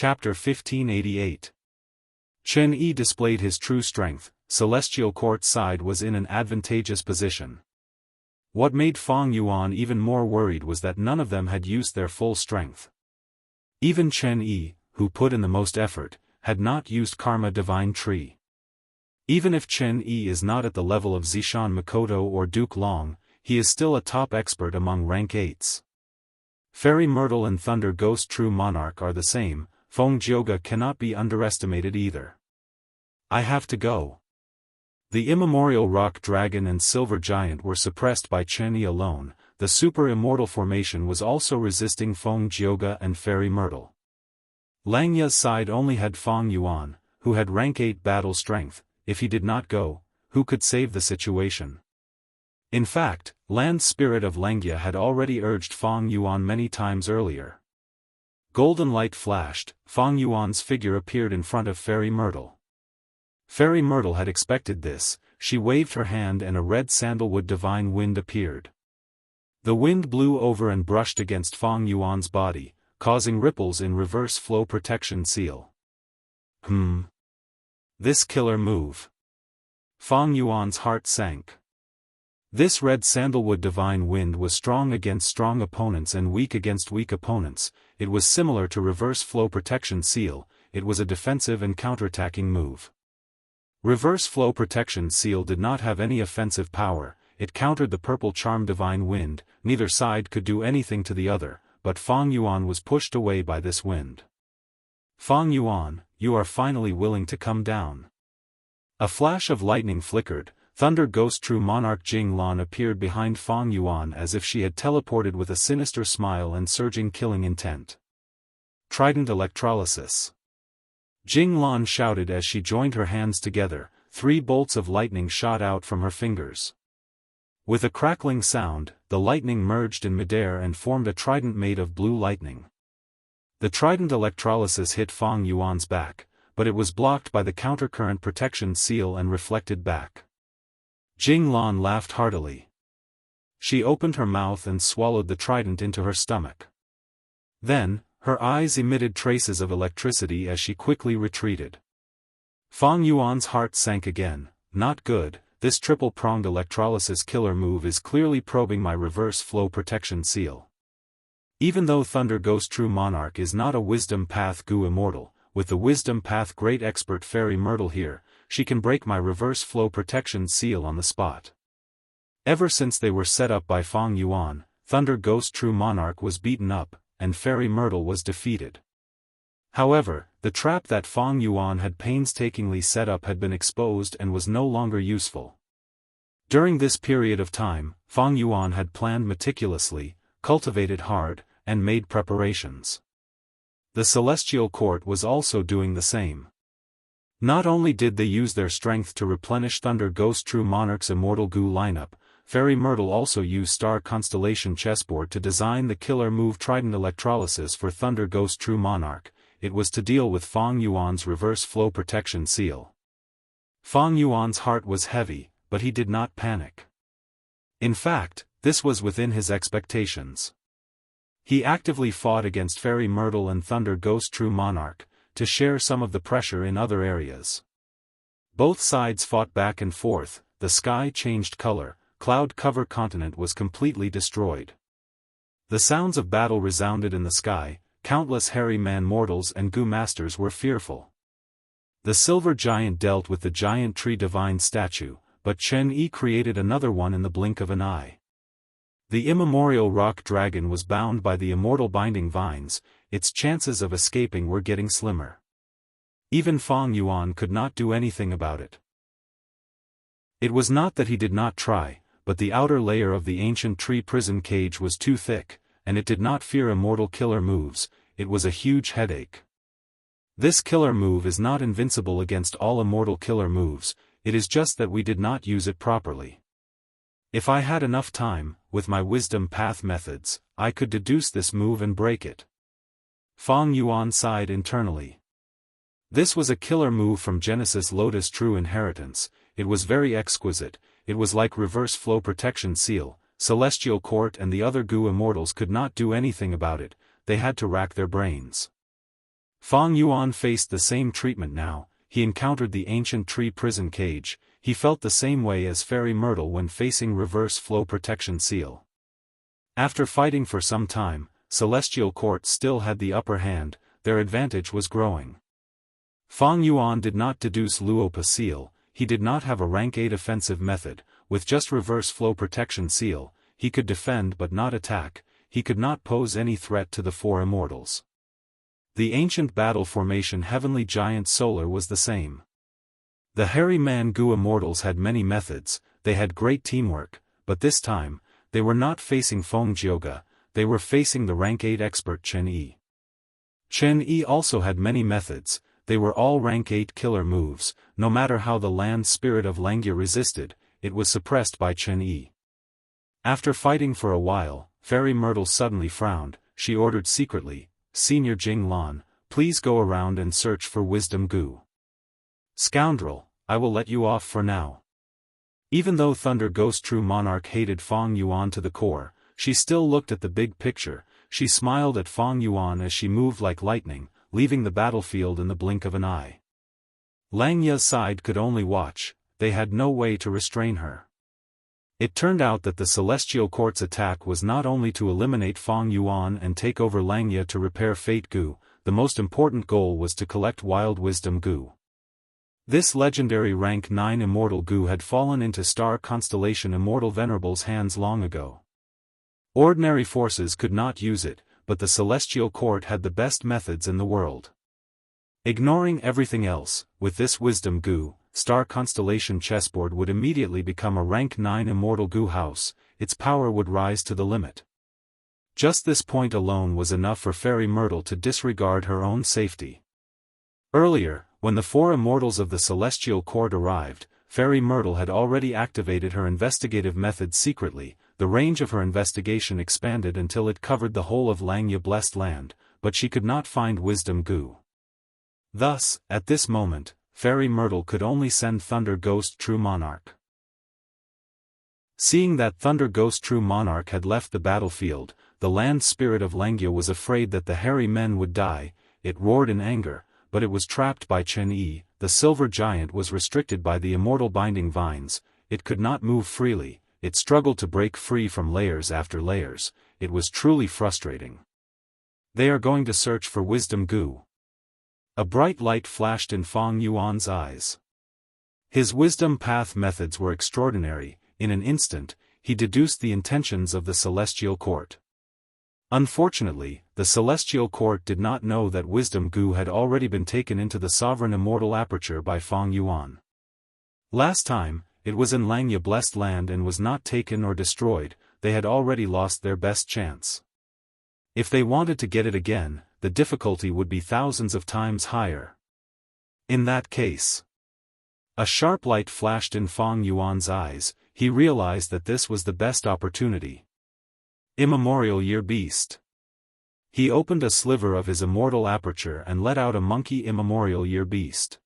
Chapter 1588. Chen Yi displayed his true strength. Celestial Court's side was in an advantageous position. What made Fang Yuan even more worried was that none of them had used their full strength. Even Chen Yi, who put in the most effort, had not used Karma Divine Tree. Even if Chen Yi is not at the level of Zishan Mikoto or Duke Long, he is still a top expert among rank 8s. Fairy Myrtle and Thunder Ghost True Monarch are the same. Feng Jioga cannot be underestimated either. I have to go. The immemorial Rock Dragon and Silver Giant were suppressed by Chen Yi alone. The Super Immortal formation was also resisting Feng Jioga and Fairy Myrtle. Langya's side only had Fang Yuan, who had rank 8 battle strength. If he did not go, who could save the situation? In fact, Land Spirit of Langya had already urged Fang Yuan many times earlier. Golden light flashed, Fang Yuan's figure appeared in front of Fairy Myrtle. Fairy Myrtle had expected this. She waved her hand and a red sandalwood divine wind appeared. The wind blew over and brushed against Fang Yuan's body, causing ripples in reverse flow protection seal. This killer move. Fang Yuan's heart sank. This red sandalwood divine wind was strong against strong opponents and weak against weak opponents. It was similar to reverse flow protection seal. It was a defensive and counterattacking move. Reverse flow protection seal did not have any offensive power. It countered the purple charm divine wind. Neither side could do anything to the other, but Fang Yuan was pushed away by this wind. Fang Yuan, you are finally willing to come down. A flash of lightning flickered. Thunder Ghost True Monarch Jing Lan appeared behind Fang Yuan as if she had teleported with a sinister smile and surging killing intent. Trident Electrolysis. Jing Lan shouted as she joined her hands together. 3 bolts of lightning shot out from her fingers. With a crackling sound, the lightning merged in midair and formed a trident made of blue lightning. The Trident Electrolysis hit Fang Yuan's back, but it was blocked by the countercurrent protection seal and reflected back. Jing Lan laughed heartily. She opened her mouth and swallowed the trident into her stomach. Then, her eyes emitted traces of electricity as she quickly retreated. Fang Yuan's heart sank again. Not good, this triple-pronged electrolysis killer move is clearly probing my reverse flow protection seal. Even though Thunder Ghost True Monarch is not a Wisdom Path Gu Immortal, with the Wisdom Path Great Expert Fairy Myrtle here, she can break my reverse flow protection seal on the spot. Ever since they were set up by Fang Yuan, Thunder Ghost True Monarch was beaten up, and Fairy Myrtle was defeated. However, the trap that Fang Yuan had painstakingly set up had been exposed and was no longer useful. During this period of time, Fang Yuan had planned meticulously, cultivated hard, and made preparations. The Celestial Court was also doing the same. Not only did they use their strength to replenish Thunder Ghost True Monarch's Immortal Gu lineup, Fairy Myrtle also used Star Constellation Chessboard to design the killer move Trident Electrolysis for Thunder Ghost True Monarch. It was to deal with Fang Yuan's reverse flow protection seal. Fang Yuan's heart was heavy, but he did not panic. In fact, this was within his expectations. He actively fought against Fairy Myrtle and Thunder Ghost True Monarch, to share some of the pressure in other areas. Both sides fought back and forth. The sky changed color. Cloud Cover Continent was completely destroyed. The sounds of battle resounded in the sky. Countless hairy man mortals and Gu masters were fearful. The Silver Giant dealt with the Giant Tree Divine statue, but Chen Yi created another one in the blink of an eye. The immemorial Rock Dragon was bound by the immortal binding vines. Its chances of escaping were getting slimmer. Even Fang Yuan could not do anything about it. It was not that he did not try, but the outer layer of the ancient tree prison cage was too thick, and it did not fear immortal killer moves. It was a huge headache. This killer move is not invincible against all immortal killer moves, it is just that we did not use it properly. If I had enough time, with my Wisdom Path methods, I could deduce this move and break it. Fang Yuan sighed internally. This was a killer move from Genesis Lotus True Inheritance. It was very exquisite. It was like reverse flow protection seal. Celestial Court and the other Gu Immortals could not do anything about it. They had to rack their brains. Fang Yuan faced the same treatment now. He encountered the ancient tree prison cage. He felt the same way as Fairy Myrtle when facing reverse flow protection seal. After fighting for some time, Celestial Court still had the upper hand. Their advantage was growing. Fang Yuan did not deduce Luopa seal. He did not have a rank 8 offensive method. With just reverse flow protection seal, he could defend but not attack. He could not pose any threat to the four immortals. The ancient battle formation Heavenly Giant Solar was the same. The Hairy Man Gu immortals had many methods. They had great teamwork, but this time, they were not facing Feng Jioga, they were facing the rank 8 expert Chen Yi. Chen Yi also had many methods. They were all rank 8 killer moves. No matter how the land spirit of Langia resisted, it was suppressed by Chen Yi. After fighting for a while, Fairy Myrtle suddenly frowned. She ordered secretly, "Senior Jing Lan, please go around and search for Wisdom Gu." "Scoundrel, I will let you off for now." Even though Thunder Ghost True Monarch hated Fang Yuan to the core, she still looked at the big picture. She smiled at Fang Yuan as she moved like lightning, leaving the battlefield in the blink of an eye. Langya's side could only watch. They had no way to restrain her. It turned out that the Celestial Court's attack was not only to eliminate Fang Yuan and take over Langya to repair Fate Gu, the most important goal was to collect Wild Wisdom Gu. This legendary rank 9 Immortal Gu had fallen into Star Constellation Immortal Venerable's hands long ago. Ordinary forces could not use it, but the Celestial Court had the best methods in the world. Ignoring everything else, with this Wisdom Gu, Star Constellation chessboard would immediately become a rank 9 Immortal Gu house. Its power would rise to the limit. Just this point alone was enough for Fairy Myrtle to disregard her own safety. Earlier, when the four immortals of the Celestial Court arrived, Fairy Myrtle had already activated her investigative method secretly. The range of her investigation expanded until it covered the whole of Langya Blessed Land, but she could not find Wisdom Gu. Thus, at this moment, Fairy Myrtle could only send Thunder Ghost True Monarch. Seeing that Thunder Ghost True Monarch had left the battlefield, the land spirit of Langya was afraid that the hairy men would die. It roared in anger, but it was trapped by Chen Yi. The silver giant was restricted by the immortal binding vines. It could not move freely. It struggled to break free from layers after layers. It was truly frustrating. They are going to search for Wisdom Gu. A bright light flashed in Fang Yuan's eyes. His wisdom path methods were extraordinary. In an instant, he deduced the intentions of the Celestial Court. Unfortunately, the Celestial Court did not know that Wisdom Gu had already been taken into the Sovereign Immortal Aperture by Fang Yuan. Last time, it was in Langya Blessed Land and was not taken or destroyed. They had already lost their best chance. If they wanted to get it again, the difficulty would be thousands of times higher. In that case, a sharp light flashed in Fang Yuan's eyes. He realized that this was the best opportunity. Immemorial Year Beast. He opened a sliver of his immortal aperture and let out a monkey Immemorial Year Beast.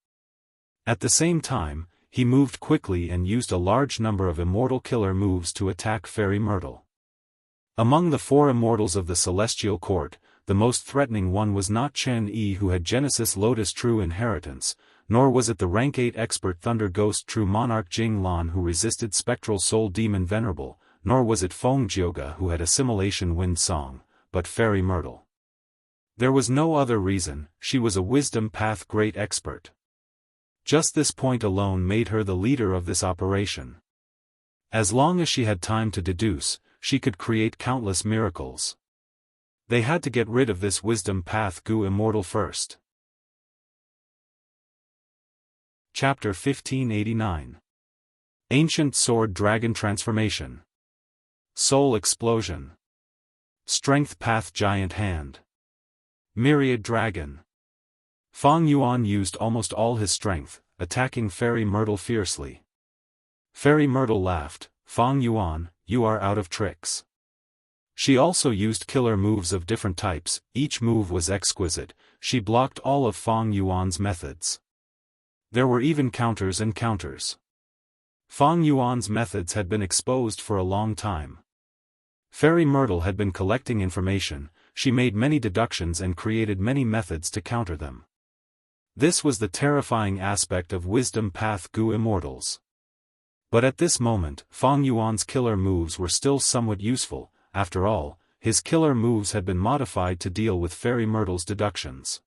At the same time, he moved quickly and used a large number of immortal killer moves to attack Fairy Myrtle. Among the four immortals of the Celestial Court, the most threatening one was not Chen Yi, who had Genesis Lotus True Inheritance, nor was it the rank 8 expert Thunder Ghost True Monarch Jing Lan who resisted Spectral Soul Demon Venerable, nor was it Feng Jioga who had Assimilation Wind Song, but Fairy Myrtle. There was no other reason. She was a wisdom path great expert. Just this point alone made her the leader of this operation. As long as she had time to deduce, she could create countless miracles. They had to get rid of this wisdom path Gu immortal first. Chapter 1589. Ancient Sword Dragon Transformation. Soul Explosion. Strength Path Giant Hand. Myriad Dragon. Fang Yuan used almost all his strength, attacking Fairy Myrtle fiercely. Fairy Myrtle laughed. "Fang Yuan, you are out of tricks." She also used killer moves of different types. Each move was exquisite. She blocked all of Fang Yuan's methods. There were even counters and counters. Fang Yuan's methods had been exposed for a long time. Fairy Myrtle had been collecting information. she made many deductions and created many methods to counter them. This was the terrifying aspect of Wisdom Path Gu Immortals. But at this moment, Fang Yuan's killer moves were still somewhat useful. After all, his killer moves had been modified to deal with Fairy Myrtle's deductions.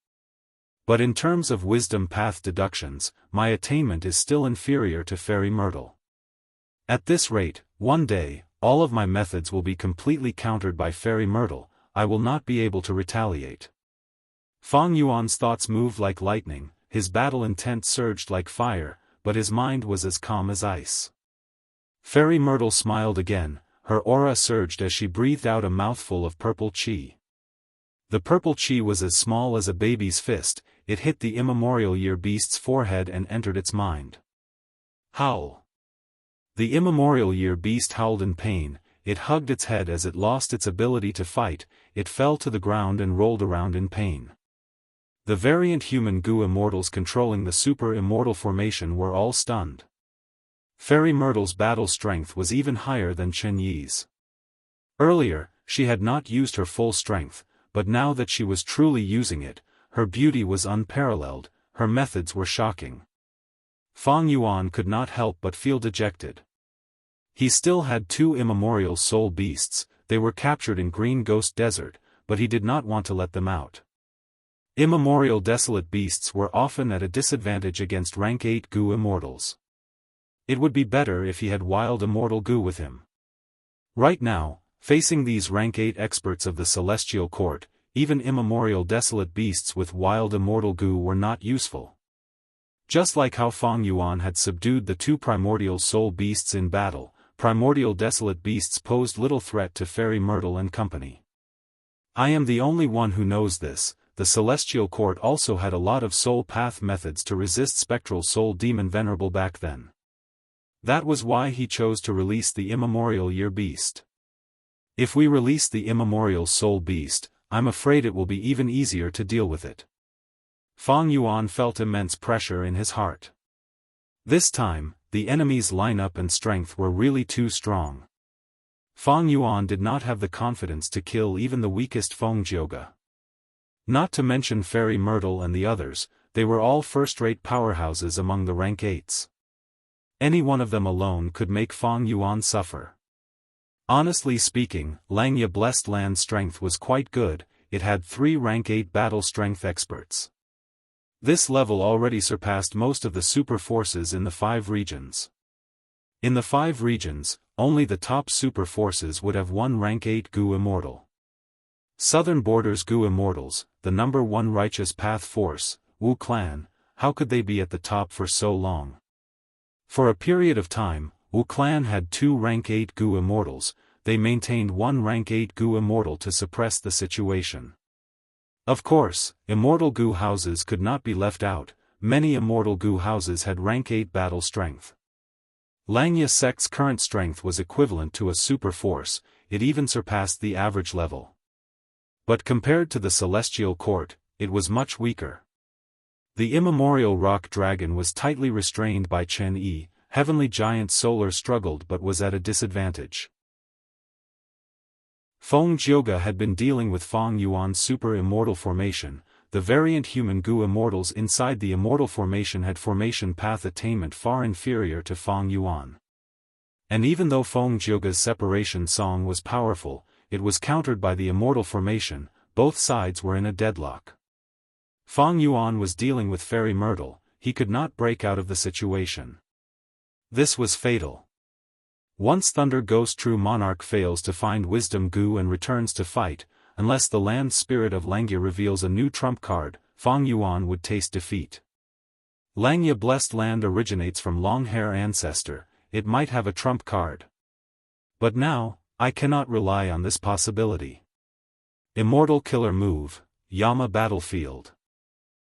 But in terms of Wisdom Path deductions, my attainment is still inferior to Fairy Myrtle. At this rate, one day, all of my methods will be completely countered by Fairy Myrtle. I will not be able to retaliate. Fang Yuan's thoughts moved like lightning, his battle intent surged like fire, but his mind was as calm as ice. Fairy Myrtle smiled again, her aura surged as she breathed out a mouthful of purple qi. The purple qi was as small as a baby's fist. It hit the immemorial year beast's forehead and entered its mind. Howl! The immemorial year beast howled in pain, it hugged its head as it lost its ability to fight, it fell to the ground and rolled around in pain. The variant human Gu Immortals controlling the Super Immortal formation were all stunned. Fairy Myrtle's battle strength was even higher than Chen Yi's. Earlier, she had not used her full strength, but now that she was truly using it, her beauty was unparalleled, her methods were shocking. Fang Yuan could not help but feel dejected. He still had 2 immemorial soul beasts, they were captured in Green Ghost Desert, but he did not want to let them out. Immemorial desolate beasts were often at a disadvantage against rank 8 Gu Immortals. It would be better if he had wild immortal Gu with him. Right now, facing these rank 8 experts of the Celestial Court, even immemorial desolate beasts with wild immortal Gu were not useful. Just like how Fang Yuan had subdued the 2 primordial soul beasts in battle, primordial desolate beasts posed little threat to Fairy Myrtle and company. I am the only one who knows this. The Celestial Court also had a lot of soul path methods to resist Spectral Soul Demon Venerable back then. That was why he chose to release the immemorial year beast. If we release the immemorial soul beast, I'm afraid it will be even easier to deal with it. Fang Yuan felt immense pressure in his heart. This time, the enemy's lineup and strength were really too strong. Fang Yuan did not have the confidence to kill even the weakest Feng Jioge. Not to mention Fairy Myrtle and the others, they were all first-rate powerhouses among the rank 8s. Any one of them alone could make Fang Yuan suffer. Honestly speaking, Langya Blessed Land's strength was quite good, it had 3 rank 8 battle strength experts. This level already surpassed most of the super forces in the 5 regions. In the 5 regions, only the top super forces would have 1 rank 8 Gu Immortal. Southern Borders Gu Immortals, the number 1 righteous path force, Wu Clan, how could they be at the top for so long? For a period of time, Wu Clan had 2 rank 8 Gu Immortals, they maintained 1 rank 8 Gu Immortal to suppress the situation. Of course, immortal Gu houses could not be left out, many immortal Gu houses had rank 8 battle strength. Langya sect's current strength was equivalent to a super force, it even surpassed the average level. But compared to the Celestial Court, it was much weaker. The immemorial rock dragon was tightly restrained by Chen Yi, Heavenly Giant Solar struggled but was at a disadvantage. Feng Jioge had been dealing with Fang Yuan's super immortal formation, the variant human Gu Immortals inside the immortal formation had formation path attainment far inferior to Fang Yuan. And even though Feng Jioge's separation song was powerful, it was countered by the immortal formation, both sides were in a deadlock. Fang Yuan was dealing with Fairy Myrtle, he could not break out of the situation. This was fatal. Once Thunder Ghost True Monarch fails to find Wisdom Gu and returns to fight, unless the Land Spirit of Langya reveals a new trump card, Fang Yuan would taste defeat. Langya Blessed Land originates from Longhair Ancestor, it might have a trump card. But now, I cannot rely on this possibility. Immortal Killer Move, Yama Battlefield.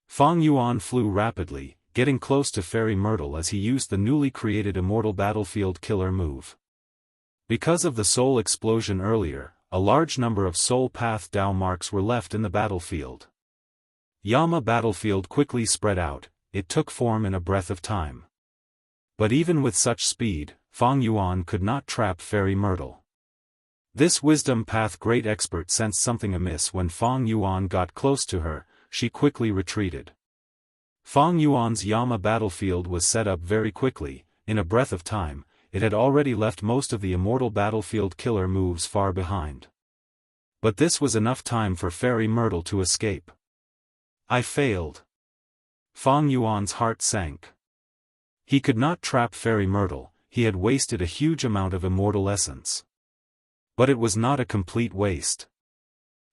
Fang Yuan flew rapidly, getting close to Fairy Myrtle as he used the newly created Immortal Battlefield Killer Move. Because of the soul explosion earlier, a large number of soul path Dao marks were left in the battlefield. Yama Battlefield quickly spread out, it took form in a breath of time. But even with such speed, Fang Yuan could not trap Fairy Myrtle. This wisdom path great expert sensed something amiss when Fang Yuan got close to her. She quickly retreated. Fang Yuan's Yama battlefield was set up very quickly. In a breath of time, it had already left most of the immortal battlefield killer moves far behind. But this was enough time for Fairy Myrtle to escape. I failed. Fang Yuan's heart sank. He could not trap Fairy Myrtle, he had wasted a huge amount of immortal essence. But it was not a complete waste.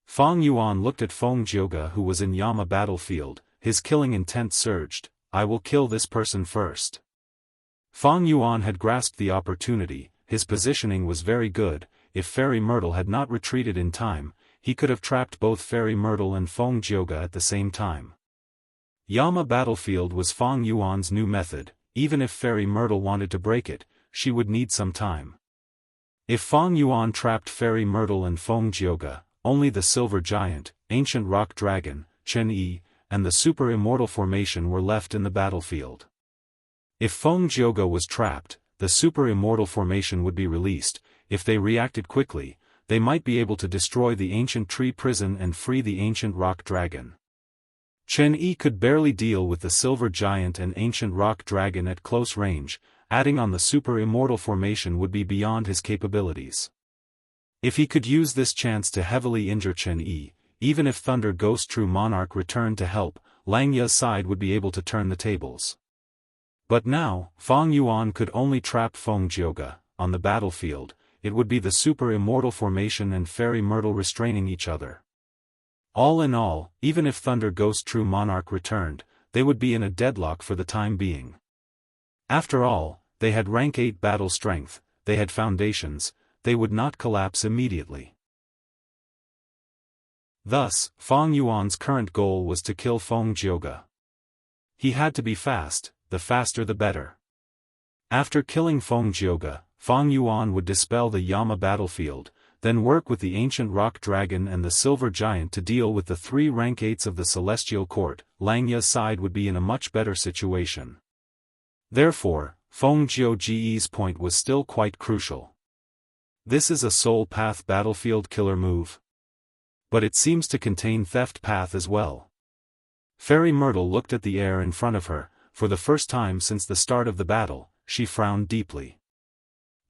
Fang Yuan looked at Feng Jioge, who was in Yama battlefield. His killing intent surged. I will kill this person first. Fang Yuan had grasped the opportunity. His positioning was very good. If Fairy Myrtle had not retreated in time, he could have trapped both Fairy Myrtle and Feng Jioge at the same time. Yama battlefield was Fang Yuan's new method. Even if Fairy Myrtle wanted to break it, she would need some time. If Fang Yuan trapped Fairy Myrtle and Feng Jioge, only the Silver Giant, Ancient Rock Dragon, Chen Yi, and the Super Immortal formation were left in the battlefield. If Feng Jioge was trapped, the Super Immortal formation would be released. If they reacted quickly, they might be able to destroy the Ancient Tree Prison and free the Ancient Rock Dragon. Chen Yi could barely deal with the Silver Giant and Ancient Rock Dragon at close range. Adding on the Super Immortal formation would be beyond his capabilities. If he could use this chance to heavily injure Chen Yi, even if Thunder Ghost True Monarch returned to help, Lang Ye's side would be able to turn the tables. But now, Fang Yuan could only trap Feng Jioge. On the battlefield, it would be the Super Immortal formation and Fairy Myrtle restraining each other. All in all, even if Thunder Ghost True Monarch returned, they would be in a deadlock for the time being. After all, they had rank 8 battle strength, they had foundations, they would not collapse immediately. Thus, Fang Yuan's current goal was to kill Feng Jioge. He had to be fast, the faster the better. After killing Feng Jioge, Fang Yuan would dispel the Yama battlefield, then work with the Ancient Rock Dragon and the Silver Giant to deal with the 3 rank 8s of the Celestial Court. Lang Ye's side would be in a much better situation. Therefore, Feng Jioge's point was still quite crucial. This is a soul path battlefield killer move. But it seems to contain theft path as well. Fairy Myrtle looked at the air in front of her. For the first time since the start of the battle, she frowned deeply.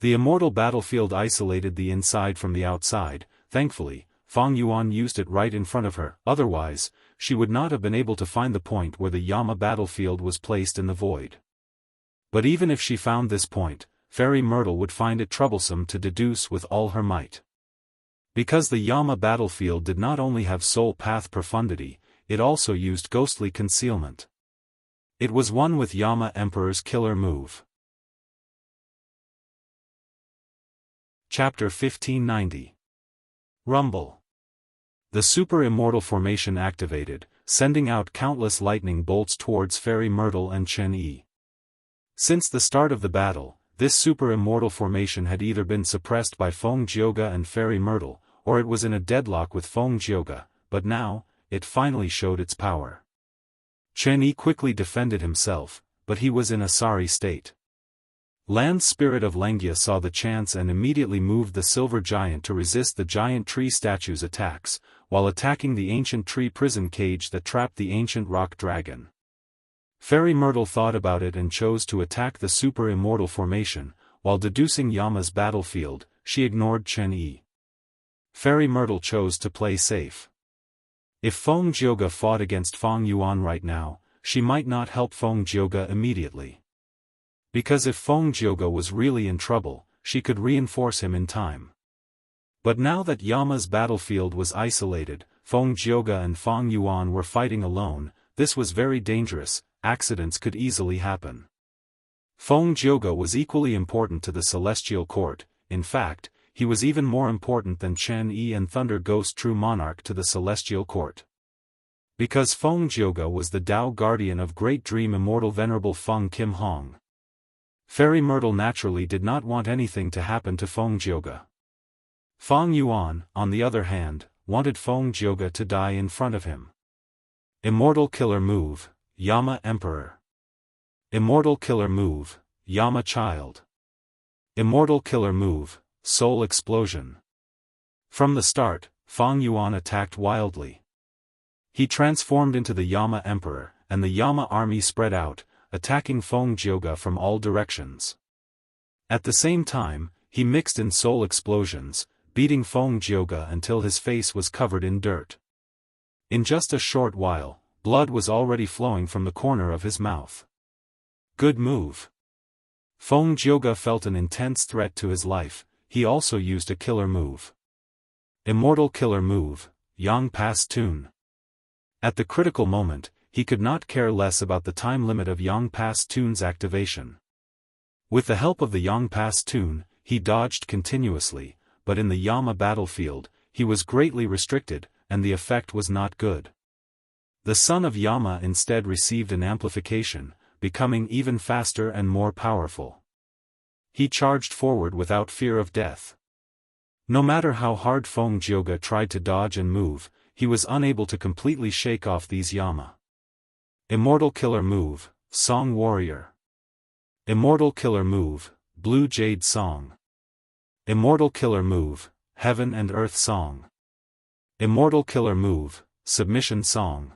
The immortal battlefield isolated the inside from the outside. Thankfully, Fang Yuan used it right in front of her, otherwise, she would not have been able to find the point where the Yama battlefield was placed in the void. But even if she found this point, Fairy Myrtle would find it troublesome to deduce with all her might. Because the Yama battlefield did not only have soul path profundity, it also used ghostly concealment. It was one with Yama Emperor's killer move. Chapter 1590. Rumble. The Super Immortal formation activated, sending out countless lightning bolts towards Fairy Myrtle and Chen Yi. Since the start of the battle, this Super Immortal formation had either been suppressed by Feng Jioge and Fairy Myrtle, or it was in a deadlock with Feng Jioge, but now, it finally showed its power. Chen Yi quickly defended himself, but he was in a sorry state. Land Spirit of Lang Ye saw the chance and immediately moved the Silver Giant to resist the giant tree statue's attacks, while attacking the ancient tree prison cage that trapped the ancient rock dragon. Fairy Myrtle thought about it and chose to attack the Super Immortal formation. While deducing Yama's battlefield, she ignored Chen Yi. Fairy Myrtle chose to play safe. If Feng Jioge fought against Fang Yuan right now, she might not help Feng Jioge immediately. Because if Feng Jioge was really in trouble, she could reinforce him in time. But now that Yama's battlefield was isolated, Feng Jioge and Fang Yuan were fighting alone. This was very dangerous. Accidents could easily happen. Feng Jioge was equally important to the Celestial Court. In fact, he was even more important than Chen Yi and Thunder Ghost True Monarch to the Celestial Court. Because Feng Jioge was the Tao Guardian of Great Dream Immortal Venerable Feng Kim Hong. Fairy Myrtle naturally did not want anything to happen to Feng Jioge. Fang Yuan, on the other hand, wanted Feng Jioge to die in front of him. Immortal Killer Move, Yama Emperor. Immortal Killer Move, Yama Child. Immortal Killer Move, Soul Explosion. From the start, Fang Yuan attacked wildly. He transformed into the Yama Emperor, and the Yama army spread out, attacking Feng Jioge from all directions. At the same time, he mixed in soul explosions, beating Feng Jioge until his face was covered in dirt. In just a short while, blood was already flowing from the corner of his mouth. Good move. Feng Jioge felt an intense threat to his life. He also used a killer move. Immortal killer move, Yang Pass Tune. At the critical moment, he could not care less about the time limit of Yang Pass Tune's activation. With the help of the Yang Pass Tune, he dodged continuously, but in the Yama battlefield, he was greatly restricted, and the effect was not good. The son of Yama instead received an amplification, becoming even faster and more powerful. He charged forward without fear of death. No matter how hard Feng Jioge tried to dodge and move, he was unable to completely shake off these Yama. Immortal killer move, Song Warrior. Immortal killer move, Blue Jade Song. Immortal killer move, Heaven and Earth Song. Immortal killer move, Submission Song.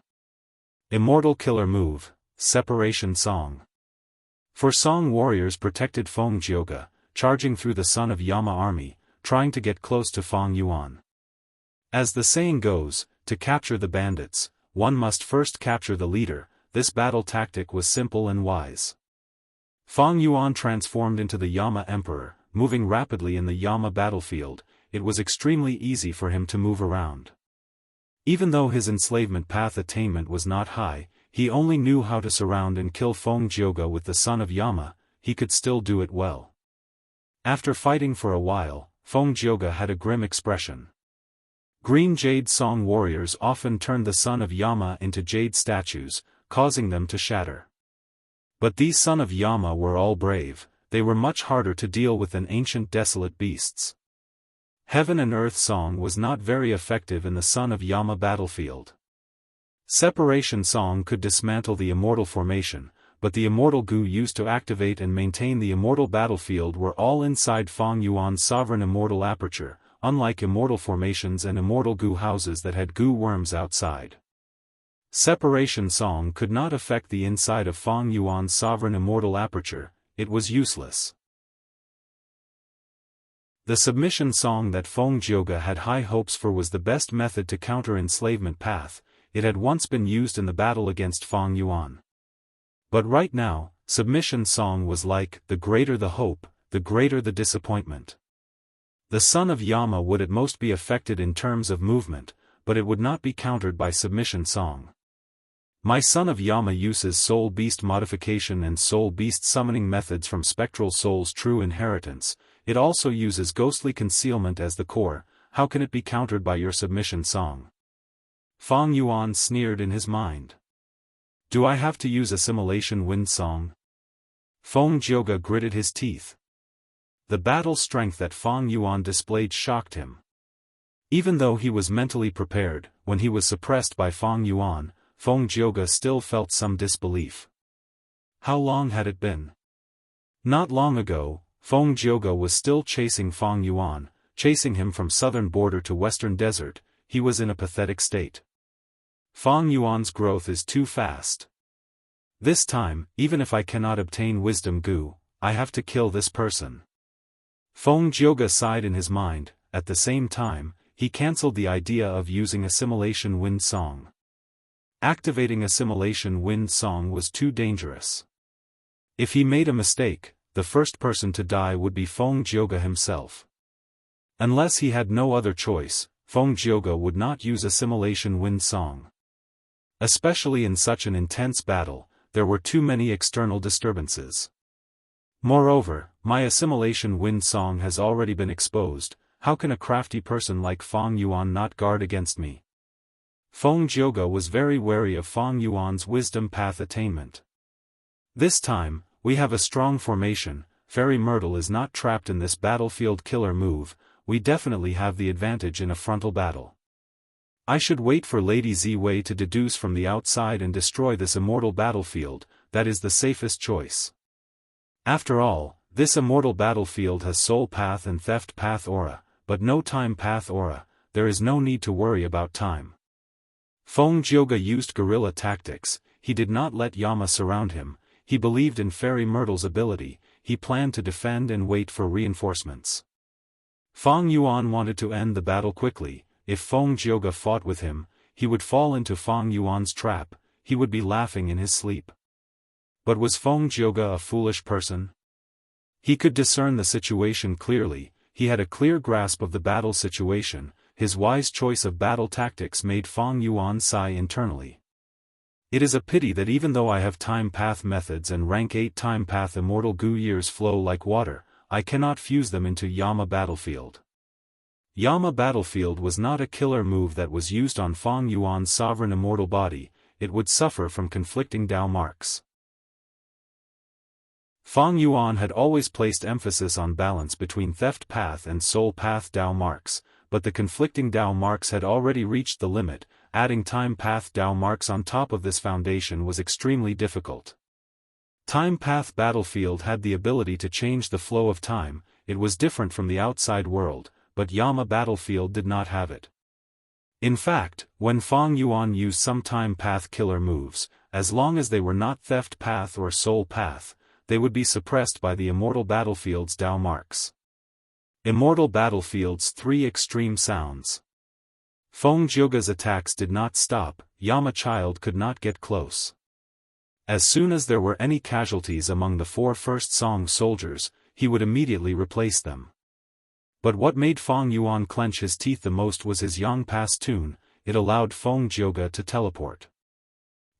Immortal killer move, Separation Song. For Song warriors protected Feng Jioge, charging through the son of Yama army, trying to get close to Fang Yuan. As the saying goes, to capture the bandits, one must first capture the leader. This battle tactic was simple and wise. Fang Yuan transformed into the Yama Emperor, moving rapidly in the Yama battlefield. It was extremely easy for him to move around. Even though his enslavement path attainment was not high, he only knew how to surround and kill Feng Jioge with the son of Yama. He could still do it well. After fighting for a while, Feng Jioge had a grim expression. Green Jade Song warriors often turned the son of Yama into jade statues, causing them to shatter. But these son of Yama were all brave. They were much harder to deal with than ancient desolate beasts. Heaven and Earth Song was not very effective in the son of Yama battlefield. Separation Song could dismantle the immortal formation, but the immortal Gu used to activate and maintain the immortal battlefield were all inside Fang Yuan's sovereign immortal aperture, unlike immortal formations and immortal Gu houses that had Gu worms outside. Separation Song could not affect the inside of Fang Yuan's sovereign immortal aperture. It was useless. The submission song that Feng Jioge had high hopes for was the best method to counter enslavement path. It had once been used in the battle against Fang Yuan. But right now, submission song was like, the greater the hope, the greater the disappointment. The son of Yama would at most be affected in terms of movement, but it would not be countered by submission song. My son of Yama uses soul beast modification and soul beast summoning methods from spectral soul's true inheritance. It also uses ghostly concealment as the core. How can it be countered by your submission song? Fang Yuan sneered in his mind. Do I have to use assimilation wind song? Feng Jioge gritted his teeth. The battle strength that Fang Yuan displayed shocked him. Even though he was mentally prepared, when he was suppressed by Fang Yuan, Feng Jioge still felt some disbelief. How long had it been? Not long ago, Feng Jioge was still chasing Fang Yuan, chasing him from southern border to western desert. He was in a pathetic state. Fang Yuan's growth is too fast. This time, even if I cannot obtain wisdom Gu, I have to kill this person. Feng Jioge sighed in his mind. At the same time, he cancelled the idea of using assimilation wind song. Activating assimilation wind song was too dangerous. If he made a mistake, the first person to die would be Feng Jioge himself. Unless he had no other choice, Feng Jioge would not use assimilation wind song. Especially in such an intense battle, there were too many external disturbances. Moreover, my assimilation wind song has already been exposed. How can a crafty person like Fang Yuan not guard against me? Feng Jioge was very wary of Fang Yuan's wisdom path attainment. This time, we have a strong formation. Fairy Myrtle is not trapped in this battlefield killer move. We definitely have the advantage in a frontal battle. I should wait for Lady Ziwei to deduce from the outside and destroy this immortal battlefield. That is the safest choice. After all, this immortal battlefield has soul path and theft path aura. but no time path aura. There is no need to worry about time. Feng Jioge used guerrilla tactics. He did not let Yama surround him. He believed in Fairy Myrtle's ability. He planned to defend and wait for reinforcements. Feng Yuan wanted to end the battle quickly. If Feng Jioge fought with him, he would fall into Feng Yuan's trap. He would be laughing in his sleep. But was Feng Jioge a foolish person? He could discern the situation clearly. He had a clear grasp of the battle situation. His wise choice of battle tactics made Feng Yuan sigh internally. It is a pity that even though I have time path methods and rank 8 time path immortal Gu years flow like water, I cannot fuse them into Yama Battlefield. Yama Battlefield was not a killer move that was used on Feng Yuan's sovereign immortal body. It would suffer from conflicting Dao marks. Feng Yuan had always placed emphasis on balance between theft path and soul path Dao marks, but the conflicting Dao marks had already reached the limit. Adding time path Dao marks on top of this foundation was extremely difficult. Time path battlefield had the ability to change the flow of time. It was different from the outside world, but Yama Battlefield did not have it. In fact, when Feng Yuan used some time path killer moves, as long as they were not theft path or soul path, they would be suppressed by the Immortal Battlefield's Dao marks. Immortal Battlefield's 3 extreme sounds. Feng Jioge's attacks did not stop. Yama Child could not get close. As soon as there were any casualties among the 4 first song soldiers, he would immediately replace them. But what made Feng Yuan clench his teeth the most was his Yang Pass tune. It allowed Feng Jioge to teleport.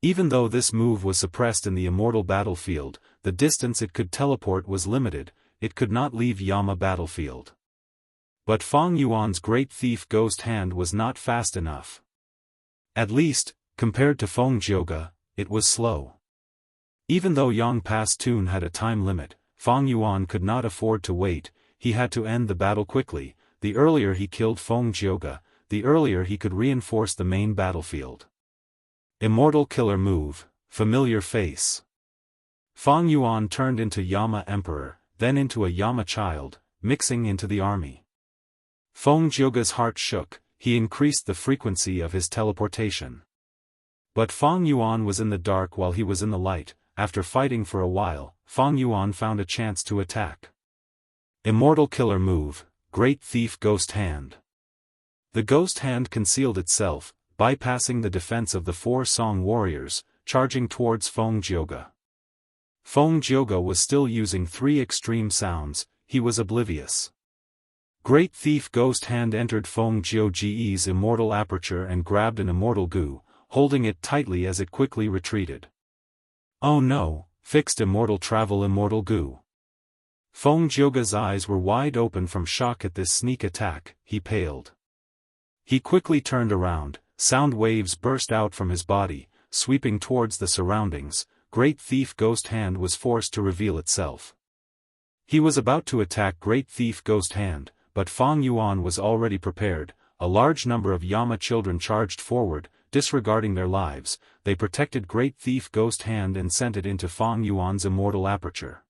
Even though this move was suppressed in the Immortal Battlefield, the distance it could teleport was limited. It could not leave Yama Battlefield. But Feng Yuan's Great Thief Ghost Hand was not fast enough. At least, compared to Feng Jioge, it was slow. Even though Yang Pass tune had a time limit, Feng Yuan could not afford to wait. He had to end the battle quickly. The earlier he killed Feng Jioge, the earlier he could reinforce the main battlefield. Immortal Killer Move, Familiar Face. Feng Yuan turned into Yama Emperor, then into a Yama Child, mixing into the army. Feng Jioge's heart shook. He increased the frequency of his teleportation. But Feng Yuan was in the dark while he was in the light. After fighting for a while, Feng Yuan found a chance to attack. Immortal Killer Move, Great Thief Ghost Hand. The Ghost Hand concealed itself, bypassing the defense of the 4 song warriors, charging towards Feng Jioge. Feng Jioge was still using 3 extreme sounds. He was oblivious. Great Thief Ghost Hand entered Feng Jioge's immortal aperture and grabbed an immortal Gu, holding it tightly as it quickly retreated. Oh no, fixed immortal travel immortal Gu. Feng Jioge's eyes were wide open from shock at this sneak attack. He paled. He quickly turned around. Sound waves burst out from his body, sweeping towards the surroundings. Great Thief Ghost Hand was forced to reveal itself. He was about to attack Great Thief Ghost Hand, but Feng Yuan was already prepared. A large number of Yama children charged forward, disregarding their lives. They protected Great Thief Ghost Hand and sent it into Feng Yuan's immortal aperture.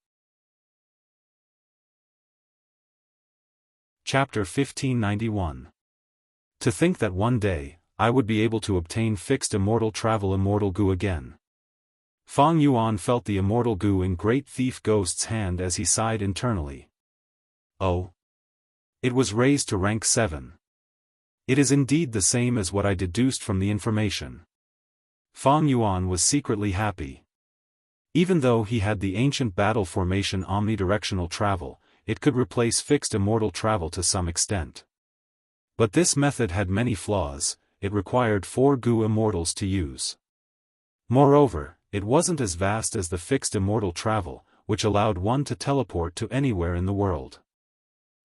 Chapter 1591. To think that one day, I would be able to obtain fixed immortal travel immortal Gu again. Feng Yuan felt the immortal Gu in Great Thief Ghost's hand as he sighed internally. Oh. It was raised to rank 7. It is indeed the same as what I deduced from the information. Feng Yuan was secretly happy. Even though he had the ancient battle formation omnidirectional travel, it could replace fixed immortal travel to some extent. But this method had many flaws. It required 4 Gu immortals to use. Moreover, it wasn't as vast as the fixed immortal travel, which allowed one to teleport to anywhere in the world.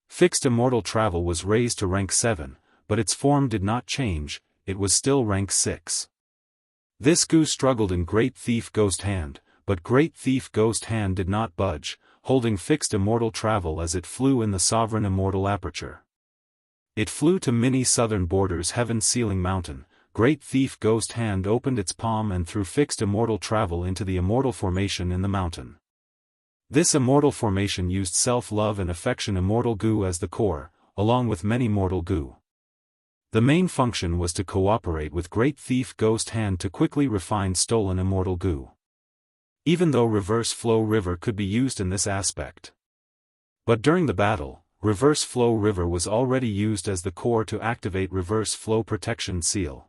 Fixed immortal travel was raised to rank 7, but its form did not change. It was still rank 6. This Gu struggled in Great Thief Ghost Hand, but Great Thief Ghost Hand did not budge, holding fixed immortal travel as it flew in the sovereign immortal aperture. It flew to mini southern borders Heaven Sealing Mountain. Great Thief Ghost Hand opened its palm and threw fixed immortal travel into the immortal formation in the mountain. This immortal formation used self-love and affection immortal Gu as the core. along with many mortal goo. The main function was to cooperate with Great Thief Ghost Hand to quickly refine stolen immortal goo. Even though Reverse Flow River could be used in this aspect. But during the battle, Reverse Flow River was already used as the core to activate Reverse Flow Protection Seal.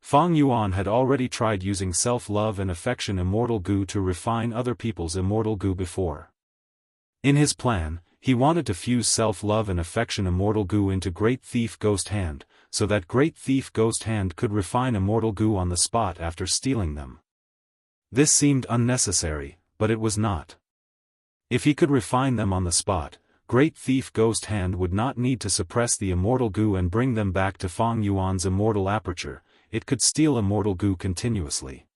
Feng Yuan had already tried using self-love and affection immortal goo to refine other people's immortal goo before. In his plan, he wanted to fuse self-love and affection immortal goo into Great Thief Ghost Hand, so that Great Thief Ghost Hand could refine immortal goo on the spot after stealing them. This seemed unnecessary, but it was not. If he could refine them on the spot, Great Thief Ghost Hand would not need to suppress the immortal goo and bring them back to Feng Yuan's immortal aperture, it could steal immortal goo continuously.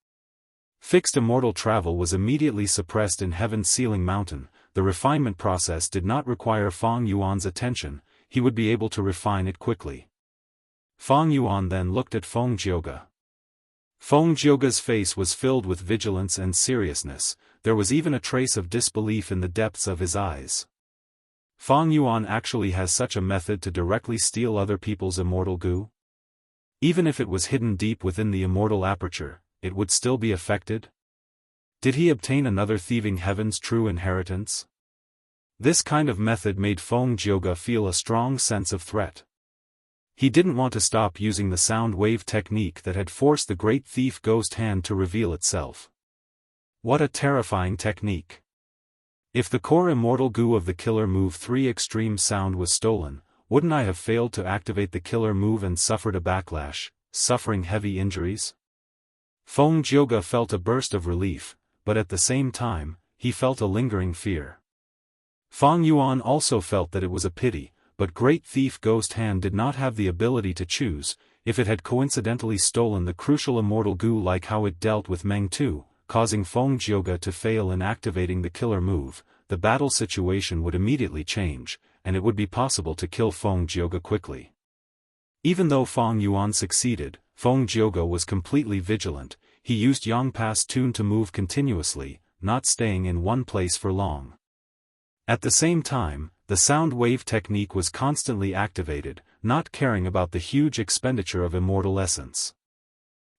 Fixed immortal travel was immediately suppressed in Heaven's Sealing Mountain. The refinement process did not require Feng Yuan's attention, he would be able to refine it quickly. Feng Yuan then looked at Feng Jiuge. Feng Jiuge's face was filled with vigilance and seriousness, there was even a trace of disbelief in the depths of his eyes. Feng Yuan actually has such a method to directly steal other people's immortal goo? Even if it was hidden deep within the immortal aperture, it would still be affected? Did he obtain another thieving heaven's true inheritance? This kind of method made Feng Jiuge feel a strong sense of threat. He didn't want to stop using the sound wave technique that had forced the Great Thief Ghost Hand to reveal itself. What a terrifying technique. If the core immortal goo of the killer move 3 extreme sound was stolen, wouldn't I have failed to activate the killer move and suffered a backlash, suffering heavy injuries? Feng Jiuge felt a burst of relief, but at the same time, he felt a lingering fear. Feng Yuan also felt that it was a pity, but Great Thief Ghost Hand did not have the ability to choose. If it had coincidentally stolen the crucial immortal goo like how it dealt with Meng Tu, causing Feng Jiuge to fail in activating the killer move, the battle situation would immediately change, and it would be possible to kill Feng Jiuge quickly. Even though Feng Yuan succeeded, Feng Jiuge was completely vigilant. He used Yangpa's tune to move continuously, not staying in one place for long. At the same time, the sound wave technique was constantly activated, not caring about the huge expenditure of immortal essence.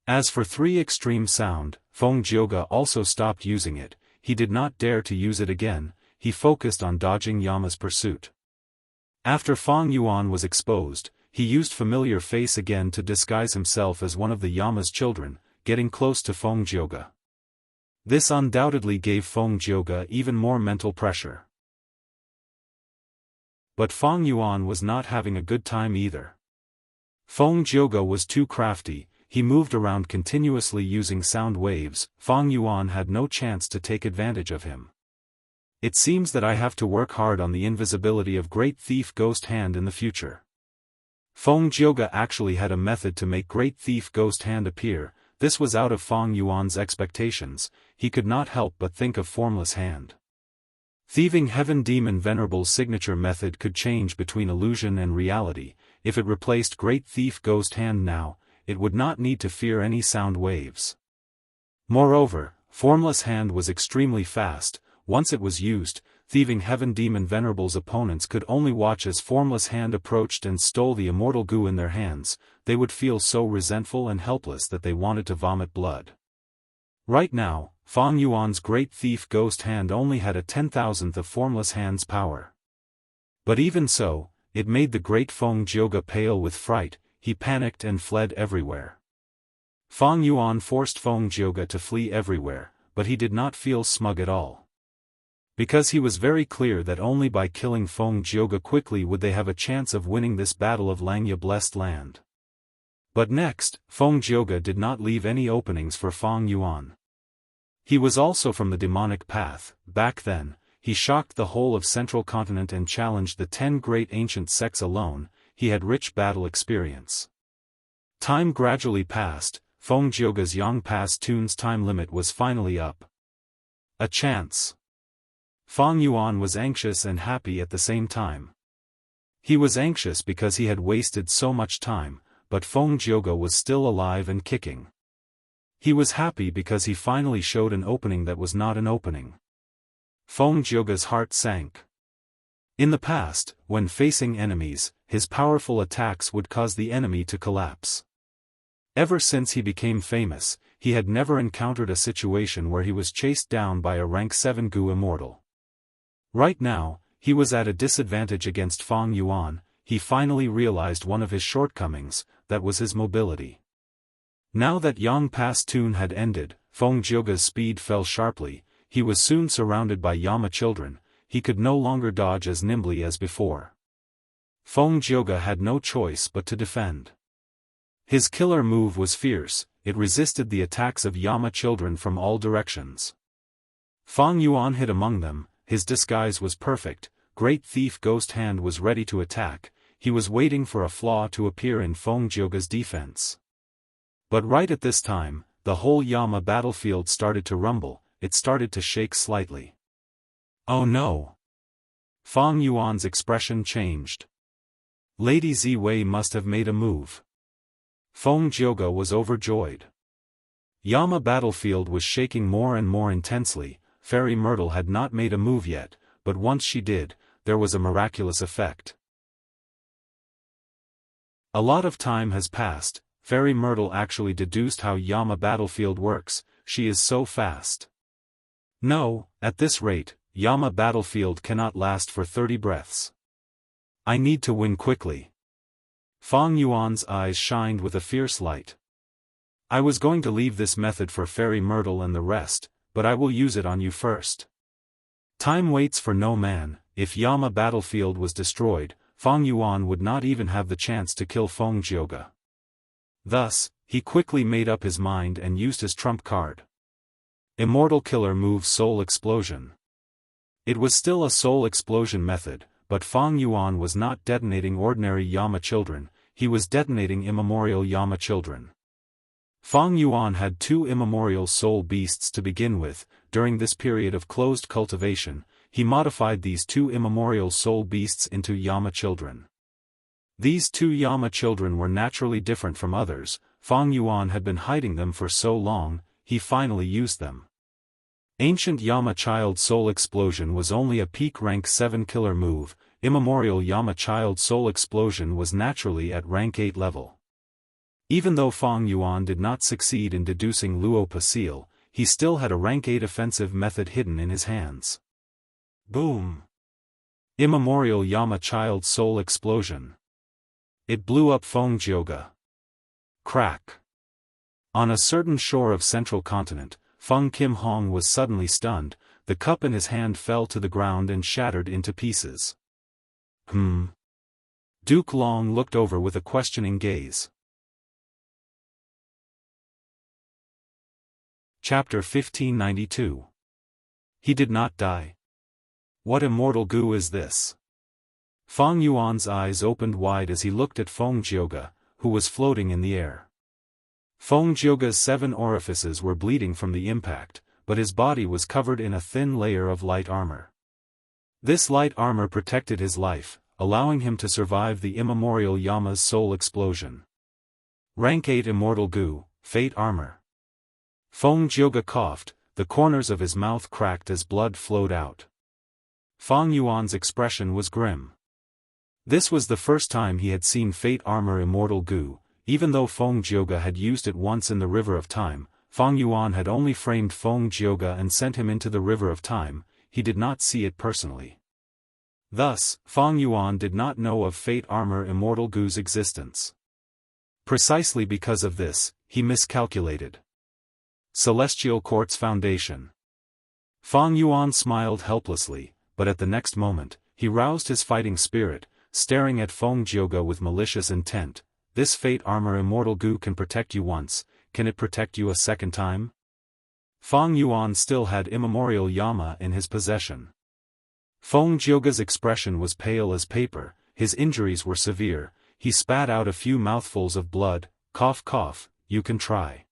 As for 3 extreme sound, Feng Jiuge also stopped using it, he did not dare to use it again, he focused on dodging Yama's pursuit. After Feng Yuan was exposed, he used familiar face again to disguise himself as one of the Yama's children, getting close to Feng Jiuge. This undoubtedly gave Feng Jiuge even more mental pressure. But Feng Yuan was not having a good time either. Feng Jiuge was too crafty, he moved around continuously using sound waves. Feng Yuan had no chance to take advantage of him. It seems that I have to work hard on the invisibility of Great Thief Ghost Hand in the future. Feng Jiuge actually had a method to make Great Thief Ghost Hand appear. This was out of Feng Yuan's expectations, he could not help but think of Formless Hand. Thieving Heaven Demon Venerable's signature method could change between illusion and reality. If it replaced Great Thief Ghost Hand now, it would not need to fear any sound waves. Moreover, Formless Hand was extremely fast. Once it was used, Thieving Heaven Demon Venerable's opponents could only watch as Formless Hand approached and stole the immortal goo in their hands. They would feel so resentful and helpless that they wanted to vomit blood. Right now, Feng Yuan's Great Thief Ghost Hand only had a 10,000th of Formless Hand's power. But even so, it made the great Feng Jiuge pale with fright, he panicked and fled everywhere. Feng Yuan forced Feng Jiuge to flee everywhere, but he did not feel smug at all. Because he was very clear that only by killing Feng Jiuge quickly would they have a chance of winning this battle of Langya Blessed Land. But next, Feng Jiuge did not leave any openings for Feng Yuan. He was also from the demonic path. Back then, he shocked the whole of Central Continent and challenged the 10 great ancient sects alone. He had rich battle experience. Time gradually passed. Feng Jiuge's Yangpa's tune's time limit was finally up. A chance. Feng Yuan was anxious and happy at the same time. He was anxious because he had wasted so much time, but Feng Jiuge was still alive and kicking. He was happy because he finally showed an opening that was not an opening. Feng Jiuge's heart sank. In the past, when facing enemies, his powerful attacks would cause the enemy to collapse. Ever since he became famous, he had never encountered a situation where he was chased down by a rank 7 Gu immortal. Right now, he was at a disadvantage against Fang Yuan. He finally realized one of his shortcomings, that was his mobility. Now that Yang Pass Tune had ended, Feng Jioga's speed fell sharply. He was soon surrounded by Yama children. He could no longer dodge as nimbly as before. Feng Jioga had no choice but to defend. His killer move was fierce. It resisted the attacks of Yama children from all directions. Fang Yuan hid among them. His disguise was perfect. Great Thief Ghost Hand was ready to attack. He was waiting for a flaw to appear in Feng Jioga's defense. But right at this time, the whole Yama battlefield started to rumble. It started to shake slightly. Oh no! Fang Yuan's expression changed. Lady Ziwei must have made a move. Feng Jioga was overjoyed. Yama battlefield was shaking more and more intensely. Fairy Myrtle had not made a move yet, but once she did, there was a miraculous effect. A lot of time has passed. Fairy Myrtle actually deduced how Yama battlefield works. She is so fast. No, at this rate, Yama battlefield cannot last for 30 breaths. I need to win quickly. Fang Yuan's eyes shined with a fierce light. I was going to leave this method for Fairy Myrtle and the rest, but I will use it on you first. Time waits for no man. If Yama battlefield was destroyed, Fang Yuan would not even have the chance to kill Feng Jioga. Thus, he quickly made up his mind and used his trump card. Immortal Killer Move Soul Explosion. It was still a soul explosion method, but Fang Yuan was not detonating ordinary Yama children, he was detonating immemorial Yama children. Fang Yuan had 2 immemorial soul beasts to begin with. During this period of closed cultivation, he modified these 2 immemorial soul beasts into Yama children. These 2 Yama children were naturally different from others. Fang Yuan had been hiding them for so long, he finally used them. Ancient Yama Child Soul Explosion was only a peak rank 7 killer move. Immemorial Yama Child Soul Explosion was naturally at rank 8 level. Even though Fang Yuan did not succeed in deducing Luo Pasil, he still had a rank 8 offensive method hidden in his hands. Boom! Immemorial Yama Child Soul Explosion. It blew up Feng Jioga. Crack! On a certain shore of central continent, Feng Kim Hong was suddenly stunned. The cup in his hand fell to the ground and shattered into pieces. Duke Long looked over with a questioning gaze. Chapter 1592. He did not die. What immortal goo is this? Fang Yuan's eyes opened wide as he looked at Feng Jioga, who was floating in the air. Feng Jioga's 7 orifices were bleeding from the impact, but his body was covered in a thin layer of light armor. This light armor protected his life, allowing him to survive the immemorial Yama's soul explosion. Rank 8 Immortal Goo, Fate Armor. Feng Jioga coughed, the corners of his mouth cracked as blood flowed out. Fang Yuan's expression was grim. This was the first time he had seen Fate Armor Immortal Goo. Even though Feng Jioga had used it once in the River of Time, Fang Yuan had only framed Feng Jioga and sent him into the River of Time. He did not see it personally. Thus, Fang Yuan did not know of Fate Armor Immortal Goo's existence. Precisely because of this, he miscalculated. Celestial Quartz Foundation. Fang Yuan smiled helplessly, but at the next moment, he roused his fighting spirit, staring at Feng Jioga with malicious intent. This Fate Armor Immortal Goo can protect you once, can it protect you a second time? Fang Yuan still had immemorial Yama in his possession. Feng Jioga's expression was pale as paper, his injuries were severe, he spat out a few mouthfuls of blood. Cough cough, you can try.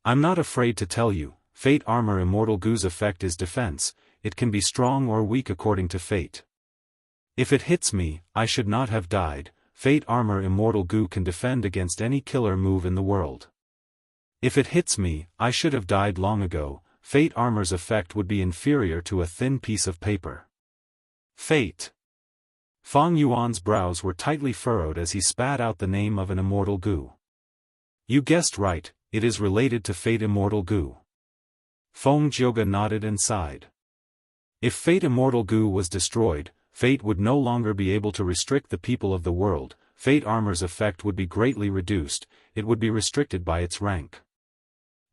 I'm not afraid to tell you, Fate Armor Immortal Goo's effect is defense, it can be strong or weak according to fate. If it hits me, I should not have died. Fate Armor Immortal Goo can defend against any killer move in the world. If it hits me, I should have died long ago. Fate Armor's effect would be inferior to a thin piece of paper. Fate. Fang Yuan's brows were tightly furrowed as he spat out the name of an immortal goo. You guessed right, it is related to Fate Immortal Goo. Feng Jioge nodded and sighed. If Fate Immortal Goo was destroyed, Fate would no longer be able to restrict the people of the world, Fate Armor's effect would be greatly reduced, it would be restricted by its rank.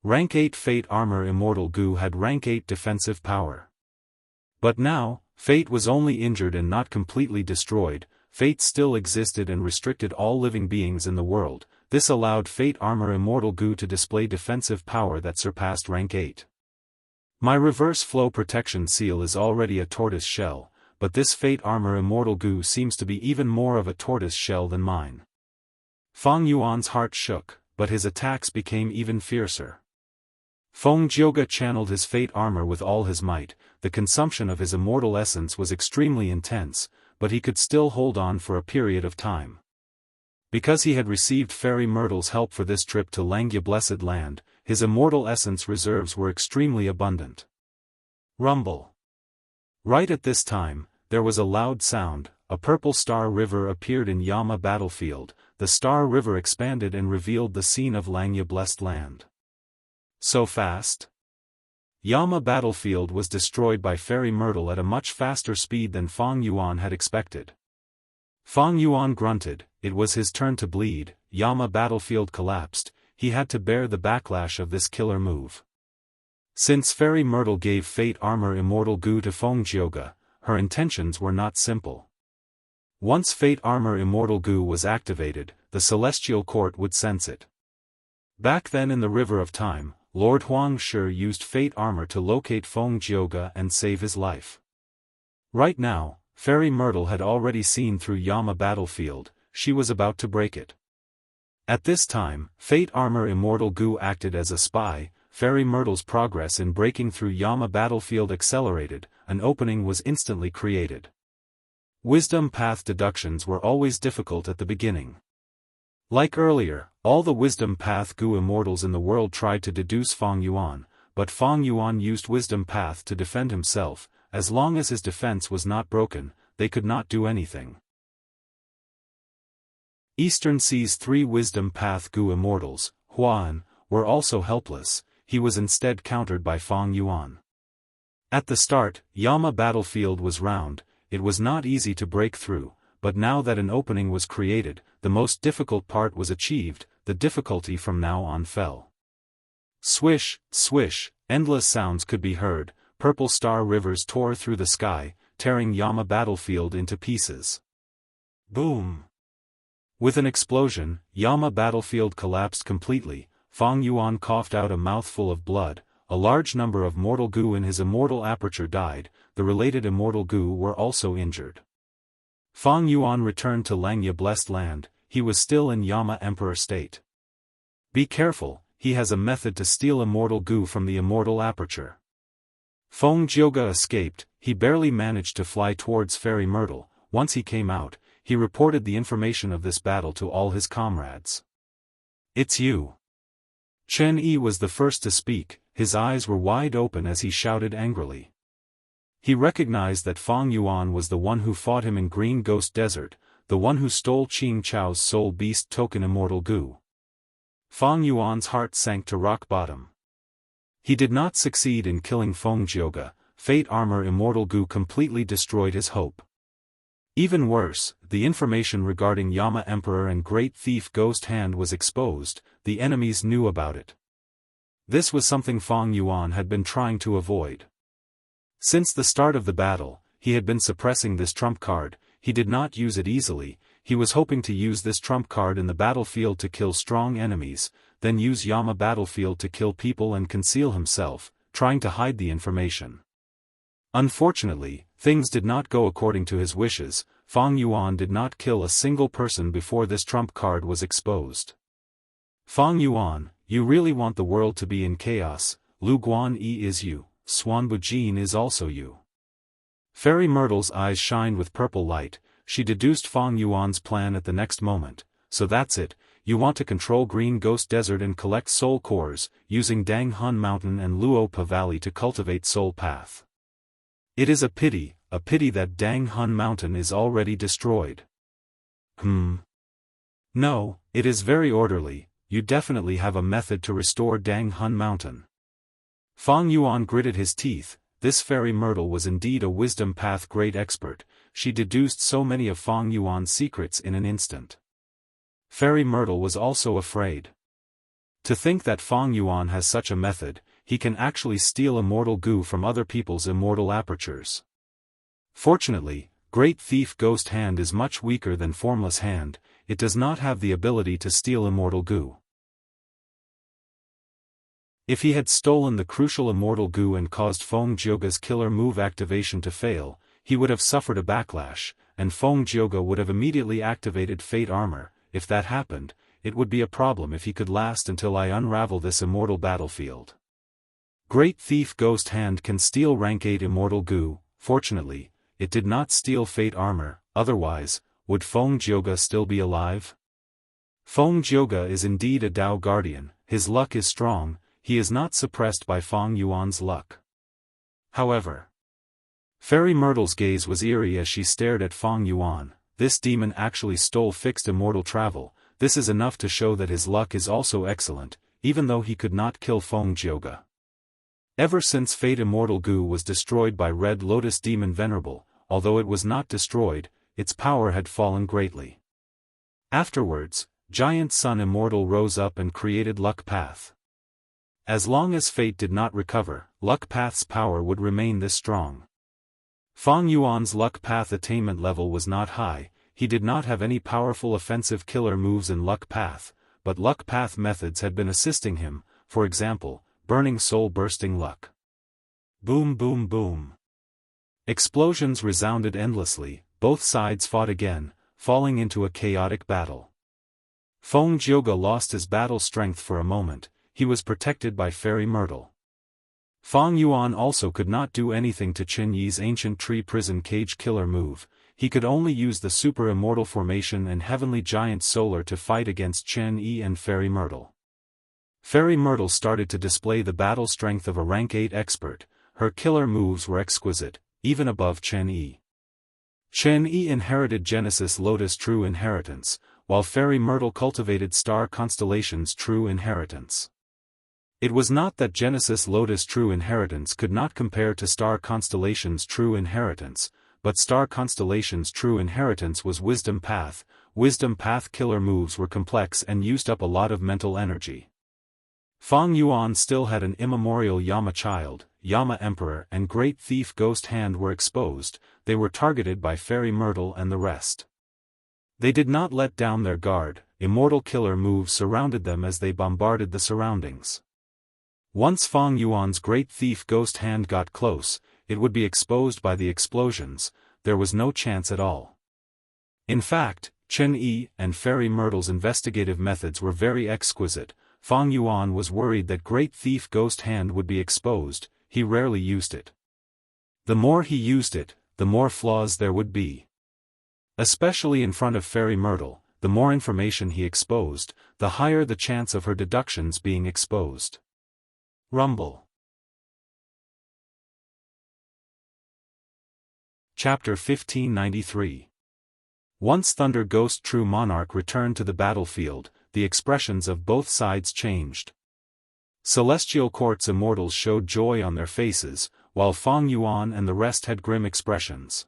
Rank 8 Fate Armor Immortal Goo had rank 8 defensive power. But now, Fate was only injured and not completely destroyed, Fate still existed and restricted all living beings in the world. This allowed Fate Armor Immortal Goo to display defensive power that surpassed rank 8. My reverse flow protection seal is already a tortoise shell, but this Fate Armor Immortal Goo seems to be even more of a tortoise shell than mine. Fang Yuan's heart shook, but his attacks became even fiercer. Feng Jioge channeled his Fate Armor with all his might, the consumption of his immortal essence was extremely intense, but he could still hold on for a period of time. Because he had received Fairy Myrtle's help for this trip to Langya Blessed Land, his immortal essence reserves were extremely abundant. Rumble. Right at this time, there was a loud sound, a purple star river appeared in Yama battlefield, the star river expanded and revealed the scene of Langya Blessed Land. So fast? Yama battlefield was destroyed by Fairy Myrtle at a much faster speed than Fang Yuan had expected. Fang Yuan grunted, it was his turn to bleed, Yama battlefield collapsed, he had to bear the backlash of this killer move. Since Fairy Myrtle gave Fate Armor Immortal Goo to Feng Jioge, her intentions were not simple. Once Fate Armor Immortal Goo was activated, the Celestial Court would sense it. Back then in the River of Time, Lord Huang Shi used Fate Armor to locate Feng Jioge and save his life. Right now, Fairy Myrtle had already seen through Yama battlefield, she was about to break it. At this time, Fate Armor Immortal Goo acted as a spy, Fairy Myrtle's progress in breaking through Yama battlefield accelerated, an opening was instantly created. Wisdom path deductions were always difficult at the beginning. Like earlier, all the Wisdom Path Goo immortals in the world tried to deduce Fang Yuan, but Fang Yuan used Wisdom Path to defend himself. As long as his defense was not broken, they could not do anything. Eastern Sea's 3 Wisdom Path Goo immortals, Huan, were also helpless, he was instead countered by Fang Yuan. At the start, Yama battlefield was round, it was not easy to break through, but now that an opening was created, the most difficult part was achieved, the difficulty from now on fell. Swish, swish, endless sounds could be heard. Purple star rivers tore through the sky, tearing Yama battlefield into pieces. Boom! With an explosion, Yama battlefield collapsed completely, Fang Yuan coughed out a mouthful of blood, a large number of mortal goo in his immortal aperture died, the related immortal goo were also injured. Fang Yuan returned to Langya Blessed Land, he was still in Yama Emperor state. Be careful, he has a method to steal immortal goo from the immortal aperture. Feng Jioge escaped, he barely managed to fly towards Fairy Myrtle. Once he came out, he reported the information of this battle to all his comrades. It's you. Chen Yi was the first to speak, his eyes were wide open as he shouted angrily. He recognized that Fang Yuan was the one who fought him in Green Ghost Desert, the one who stole Qing Chao's soul beast token immortal goo. Fang Yuan's heart sank to rock bottom. He did not succeed in killing Feng Jioge, Fate Armor Immortal Goo completely destroyed his hope. Even worse, the information regarding Yama Emperor and Great Thief Ghost Hand was exposed, the enemies knew about it. This was something Fang Yuan had been trying to avoid. Since the start of the battle, he had been suppressing this trump card, he did not use it easily, he was hoping to use this trump card in the battlefield to kill strong enemies, then use Yama battlefield to kill people and conceal himself, trying to hide the information. Unfortunately, things did not go according to his wishes, Fang Yuan did not kill a single person before this trump card was exposed. Fang Yuan, you really want the world to be in chaos, Lu Guan Yi is you, Swanbu Jin is also you. Fairy Myrtle's eyes shined with purple light, she deduced Fang Yuan's plan at the next moment, so that's it, you want to control Green Ghost Desert and collect soul cores, using Dang Hun Mountain and Luopa Valley to cultivate soul path. It is a pity, a pity that Dang Hun Mountain is already destroyed. No, it is very orderly, you definitely have a method to restore Dang Hun Mountain. Fang Yuan gritted his teeth. This fairy Myrtle was indeed a wisdom path great expert, she deduced so many of Fang Yuan's secrets in an instant. Fairy Myrtle was also afraid. To think that Fang Yuan has such a method, he can actually steal immortal goo from other people's immortal apertures. Fortunately, Great Thief Ghost Hand is much weaker than Formless Hand, it does not have the ability to steal immortal goo. If he had stolen the crucial immortal goo and caused Feng Jioge's killer move activation to fail, he would have suffered a backlash, and Feng Jioge would have immediately activated Fate Armor. If that happened, it would be a problem if he could last until I unravel this immortal battlefield. Great Thief Ghost Hand can steal rank 8 immortal goo. Fortunately, it did not steal Fate Armor, otherwise, would Feng Jioge still be alive? Feng Jioge is indeed a Dao Guardian, his luck is strong, he is not suppressed by Fang Yuan's luck. However, Fairy Myrtle's gaze was eerie as she stared at Fang Yuan. This demon actually stole fixed immortal travel, this is enough to show that his luck is also excellent, even though he could not kill Feng Jioge. Ever since Fate Immortal Goo was destroyed by Red Lotus Demon Venerable, although it was not destroyed, its power had fallen greatly. Afterwards, Giant Sun Immortal rose up and created Luck Path. As long as Fate did not recover, Luck Path's power would remain this strong. Fang Yuan's Luck Path attainment level was not high, he did not have any powerful offensive killer moves in Luck Path, but Luck Path methods had been assisting him, for example, Burning Soul Bursting Luck. Boom boom boom. Explosions resounded endlessly, both sides fought again, falling into a chaotic battle. Feng Jioge lost his battle strength for a moment, he was protected by Fairy Myrtle. Fang Yuan also could not do anything to Qin Yi's ancient tree prison cage killer move, he could only use the super immortal formation and heavenly giant solar to fight against Qin Yi and Fairy Myrtle. Fairy Myrtle started to display the battle strength of a rank 8 expert, her killer moves were exquisite, even above Qin Yi. Qin Yi inherited Genesis Lotus True Inheritance, while Fairy Myrtle cultivated Star Constellation's True Inheritance. It was not that Genesis Lotus True Inheritance could not compare to Star Constellation's True Inheritance, but Star Constellation's True Inheritance was Wisdom Path. Wisdom Path killer moves were complex and used up a lot of mental energy. Fang Yuan still had an immemorial Yama Child, Yama Emperor and Great Thief Ghost Hand were exposed, they were targeted by Fairy Myrtle and the rest. They did not let down their guard, immortal killer moves surrounded them as they bombarded the surroundings. Once Fang Yuan's Great Thief Ghost Hand got close, it would be exposed by the explosions, there was no chance at all. In fact, Qin Yi and Fairy Myrtle's investigative methods were very exquisite. Fang Yuan was worried that Great Thief Ghost Hand would be exposed, he rarely used it. The more he used it, the more flaws there would be. Especially in front of Fairy Myrtle, the more information he exposed, the higher the chance of her deductions being exposed. Rumble. Chapter 1593. Once Thunder Ghost True Monarch returned to the battlefield, the expressions of both sides changed. Celestial Court's immortals showed joy on their faces, while Fang Yuan and the rest had grim expressions.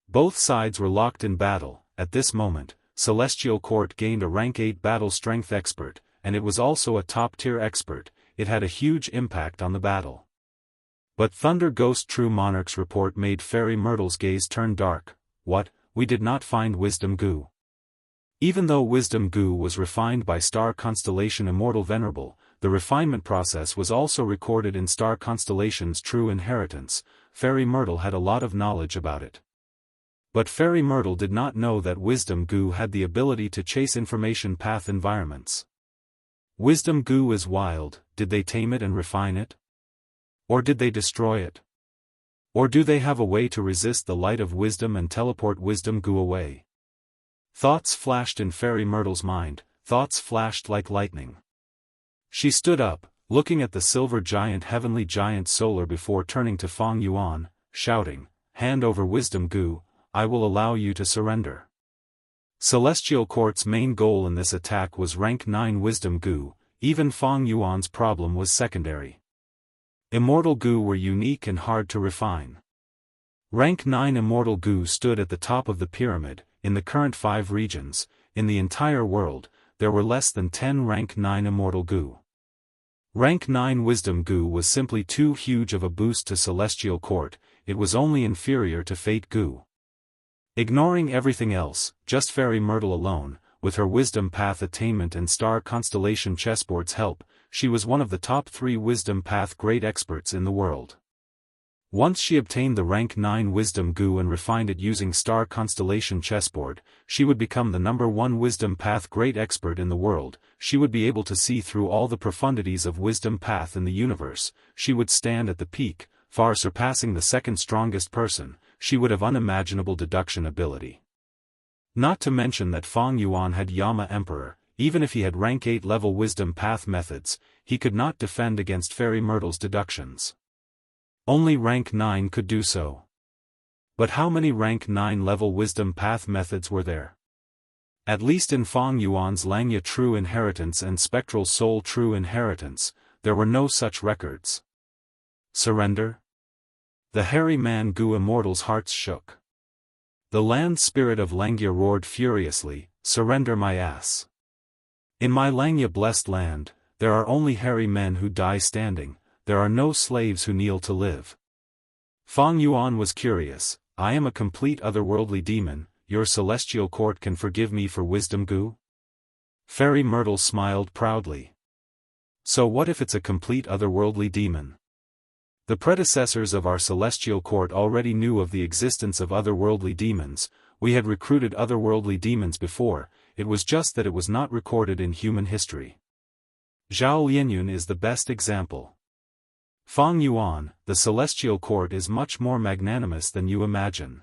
Both sides were locked in battle. At this moment, Celestial Court gained a rank 8 battle strength expert, and it was also a top-tier expert. It had a huge impact on the battle. But Thunder Ghost True Monarch's report made Fairy Myrtle's gaze turn dark. What? We did not find Wisdom Goo. Even though Wisdom Goo was refined by Star Constellation Immortal Venerable, the refinement process was also recorded in Star Constellation's True Inheritance. Fairy Myrtle had a lot of knowledge about it. But Fairy Myrtle did not know that Wisdom Goo had the ability to chase information path environments. Wisdom Goo is wild, did they tame it and refine it? Or did they destroy it? Or do they have a way to resist the light of wisdom and teleport Wisdom Goo away? Thoughts flashed in Fairy Myrtle's mind, thoughts flashed like lightning. She stood up, looking at the silver giant heavenly giant solar before turning to Fang Yuan, shouting, hand over wisdom goo, I will allow you to surrender. Celestial Court's main goal in this attack was rank 9 wisdom goo, even Fang Yuan's problem was secondary. Immortal goo were unique and hard to refine. Rank 9 immortal goo stood at the top of the pyramid. In the current 5 regions, in the entire world, there were less than 10 rank 9 immortal goo. Rank 9 wisdom goo was simply too huge of a boost to Celestial Court, it was only inferior to Fate goo. Ignoring everything else, just Fairy Myrtle alone, with her wisdom path attainment and star constellation chessboard's help, she was one of the top 3 wisdom path great experts in the world. Once she obtained the rank 9 wisdom goo and refined it using star constellation chessboard, she would become the number 1 wisdom path great expert in the world. She would be able to see through all the profundities of wisdom path in the universe. She would stand at the peak, far surpassing the second strongest person. She would have unimaginable deduction ability. Not to mention that Fang Yuan had Yama Emperor. Even if he had rank 8 level wisdom path methods, he could not defend against Fairy Myrtle's deductions. Only rank 9 could do so. But how many rank 9 level wisdom path methods were there? At least in Fang Yuan's Langya True Inheritance and Spectral Soul True Inheritance, there were no such records. Surrender? The hairy man Gu Immortal's hearts shook. The land spirit of Langya roared furiously, surrender my ass. In my Langya blessed land, there are only hairy men who die standing. There are no slaves who kneel to live. Fang Yuan was curious, I am a complete otherworldly demon, your celestial court can forgive me for wisdom goo? Fairy Myrtle smiled proudly. So what if it's a complete otherworldly demon? The predecessors of our celestial court already knew of the existence of otherworldly demons. We had recruited otherworldly demons before, it was just that it was not recorded in human history. Zhao Lianyun is the best example. Fang Yuan, the celestial court is much more magnanimous than you imagine.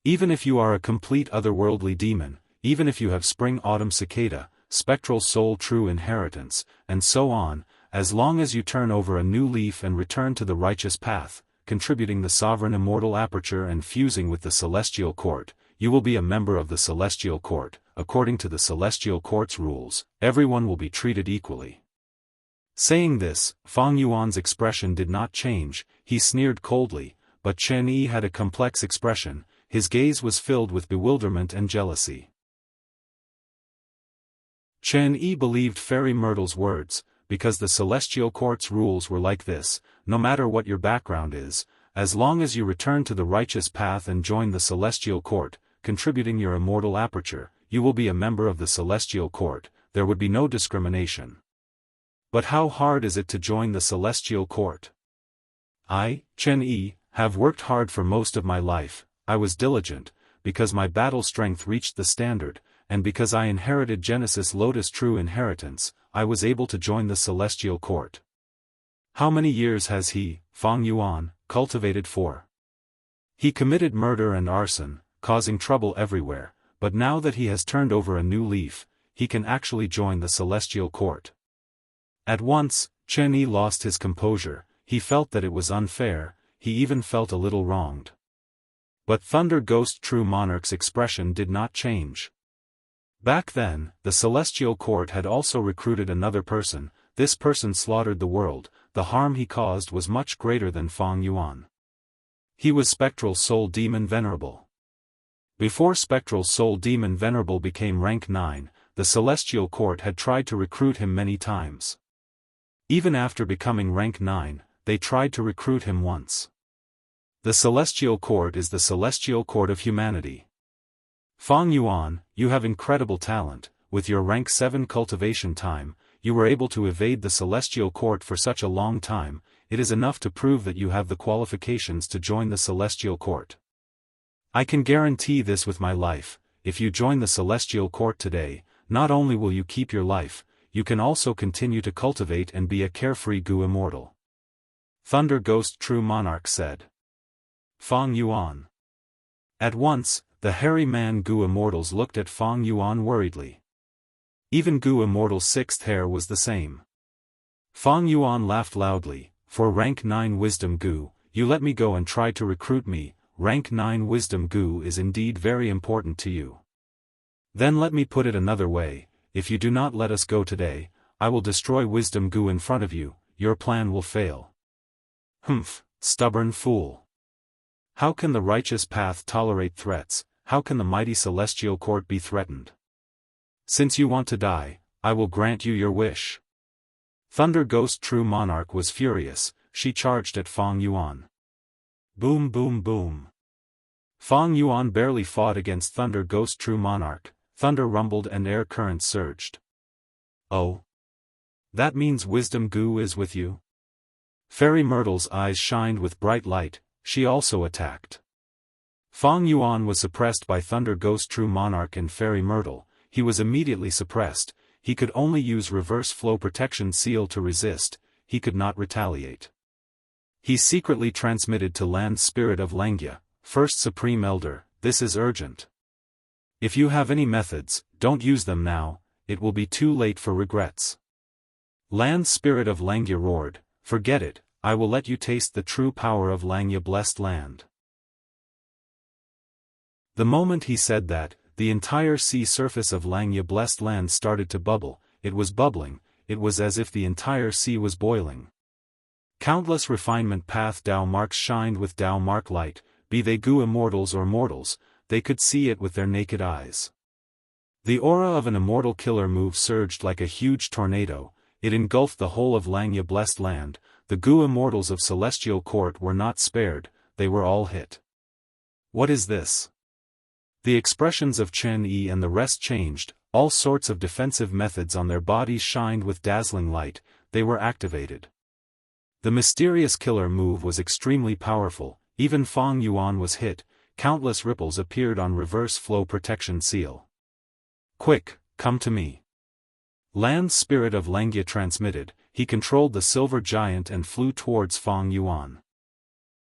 Even if you are a complete otherworldly demon, even if you have spring-autumn cicada, spectral soul true inheritance, and so on, as long as you turn over a new leaf and return to the righteous path, contributing the sovereign immortal aperture and fusing with the celestial court, you will be a member of the celestial court. According to the celestial court's rules, everyone will be treated equally. Saying this, Fang Yuan's expression did not change, he sneered coldly, but Chen Yi had a complex expression, his gaze was filled with bewilderment and jealousy. Chen Yi believed Fairy Myrtle's words, because the celestial court's rules were like this, no matter what your background is, as long as you return to the righteous path and join the celestial court, contributing your immortal aperture, you will be a member of the celestial court, there would be no discrimination. But how hard is it to join the celestial court? I, Chen Yi, have worked hard for most of my life. I was diligent, because my battle strength reached the standard, and because I inherited Genesis Lotus True Inheritance, I was able to join the celestial court. How many years has he, Fang Yuan, cultivated for? He committed murder and arson, causing trouble everywhere, but now that he has turned over a new leaf, he can actually join the celestial court. At once, Chen Yi lost his composure, he felt that it was unfair, he even felt a little wronged. But Thunder Ghost True Monarch's expression did not change. Back then, the celestial court had also recruited another person, this person slaughtered the world, the harm he caused was much greater than Fang Yuan. He was Spectral Soul Demon Venerable. Before Spectral Soul Demon Venerable became rank 9, the celestial court had tried to recruit him many times. Even after becoming rank 9, they tried to recruit him once. The celestial court is the celestial court of humanity. Fang Yuan, you have incredible talent, with your rank 7 cultivation time, you were able to evade the celestial court for such a long time, it is enough to prove that you have the qualifications to join the celestial court. I can guarantee this with my life, if you join the celestial court today, not only will you keep your life, you can also continue to cultivate and be a carefree Gu Immortal. Thunder Ghost True Monarch said. Fang Yuan. At once, the hairy man Gu Immortals looked at Fang Yuan worriedly. Even Gu Immortal's sixth hair was the same. Fang Yuan laughed loudly, for rank 9 wisdom Gu, you let me go and try to recruit me, rank 9 wisdom goo is indeed very important to you. Then let me put it another way, if you do not let us go today, I will destroy wisdom goo in front of you, your plan will fail. Humph, stubborn fool. How can the righteous path tolerate threats, how can the mighty celestial court be threatened? Since you want to die, I will grant you your wish. Thunder Ghost True Monarch was furious, she charged at Fang Yuan. Boom boom boom. Fang Yuan barely fought against Thunder Ghost True Monarch, thunder rumbled and air currents surged. Oh? That means wisdom goo is with you? Fairy Myrtle's eyes shined with bright light, she also attacked. Fang Yuan was suppressed by Thunder Ghost True Monarch and Fairy Myrtle, he was immediately suppressed, he could only use reverse flow protection seal to resist, he could not retaliate. He secretly transmitted to Land Spirit of Langia, First Supreme Elder, this is urgent. If you have any methods, don't use them now, it will be too late for regrets. Land Spirit of Langia roared, forget it, I will let you taste the true power of Langia blessed land. The moment he said that, the entire sea surface of Langia blessed land started to bubble, it was bubbling, it was as if the entire sea was boiling. Countless refinement path Dao marks shined with Dao mark light, be they goo immortals or mortals, they could see it with their naked eyes. The aura of an immortal killer move surged like a huge tornado, it engulfed the whole of Langia blessed land, the goo immortals of Celestial Court were not spared, they were all hit. What is this? The expressions of Chen Yi and the rest changed, all sorts of defensive methods on their bodies shined with dazzling light, they were activated. The mysterious killer move was extremely powerful, even Fang Yuan was hit, countless ripples appeared on reverse flow protection seal. Quick, come to me. Land Spirit of Langia transmitted, he controlled the silver giant and flew towards Fang Yuan.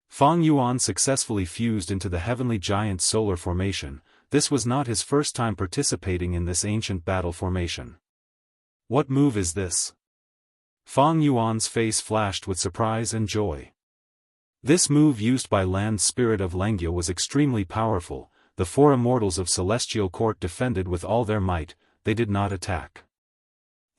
Fang Yuan successfully fused into the heavenly giant solar formation, this was not his first time participating in this ancient battle formation. What move is this? Fang Yuan's face flashed with surprise and joy. This move used by Land Spirit of Langia was extremely powerful, the four immortals of Celestial Court defended with all their might, they did not attack.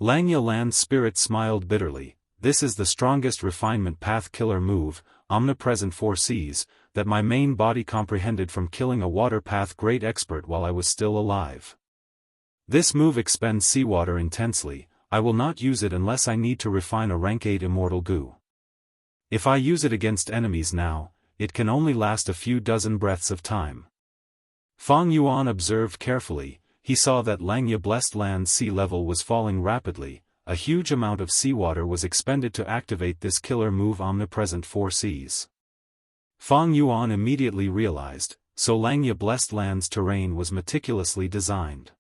Langia Land Spirit smiled bitterly, this is the strongest refinement path killer move, omnipresent 4 Cs, that my main body comprehended from killing a water path great expert while I was still alive. This move expends seawater intensely, I will not use it unless I need to refine a rank 8 immortal goo. If I use it against enemies now, it can only last a few dozen breaths of time. Fang Yuan observed carefully, he saw that Langia blessed land sea level was falling rapidly, a huge amount of seawater was expended to activate this killer move omnipresent 4 Cs. Fang Yuan immediately realized, so Langia blessed land's terrain was meticulously designed.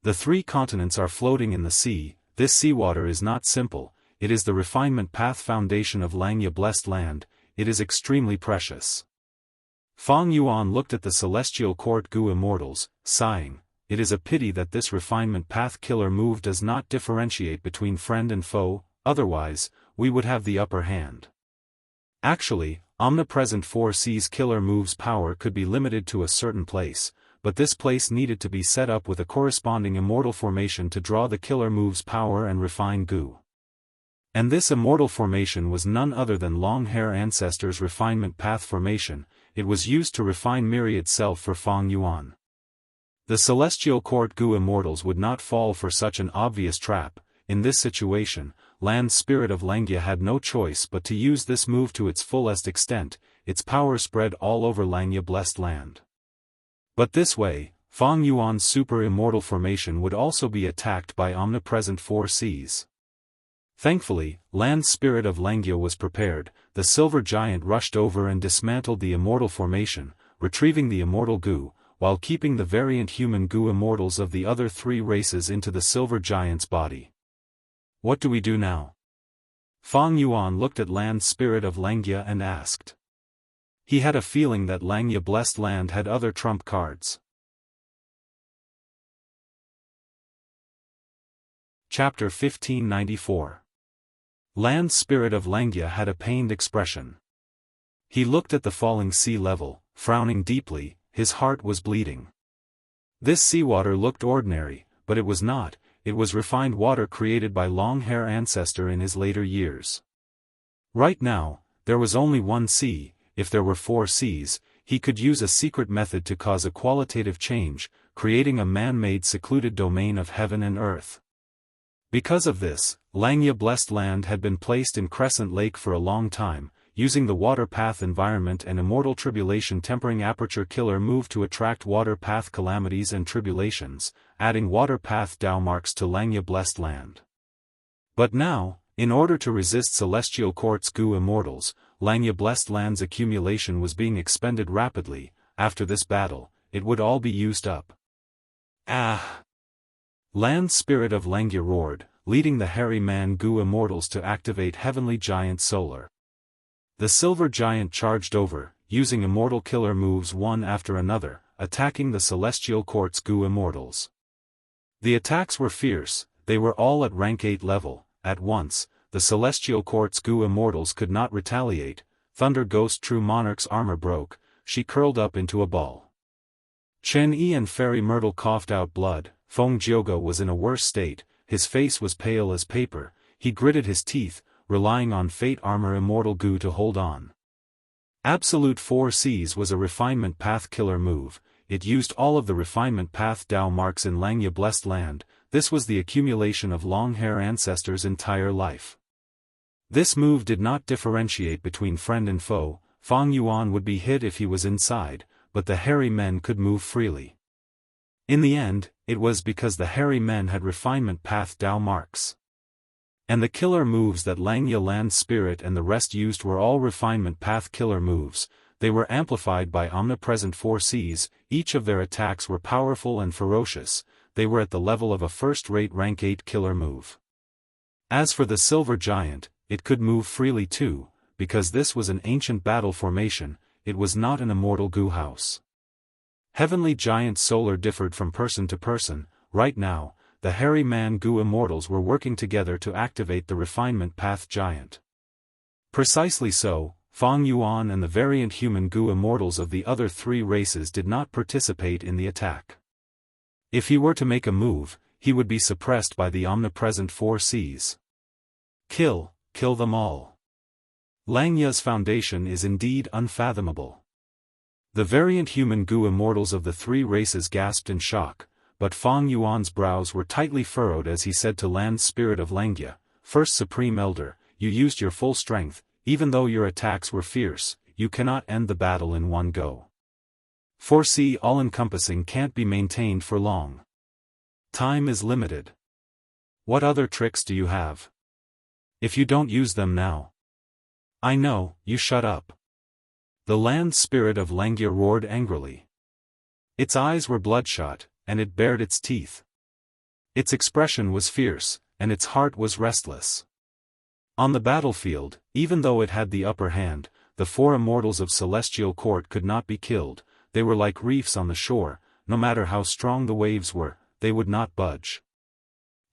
The 3 continents are floating in the sea, this seawater is not simple, it is the refinement path foundation of Langia blessed land, it is extremely precious. Fang Yuan looked at the Celestial Court goo immortals, sighing, it is a pity that this refinement path killer move does not differentiate between friend and foe, otherwise, we would have the upper hand. Actually, omnipresent 4 Cs killer move's power could be limited to a certain place, but this place needed to be set up with a corresponding immortal formation to draw the killer move's power and refine goo. And this immortal formation was none other than Long Hair Ancestors' refinement path formation, it was used to refine Myriad Self for Fang Yuan. The Celestial Court goo immortals would not fall for such an obvious trap, in this situation, Land Spirit of Langia had no choice but to use this move to its fullest extent, its power spread all over Langia blessed land. But this way, Fang Yuan's super immortal formation would also be attacked by omnipresent 4 Cs. Thankfully, Land Spirit of Langia was prepared, the silver giant rushed over and dismantled the immortal formation, retrieving the immortal goo, while keeping the variant human goo immortals of the other 3 races into the silver giant's body. What do we do now? Fang Yuan looked at Land Spirit of Langia and asked. He had a feeling that Langia blessed land had other trump cards. Chapter 1594. Land Spirit of Langia had a pained expression. He looked at the falling sea level, frowning deeply, his heart was bleeding. This seawater looked ordinary, but it was not, it was refined water created by long-hair ancestor in his later years. Right now, there was only one sea. If there were 4 seas, he could use a secret method to cause a qualitative change, creating a man-made secluded domain of heaven and earth. Because of this, Langya Blessed Land had been placed in Crescent Lake for a long time, using the water path environment and Immortal Tribulation Tempering Aperture Killer move to attract water path calamities and tribulations, adding water path Dao marks to Langya Blessed Land. But now, in order to resist Celestial Court's Gu Immortals, Langya Blessed Land's accumulation was being expended rapidly. After this battle, it would all be used up. Ah! Land Spirit of Langya roared, leading the hairy man Gu Immortals to activate Heavenly Giant Solar. The Silver Giant charged over, using Immortal Killer moves one after another, attacking the Celestial Court's Gu Immortals. The attacks were fierce, they were all at rank 8 level. At once, the Celestial Court's Gu Immortals could not retaliate. Thunder Ghost True Monarch's armor broke, she curled up into a ball. Chen Yi and Fairy Myrtle coughed out blood. Feng Jiogo was in a worse state, his face was pale as paper, he gritted his teeth, relying on Fate Armor Immortal Gu to hold on. Absolute 4 Cs was a Refinement Path Killer move, it used all of the Refinement Path Dao marks in Langya Blessed Land. This was the accumulation of long-hair ancestors' entire life. This move did not differentiate between friend and foe. Fang Yuan would be hit if he was inside, but the hairy men could move freely. In the end, it was because the hairy men had Refinement Path Dao marks. And the killer moves that Langya Land Spirit and the rest used were all Refinement Path killer moves. They were amplified by omnipresent 4 Cs, each of their attacks were powerful and ferocious. They were at the level of a first-rate rank 8 killer move. As for the Silver Giant, it could move freely too, because this was an ancient battle formation, it was not an immortal Gu house. Heavenly Giant Solar differed from person to person. Right now, the hairy man Gu Immortals were working together to activate the Refinement Path Giant. Precisely so, Fang Yuan and the variant human Gu Immortals of the other 3 races did not participate in the attack. If he were to make a move, he would be suppressed by the omnipresent 4 Cs. Kill them all. Langya's foundation is indeed unfathomable. The variant human Gu Immortals of the 3 races gasped in shock, but Fang Yuan's brows were tightly furrowed as he said to Land Spirit of Langya, First Supreme Elder, you used your full strength, even though your attacks were fierce, you cannot end the battle in one go. 4C all-encompassing can't be maintained for long. Time is limited. What other tricks do you have? If you don't use them now. I know, you shut up. The Land Spirit of Langya roared angrily. Its eyes were bloodshot, and it bared its teeth. Its expression was fierce, and its heart was restless. On the battlefield, even though it had the upper hand, the 4 immortals of Celestial Court could not be killed. They were like reefs on the shore, no matter how strong the waves were, they would not budge.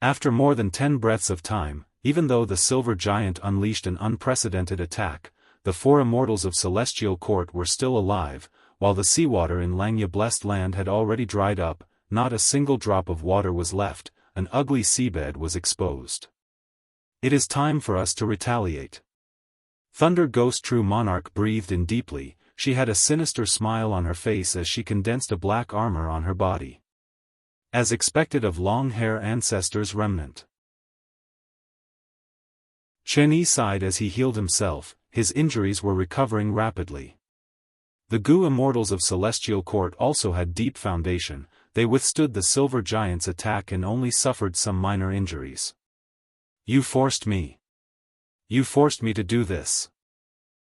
After more than 10 breaths of time, even though the Silver Giant unleashed an unprecedented attack, the 4 immortals of Celestial Court were still alive, while the seawater in Langya Blessed Land had already dried up, not a single drop of water was left, an ugly seabed was exposed. It is time for us to retaliate. Thunder Ghost True Monarch breathed in deeply. She had a sinister smile on her face as she condensed a black armor on her body. As expected of long-hair ancestors' remnant. Chen Yi sighed as he healed himself, his injuries were recovering rapidly. The Gu Immortals of Celestial Court also had deep foundation, they withstood the Silver Giant's attack and only suffered some minor injuries. You forced me. You forced me to do this.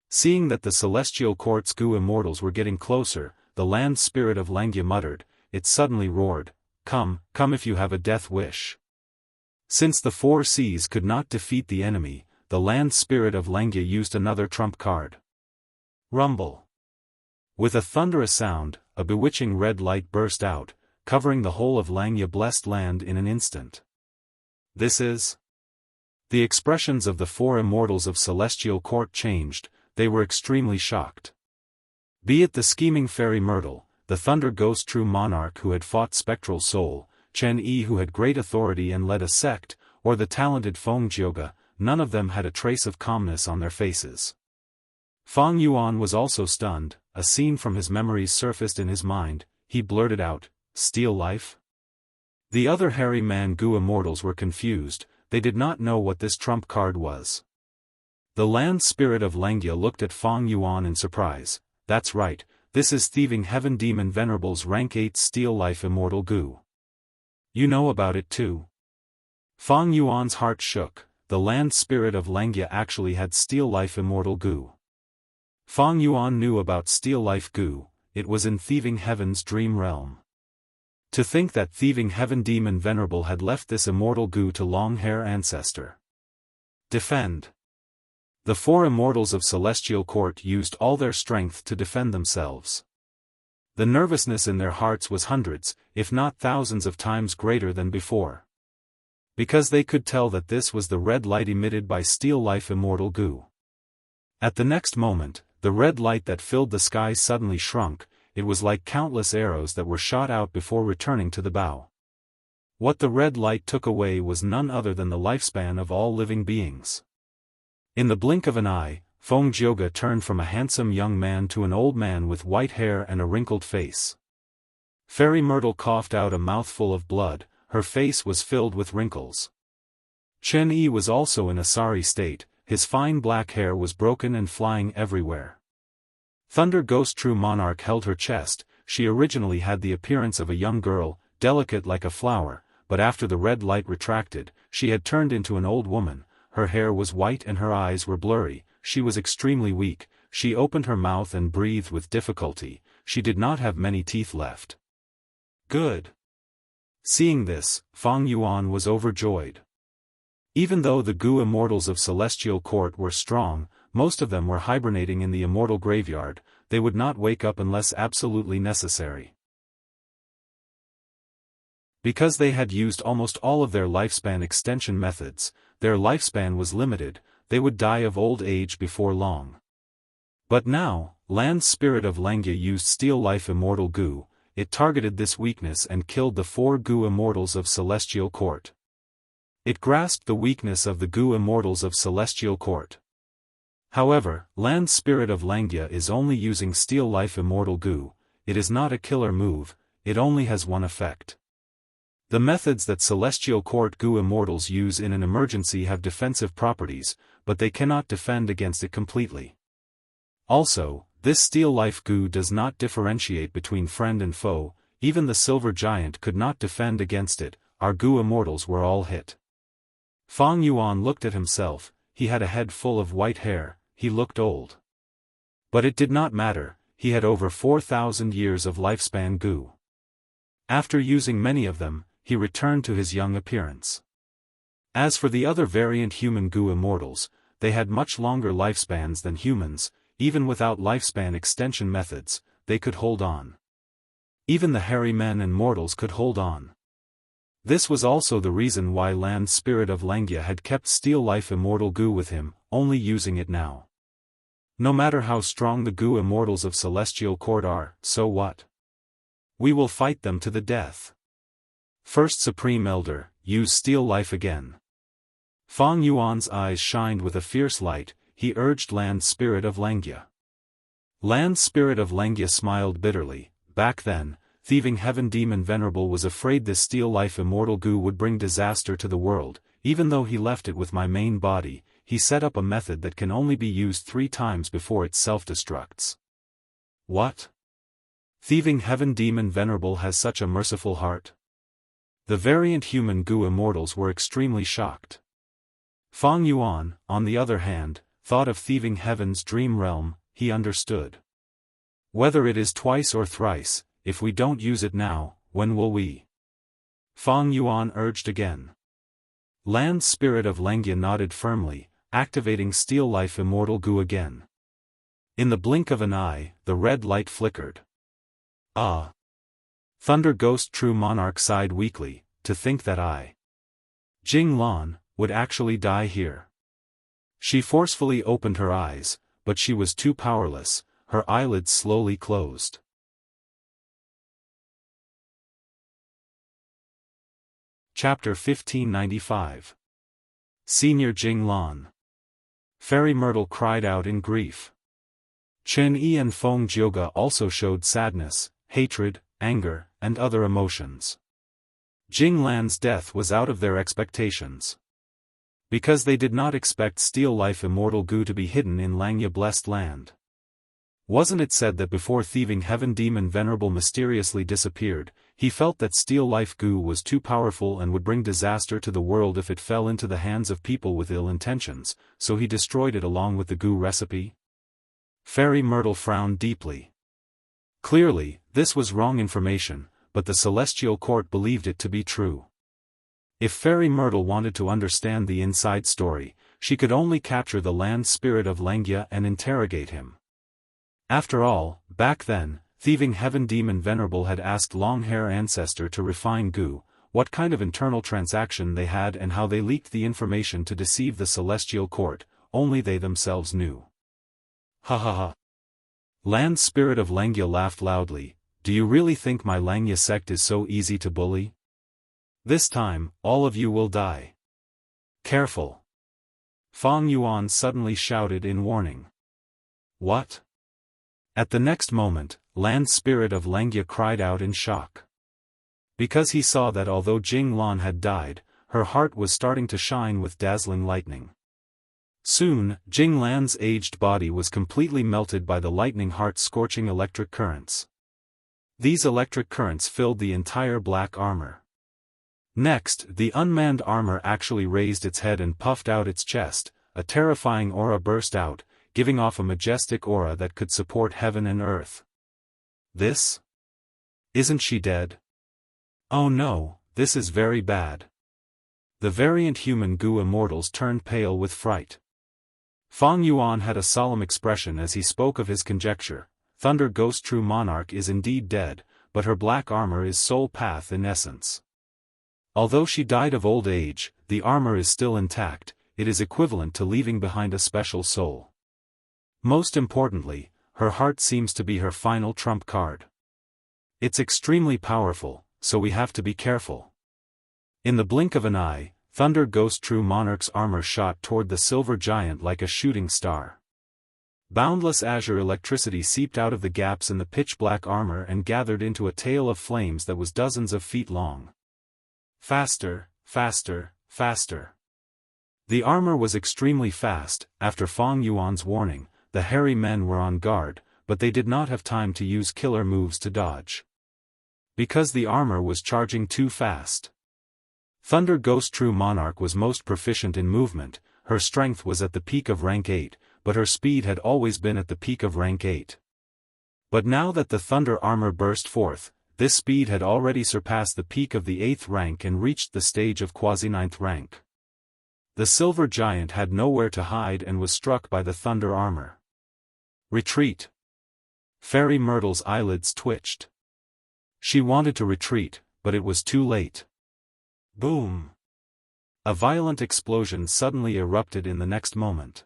Seeing that the Celestial Court's Gu Immortals were getting closer, the Land Spirit of Langya muttered, it suddenly roared, come if you have a death wish. Since the 4 Cs could not defeat the enemy, the Land Spirit of Langya used another trump card. Rumble. With a thunderous sound, a bewitching red light burst out, covering the whole of Langya Blessed Land in an instant. This is... The expressions of the 4 immortals of Celestial Court changed, they were extremely shocked. Be it the scheming fairy Myrtle, the thunder ghost true monarch who had fought spectral soul, Chen Yi who had great authority and led a sect, or the talented Feng Jioge, none of them had a trace of calmness on their faces. Fang Yuan was also stunned. A scene from his memories surfaced in his mind. He blurted out, "Steal life?" The other hairy man Gu immortals were confused. They did not know what this trump card was. The land spirit of Lengia looked at Fang Yuan in surprise. "That's right, this is Thieving Heaven Demon Venerable's rank 8 Steal Life Immortal Gu. You know about it too?" Fang Yuan's heart shook. The land spirit of Lengia actually had Steal Life Immortal Gu. Fang Yuan knew about Steal Life Gu. It was in Thieving Heaven's dream realm. To think that Thieving Heaven Demon Venerable had left this immortal Gu to long-hair ancestor. Defend. The 4 immortals of Celestial Court used all their strength to defend themselves. The nervousness in their hearts was hundreds, if not thousands of times greater than before. Because they could tell that this was the red light emitted by Steal Life Immortal Gu. At the next moment, the red light that filled the sky suddenly shrunk. It was like countless arrows that were shot out before returning to the bow. What the red light took away was none other than the lifespan of all living beings. In the blink of an eye, Feng Jioge turned from a handsome young man to an old man with white hair and a wrinkled face. Fairy Myrtle coughed out a mouthful of blood. Her face was filled with wrinkles. Chen Yi was also in a sorry state. His fine black hair was broken and flying everywhere. Thunder Ghost True Monarch held her chest. She originally had the appearance of a young girl, delicate like a flower, but after the red light retracted, she had turned into an old woman. Her hair was white and her eyes were blurry. She was extremely weak. She opened her mouth and breathed with difficulty. She did not have many teeth left. Good. Seeing this, Fang Yuan was overjoyed. Even though the Gu immortals of Celestial Court were strong, most of them were hibernating in the immortal graveyard. They would not wake up unless absolutely necessary. Because they had used almost all of their lifespan extension methods, their lifespan was limited. They would die of old age before long. But now, Land Spirit of Lengia used Steal Life Immortal Gu. It targeted this weakness and killed the 4 Gu immortals of Celestial Court. It grasped the weakness of the Gu immortals of Celestial Court. However, Land Spirit of Lengia is only using Steal Life Immortal Gu. It is not a killer move, it only has one effect. The methods that Celestial Court Gu immortals use in an emergency have defensive properties, but they cannot defend against it completely. Also, this Steal Life Gu does not differentiate between friend and foe. Even the Silver Giant could not defend against it. Our Gu immortals were all hit. Fang Yuan looked at himself. He had a head full of white hair. He looked old. But it did not matter. He had over 4,000 years of lifespan Gu. After using many of them, he returned to his young appearance. As for the other variant human Gu immortals, they had much longer lifespans than humans. Even without lifespan extension methods, they could hold on. Even the hairy men and mortals could hold on. This was also the reason why Land Spirit of Lengia had kept Steal Life Immortal Gu with him, only using it now. No matter how strong the Gu immortals of Celestial Court are, so what? We will fight them to the death. First Supreme Elder, use Steal Life again. Fang Yuan's eyes shined with a fierce light. He urged Land Spirit of Lengia. Land Spirit of Lengia smiled bitterly. Back then, Thieving Heaven Demon Venerable was afraid this Steal Life Immortal Gu would bring disaster to the world. Even though he left it with my main body, he set up a method that can only be used 3 times before it self-destructs. What? Thieving Heaven Demon Venerable has such a merciful heart? The variant human Gu immortals were extremely shocked. Fang Yuan, on the other hand, thought of Thieving Heaven's dream realm. He understood. Whether it is twice or thrice, if we don't use it now, when will we? Fang Yuan urged again. Land Spirit of Lengia nodded firmly, activating Steal Life Immortal Gu again. In the blink of an eye, the red light flickered. Ah! Thunder Ghost True Monarch sighed weakly. To think that I, Jing Lan, would actually die here. She forcefully opened her eyes, but she was too powerless. her eyelids slowly closed. Chapter 1595. Senior Jing Lan. Fairy Myrtle cried out in grief. Chen Yi and Feng Jioge also showed sadness, hatred, anger, and other emotions. Jing Lan's death was out of their expectations. Because they did not expect Steel Life Immortal Gu to be hidden in Langya Blessed Land. Wasn't it said that before Thieving Heaven Demon Venerable mysteriously disappeared, he felt that Steel Life Gu was too powerful and would bring disaster to the world if it fell into the hands of people with ill intentions, so he destroyed it along with the Gu recipe? Fairy Myrtle frowned deeply. Clearly, this was wrong information, but the Celestial Court believed it to be true. If Fairy Myrtle wanted to understand the inside story, she could only capture the land spirit of Langya and interrogate him. After all, back then, Thieving Heaven Demon Venerable had asked Longhair Ancestor to refine Gu, what kind of internal transaction they had and how they leaked the information to deceive the Celestial Court, only they themselves knew. Ha ha ha. Land Spirit of Langya laughed loudly. Do you really think my Langya sect is so easy to bully? This time, all of you will die. Careful. Fang Yuan suddenly shouted in warning. What? At the next moment, Land Spirit of Langya cried out in shock. Because he saw that although Jing Lan had died, her heart was starting to shine with dazzling lightning. Soon, Jing Lan's aged body was completely melted by the lightning heart-scorching electric currents. These electric currents filled the entire black armor. Next, the unmanned armor actually raised its head and puffed out its chest, a terrifying aura burst out, giving off a majestic aura that could support heaven and earth. This? Isn't she dead? Oh no, this is very bad. The variant human Gu immortals turned pale with fright. Fang Yuan had a solemn expression as he spoke of his conjecture. Thunder Ghost True Monarch is indeed dead, but her black armor is soul path in essence. Although she died of old age, the armor is still intact, it is equivalent to leaving behind a special soul. Most importantly, her heart seems to be her final trump card. It's extremely powerful, so we have to be careful. In the blink of an eye, Thunder Ghost True Monarch's armor shot toward the silver giant like a shooting star. Boundless azure electricity seeped out of the gaps in the pitch-black armor and gathered into a tail of flames that was dozens of feet long. Faster, faster, faster. The armor was extremely fast. After Fang Yuan's warning, the hairy men were on guard, but they did not have time to use killer moves to dodge. Because the armor was charging too fast. Thunder Ghost True Monarch was most proficient in movement, her strength was at the peak of rank 8, but her speed had always been at the peak of rank 8. But now that the thunder armor burst forth, this speed had already surpassed the peak of the 8th rank and reached the stage of quasi-9th rank. The silver giant had nowhere to hide and was struck by the thunder armor. Retreat. Fairy Myrtle's eyelids twitched. She wanted to retreat, but it was too late. Boom! A violent explosion suddenly erupted in the next moment.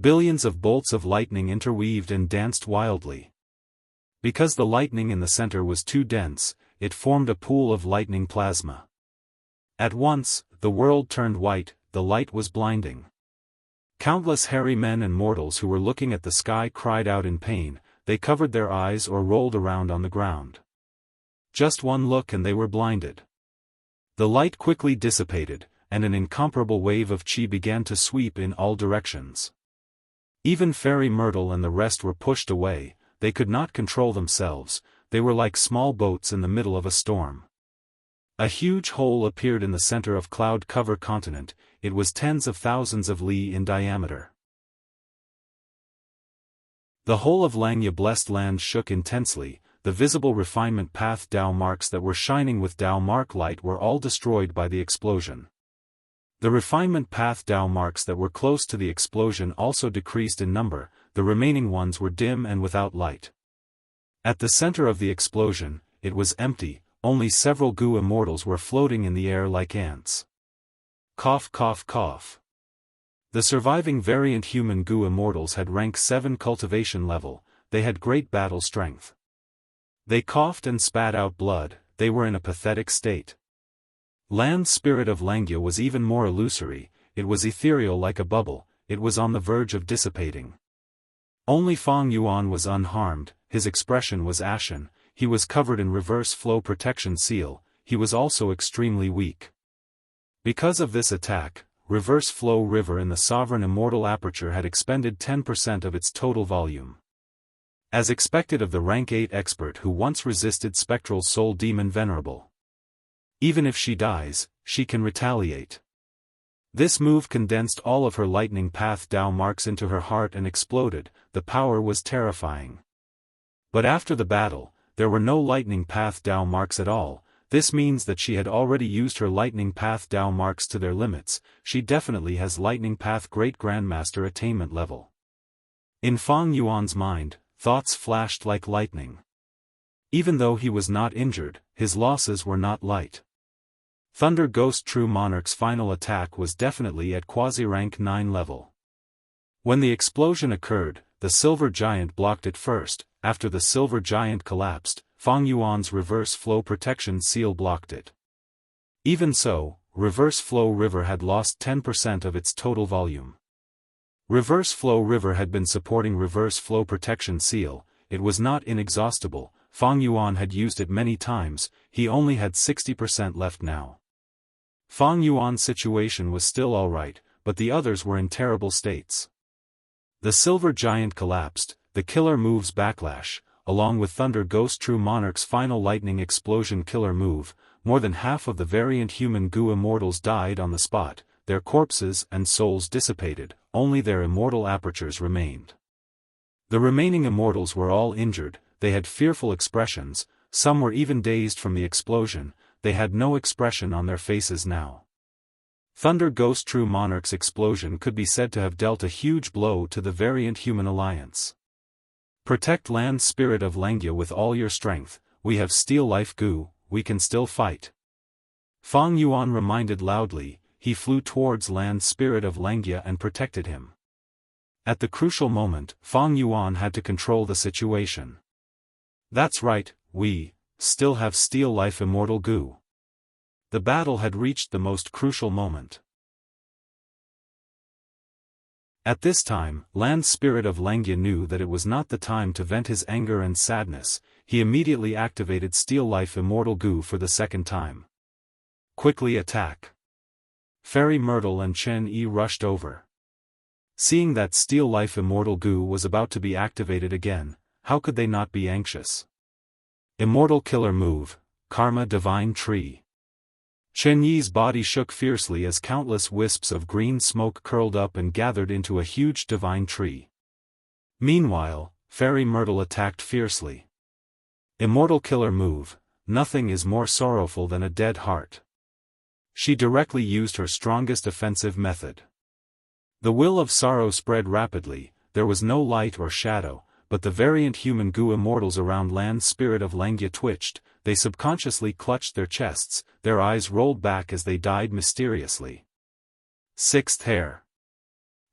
Billions of bolts of lightning interweaved and danced wildly. Because the lightning in the center was too dense, it formed a pool of lightning plasma. At once, the world turned white, the light was blinding. Countless hairy men and mortals who were looking at the sky cried out in pain, they covered their eyes or rolled around on the ground. Just one look and they were blinded. The light quickly dissipated, and an incomparable wave of chi began to sweep in all directions. Even Fairy Myrtle and the rest were pushed away, they could not control themselves, they were like small boats in the middle of a storm. A huge hole appeared in the center of Cloud Cover Continent, it was tens of thousands of li in diameter. The whole of Langya Blessed Land shook intensely. The visible refinement path Dao marks that were shining with Dao mark light were all destroyed by the explosion. The refinement path Dao marks that were close to the explosion also decreased in number, the remaining ones were dim and without light. At the center of the explosion, it was empty, only several Gu immortals were floating in the air like ants. Cough cough cough. The surviving variant human Gu immortals had rank 7 cultivation level. they had great battle strength. They coughed and spat out blood, they were in a pathetic state. Land's spirit of Langia was even more illusory, it was ethereal like a bubble, it was on the verge of dissipating. Only Fang Yuan was unharmed, his expression was ashen, he was covered in reverse flow protection seal, he was also extremely weak. Because of this attack, reverse flow river in the sovereign immortal aperture had expended 10% of its total volume. As expected of the rank 8 expert who once resisted spectral soul demon venerable. Even if she dies, she can retaliate. This move condensed all of her lightning path Dao marks into her heart and exploded, the power was terrifying. But after the battle, there were no lightning path Dao marks at all, this means that she had already used her lightning path Dao marks to their limits, she definitely has lightning path Great Grandmaster attainment level. In Fang Yuan's mind, thoughts flashed like lightning. Even though he was not injured, his losses were not light. Thunder Ghost True Monarch's final attack was definitely at quasi-rank 9 level. When the explosion occurred, the Silver Giant blocked it first, after the Silver Giant collapsed, Fang Yuan's reverse flow protection seal blocked it. Even so, reverse flow river had lost 10% of its total volume. Reverse flow river had been supporting reverse flow protection seal, it was not inexhaustible, Fang Yuan had used it many times, he only had 60% left now. Fang Yuan's situation was still alright, but the others were in terrible states. The Silver Giant collapsed, the killer move's backlash, along with Thunder Ghost True Monarch's final lightning explosion killer move, more than half of the variant human goo immortals died on the spot, their corpses and souls dissipated, only their immortal apertures remained. The remaining immortals were all injured, they had fearful expressions, some were even dazed from the explosion, they had no expression on their faces now. Thunder Ghost True Monarch's explosion could be said to have dealt a huge blow to the variant human alliance. Protect Land Spirit of Langia with all your strength, we have Steel Life Goo, we can still fight. Fang Yuan reminded loudly, he flew towards Land Spirit of Langia and protected him. At the crucial moment, Fang Yuan had to control the situation. That's right, we still have Steel Life Immortal Goo. The battle had reached the most crucial moment. At this time, Land Spirit of Langia knew that it was not the time to vent his anger and sadness, he immediately activated Steel Life Immortal Goo for the second time. Quickly attack. Fairy Myrtle and Chen Yi rushed over. Seeing that Steel Life Immortal Goo was about to be activated again, how could they not be anxious? Immortal Killer Move, Karma Divine Tree. Chen Yi's body shook fiercely as countless wisps of green smoke curled up and gathered into a huge divine tree. Meanwhile, Fairy Myrtle attacked fiercely. Immortal Killer Move, nothing is more sorrowful than a dead heart. She directly used her strongest offensive method. The will of sorrow spread rapidly, there was no light or shadow, but the variant human goo immortals around Land Spirit of Langia twitched, they subconsciously clutched their chests, their eyes rolled back as they died mysteriously. Sixth Hair.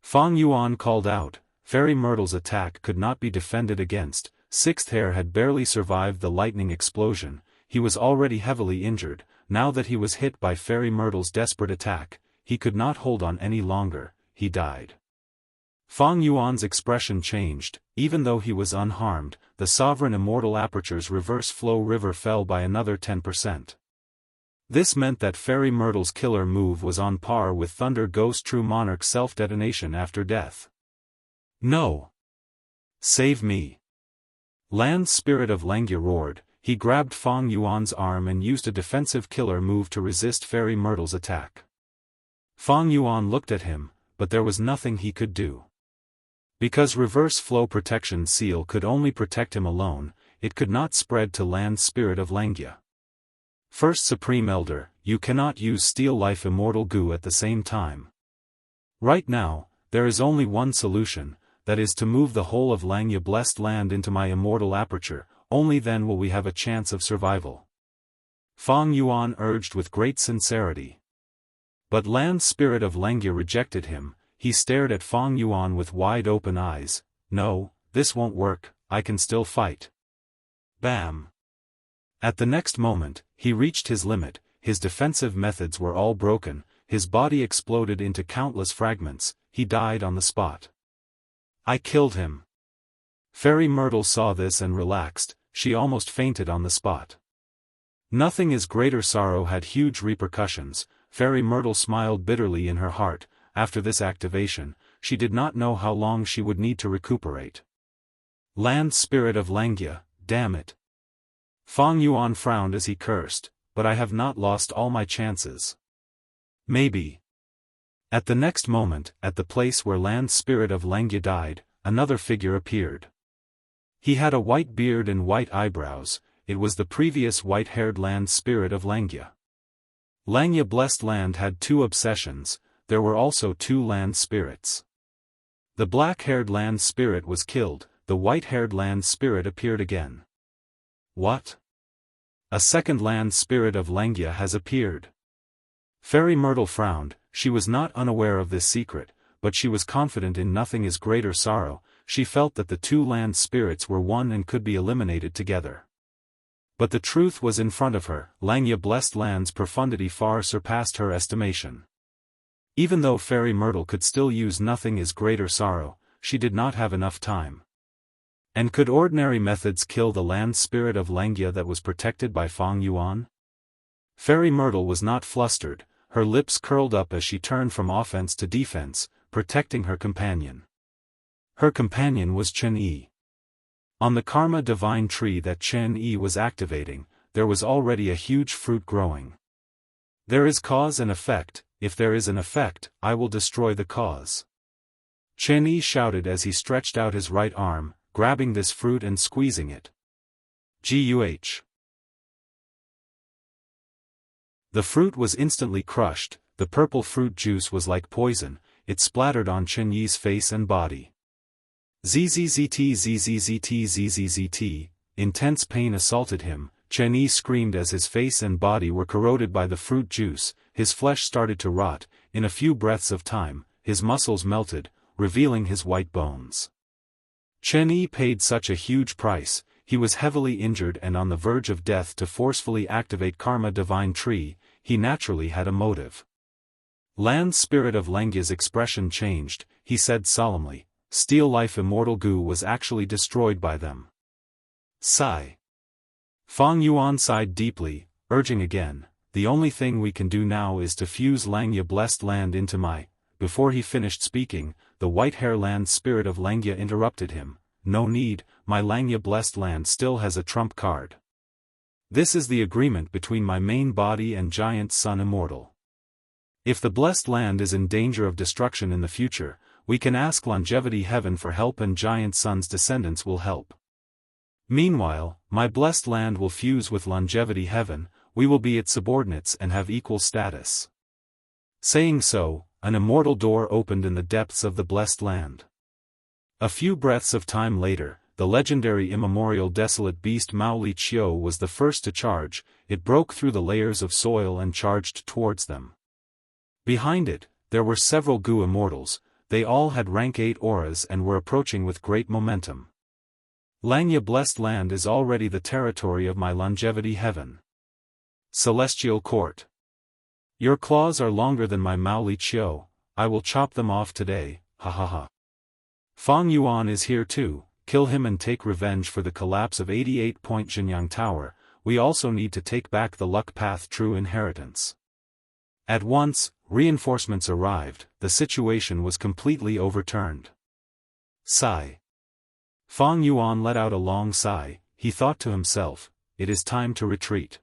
Fang Yuan called out, Fairy Myrtle's attack could not be defended against, Sixth Hair had barely survived the lightning explosion, he was already heavily injured, now that he was hit by Fairy Myrtle's desperate attack, he could not hold on any longer, he died. Fang Yuan's expression changed, even though he was unharmed, the sovereign immortal aperture's reverse flow river fell by another 10%. This meant that Fairy Myrtle's killer move was on par with Thunder Ghost True Monarch's self-detonation after death. No! Save me! Land Spirit of Langia roared, he grabbed Fang Yuan's arm and used a defensive killer move to resist Fairy Myrtle's attack. Fang Yuan looked at him, but there was nothing he could do. Because reverse flow protection seal could only protect him alone, it could not spread to Land Spirit of Langia. First Supreme Elder, you cannot use Steel Life Immortal Goo at the same time. Right now, there is only one solution, that is to move the whole of Langia Blessed Land into my immortal aperture, only then will we have a chance of survival. Fang Yuan urged with great sincerity. But Land Spirit of Langia rejected him, he stared at Fang Yuan with wide open eyes, no, this won't work, I can still fight. Bam! At the next moment, he reached his limit, his defensive methods were all broken, his body exploded into countless fragments, he died on the spot. I killed him. Fairy Myrtle saw this and relaxed, she almost fainted on the spot. Nothing is greater sorrow had huge repercussions. Fairy Myrtle smiled bitterly in her heart. After this activation, she did not know how long she would need to recuperate. Land Spirit of Langia, damn it. Fang Yuan frowned as he cursed, but I have not lost all my chances. Maybe. At the next moment, at the place where Land Spirit of Langia died, another figure appeared. He had a white beard and white eyebrows, it was the previous white-haired Land Spirit of Langia. Langia Blessed Land had two obsessions, there were also two land spirits. The black-haired land spirit was killed, the white-haired land spirit appeared again. What? A second land spirit of Langia has appeared. Fairy Myrtle frowned, she was not unaware of this secret, but she was confident in nothing is greater sorrow, she felt that the two land spirits were one and could be eliminated together. But the truth was in front of her, Langia Blessed Land's profundity far surpassed her estimation. Even though Fairy Myrtle could still use nothing is greater sorrow, she did not have enough time. And could ordinary methods kill the land spirit of Langia that was protected by Fang Yuan? Fairy Myrtle was not flustered, her lips curled up as she turned from offense to defense, protecting her companion. Her companion was Chen Yi. On the Karma Divine Tree that Chen Yi was activating, there was already a huge fruit growing. There is cause and effect, if there is an effect, I will destroy the cause. Chen Yi shouted as he stretched out his right arm, grabbing this fruit and squeezing it. Guh. The fruit was instantly crushed, the purple fruit juice was like poison, it splattered on Chen Yi's face and body. Zzzt zzzt zzzt, intense pain assaulted him, Chen Yi screamed as his face and body were corroded by the fruit juice, his flesh started to rot, in a few breaths of time, his muscles melted, revealing his white bones. Chen Yi paid such a huge price, he was heavily injured and on the verge of death to forcefully activate Karma Divine Tree, he naturally had a motive. Land Spirit of Langia's expression changed, he said solemnly, Steel Life Immortal Goo was actually destroyed by them. Sigh. Fang Yuan sighed deeply, urging again, the only thing we can do now is to fuse Langia Blessed Land into my... Before he finished speaking, the white-hair land spirit of Langia interrupted him, no need, my Langia Blessed Land still has a trump card. This is the agreement between my main body and Giant Sun Immortal. If the Blessed Land is in danger of destruction in the future, we can ask Longevity Heaven for help and Giant Sun's descendants will help. Meanwhile, my Blessed Land will fuse with Longevity Heaven, we will be its subordinates and have equal status. Saying so, an immortal door opened in the depths of the Blessed Land. A few breaths of time later, the legendary immemorial desolate beast Maoli Chiu was the first to charge, it broke through the layers of soil and charged towards them. Behind it, there were several Gu immortals, they all had rank 8 auras and were approaching with great momentum. Langia Blessed Land is already the territory of my Longevity Heaven. Celestial Court. Your claws are longer than my Maoli Chiu, I will chop them off today, ha ha ha. Fang Yuan is here too, kill him and take revenge for the collapse of 88-point Jinyang Tower, we also need to take back the Luck Path True Inheritance. At once, reinforcements arrived, the situation was completely overturned. Sigh. Fang Yuan let out a long sigh, he thought to himself, it is time to retreat.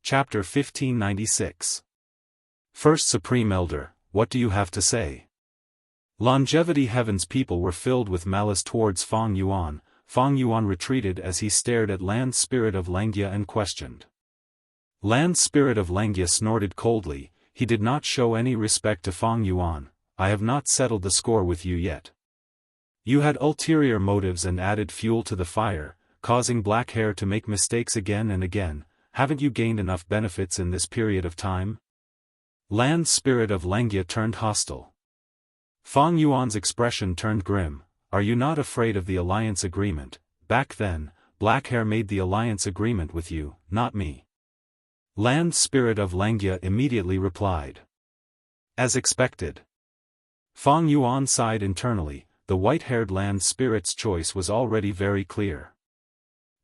Chapter 1596. First Supreme Elder, what do you have to say? Longevity Heaven's people were filled with malice towards Fang Yuan. Fang Yuan retreated as he stared at Land Spirit of Langia and questioned. Land Spirit of Langia snorted coldly, he did not show any respect to Fang Yuan, I have not settled the score with you yet. You had ulterior motives and added fuel to the fire, causing Black Hair to make mistakes again and again, haven't you gained enough benefits in this period of time? Land Spirit of Langia turned hostile. Fang Yuan's expression turned grim. Are you not afraid of the alliance agreement? Back then, Blackhair made the alliance agreement with you, not me. Land Spirit of Langia immediately replied. As expected. Fang Yuan sighed internally. The white-haired land spirit's choice was already very clear.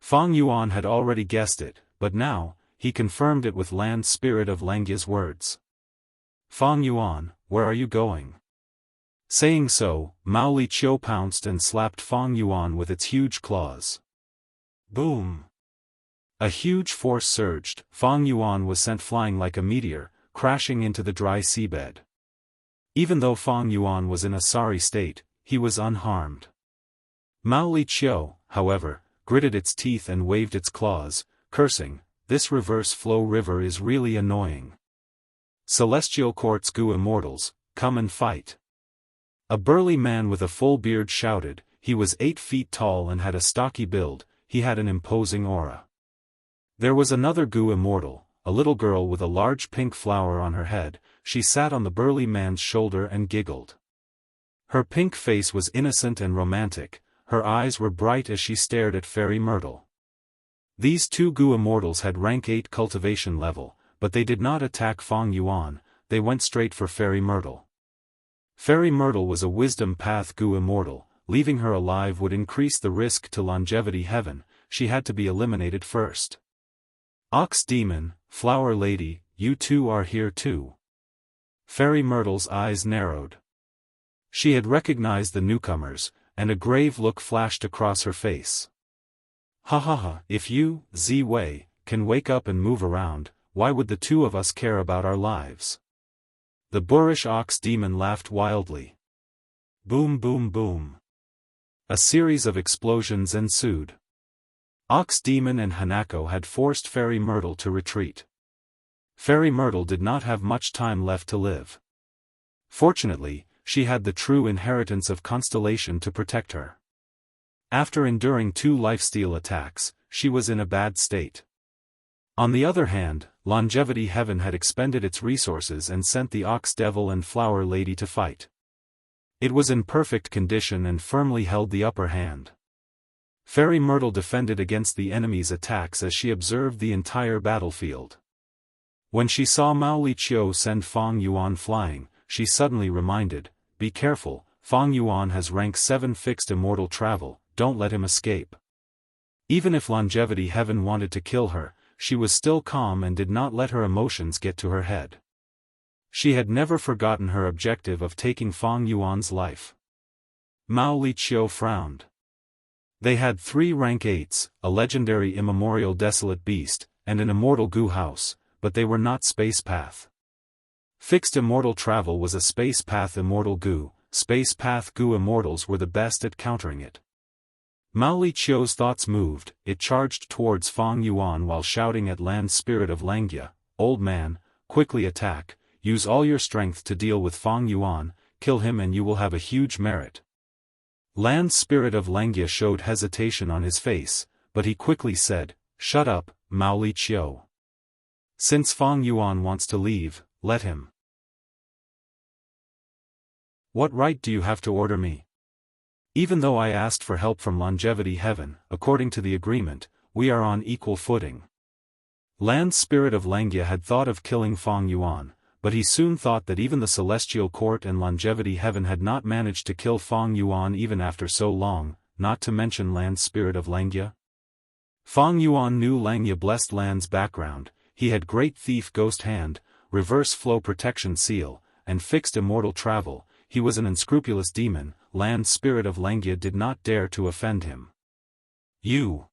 Fang Yuan had already guessed it, but now, he confirmed it with land spirit of Langia's words. Fang Yuan, where are you going? Saying so, Mao Li Qiu pounced and slapped Fang Yuan with its huge claws. Boom! A huge force surged. Fang Yuan was sent flying like a meteor, crashing into the dry seabed. Even though Fang Yuan was in a sorry state, he was unharmed. Mao Li Qiu, however, gritted its teeth and waved its claws, cursing, this reverse flow river is really annoying. Celestial Court's Gu Immortals, come and fight. A burly man with a full beard shouted. He was 8 feet tall and had a stocky build. He had an imposing aura. There was another Gu Immortal, a little girl with a large pink flower on her head. She sat on the burly man's shoulder and giggled. Her pink face was innocent and romantic, her eyes were bright as she stared at Fairy Myrtle. These 2 Gu Immortals had rank 8 cultivation level, but they did not attack Fang Yuan, they went straight for Fairy Myrtle. Fairy Myrtle was a wisdom path Gu Immortal. Leaving her alive would increase the risk to longevity heaven, she had to be eliminated first. Ox Demon, Flower Lady, you two are here too. Fairy Myrtle's eyes narrowed. She had recognized the newcomers, and a grave look flashed across her face. Ha ha ha, if you, Zi Wei, can wake up and move around, why would the 2 of us care about our lives? The boorish Ox Demon laughed wildly. Boom boom boom. A series of explosions ensued. Ox Demon and Hanako had forced Fairy Myrtle to retreat. Fairy Myrtle did not have much time left to live. Fortunately, she had the true inheritance of Constellation to protect her. After enduring 2 lifesteal attacks, she was in a bad state. On the other hand, Longevity Heaven had expended its resources and sent the Ox Devil and Flower Lady to fight. It was in perfect condition and firmly held the upper hand. Fairy Myrtle defended against the enemy's attacks as she observed the entire battlefield. When she saw Mao Li Qiu send Fang Yuan flying, she suddenly reminded, be careful, Fang Yuan has rank 7 fixed immortal travel, don't let him escape. Even if Longevity Heaven wanted to kill her, she was still calm and did not let her emotions get to her head. She had never forgotten her objective of taking Fang Yuan's life. Mao Li Qiu frowned. They had 3 rank 8s, a legendary immemorial desolate beast, and an immortal Gu house, but they were not space path. Fixed immortal travel was a space path immortal Gu, space path Gu immortals were the best at countering it. Mao Li Qiu's thoughts moved, it charged towards Fang Yuan while shouting at Land Spirit of Langia, old man, quickly attack. Use all your strength to deal with Fang Yuan, kill him and you will have a huge merit. Land Spirit of Langia showed hesitation on his face, but he quickly said, shut up, Mao Li Qiu. Since Fang Yuan wants to leave, let him. What right do you have to order me? Even though I asked for help from Longevity Heaven, according to the agreement, we are on equal footing. Land Spirit of Langia had thought of killing Fang Yuan, but he soon thought that even the Celestial Court and Longevity Heaven had not managed to kill Fang Yuan even after so long, not to mention Land Spirit of Langia. Fang Yuan knew Langia Blessed Land's background, he had Great Thief Ghost Hand, Reverse Flow Protection Seal, and Fixed Immortal Travel. He was an unscrupulous demon. Land Spirit of Langia did not dare to offend him. You!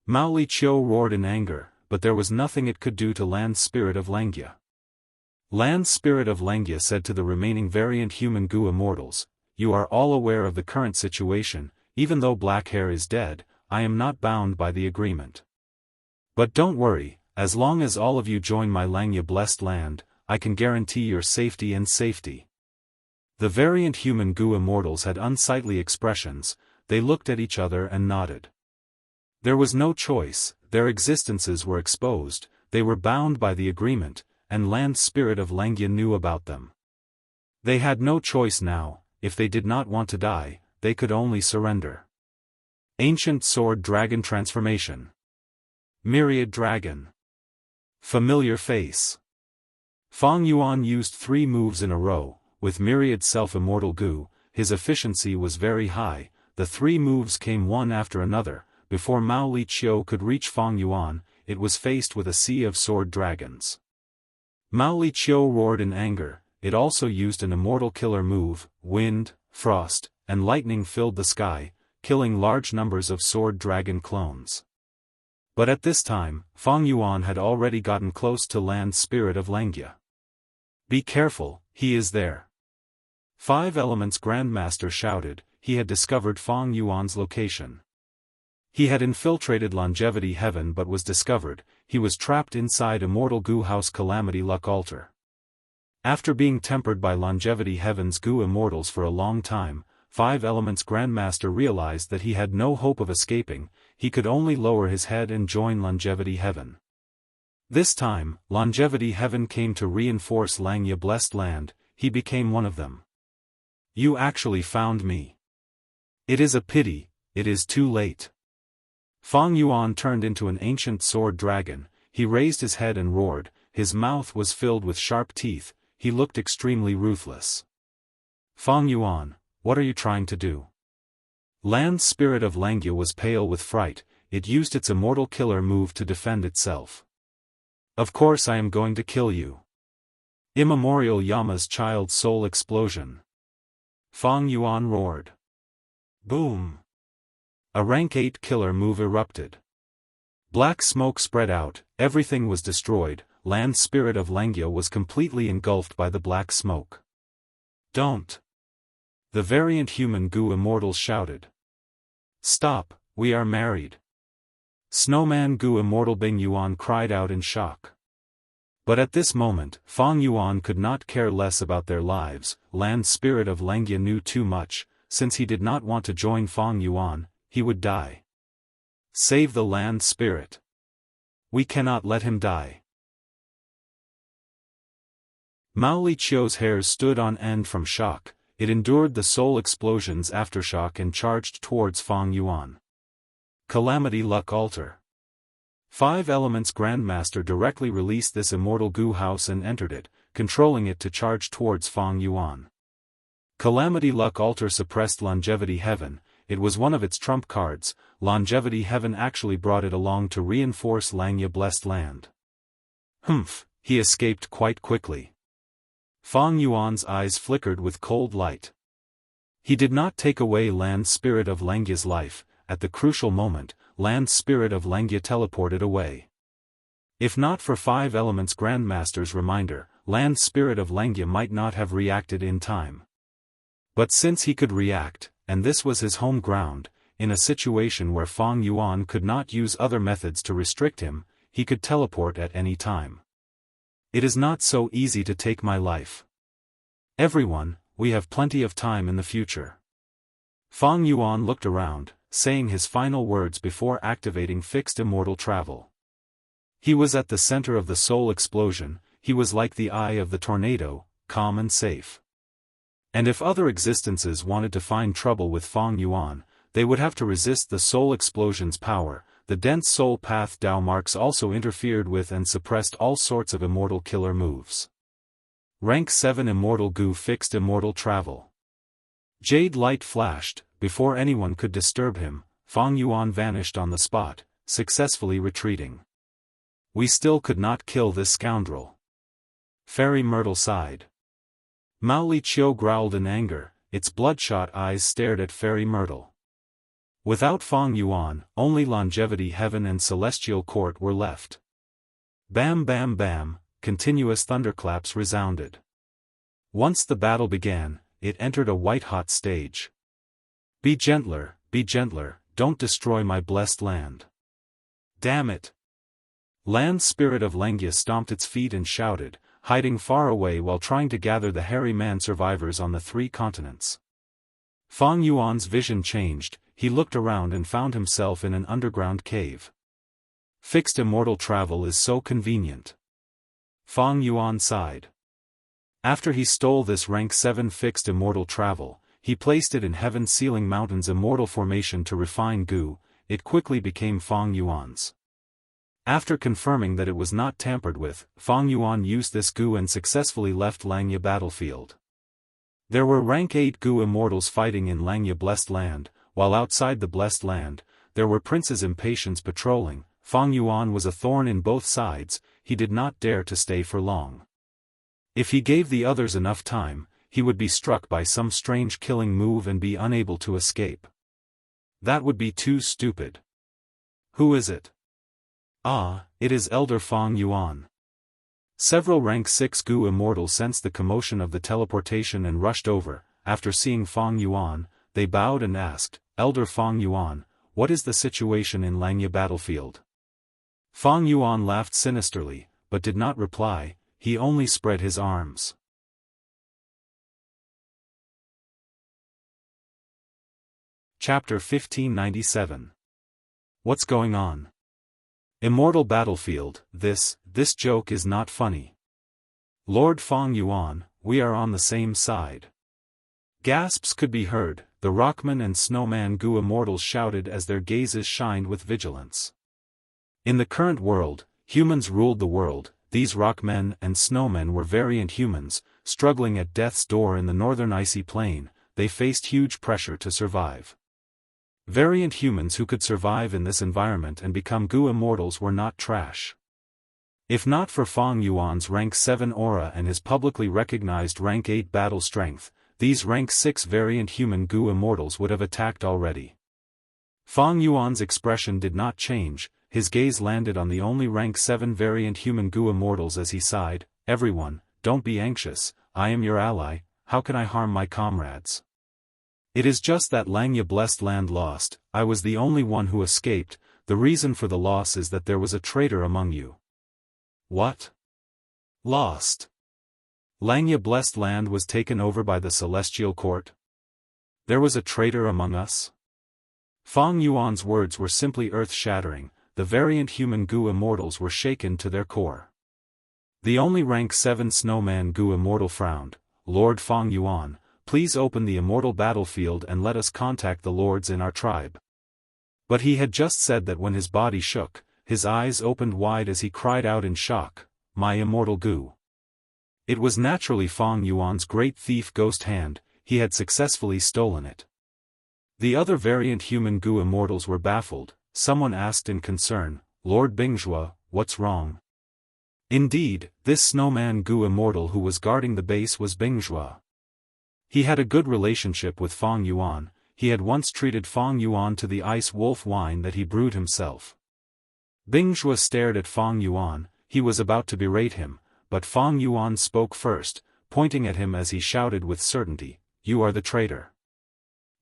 Mao Li Qiu roared in anger, but there was nothing it could do to Land Spirit of Langia. Land Spirit of Langia said to the remaining variant human Gu Immortals, you are all aware of the current situation, even though Blackhair is dead, I am not bound by the agreement. But don't worry, as long as all of you join my Langia Blessed Land, I can guarantee your safety and safety. The variant human Gu Immortals had unsightly expressions, they looked at each other and nodded. There was no choice, their existences were exposed, they were bound by the agreement, and Land Spirit of Langia knew about them. They had no choice now, if they did not want to die, they could only surrender. Ancient Sword Dragon Transformation. Myriad Dragon. Familiar Face. Fang Yuan used 3 moves in a row, with Myriad Self-Immortal Goo. His efficiency was very high. The 3 moves came one after another. Before Mao Li Qiu could reach Fang Yuan, it was faced with a sea of sword dragons. Mao Li Qiu roared in anger. It also used an immortal killer move. Wind, frost, and lightning filled the sky, killing large numbers of sword dragon clones. But at this time, Fang Yuan had already gotten close to Land Spirit of Langia. Be careful, he is there. 5 Elements Grandmaster shouted. He had discovered Fang Yuan's location. He had infiltrated Longevity Heaven but was discovered. He was trapped inside Immortal Goo House Calamity Luck Altar. After being tempered by Longevity Heaven's Goo Immortals for a long time, 5 Elements Grandmaster realized that he had no hope of escaping. He could only lower his head and join Longevity Heaven. This time, Longevity Heaven came to reinforce Langya Blessed Land. He became one of them. You actually found me. It is a pity, it is too late. Fang Yuan turned into an ancient sword dragon. He raised his head and roared. His mouth was filled with sharp teeth. He looked extremely ruthless. Fang Yuan, what are you trying to do? Land Spirit of Langia was pale with fright. It used its immortal killer move to defend itself. Of course I am going to kill you. Immemorial Yama's Child Soul Explosion. Fang Yuan roared. Boom. A rank 8 killer move erupted. Black smoke spread out, everything was destroyed. Land Spirit of Langia was completely engulfed by the black smoke. Don't. The variant human Goo Immortals shouted. Stop, we are married. Snowman Goo Immortal Bing Yuan cried out in shock. But at this moment, Fang Yuan could not care less about their lives. Land Spirit of Langia knew too much. Since he did not want to join Fang Yuan, he would die. Save the Land Spirit. We cannot let him die. Mao Li Qiu's hairs stood on end from shock. It endured the soul explosion's aftershock and charged towards Fang Yuan. Calamity Luck Altar. 5 Elements Grandmaster directly released this immortal Goo House and entered it, controlling it to charge towards Fang Yuan. Calamity Luck Altar suppressed Longevity Heaven. It was one of its trump cards. Longevity Heaven actually brought it along to reinforce Langya Blessed Land. Humph, he escaped quite quickly. Fang Yuan's eyes flickered with cold light. He did not take away Land Spirit of Langia's life. At the crucial moment, Land Spirit of Langia teleported away. If not for 5 Elements Grandmaster's reminder, Land Spirit of Langia might not have reacted in time. But since he could react, and this was his home ground, in a situation where Fang Yuan could not use other methods to restrict him, he could teleport at any time. It is not so easy to take my life. Everyone, we have plenty of time in the future. Fang Yuan looked around, saying his final words before activating fixed immortal travel. He was at the center of the soul explosion. He was like the eye of the tornado, calm and safe. And if other existences wanted to find trouble with Fang Yuan, they would have to resist the soul explosion's power. The dense soul path Dao marks also interfered with and suppressed all sorts of immortal killer moves. Rank 7 Immortal Goo fixed immortal travel. Jade light flashed. Before anyone could disturb him, Fang Yuan vanished on the spot, successfully retreating. We still could not kill this scoundrel. Fairy Myrtle sighed. Mao Li Qiu growled in anger. Its bloodshot eyes stared at Fairy Myrtle. Without Fang Yuan, only Longevity Heaven and Celestial Court were left. Bam bam bam, continuous thunderclaps resounded. Once the battle began, it entered a white-hot stage. Be gentler, don't destroy my blessed land. Damn it! Land Spirit of Langia stomped its feet and shouted, hiding far away while trying to gather the hairy man survivors on the 3 continents. Fang Yuan's vision changed. He looked around and found himself in an underground cave. Fixed immortal travel is so convenient. Fang Yuan sighed. After he stole this rank 7 fixed immortal travel, he placed it in Heaven's Sealing Mountain's immortal formation to refine goo. It quickly became Fang Yuan's. After confirming that it was not tampered with, Fang Yuan used this goo and successfully left Langya battlefield. There were rank 8 goo immortals fighting in Langya Blessed Land, while outside the Blessed Land, there were Prince's Impatience patrolling. Fang Yuan was a thorn in both sides, he did not dare to stay for long. If he gave the others enough time, he would be struck by some strange killing move and be unable to escape. That would be too stupid. Who is it? Ah, it is Elder Fang Yuan. Several rank 6 goo immortals sensed the commotion of the teleportation and rushed over. After seeing Fang Yuan, they bowed and asked, Elder Fang Yuan, what is the situation in Langya battlefield? Fang Yuan laughed sinisterly, but did not reply, he only spread his arms. Chapter 1597. What's going on? Immortal battlefield, this joke is not funny. Lord Fang Yuan, we are on the same side. Gasps could be heard, the Rockman and Snowman goo immortals shouted as their gazes shined with vigilance. In the current world, humans ruled the world. These Rockmen and Snowmen were variant humans, struggling at death's door in the northern icy plain. They faced huge pressure to survive. Variant humans who could survive in this environment and become goo immortals were not trash. If not for Fang Yuan's rank 7 aura and his publicly recognized rank 8 battle strength, these rank 6 variant human goo immortals would have attacked already. Fang Yuan's expression did not change, his gaze landed on the only rank 7 variant human goo immortals as he sighed, everyone, don't be anxious, I am your ally, how can I harm my comrades? It is just that Langya Blessed Land lost, I was the only one who escaped, the reason for the loss is that there was a traitor among you. What? Lost? Langya Blessed Land was taken over by the Celestial Court? There was a traitor among us? Fang Yuan's words were simply earth-shattering, the variant human goo immortals were shaken to their core. The only rank 7 Snowman goo immortal frowned, Lord Fang Yuan, please open the immortal battlefield and let us contact the lords in our tribe. But he had just said that when his body shook, his eyes opened wide as he cried out in shock, my immortal goo. It was naturally Fang Yuan's great thief ghost hand, he had successfully stolen it. The other variant human goo immortals were baffled, someone asked in concern, Lord Bingzhua, what's wrong? Indeed, this snowman goo immortal who was guarding the base was Bingzhua. He had a good relationship with Fang Yuan, he had once treated Fang Yuan to the ice wolf wine that he brewed himself. Bingzhua stared at Fang Yuan, he was about to berate him, but Fang Yuan spoke first, pointing at him as he shouted with certainty, you are the traitor.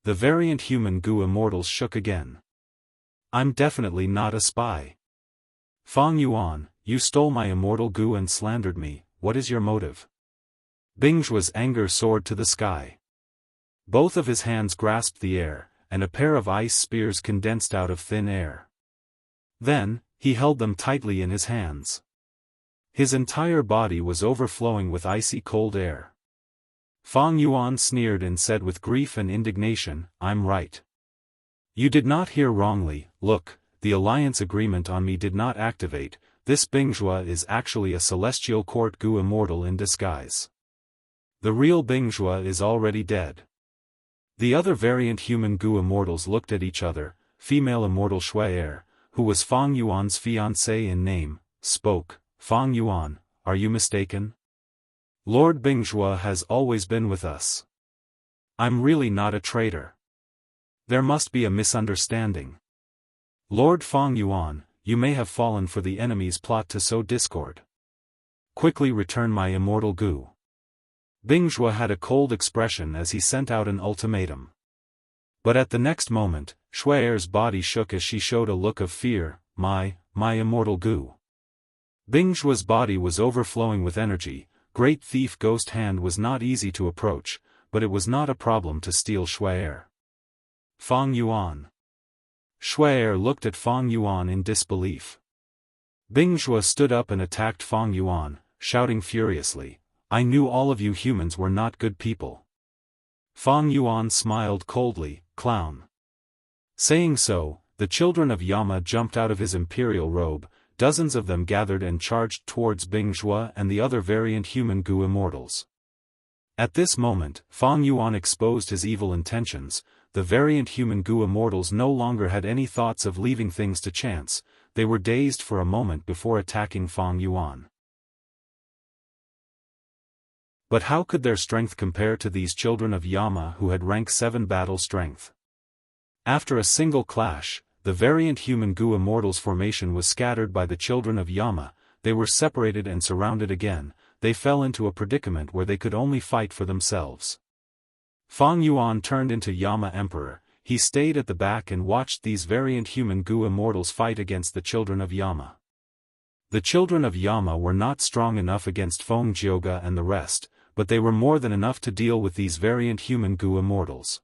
The variant human goo immortals shook again. I'm definitely not a spy. Fang Yuan, you stole my immortal goo and slandered me, what is your motive? Bingzhua's anger soared to the sky. Both of his hands grasped the air, and a pair of ice spears condensed out of thin air. Then, he held them tightly in his hands. His entire body was overflowing with icy cold air. Fang Yuan sneered and said with grief and indignation, I'm right. You did not hear wrongly, look, the alliance agreement on me did not activate, this Bingzhua is actually a celestial court goo immortal in disguise. The real Bingzhua is already dead. The other variant human goo immortals looked at each other, female immortal Shuai, who was Fang Yuan's fiancée in name, spoke, Fang Yuan, are you mistaken? Lord Bingzhua has always been with us. I'm really not a traitor. There must be a misunderstanding. Lord Fang Yuan, you may have fallen for the enemy's plot to sow discord. Quickly return my immortal goo. Bingzhua had a cold expression as he sent out an ultimatum. But at the next moment, Shuai's body shook as she showed a look of fear, my immortal goo. Bingzhua's body was overflowing with energy, great thief ghost hand was not easy to approach, but it was not a problem to steal Shuai. Fang Yuan. Shuai looked at Fang Yuan in disbelief. Bingzhua stood up and attacked Fang Yuan, shouting furiously, I knew all of you humans were not good people. Fang Yuan smiled coldly, clown. Saying so, the children of Yama jumped out of his imperial robe, dozens of them gathered and charged towards Bingzhou and the other variant human Gu immortals. At this moment, Fang Yuan exposed his evil intentions. The variant human Gu immortals no longer had any thoughts of leaving things to chance. They were dazed for a moment before attacking Fang Yuan. But how could their strength compare to these children of Yama who had rank 7 battle strength? After a single clash, the variant human Gu immortals formation was scattered by the children of Yama. They were separated and surrounded again. They fell into a predicament where they could only fight for themselves. Fang Yuan turned into Yama Emperor. He stayed at the back and watched these variant human Gu immortals fight against the children of Yama. The children of Yama were not strong enough against Feng Jioga and the rest, but they were more than enough to deal with these variant human Gu immortals.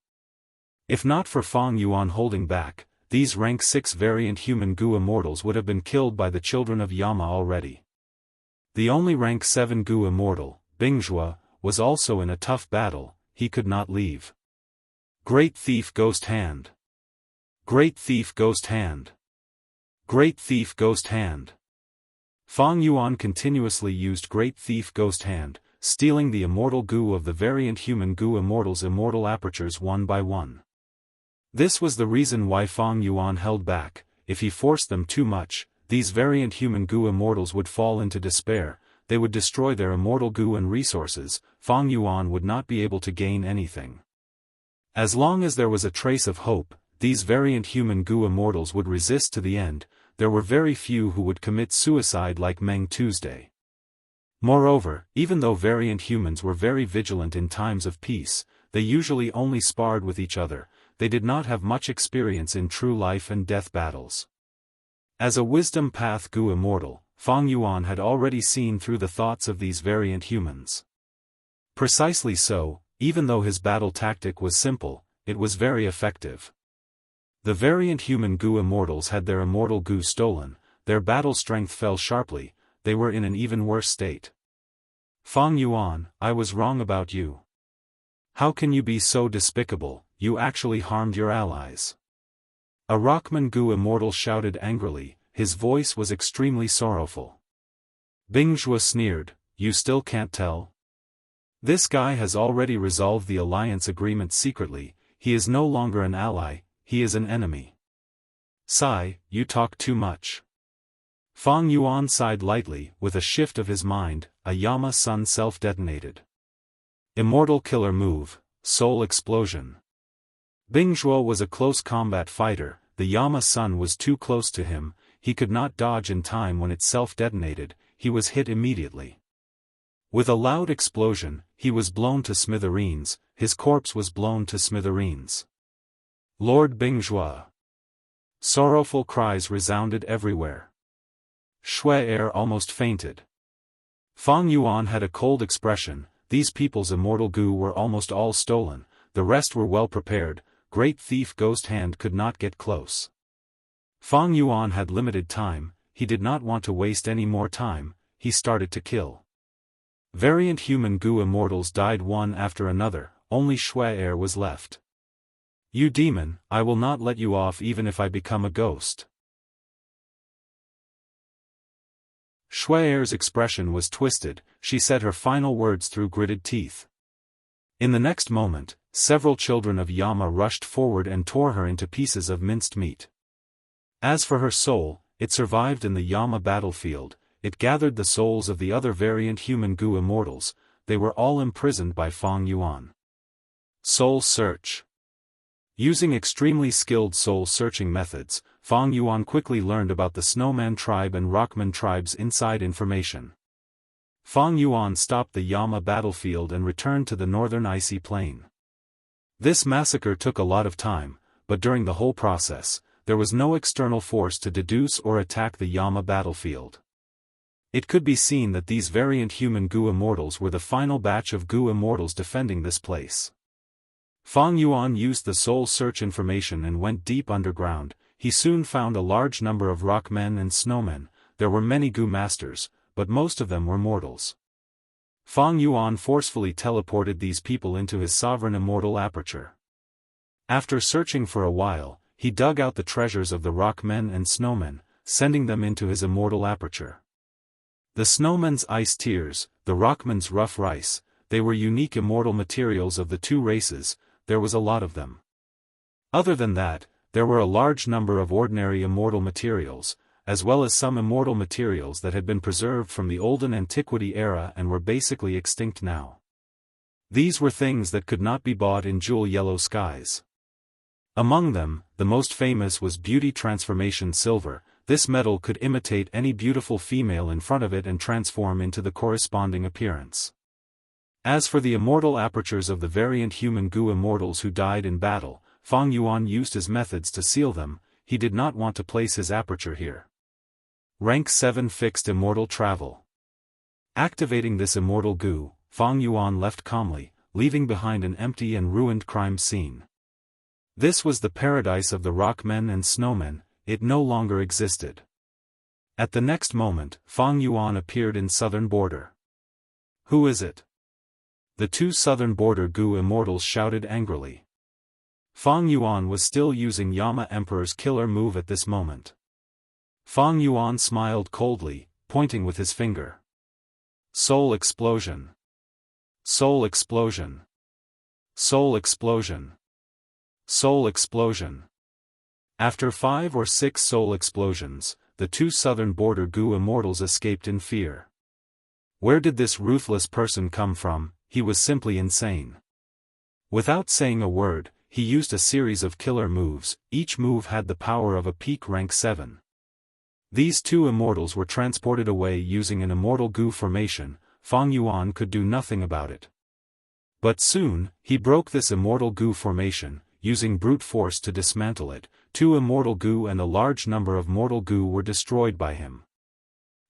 If not for Fang Yuan holding back, these rank 6 variant human Gu immortals would have been killed by the children of Yama already. The only rank 7 Gu immortal, Bingzhou, was also in a tough battle. He could not leave. Great Thief Ghost Hand. Great Thief Ghost Hand. Great Thief Ghost Hand. Fang Yuan continuously used Great Thief Ghost Hand, stealing the immortal Gu of the variant human Gu immortals' immortal apertures one by one. This was the reason why Fang Yuan held back. If he forced them too much, these variant human Gu immortals would fall into despair. They would destroy their immortal Gu and resources. Fang Yuan would not be able to gain anything. As long as there was a trace of hope, these variant human Gu immortals would resist to the end. There were very few who would commit suicide like Meng Tuesday. Moreover, even though variant humans were very vigilant in times of peace, they usually only sparred with each other. They did not have much experience in true life and death battles. As a wisdom path Gu immortal, Fang Yuan had already seen through the thoughts of these variant humans. Precisely so, even though his battle tactic was simple, it was very effective. The variant human Gu immortals had their immortal Gu stolen. Their battle strength fell sharply. They were in an even worse state. Fang Yuan, I was wrong about you. How can you be so despicable? You actually harmed your allies. A Rockman Gu immortal shouted angrily. His voice was extremely sorrowful. Bingzhou sneered, you still can't tell? This guy has already resolved the alliance agreement secretly. He is no longer an ally, he is an enemy. Sigh, you talk too much. Fang Yuan sighed lightly. With a shift of his mind, a Yama Sun self-detonated. Immortal killer move, Soul Explosion. Bingzhou was a close combat fighter. The Yama Sun was too close to him. He could not dodge in time when it self-detonated. He was hit immediately. With a loud explosion, he was blown to smithereens. His corpse was blown to smithereens. Lord Bingzhou. Sorrowful cries resounded everywhere. Shui almost fainted. Fang Yuan had a cold expression. These people's immortal Gu were almost all stolen. The rest were well prepared. Great Thief Ghost Hand could not get close. Fang Yuan had limited time. He did not want to waste any more time. He started to kill. Variant human Gu immortals died one after another. Only Shui was left. You demon, I will not let you off even if I become a ghost. Shui's expression was twisted. She said her final words through gritted teeth. In the next moment, several children of Yama rushed forward and tore her into pieces of minced meat. As for her soul, it survived in the Yama battlefield. It gathered the souls of the other variant human Gu immortals. They were all imprisoned by Fang Yuan. Soul Search. Using extremely skilled soul-searching methods, Fang Yuan quickly learned about the Snowman tribe and Rockman tribe's inside information. Fang Yuan stopped the Yama battlefield and returned to the northern icy plain. This massacre took a lot of time, but during the whole process, there was no external force to deduce or attack the Yama battlefield. It could be seen that these variant human Gu immortals were the final batch of Gu immortals defending this place. Fang Yuan used the soul search information and went deep underground. He soon found a large number of rockmen and snowmen. There were many Gu masters, but most of them were mortals. Fang Yuan forcefully teleported these people into his sovereign immortal aperture. After searching for a while, he dug out the treasures of the rock men and snowmen, sending them into his immortal aperture. The snowmen's ice tears, the rockmen's rough rice, they were unique immortal materials of the two races. There was a lot of them. Other than that, there were a large number of ordinary immortal materials, as well as some immortal materials that had been preserved from the olden antiquity era and were basically extinct now. These were things that could not be bought in jewel yellow skies. Among them, the most famous was beauty transformation silver. This metal could imitate any beautiful female in front of it and transform into the corresponding appearance. As for the immortal apertures of the variant human goo immortals who died in battle, Fang Yuan used his methods to seal them. He did not want to place his aperture here. Rank 7 Fixed Immortal Travel. Activating this immortal goo, Fang Yuan left calmly, leaving behind an empty and ruined crime scene. This was the paradise of the rockmen and snowmen. It no longer existed. At the next moment, Fang Yuan appeared in southern border. Who is it? The two southern border goo immortals shouted angrily. Fang Yuan was still using Yama Emperor's killer move at this moment. Fang Yuan smiled coldly, pointing with his finger. Soul explosion. Soul explosion. Soul explosion. Soul explosion. After 5 or 6 soul explosions, the two southern border goo immortals escaped in fear. Where did this ruthless person come from? He was simply insane. Without saying a word, he used a series of killer moves. Each move had the power of a peak rank 7. These two immortals were transported away using an immortal goo formation. Fang Yuan could do nothing about it. But soon, he broke this immortal goo formation, using brute force to dismantle it. 2 immortal goo and a large number of mortal goo were destroyed by him.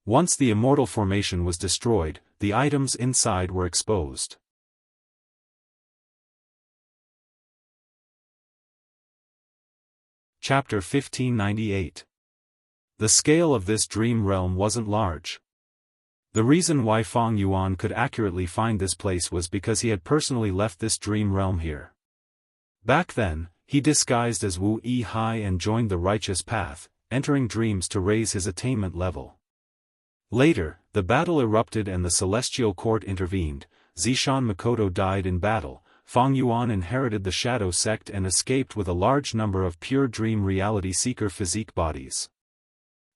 Once the immortal formation was destroyed, the items inside were exposed. Chapter 1598. The scale of this dream realm wasn't large. The reason why Fang Yuan could accurately find this place was because he had personally left this dream realm here. Back then, he disguised as Wu Yi Hai and joined the righteous path, entering dreams to raise his attainment level. Later, the battle erupted and the celestial court intervened. Zishan Makoto died in battle. Fang Yuan inherited the shadow sect and escaped with a large number of pure dream reality seeker physique bodies.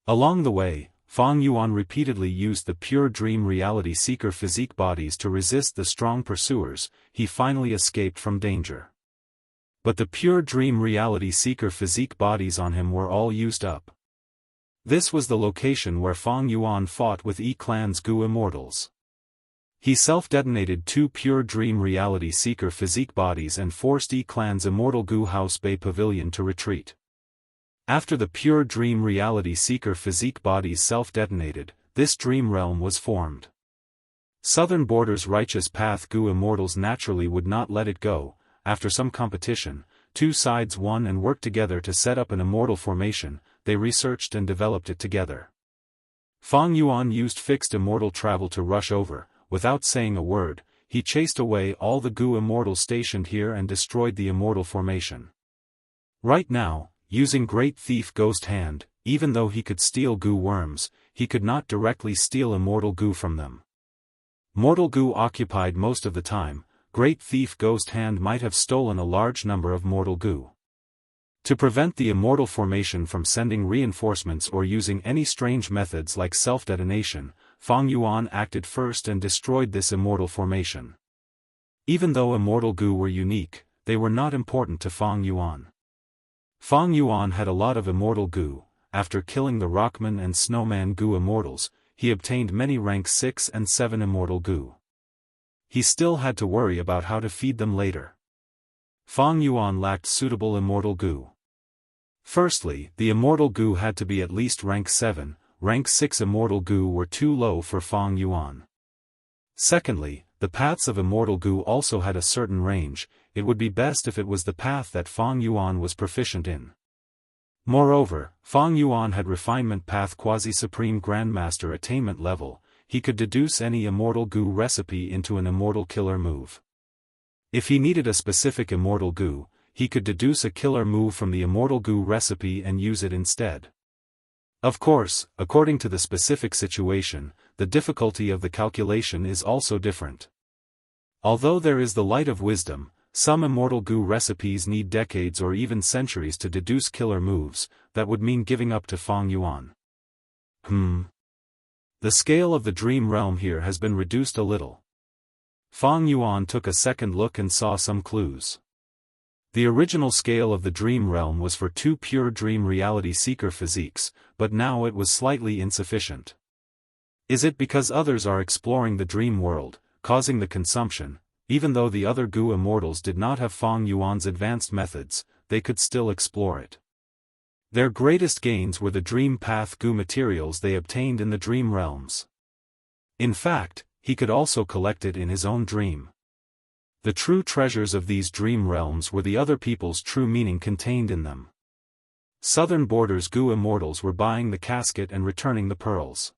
Along the way, Fang Yuan repeatedly used the pure dream reality seeker physique bodies to resist the strong pursuers. He finally escaped from danger. But the pure dream reality seeker physique bodies on him were all used up. This was the location where Fang Yuan fought with E-Clan's goo immortals. He self-detonated 2 pure dream reality seeker physique bodies and forced E-Clan's immortal goo house bay pavilion to retreat. After the pure dream reality seeker physique bodies self-detonated, this dream realm was formed. Southern Border's righteous path goo immortals naturally would not let it go. After some competition, 2 sides won and worked together to set up an immortal formation. They researched and developed it together. Fang Yuan used fixed immortal travel to rush over. Without saying a word, he chased away all the goo immortals stationed here and destroyed the immortal formation. Right now, using Great Thief Ghost Hand, even though he could steal goo worms, he could not directly steal immortal goo from them. Mortal goo occupied most of the time. Great Thief Ghost Hand might have stolen a large number of mortal goo. To prevent the immortal formation from sending reinforcements or using any strange methods like self-detonation, Fang Yuan acted first and destroyed this immortal formation. Even though immortal goo were unique, they were not important to Fang Yuan. Fang Yuan had a lot of immortal goo. After killing the rockman and snowman goo immortals, he obtained many rank 6 and 7 immortal goo. He still had to worry about how to feed them later. Fang Yuan lacked suitable immortal goo. Firstly, the immortal goo had to be at least rank 7, rank 6 immortal goo were too low for Fang Yuan. Secondly, the paths of immortal goo also had a certain range. It would be best if it was the path that Fang Yuan was proficient in. Moreover, Fang Yuan had refinement path quasi-supreme grandmaster attainment level. he could deduce any immortal goo recipe into an immortal killer move. If he needed a specific immortal goo, he could deduce a killer move from the immortal goo recipe and use it instead. Of course, according to the specific situation, the difficulty of the calculation is also different. Although there is the light of wisdom, some immortal goo recipes need decades or even centuries to deduce killer moves. That would mean giving up to Fang Yuan. The scale of the dream realm here has been reduced a little. Fang Yuan took a second look and saw some clues. The original scale of the dream realm was for 2 pure dream reality seeker physiques, but now it was slightly insufficient. Is it because others are exploring the dream world, causing the consumption? Even though the other goo immortals did not have Fang Yuan's advanced methods, they could still explore it. Their greatest gains were the dream path goo materials they obtained in the dream realms. In fact, he could also collect it in his own dream. The true treasures of these dream realms were the other people's true meaning contained in them. Southern Borders goo immortals were buying the casket and returning the pearls.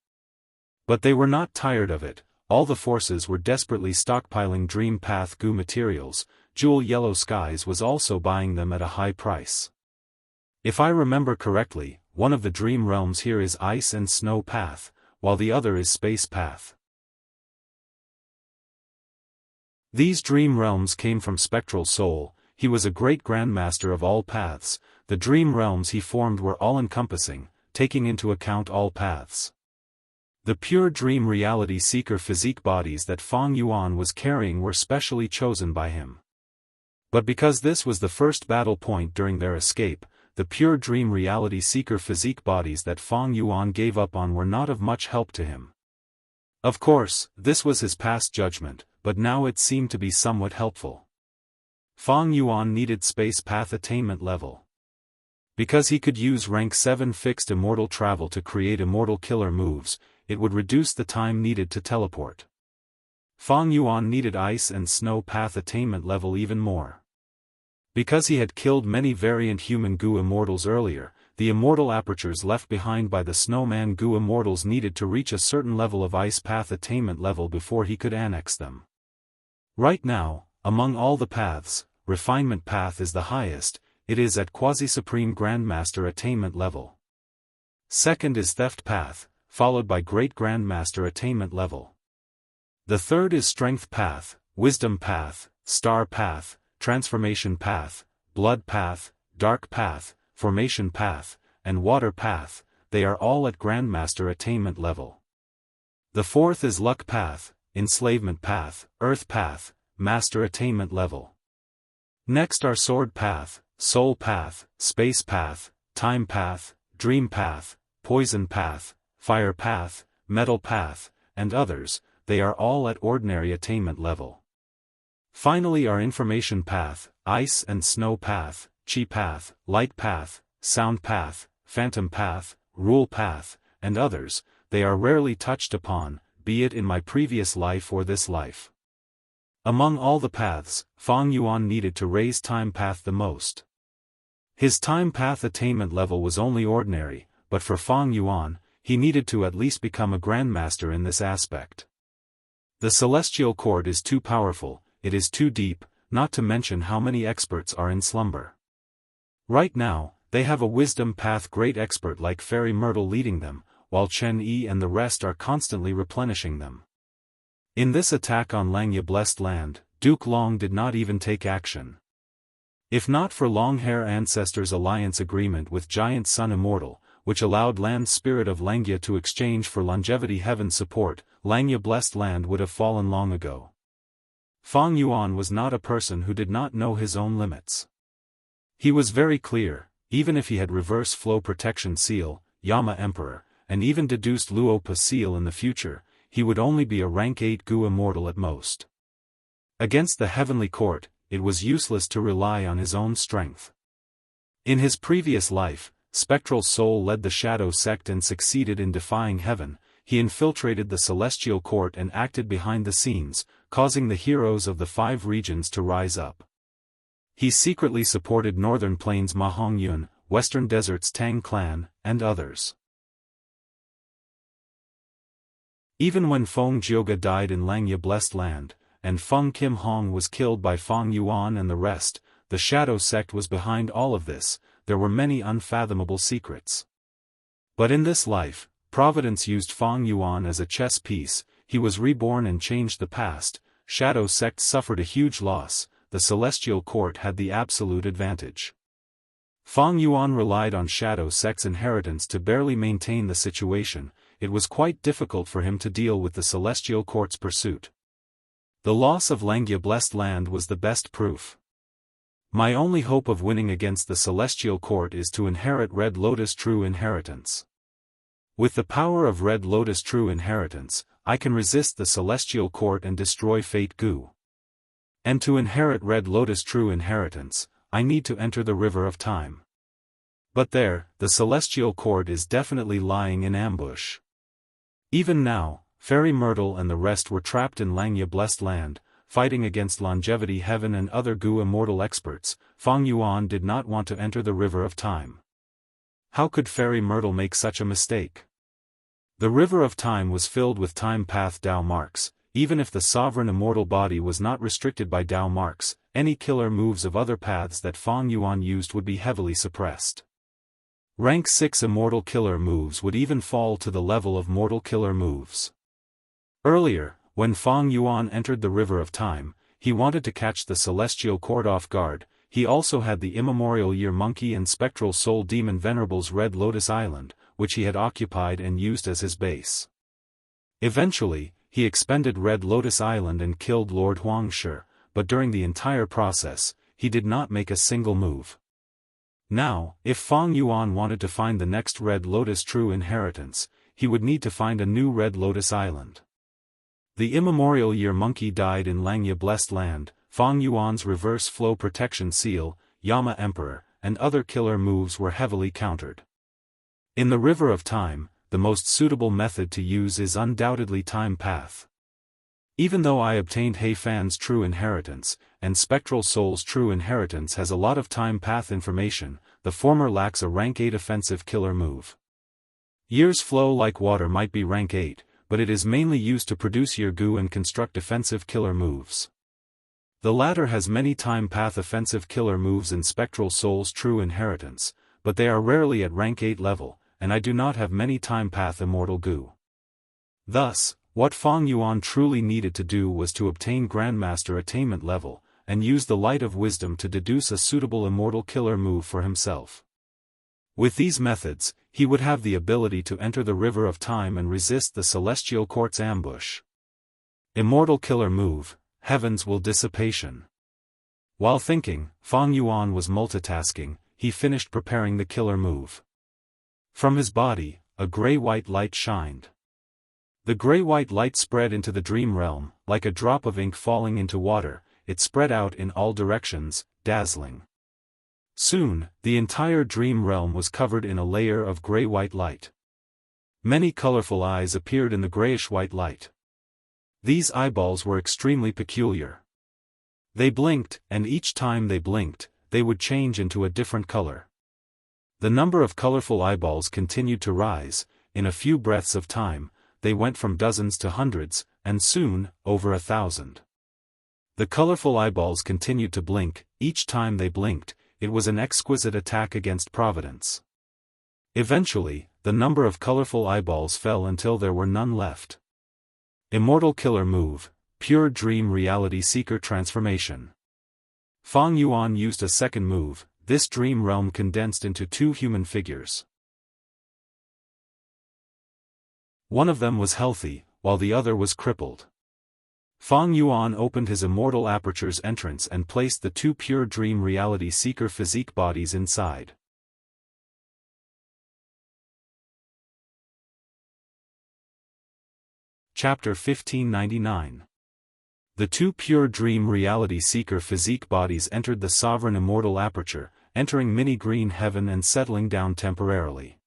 But they were not tired of it. All the forces were desperately stockpiling dream path goo materials. Jewel Yellow Skies was also buying them at a high price. If I remember correctly, one of the dream realms here is Ice and Snow Path, while the other is Space Path. These dream realms came from Spectral Soul. He was a great grandmaster of all paths. The dream realms he formed were all-encompassing, taking into account all paths. The pure dream reality seeker physique bodies that Fang Yuan was carrying were specially chosen by him. But because this was the first battle point during their escape, the pure dream reality seeker physique bodies that Fang Yuan gave up on were not of much help to him. Of course, this was his past judgment, but now it seemed to be somewhat helpful. Fang Yuan needed Space Path attainment level. Because he could use rank 7 fixed immortal travel to create immortal killer moves, it would reduce the time needed to teleport. Fang Yuan needed Ice and Snow Path attainment level even more. Because he had killed many variant human goo immortals earlier, the immortal apertures left behind by the snowman goo immortals needed to reach a certain level of Ice Path attainment level before he could annex them. Right now, among all the paths, Refinement Path is the highest. It is at Quasi-Supreme Grandmaster attainment level. Second is Theft Path, followed by Great Grandmaster attainment level. The third is Strength Path, Wisdom Path, Star Path, Transformation Path, Blood Path, Dark Path, Formation Path, and Water Path. They are all at Grandmaster attainment level. The fourth is Luck Path, Enslavement Path, Earth Path, Master attainment level. Next are Sword Path, Soul Path, Space Path, Time Path, Dream Path, Poison Path, Fire Path, Metal Path, and others. They are all at ordinary attainment level. Finally are Information Path, Ice and Snow Path, Chi Path, Light Path, Sound Path, Phantom Path, Rule Path, and others. They are rarely touched upon, be it in my previous life or this life. Among all the paths, Fang Yuan needed to raise Time Path the most. His Time Path attainment level was only ordinary, but for Fang Yuan, he needed to at least become a grandmaster in this aspect. The Celestial Court is too powerful, it is too deep, not to mention how many experts are in slumber. Right now, they have a Wisdom Path great expert like Fairy Myrtle leading them, while Chen Yi and the rest are constantly replenishing them. In this attack on Langya Blessed Land, Duke Long did not even take action. If not for Longhair Ancestors' alliance agreement with Giant Sun Immortal, which allowed Land Spirit of Langya to exchange for Longevity Heaven support, Langya Blessed Land would have fallen long ago. Fang Yuan was not a person who did not know his own limits. He was very clear, even if he had Reverse Flow Protection Seal, Yama Emperor, and even deduced Luopa Seal in the future, he would only be a rank 8 Gu Immortal at most. Against the Heavenly Court, it was useless to rely on his own strength. In his previous life, Spectral Soul led the Shadow Sect and succeeded in defying heaven. He infiltrated the Celestial Court and acted behind the scenes, causing the heroes of the 5 regions to rise up. He secretly supported Northern Plains Ma Hongyun, Western Deserts Tang Clan, and others. Even when Feng Jioge died in Langya Blessed Land, and Feng Kim Hong was killed by Feng Yuan and the rest, the Shadow sect was behind all of this. There were many unfathomable secrets. But in this life, Providence used Feng Yuan as a chess piece. He was reborn and changed the past. Shadow sect suffered a huge loss. The Celestial Court had the absolute advantage. Feng Yuan relied on Shadow sect's inheritance to barely maintain the situation. It was quite difficult for him to deal with the Celestial Court's pursuit. The loss of Langya Blessed Land was the best proof. My only hope of winning against the Celestial Court is to inherit Red Lotus True Inheritance. With the power of Red Lotus True Inheritance, I can resist the Celestial Court and destroy Fate Gu. And to inherit Red Lotus True Inheritance, I need to enter the River of Time. But there, the Celestial Court is definitely lying in ambush. Even now, Fairy Myrtle and the rest were trapped in Langya Blessed Land, fighting against Longevity Heaven and other Gu Immortal experts. Feng Yuan did not want to enter the River of Time. How could Fairy Myrtle make such a mistake? The River of Time was filled with time path Dao marks. Even if the sovereign immortal body was not restricted by Dao marks, any killer moves of other paths that Feng Yuan used would be heavily suppressed. Rank 6 immortal killer moves would even fall to the level of mortal killer moves. Earlier, when Feng Yuan entered the River of Time, he wanted to catch the Celestial Court off guard. He also had the immemorial Year Monkey and Spectral Soul Demon Venerable's Red Lotus Island, which he had occupied and used as his base. Eventually, he expended Red Lotus Island and killed Lord Huangshi, but during the entire process, he did not make a single move. Now, if Feng Yuan wanted to find the next Red Lotus True Inheritance, he would need to find a new Red Lotus Island. The immemorial Year Monkey died in Langya Blessed Land. Feng Yuan's Reverse Flow Protection Seal, Yama Emperor, and other killer moves were heavily countered. In the River of Time, the most suitable method to use is undoubtedly Time Path. Even though I obtained Hei Fan's True Inheritance, and Spectral Soul's True Inheritance has a lot of Time Path information, the former lacks a rank 8 offensive killer move. Year's Flow like water might be rank 8, but it is mainly used to produce Year Gu and construct defensive killer moves. The latter has many Time Path offensive killer moves in Spectral Soul's True Inheritance, but they are rarely at rank 8 level, and I do not have many Time Path Immortal Gu. Thus, what Feng Yuan truly needed to do was to obtain Grandmaster Attainment level, and use the Light of Wisdom to deduce a suitable Immortal killer move for himself. With these methods, he would have the ability to enter the River of Time and resist the Celestial Court's ambush. Immortal killer move, Heaven's Will Dissipation. While thinking, Feng Yuan was multitasking. He finished preparing the killer move. From his body, a gray-white light shined. The gray-white light spread into the dream realm, like a drop of ink falling into water. It spread out in all directions, dazzling. Soon, the entire dream realm was covered in a layer of gray-white light. Many colorful eyes appeared in the grayish-white light. These eyeballs were extremely peculiar. They blinked, and each time they blinked, they would change into a different color. The number of colorful eyeballs continued to rise. In a few breaths of time, they went from dozens to hundreds, and soon, over 1,000. The colorful eyeballs continued to blink. Each time they blinked, it was an exquisite attack against Providence. Eventually, the number of colorful eyeballs fell until there were none left. Immortal killer move, Pure Dream Reality Seeker Transformation. Feng Yuan used a second move. This dream realm condensed into 2 human figures. One of them was healthy, while the other was crippled. Feng Yuan opened his Immortal Aperture's entrance and placed the 2 Pure Dream Reality Seeker physique bodies inside. Chapter 1599. The 2 Pure Dream Reality Seeker physique bodies entered the Sovereign Immortal Aperture, entering Mini-Green Heaven and settling down temporarily.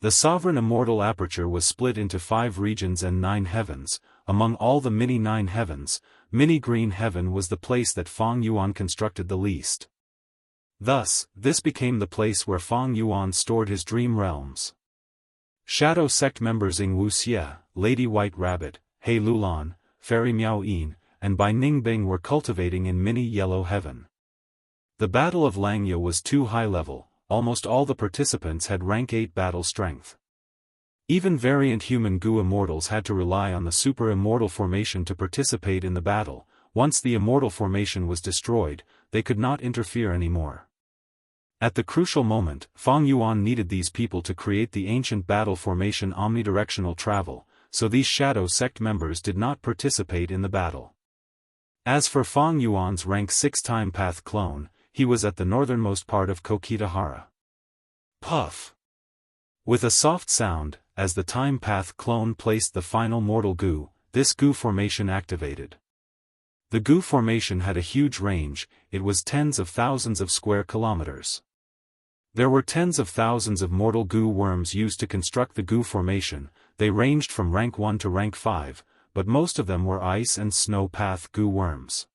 The Sovereign Immortal Aperture was split into 5 regions and 9 heavens. Among all the Mini-9 heavens, Mini-Green Heaven was the place that Feng Yuan constructed the least. Thus, this became the place where Feng Yuan stored his dream realms. Shadow sect members Ing Wuxia, Lady White Rabbit, He Lulan, Fairy Miao Yin, and Bai Ningbing were cultivating in mini yellow heaven. The Battle of Langya was too high level, almost all the participants had rank 8 battle strength. Even variant human Gu immortals had to rely on the super immortal formation to participate in the battle. Once the immortal formation was destroyed, they could not interfere anymore. At the crucial moment, Fang Yuan needed these people to create the ancient battle formation omnidirectional travel, so these shadow sect members did not participate in the battle. As for Fang Yuan's rank 6 time path clone, he was at the northernmost part of Kokitahara. Puff! With a soft sound, as the time path clone placed the final mortal Gu, this Gu formation activated. The Gu formation had a huge range, it was tens of thousands of square kilometers. There were tens of thousands of mortal Gu worms used to construct the Gu formation. They ranged from rank 1 to rank 5, but most of them were ice and snow path Gu worms.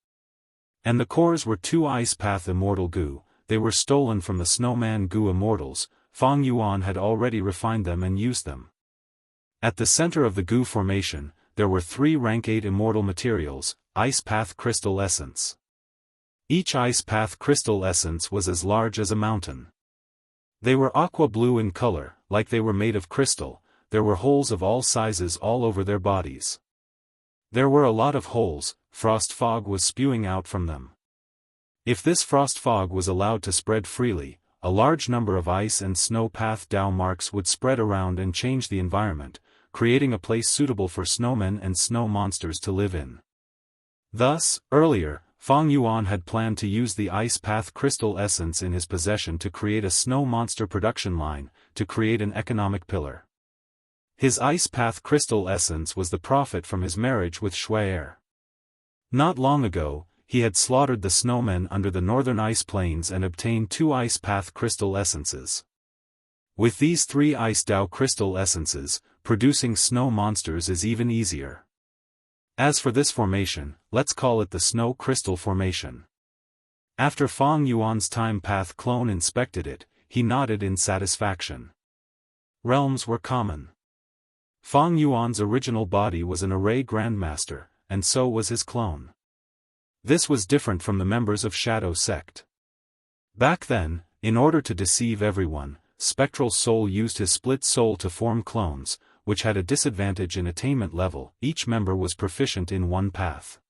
And the cores were 2 ice path immortal Gu. They were stolen from the snowman Gu immortals. Fang Yuan had already refined them and used them. At the center of the Gu formation, there were 3 rank 8 immortal materials, ice path crystal essence. Each ice path crystal essence was as large as a mountain. They were aqua blue in color, like they were made of crystal. There were holes of all sizes all over their bodies. There were a lot of holes, frost fog was spewing out from them. If this frost fog was allowed to spread freely, a large number of ice and snow path Dao marks would spread around and change the environment, creating a place suitable for snowmen and snow monsters to live in. Thus, earlier, Fang Yuan had planned to use the ice path crystal essence in his possession to create a snow monster production line, to create an economic pillar. His ice path crystal essence was the profit from his marriage with Shuai. Not long ago, he had slaughtered the snowmen under the northern ice plains and obtained 2 ice path crystal essences. With these 3 ice Dao crystal essences, producing snow monsters is even easier. As for this formation, let's call it the Snow Crystal Formation. After Fang Yuan's time path clone inspected it, he nodded in satisfaction. Realms were common. Fang Yuan's original body was an array grandmaster, and so was his clone. This was different from the members of Shadow Sect. Back then, in order to deceive everyone, Spectral Soul used his split soul to form clones, which had a disadvantage in attainment level. Each member was proficient in one path.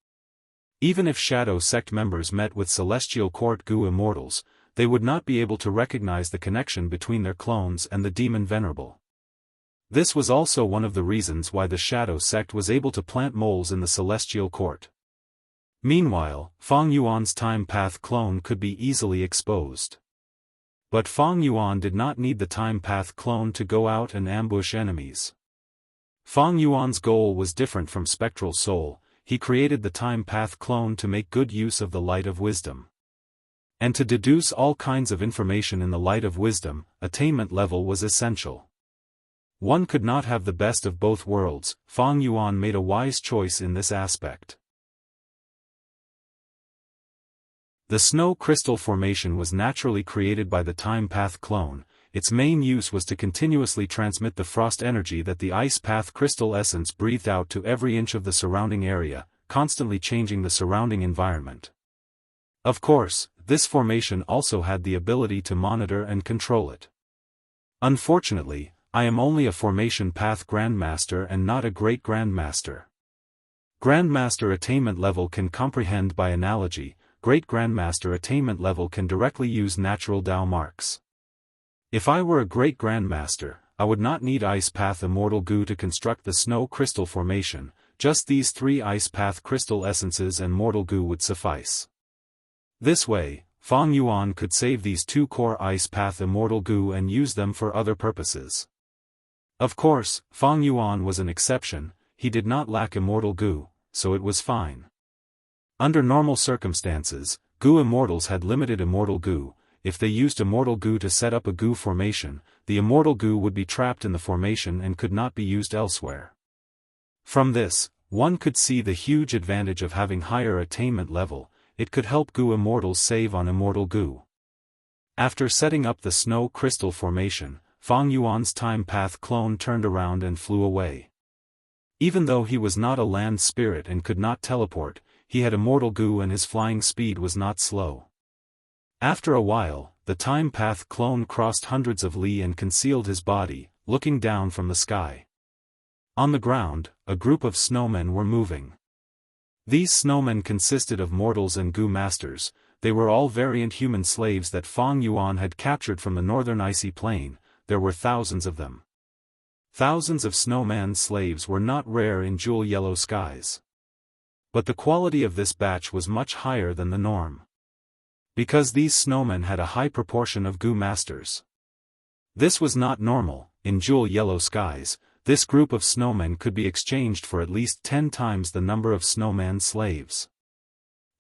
Even if Shadow Sect members met with Celestial Court Gu immortals, they would not be able to recognize the connection between their clones and the demon venerable. This was also one of the reasons why the Shadow Sect was able to plant moles in the Celestial Court. Meanwhile, Fang Yuan's time path clone could be easily exposed. But Fang Yuan did not need the time path clone to go out and ambush enemies. Fang Yuan's goal was different from Spectral Soul. He created the time path clone to make good use of the light of wisdom. And to deduce all kinds of information in the light of wisdom, attainment level was essential. One could not have the best of both worlds. Fang Yuan made a wise choice in this aspect. The Snow Crystal Formation was naturally created by the time path clone. Its main use was to continuously transmit the frost energy that the ice path crystal essence breathed out to every inch of the surrounding area, constantly changing the surrounding environment. Of course, this formation also had the ability to monitor and control it. Unfortunately, I am only a formation path grandmaster and not a great grandmaster. Grandmaster attainment level can comprehend by analogy, great grandmaster attainment level can directly use natural Dao marks. If I were a great grandmaster, I would not need ice path immortal Gu to construct the Snow Crystal Formation. Just these 3 ice path crystal essences and mortal Gu would suffice. This way, Fang Yuan could save these 2 core ice path immortal Gu and use them for other purposes. Of course, Fang Yuan was an exception. He did not lack immortal Gu, so it was fine. Under normal circumstances, Gu immortals had limited immortal Gu. If they used immortal Gu to set up a Gu formation, the immortal Gu would be trapped in the formation and could not be used elsewhere. From this, one could see the huge advantage of having higher attainment level. It could help Gu immortals save on immortal Gu. After setting up the Snow Crystal Formation, Fang Yuan's time path clone turned around and flew away. Even though he was not a land spirit and could not teleport, he had immortal goo and his flying speed was not slow. After a while, the time path clone crossed hundreds of li and concealed his body, looking down from the sky. On the ground, a group of snowmen were moving. These snowmen consisted of mortals and goo masters. They were all variant human slaves that Fang Yuan had captured from the northern icy plain. There were thousands of them. Thousands of snowman slaves were not rare in jewel yellow skies. But the quality of this batch was much higher than the norm. Because these snowmen had a high proportion of goo masters. This was not normal. In jewel yellow skies, this group of snowmen could be exchanged for at least 10 times the number of snowman slaves.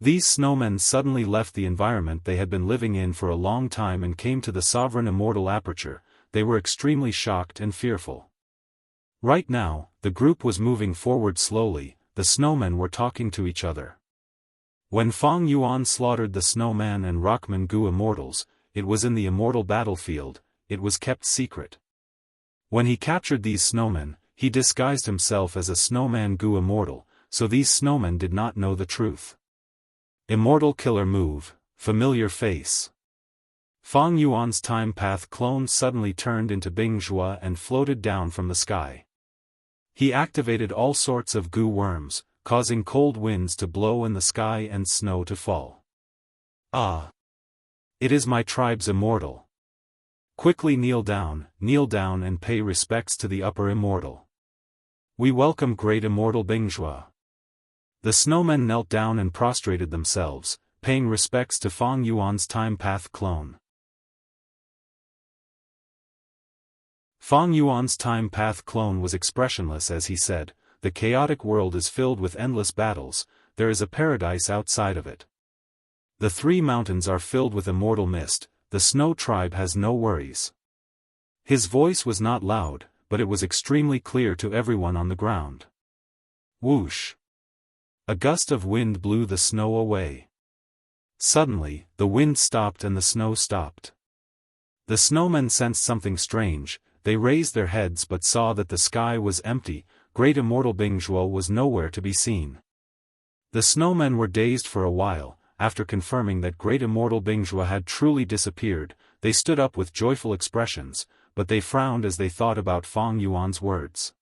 These snowmen suddenly left the environment they had been living in for a long time and came to the sovereign immortal aperture. They were extremely shocked and fearful. Right now, the group was moving forward slowly. The snowmen were talking to each other. When Fang Yuan slaughtered the snowman and rockman goo immortals, it was in the immortal battlefield. It was kept secret. When he captured these snowmen, he disguised himself as a snowman goo immortal, so these snowmen did not know the truth. Immortal killer move, familiar face. Fang Yuan's time path clone suddenly turned into Bingzhua and floated down from the sky. He activated all sorts of goo worms, causing cold winds to blow in the sky and snow to fall. Ah! It is my tribe's immortal. Quickly kneel down and pay respects to the upper immortal. We welcome great immortal Bingzhua. The snowmen knelt down and prostrated themselves, paying respects to Fang Yuan's time path clone. Fang Yuan's time path clone was expressionless as he said, "The chaotic world is filled with endless battles, there is a paradise outside of it. The 3 mountains are filled with immortal mist, the snow tribe has no worries." His voice was not loud, but it was extremely clear to everyone on the ground. Whoosh! A gust of wind blew the snow away. Suddenly, the wind stopped and the snow stopped. The snowmen sensed something strange. They raised their heads but saw that the sky was empty. Great immortal Bingzhua was nowhere to be seen. The snowmen were dazed for a while. After confirming that great immortal Bingzhua had truly disappeared, they stood up with joyful expressions, but they frowned as they thought about Fang Yuan's words.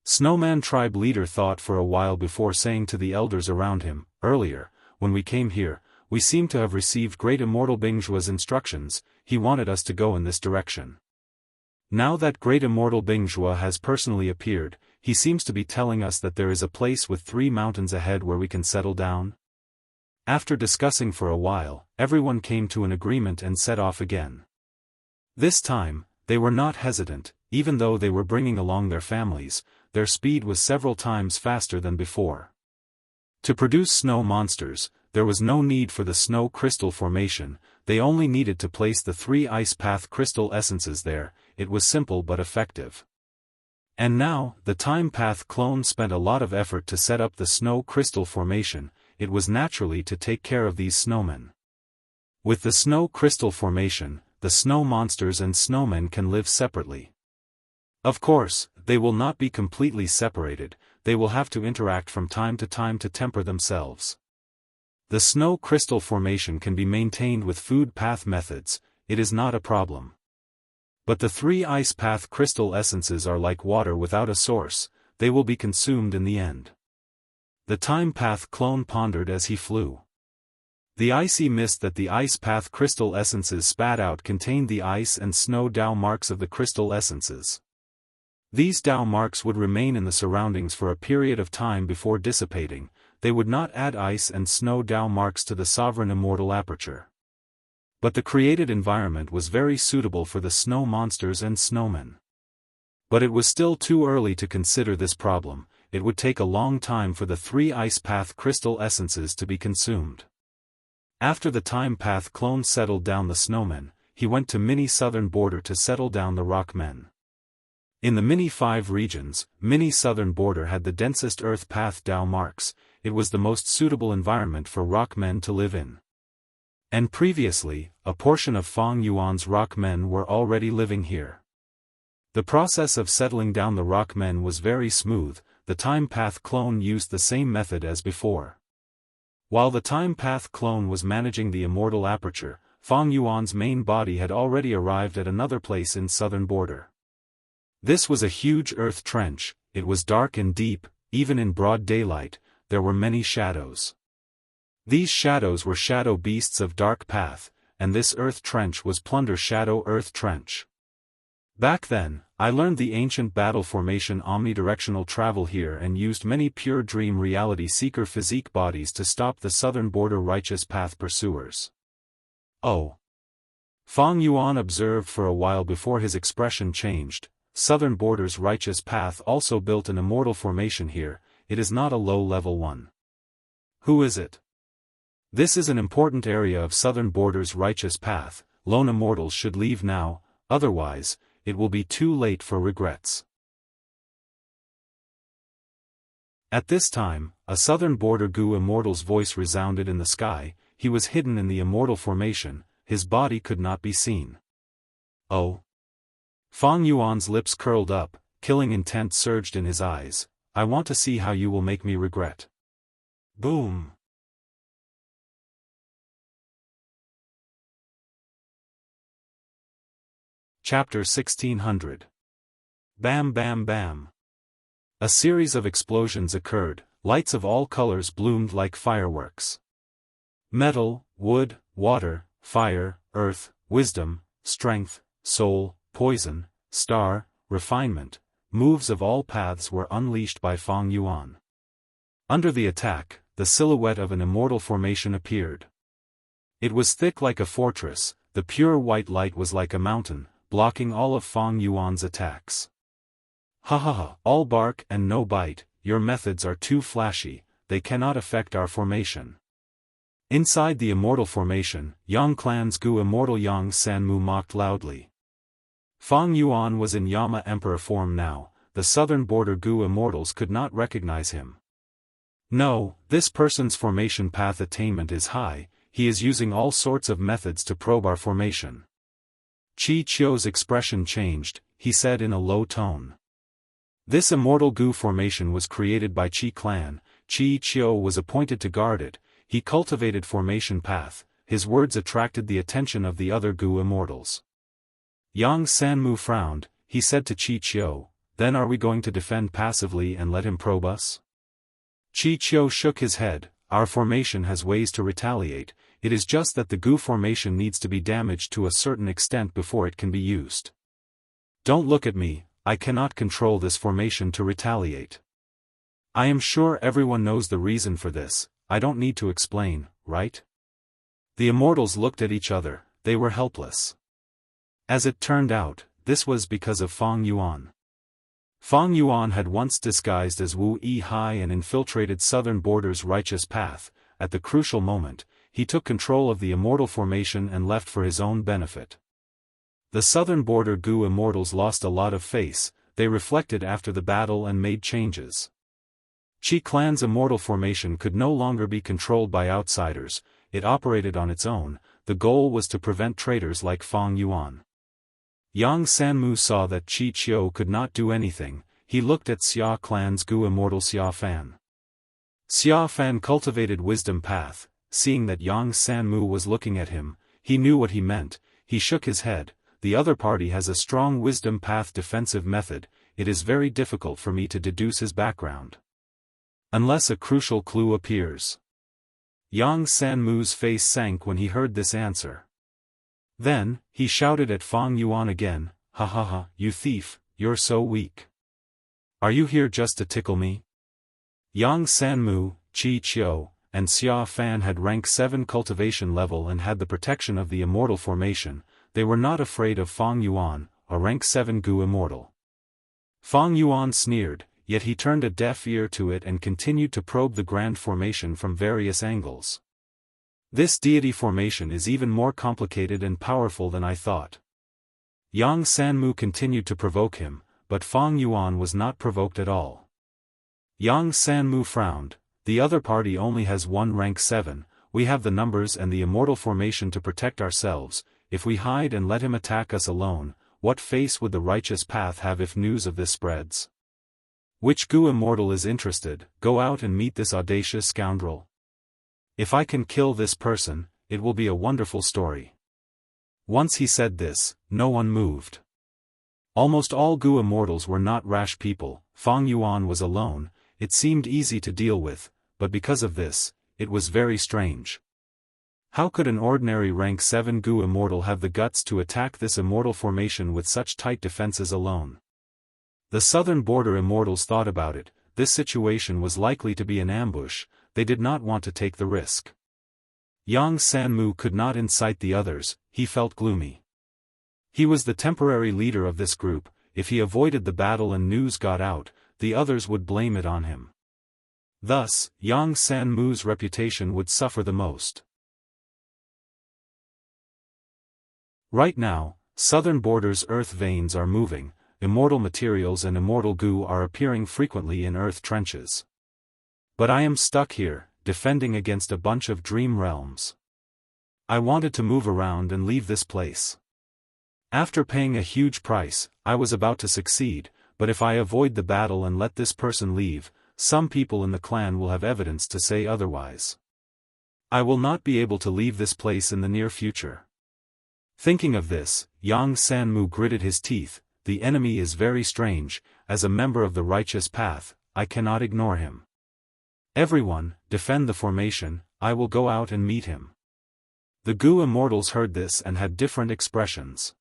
Snowman tribe leader thought for a while before saying to the elders around him, "Earlier, when we came here, we seem to have received great immortal Bingzhua's instructions. He wanted us to go in this direction. Now that great immortal Bingzhua has personally appeared, he seems to be telling us that there is a place with 3 mountains ahead where we can settle down." After discussing for a while, everyone came to an agreement and set off again. This time, they were not hesitant. Even though they were bringing along their families, their speed was several times faster than before. To produce snow monsters, there was no need for the snow crystal formation. They only needed to place the 3 ice path crystal essences there. It was simple but effective. And now, the time path clone spent a lot of effort to set up the snow crystal formation. It was naturally to take care of these snowmen. With the snow crystal formation, the snow monsters and snowmen can live separately. Of course, they will not be completely separated. They will have to interact from time to time to temper themselves. The snow crystal formation can be maintained with food path methods. It is not a problem. But the 3 ice path crystal essences are like water without a source. They will be consumed in the end. The time path clone pondered as he flew. The icy mist that the ice path crystal essences spat out contained the ice and snow Dao marks of the crystal essences. These Dao marks would remain in the surroundings for a period of time before dissipating. They would not add ice and snow Dao marks to the sovereign immortal aperture. But the created environment was very suitable for the snow monsters and snowmen. But it was still too early to consider this problem. It would take a long time for the 3 ice path crystal essences to be consumed. After the time path clone settled down the snowmen, he went to mini southern border to settle down the rockmen. In the mini 5 regions, mini southern border had the densest earth path Dao marks. It was the most suitable environment for rockmen to live in. And previously, a portion of Fang Yuan's rockmen were already living here. The process of settling down the rock men was very smooth. The Time Path clone used the same method as before. While the Time Path clone was managing the Immortal aperture, Fang Yuan's main body had already arrived at another place in southern border. This was a huge earth trench. It was dark and deep. Even in broad daylight, there were many shadows. These shadows were shadow beasts of dark path, and this earth trench was Plunder Shadow Earth Trench. Back then, I learned the ancient battle formation omnidirectional travel here and used many pure dream reality seeker physique bodies to stop the southern border righteous path pursuers. Oh. Fang Yuan observed for a while before his expression changed. Southern border's righteous path also built an immortal formation here. It is not a low-level one. Who is it? This is an important area of southern border's righteous path. Lone immortals should leave now, otherwise, it will be too late for regrets. At this time, a southern border Gu immortal's voice resounded in the sky. He was hidden in the immortal formation, his body could not be seen. Oh. Fang Yuan's lips curled up, killing intent surged in his eyes. I want to see how you will make me regret. Boom. Chapter 1600. Bam bam bam. A series of explosions occurred, lights of all colors bloomed like fireworks. Metal, wood, water, fire, earth, wisdom, strength, soul, poison, star, refinement, moves of all paths were unleashed by Fang Yuan. Under the attack, the silhouette of an immortal formation appeared. It was thick like a fortress, the pure white light was like a mountain, blocking all of Fang Yuan's attacks. Ha ha ha, all bark and no bite, your methods are too flashy, they cannot affect our formation. Inside the immortal formation, Yang Clan's Gu immortal Yang Sanmu mocked loudly. Fang Yuan was in Yama Emperor form now, the southern border Gu immortals could not recognize him. No, this person's formation path attainment is high, he is using all sorts of methods to probe our formation. Qi Qiu's expression changed, he said in a low tone. This immortal Gu formation was created by Qi clan, Qi Qiu was appointed to guard it, he cultivated formation path, his words attracted the attention of the other Gu immortals. Yang Sanmu frowned, he said to Qi Qiu, then are we going to defend passively and let him probe us? Qi Qiu shook his head, our formation has ways to retaliate, it is just that the Gu formation needs to be damaged to a certain extent before it can be used. Don't look at me, I cannot control this formation to retaliate. I am sure everyone knows the reason for this, I don't need to explain, right? The immortals looked at each other, they were helpless. As it turned out, this was because of Fang Yuan. Fang Yuan had once disguised as Wu Yihai and infiltrated southern border's righteous path. At the crucial moment, he took control of the immortal formation and left for his own benefit. The southern border Gu immortals lost a lot of face, they reflected after the battle and made changes. Qi clan's immortal formation could no longer be controlled by outsiders, it operated on its own, the goal was to prevent traitors like Fang Yuan. Yang Sanmu saw that Qi Qiu could not do anything, he looked at Xia clan's Gu immortal Xia Fan. Xia Fan cultivated wisdom path, seeing that Yang Sanmu was looking at him, he knew what he meant, he shook his head, the other party has a strong wisdom path defensive method, it is very difficult for me to deduce his background. Unless a crucial clue appears. Yang Sanmu's face sank when he heard this answer. Then, he shouted at Fang Yuan again, ha ha ha, you thief, you're so weak. Are you here just to tickle me? Yang Sanmu, Qi Qiu, and Xia Fan had rank 7 cultivation level and had the protection of the immortal formation, they were not afraid of Fang Yuan, a rank 7 Gu immortal. Fang Yuan sneered, yet he turned a deaf ear to it and continued to probe the grand formation from various angles. This deity formation is even more complicated and powerful than I thought. Yang Sanmu continued to provoke him, but Fang Yuan was not provoked at all. Yang Sanmu frowned, the other party only has one rank 7, we have the numbers and the immortal formation to protect ourselves, if we hide and let him attack us alone, what face would the righteous path have if news of this spreads? Which Gu immortal is interested, go out and meet this audacious scoundrel. If I can kill this person, it will be a wonderful story. Once he said this, no one moved. Almost all Gu immortals were not rash people. Fang Yuan was alone. It seemed easy to deal with, but because of this, it was very strange. How could an ordinary rank 7 Gu immortal have the guts to attack this immortal formation with such tight defenses alone? The southern border immortals thought about it. This situation was likely to be an ambush. They did not want to take the risk. Yang Sanmu could not incite the others. He felt gloomy. He was the temporary leader of this group. If he avoided the battle and news got out, the others would blame it on him. Thus, Yang Sanmu's reputation would suffer the most. Right now, southern border's earth veins are moving. Immortal materials and immortal Gu are appearing frequently in earth trenches. But I am stuck here, defending against a bunch of dream realms. I wanted to move around and leave this place. After paying a huge price, I was about to succeed, but if I avoid the battle and let this person leave, some people in the clan will have evidence to say otherwise. I will not be able to leave this place in the near future. Thinking of this, Yang Sanmu gritted his teeth. The enemy is very strange. As a member of the righteous path, I cannot ignore him. Everyone, defend the formation. I will go out and meet him. The Gu immortals heard this and had different expressions.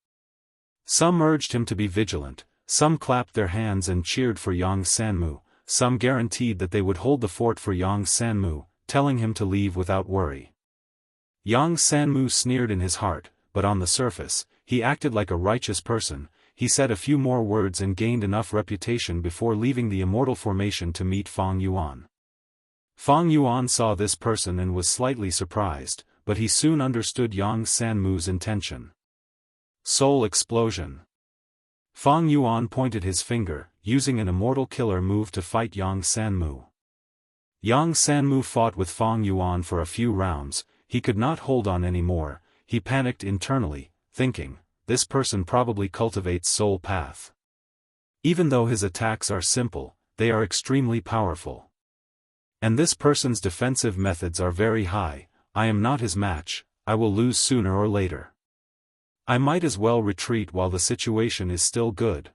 Some urged him to be vigilant, some clapped their hands and cheered for Yang Sanmu, some guaranteed that they would hold the fort for Yang Sanmu, telling him to leave without worry. Yang Sanmu sneered in his heart, but on the surface, he acted like a righteous person. He said a few more words and gained enough reputation before leaving the immortal formation to meet Fang Yuan. Fang Yuan saw this person and was slightly surprised, but he soon understood Yang Sanmu's intention. Soul explosion. Fang Yuan pointed his finger, using an immortal killer move to fight Yang Sanmu. Yang Sanmu fought with Fang Yuan for a few rounds. He could not hold on anymore. He panicked internally, thinking, this person probably cultivates soul path. Even though his attacks are simple, they are extremely powerful. And this person's defensive methods are very high. I am not his match. I will lose sooner or later. I might as well retreat while the situation is still good.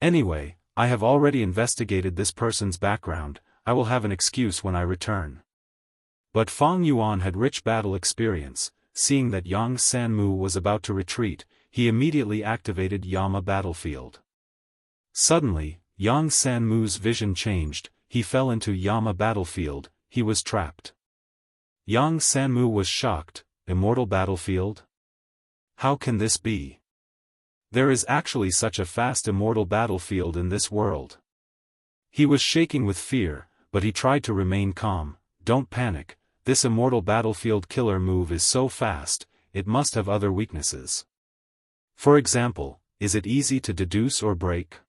Anyway, I have already investigated this person's background. I will have an excuse when I return. But Fang Yuan had rich battle experience. Seeing that Yang Sanmu was about to retreat, he immediately activated Yama Battlefield. Suddenly, Yang Sanmu's vision changed. He fell into Yama Battlefield. He was trapped. Yang Sanmu was shocked. Immortal Battlefield? How can this be? There is actually such a fast immortal battlefield in this world. He was shaking with fear, but he tried to remain calm. Don't panic. This immortal battlefield killer move is so fast, it must have other weaknesses. For example, is it easy to deduce or break?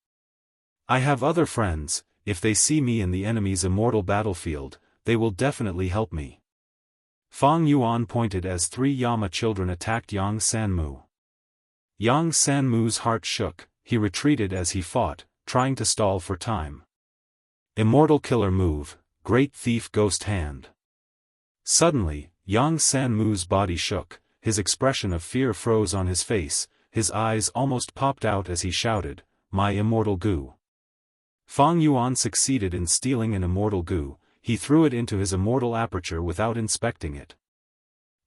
I have other friends. If they see me in the enemy's immortal battlefield, they will definitely help me. Fang Yuan pointed as 3 Yama children attacked Yang Sanmu. Yang Sanmu's heart shook. He retreated as he fought, trying to stall for time. Immortal killer move, Great Thief Ghost Hand. Suddenly, Yang Sanmu's body shook, his expression of fear froze on his face, his eyes almost popped out as he shouted, "My immortal Gu!" Fang Yuan succeeded in stealing an immortal Gu. He threw it into his immortal aperture without inspecting it.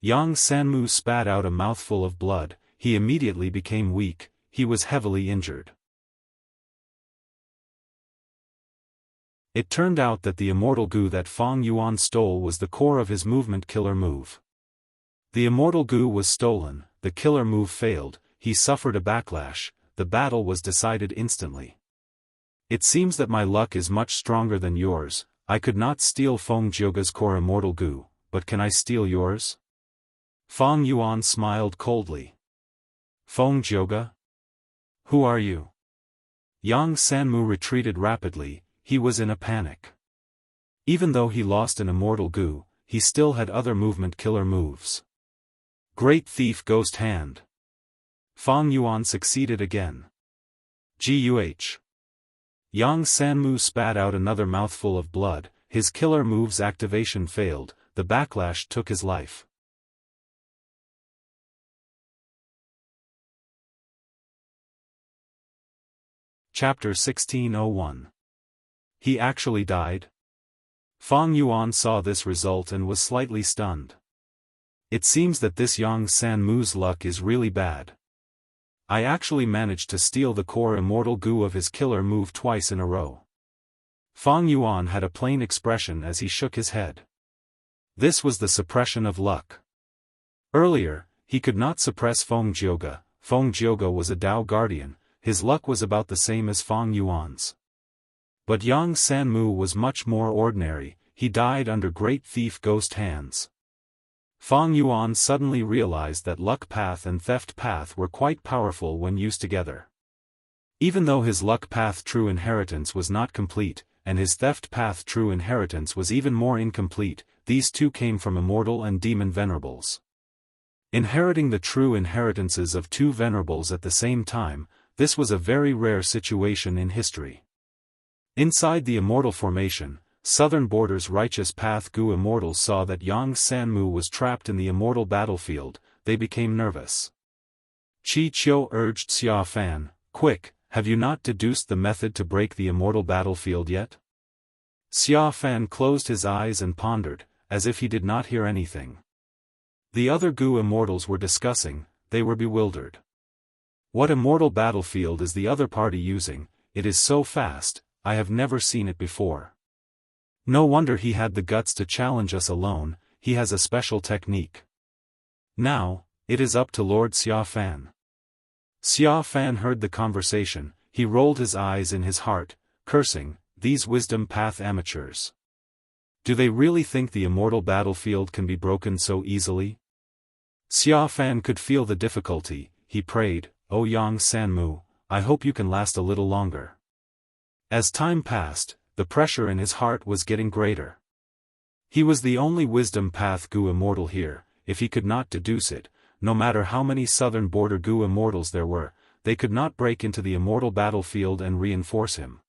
Yang Sanmu spat out a mouthful of blood. He immediately became weak. He was heavily injured. It turned out that the immortal Gu that Fang Yuan stole was the core of his movement killer move. The immortal Gu was stolen, the killer move failed, he suffered a backlash, the battle was decided instantly. It seems that my luck is much stronger than yours. I could not steal Feng Jioga's core immortal Gu, but can I steal yours? Fang Yuan smiled coldly. Feng Jioga? Who are you? Yang Sanmu retreated rapidly. He was in a panic. Even though he lost an immortal Gu, he still had other movement killer moves. Great Thief Ghost Hand. Fang Yuan succeeded again. Guh. Yang Sanmu spat out another mouthful of blood, his killer move's activation failed, the backlash took his life. Chapter 1601. He actually died? Fang Yuan saw this result and was slightly stunned. It seems that this Yang Sanmu's luck is really bad. I actually managed to steal the core immortal goo of his killer move twice in a row. Fang Yuan had a plain expression as he shook his head. This was the suppression of luck. Earlier, he could not suppress Feng Jioge. Feng Jioge was a Dao guardian, his luck was about the same as Fang Yuan's. But Yang Sanmu was much more ordinary, he died under Great Thief Ghost hands. Fang Yuan suddenly realized that Luck Path and Theft Path were quite powerful when used together. Even though his Luck Path True Inheritance was not complete, and his Theft Path True Inheritance was even more incomplete, these two came from Immortal and Demon Venerables. Inheriting the true inheritances of two Venerables at the same time, this was a very rare situation in history. Inside the Immortal formation, Southern Border's Righteous Path Gu Immortals saw that Yang Sanmu was trapped in the Immortal battlefield, they became nervous. Qi Qiu urged Xia Fan, "Quick, have you not deduced the method to break the Immortal battlefield yet?" Xia Fan closed his eyes and pondered, as if he did not hear anything. The other Gu Immortals were discussing, they were bewildered. What Immortal battlefield is the other party using? It is so fast, I have never seen it before. No wonder he had the guts to challenge us alone, he has a special technique. Now, it is up to Lord Xia Fan. Xia Fan heard the conversation, he rolled his eyes in his heart, cursing, these Wisdom Path amateurs. Do they really think the Immortal battlefield can be broken so easily? Xia Fan could feel the difficulty, he prayed, "O Yang Sanmu, I hope you can last a little longer." As time passed, the pressure in his heart was getting greater. He was the only Wisdom Path Gu Immortal here, if he could not deduce it, no matter how many Southern Border Gu Immortals there were, they could not break into the Immortal battlefield and reinforce him.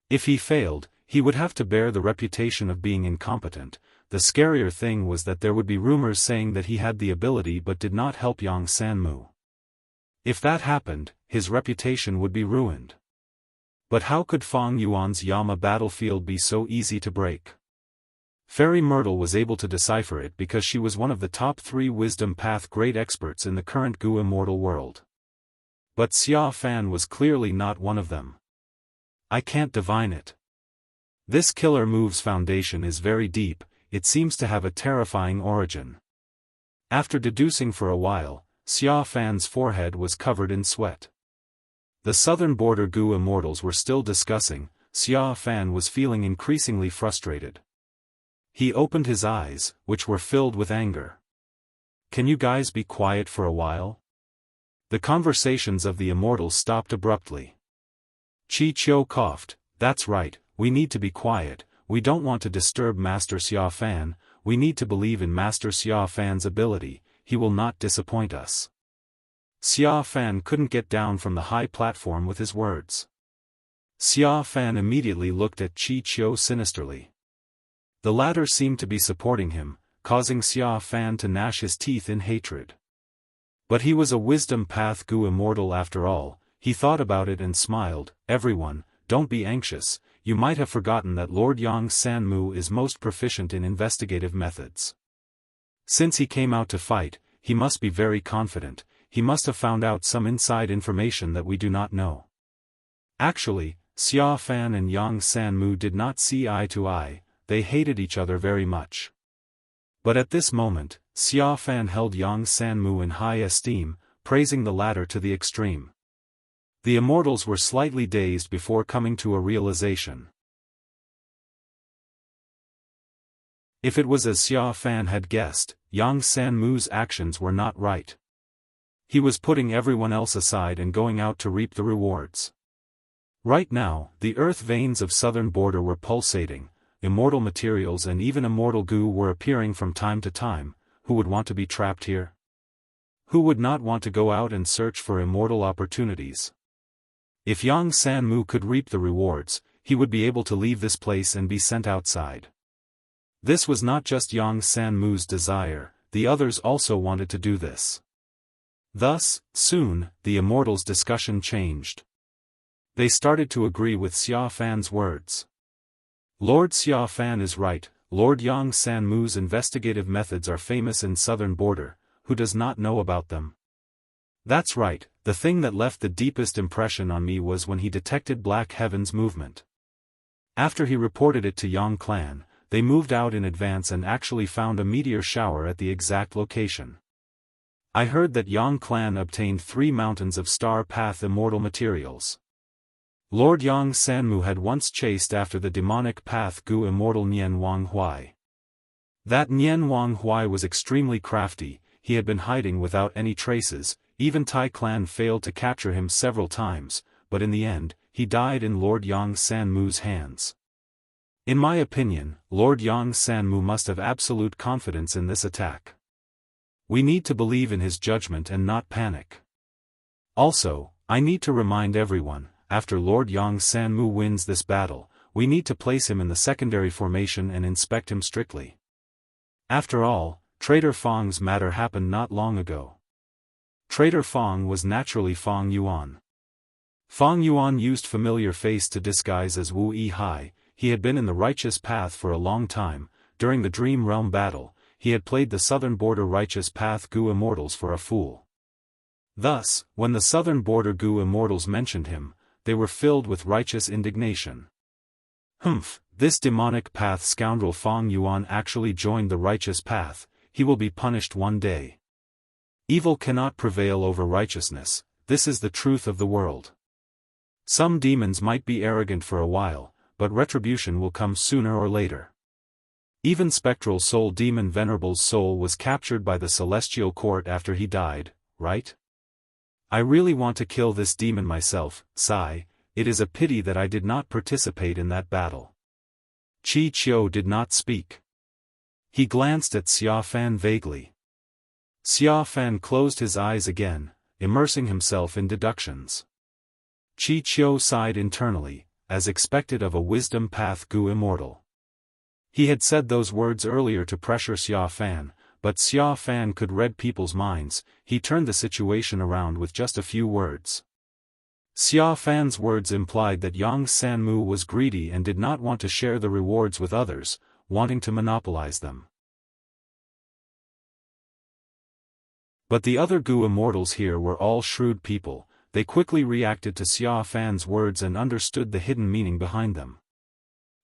If he failed, he would have to bear the reputation of being incompetent. The scarier thing was that there would be rumors saying that he had the ability but did not help Yang Sanmu. If that happened, his reputation would be ruined. But how could Fang Yuan's Yama battlefield be so easy to break? Fairy Myrtle was able to decipher it because she was one of the top 3 Wisdom Path great experts in the current Gu Immortal world. But Xia Fan was clearly not one of them. I can't divine it. This killer move's foundation is very deep, it seems to have a terrifying origin. After deducing for a while, Xia Fan's forehead was covered in sweat. The Southern Border Gu Immortals were still discussing, Xia Fan was feeling increasingly frustrated. He opened his eyes, which were filled with anger. Can you guys be quiet for a while? The conversations of the Immortals stopped abruptly. Qi Qiu coughed, that's right, we need to be quiet, we don't want to disturb Master Xia Fan, we need to believe in Master Xia Fan's ability, he will not disappoint us. Xia Fan couldn't get down from the high platform with his words. Xia Fan immediately looked at Qi Qiu sinisterly. The latter seemed to be supporting him, causing Xia Fan to gnash his teeth in hatred. But he was a Wisdom Path Gu Immortal after all, he thought about it and smiled, everyone, don't be anxious, you might have forgotten that Lord Yang Sanmu is most proficient in investigative methods. Since he came out to fight, he must be very confident, he must have found out some inside information that we do not know. Actually, Xia Fan and Yang Sanmu did not see eye to eye, they hated each other very much. But at this moment, Xia Fan held Yang Sanmu in high esteem, praising the latter to the extreme. The Immortals were slightly dazed before coming to a realization. If it was as Xia Fan had guessed, Yang Sanmu's actions were not right. He was putting everyone else aside and going out to reap the rewards. Right now, the earth veins of Southern Border were pulsating, immortal materials and even immortal goo were appearing from time to time. Who would want to be trapped here? Who would not want to go out and search for immortal opportunities? If Yang Sanmu could reap the rewards, he would be able to leave this place and be sent outside. This was not just Yang Sanmu's desire, the others also wanted to do this. Thus, soon, the immortals' discussion changed. They started to agree with Xia Fan's words. Lord Xia Fan is right, Lord Yang Sanmu's investigative methods are famous in southern border, who does not know about them? That's right, the thing that left the deepest impression on me was when he detected Black Heaven's movement. After he reported it to Yang Clan, they moved out in advance and actually found a meteor shower at the exact location. I heard that Yang Clan obtained 3 mountains of Star Path immortal materials. Lord Yang Sanmu had once chased after the demonic path Gu immortal Nian Wang Huai. That Nian Wang Huai was extremely crafty, he had been hiding without any traces, even Tai Clan failed to capture him several times, but in the end, he died in Lord Yang Sanmu's hands. In my opinion, Lord Yang Sanmu must have absolute confidence in this attack. We need to believe in his judgment and not panic. Also, I need to remind everyone, after Lord Yang Sanmu wins this battle, we need to place him in the secondary formation and inspect him strictly. After all, Traitor Fong's matter happened not long ago. Traitor Fong was naturally Fong Yuan. Fong Yuan used familiar face to disguise as Wu Yihai. He had been in the righteous path for a long time. During the Dream Realm battle, he had played the southern border righteous path Gu immortals for a fool. Thus, when the southern border Gu immortals mentioned him, they were filled with righteous indignation. Humph, this demonic path scoundrel Fong Yuan actually joined the righteous path, he will be punished one day. Evil cannot prevail over righteousness, this is the truth of the world. Some demons might be arrogant for a while, but retribution will come sooner or later. Even spectral soul demon Venerable's soul was captured by the celestial court after he died, right? I really want to kill this demon myself, sigh, it is a pity that I did not participate in that battle. Chi Chiu did not speak. He glanced at Xia Fan vaguely. Xia Fan closed his eyes again, immersing himself in deductions. Chi Chiu sighed internally, as expected of a wisdom path Gu immortal. He had said those words earlier to pressure Xia Fan, but Xia Fan could read people's minds. He turned the situation around with just a few words. Xia Fan's words implied that Yang Sanmu was greedy and did not want to share the rewards with others, wanting to monopolize them. But the other Gu immortals here were all shrewd people. They quickly reacted to Xia Fan's words and understood the hidden meaning behind them.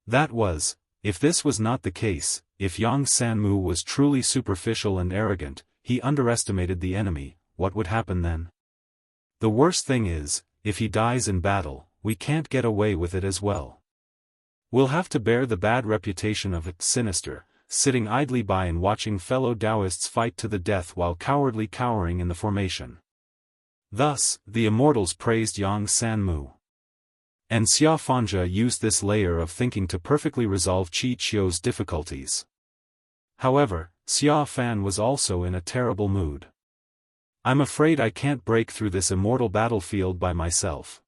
That was, if this was not the case, if Yang Sanmu was truly superficial and arrogant, he underestimated the enemy, what would happen then? The worst thing is, if he dies in battle, we can't get away with it as well. We'll have to bear the bad reputation of sinister, sitting idly by and watching fellow Daoists fight to the death while cowardly cowering in the formation. Thus, the immortals praised Yang Sanmu. And Xia Fanja used this layer of thinking to perfectly resolve Chi Chiu's difficulties. However, Xia Fan was also in a terrible mood. I'm afraid I can't break through this immortal battlefield by myself.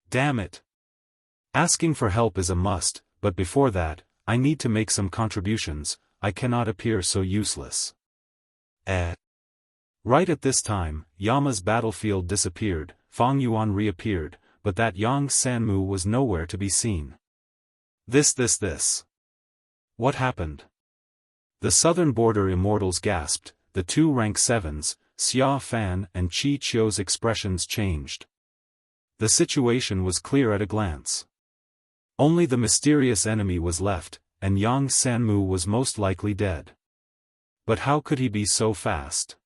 Damn it! Asking for help is a must, but before that, I need to make some contributions. I cannot appear so useless. Right at this time, Yama's battlefield disappeared, Fong Yuan reappeared, but that Yang Sanmu was nowhere to be seen. This. What happened? The southern border immortals gasped, the 2 rank 7s, Xia Fan and Chi Chiu's expressions changed. The situation was clear at a glance. Only the mysterious enemy was left, and Yang Sanmu was most likely dead. But how could he be so fast?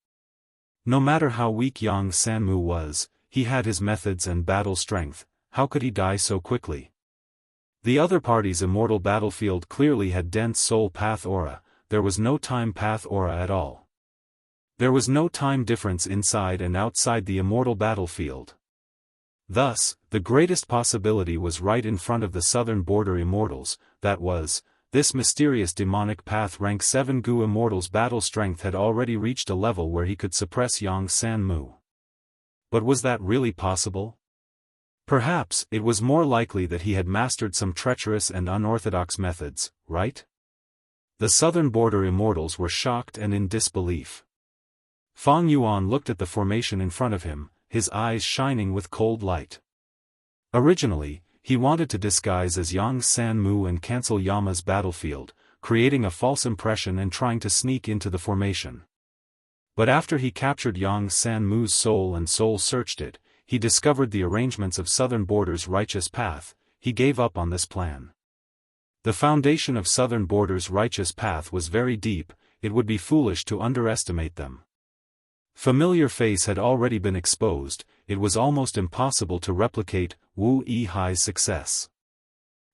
No matter how weak Yang Sanmu was, he had his methods and battle strength. How could he die so quickly? The other party's immortal battlefield clearly had dense soul path aura, there was no time path aura at all. There was no time difference inside and outside the immortal battlefield. Thus, the greatest possibility was right in front of the southern border immortals, that was, this mysterious demonic path rank 7 Gu Immortal's battle strength had already reached a level where he could suppress Yang San Mu. But was that really possible? Perhaps it was more likely that he had mastered some treacherous and unorthodox methods, right? The southern border immortals were shocked and in disbelief. Fang Yuan looked at the formation in front of him, his eyes shining with cold light. Originally, he wanted to disguise as Yang San Mu and cancel Yama's battlefield, creating a false impression and trying to sneak into the formation. But after he captured Yang San Mu's soul and soul-searched it, he discovered the arrangements of Southern Border's righteous path. He gave up on this plan. The foundation of Southern Border's righteous path was very deep, it would be foolish to underestimate them. Familiar face had already been exposed, it was almost impossible to replicate Wu Yihai's success.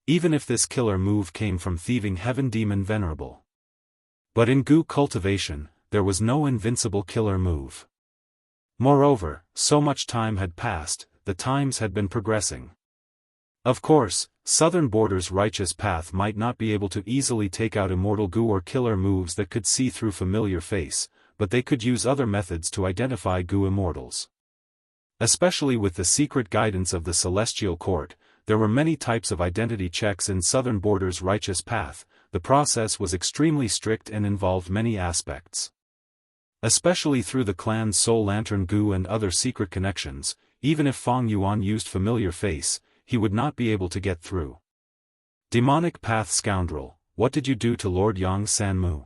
Even if this killer move came from thieving heaven demon venerable. But in Gu cultivation, there was no invincible killer move. Moreover, so much time had passed, the times had been progressing. Of course, Southern Border's righteous path might not be able to easily take out immortal Gu or killer moves that could see through familiar face, but they could use other methods to identify Gu immortals. Especially with the secret guidance of the Celestial Court, there were many types of identity checks in Southern Border's righteous path. The process was extremely strict and involved many aspects. Especially through the clan's Soul Lantern Gu and other secret connections, even if Fang Yuan used familiar face, he would not be able to get through. Demonic Path Scoundrel, what did you do to Lord Yang San Mu?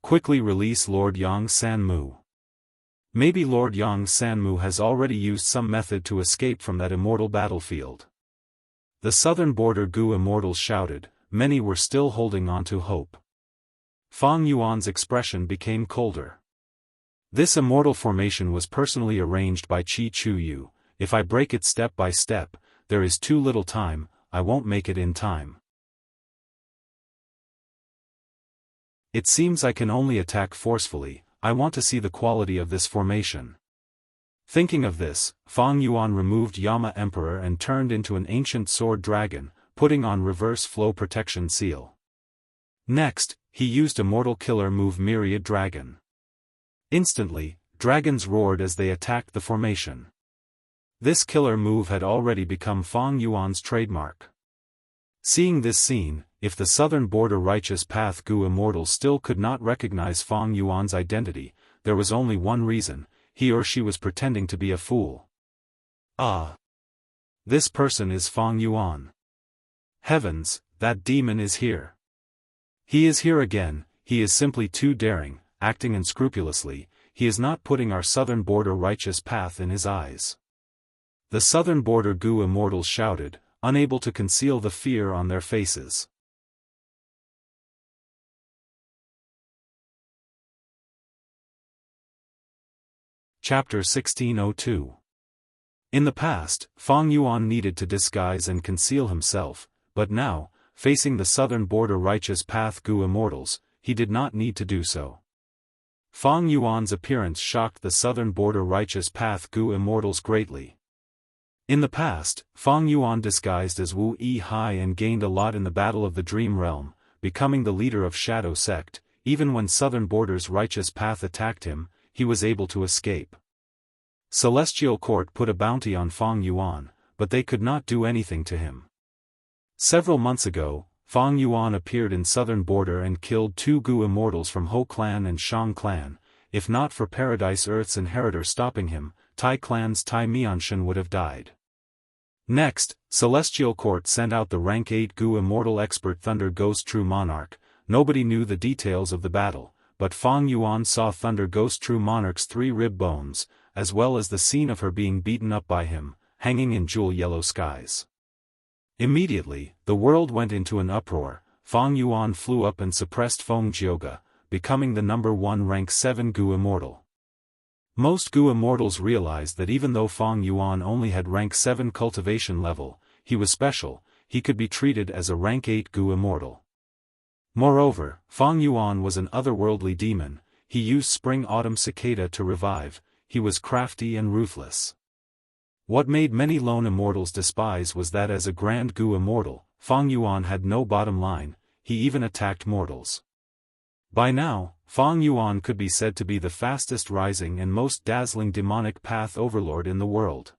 Quickly release Lord Yang San Mu. Maybe Lord Yang San Mu has already used some method to escape from that immortal battlefield. The Southern Border Gu immortals shouted, many were still holding on to hope. Fang Yuan's expression became colder. This immortal formation was personally arranged by Qi Chu Yu. If I break it step by step, there is too little time, I won't make it in time. It seems I can only attack forcefully, I want to see the quality of this formation. Thinking of this, Fang Yuan removed Yama Emperor and turned into an ancient sword dragon, putting on reverse flow protection seal. Next, he used Immortal Killer move Myriad Dragon. Instantly, dragons roared as they attacked the formation. This killer move had already become Fang Yuan's trademark. Seeing this scene, if the Southern Border Righteous Path Gu Immortal still could not recognize Fang Yuan's identity, there was only one reason, he or she was pretending to be a fool. Ah! This person is Fang Yuan. Heavens, that demon is here. He is here again, he is simply too daring, acting unscrupulously, he is not putting our Southern Border Righteous Path in his eyes. The Southern Border Gu Immortals shouted, unable to conceal the fear on their faces. Chapter 1602. In the past, Fang Yuan needed to disguise and conceal himself, but now, facing the Southern Border Righteous Path Gu Immortals, he did not need to do so. Fang Yuan's appearance shocked the Southern Border Righteous Path Gu Immortals greatly. In the past, Fang Yuan disguised as Wu Yihai and gained a lot in the Battle of the Dream Realm, becoming the leader of Shadow Sect. Even when Southern Border's Righteous Path attacked him, he was able to escape. Celestial Court put a bounty on Fang Yuan, but they could not do anything to him. Several months ago, Fang Yuan appeared in Southern Border and killed 2 Gu Immortals from Ho Clan and Shang Clan. If not for Paradise Earth's inheritor stopping him, Tai Clan's Tai Mianshan would have died. Next, Celestial Court sent out the rank 8 Gu Immortal expert Thunder Ghost True Monarch. Nobody knew the details of the battle, but Fang Yuan saw Thunder Ghost True Monarch's 3 rib bones, as well as the scene of her being beaten up by him, hanging in jewel yellow skies. Immediately, the world went into an uproar. Fang Yuan flew up and suppressed Feng Jioga, becoming the number 1 rank 7 Gu Immortal. Most Gu Immortals realized that even though Fang Yuan only had rank 7 cultivation level, he was special, he could be treated as a rank 8 Gu Immortal. Moreover, Fang Yuan was an otherworldly demon, he used Spring-Autumn Cicada to revive, he was crafty and ruthless. What made many lone immortals despise was that as a grand Gu Immortal, Fang Yuan had no bottom line, he even attacked mortals. By now, Fang Yuan could be said to be the fastest rising and most dazzling demonic path overlord in the world.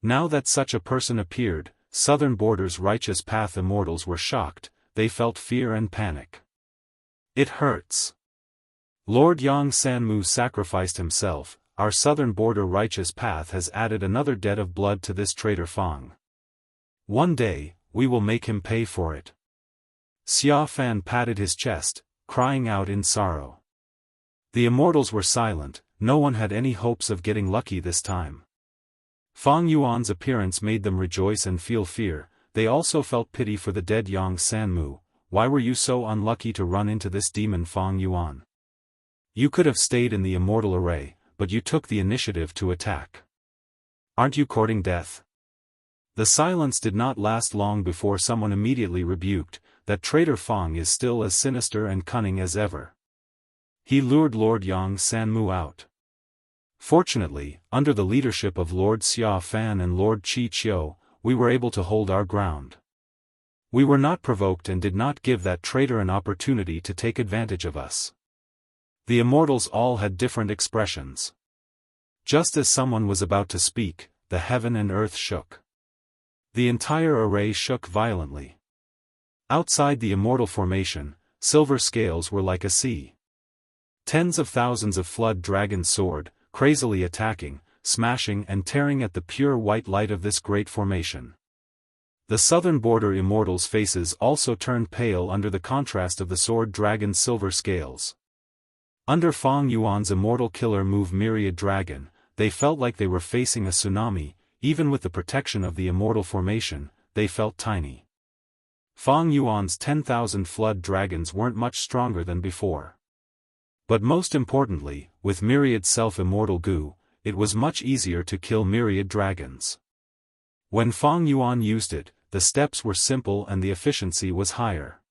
Now that such a person appeared, Southern Border's righteous path immortals were shocked, they felt fear and panic. It hurts. Lord Yang Sanmu sacrificed himself, our Southern Border righteous path has added another debt of blood to this traitor Fang. One day, we will make him pay for it. Xia Fan patted his chest, crying out in sorrow. The immortals were silent, no one had any hopes of getting lucky this time. Fang Yuan's appearance made them rejoice and feel fear, they also felt pity for the dead Yang Sanmu. Why were you so unlucky to run into this demon Fang Yuan? You could have stayed in the immortal array, but you took the initiative to attack. Aren't you courting death? The silence did not last long before someone immediately rebuked, that traitor Fang is still as sinister and cunning as ever. He lured Lord Yang Sanmu out. Fortunately, under the leadership of Lord Xia Fan and Lord Qi Qiu, we were able to hold our ground. We were not provoked and did not give that traitor an opportunity to take advantage of us. The immortals all had different expressions. Just as someone was about to speak, the heaven and earth shook. The entire array shook violently. Outside the immortal formation, silver scales were like a sea. Tens of thousands of flood dragons soared, crazily attacking, smashing and tearing at the pure white light of this great formation. The Southern Border immortals' faces also turned pale under the contrast of the sword dragon's silver scales. Under Fang Yuan's immortal killer move Myriad Dragon, they felt like they were facing a tsunami, even with the protection of the immortal formation, they felt tiny. Fang Yuan's 10,000 flood dragons weren't much stronger than before. But most importantly, with Myriad self-immortal goo, it was much easier to kill Myriad dragons. When Fang Yuan used it, the steps were simple and the efficiency was higher.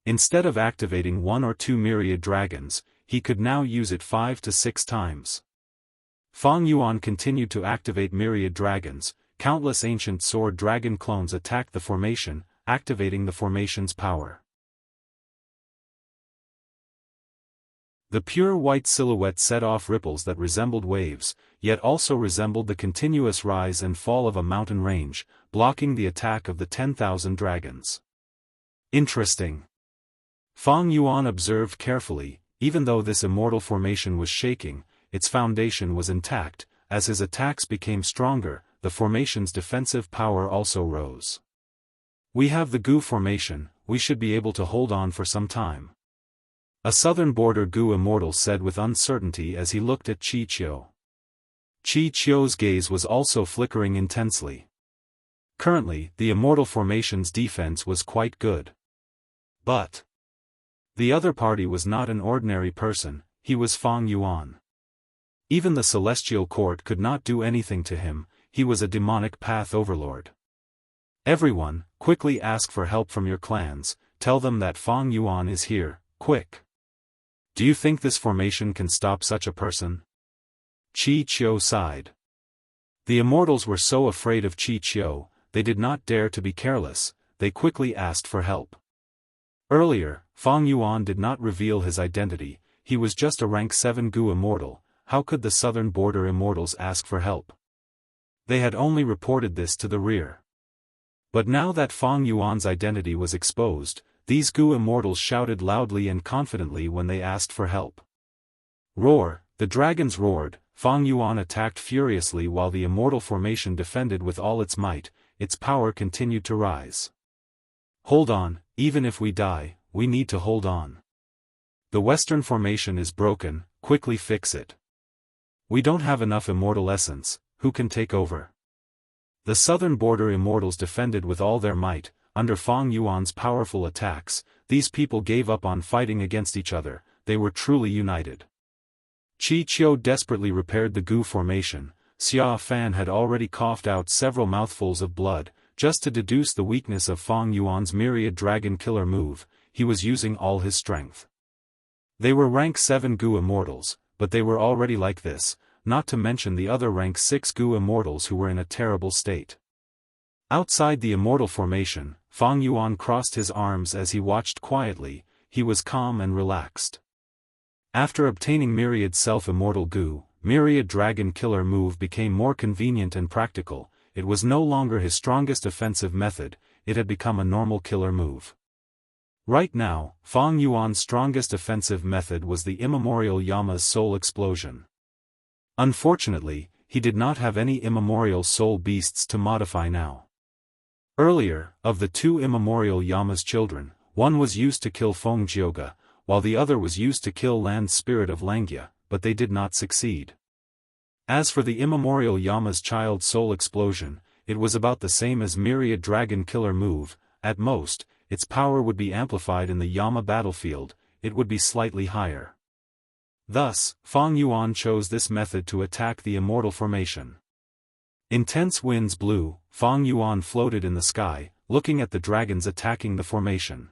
Instead of activating 1 or 2 Myriad dragons, he could now use it 5 to 6 times. Fang Yuan continued to activate Myriad dragons, countless ancient sword dragon clones attacked the formation, activating the formation's power. The pure white silhouette set off ripples that resembled waves, yet also resembled the continuous rise and fall of a mountain range, blocking the attack of the 10,000 dragons. Interesting. Fang Yuan observed carefully, even though this immortal formation was shaking, its foundation was intact. As his attacks became stronger, the formation's defensive power also rose. We have the goo formation, we should be able to hold on for some time. A Southern Border goo immortal said with uncertainty as he looked at Qi Qiu. Qi Qiu's gaze was also flickering intensely. Currently, the immortal formation's defense was quite good. But the other party was not an ordinary person, he was Fang Yuan. Even the Celestial Court could not do anything to him, he was a demonic path overlord. Everyone, quickly ask for help from your clans, tell them that Fang Yuan is here, quick. Do you think this formation can stop such a person? Qi Qiu sighed. The immortals were so afraid of Qi Qiu, they did not dare to be careless, they quickly asked for help. Earlier, Fang Yuan did not reveal his identity, he was just a rank 7 goo immortal. How could the Southern Border immortals ask for help? They had only reported this to the rear. But now that Fang Yuan's identity was exposed, these goo immortals shouted loudly and confidently when they asked for help. Roar, the dragons roared, Fang Yuan attacked furiously while the immortal formation defended with all its might, its power continued to rise. Hold on, even if we die, we need to hold on. The Western formation is broken, quickly fix it. We don't have enough immortal essence, who can take over? The Southern Border immortals defended with all their might, under Fang Yuan's powerful attacks, these people gave up on fighting against each other, they were truly united. Qi Qiu desperately repaired the goo formation, Xia Fan had already coughed out several mouthfuls of blood, just to deduce the weakness of Fang Yuan's Myriad Dragon Killer move, he was using all his strength. They were rank 7 goo immortals, but they were already like this, not to mention the other rank 6 goo immortals who were in a terrible state. Outside the immortal formation, Fang Yuan crossed his arms as he watched quietly. He was calm and relaxed. After obtaining Myriad Self-Immortal Gu, Myriad Dragon Killer move became more convenient and practical. It was no longer his strongest offensive method, it had become a normal killer move. Right now, Fang Yuan's strongest offensive method was the immemorial Yama's Soul Explosion. Unfortunately, he did not have any immemorial soul beasts to modify now. Earlier, of the two immemorial Yama's children, one was used to kill Feng Jioga, while the other was used to kill Land's spirit of Langia, but they did not succeed. As for the immemorial Yama's child Soul Explosion, it was about the same as Myriad Dragon Killer move. At most, its power would be amplified in the Yama battlefield, it would be slightly higher. Thus, Fang Yuan chose this method to attack the immortal formation. Intense winds blew, Fang Yuan floated in the sky, looking at the dragons attacking the formation.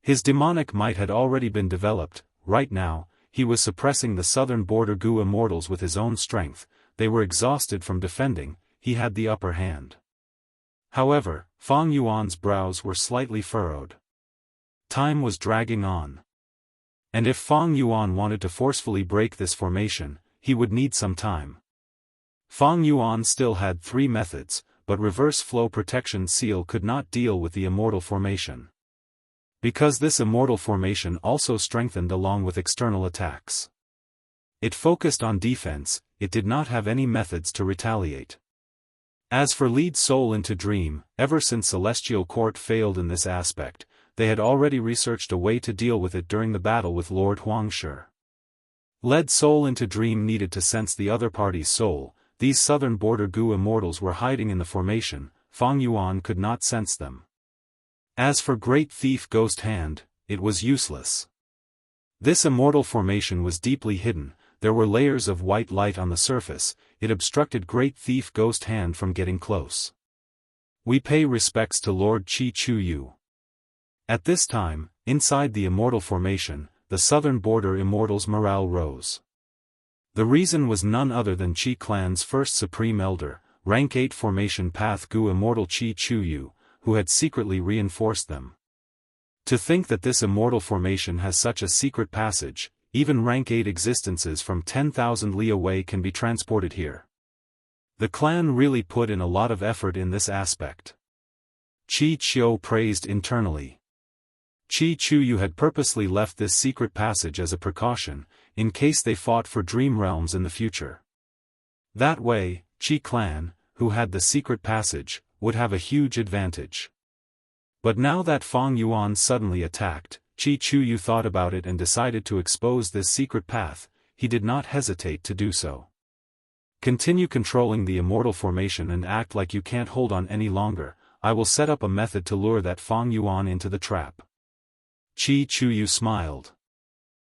His demonic might had already been developed. Right now, he was suppressing the southern border Gu immortals with his own strength. They were exhausted from defending, he had the upper hand. However, Fang Yuan's brows were slightly furrowed. Time was dragging on. And if Fang Yuan wanted to forcefully break this formation, he would need some time. Fang Yuan still had 3 methods, but reverse flow protection seal could not deal with the immortal formation. Because this immortal formation also strengthened along with external attacks. It focused on defense, it did not have any methods to retaliate. As for lead soul into dream, ever since Celestial Court failed in this aspect, they had already researched a way to deal with it during the battle with Lord Huangshi. Lead soul into dream needed to sense the other party's soul. These southern border Gu immortals were hiding in the formation, Fang Yuan could not sense them. As for Great Thief Ghost Hand, it was useless. This immortal formation was deeply hidden, there were layers of white light on the surface, it obstructed Great Thief Ghost Hand from getting close. We pay respects to Lord Qi Chu Yu. At this time, inside the immortal formation, the southern border immortals' morale rose. The reason was none other than Qi clan's first supreme elder, rank 8 formation path Gu immortal Qi Chu Yu, who had secretly reinforced them. To think that this immortal formation has such a secret passage, even rank 8 existences from 10,000 li away can be transported here. The clan really put in a lot of effort in this aspect. Qi Qiu praised internally. Qi Chu Yu had purposely left this secret passage as a precaution, in case they fought for dream realms in the future. That way, Qi clan, who had the secret passage, would have a huge advantage. But now that Fang Yuan suddenly attacked, Qi Chu Yu thought about it and decided to expose this secret path. He did not hesitate to do so. Continue controlling the immortal formation and act like you can't hold on any longer. I will set up a method to lure that Fang Yuan into the trap. Qi Chu Yu smiled.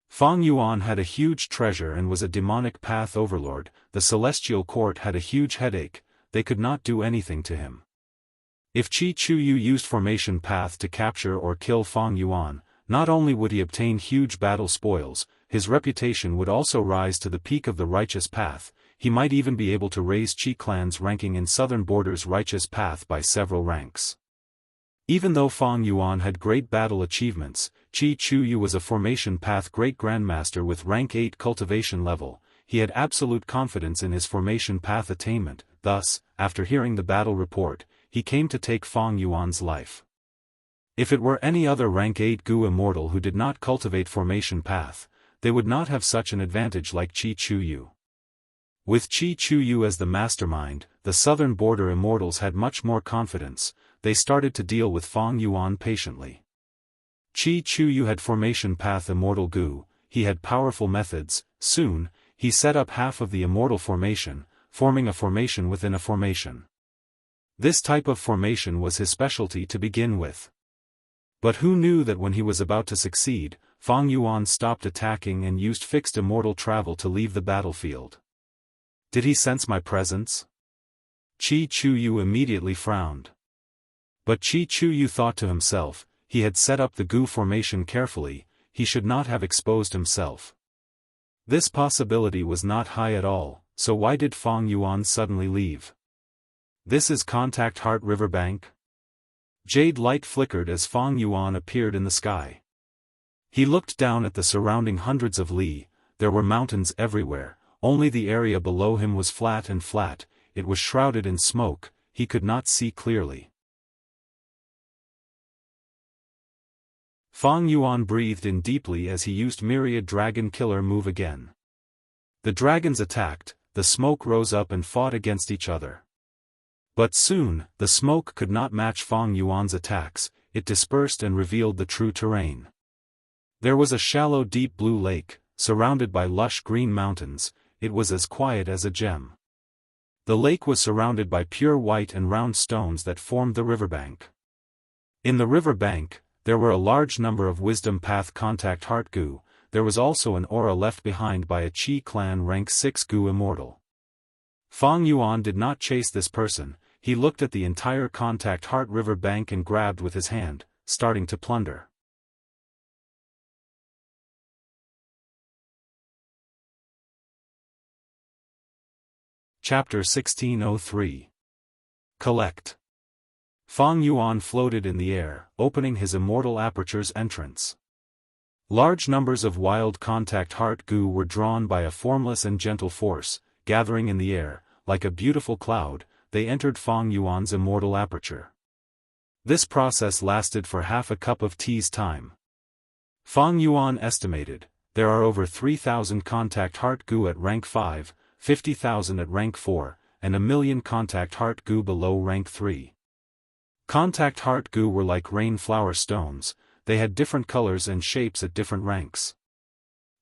Fang Yuan had a huge treasure and was a demonic path overlord. The Celestial Court had a huge headache, they could not do anything to him. If Qi Chu Yu used formation path to capture or kill Fang Yuan, not only would he obtain huge battle spoils, his reputation would also rise to the peak of the righteous path. He might even be able to raise Qi clan's ranking in southern border's righteous path by several ranks. Even though Fang Yuan had great battle achievements, Qi Chu Yu was a formation path great grandmaster with rank 8 cultivation level. He had absolute confidence in his formation path attainment. Thus, after hearing the battle report, he came to take Fang Yuan's life. If it were any other rank 8 Gu immortal who did not cultivate formation path, they would not have such an advantage like Qi Chu Yu. With Qi Chu Yu as the mastermind, the southern border immortals had much more confidence. They started to deal with Fang Yuan patiently. Qi Chu Yu had formation path immortal Gu, he had powerful methods. Soon, he set up half of the immortal formation, forming a formation within a formation. This type of formation was his specialty to begin with. But who knew that when he was about to succeed, Fang Yuan stopped attacking and used fixed immortal travel to leave the battlefield. Did he sense my presence? Qi Chu Yu immediately frowned. But Qi Chu Yu thought to himself, he had set up the Gu formation carefully, he should not have exposed himself. This possibility was not high at all. so why did Fang Yuan suddenly leave? This is Contact Heart Riverbank? Jade light flickered as Fang Yuan appeared in the sky. He looked down at the surrounding hundreds of li. There were mountains everywhere, only the area below him was flat and flat, it was shrouded in smoke, he could not see clearly. Fang Yuan breathed in deeply as he used Myriad Dragon Killer move again. The dragons attacked, the smoke rose up and fought against each other. But soon, the smoke could not match Fang Yuan's attacks, it dispersed and revealed the true terrain. There was a shallow deep blue lake, surrounded by lush green mountains, it was as quiet as a gem. The lake was surrounded by pure white and round stones that formed the riverbank. In the riverbank, there were a large number of Wisdom Path Contact Heart Gu, there was also an aura left behind by a Qi clan rank 6 Gu Immortal. Fang Yuan did not chase this person, he looked at the entire Contact Heart River bank and grabbed with his hand, starting to plunder. Chapter 1603. Collect. Fang Yuan floated in the air, opening his immortal aperture's entrance. Large numbers of wild Contact Heart Gu were drawn by a formless and gentle force, gathering in the air, like a beautiful cloud, they entered Fang Yuan's immortal aperture. This process lasted for half a cup of tea's time. Fang Yuan estimated, there are over 3,000 Contact Heart Gu at rank 5, 50,000 at rank 4, and 1,000,000 Contact Heart Gu below rank 3. Contact Heart Gu were like rain flower stones, they had different colors and shapes at different ranks.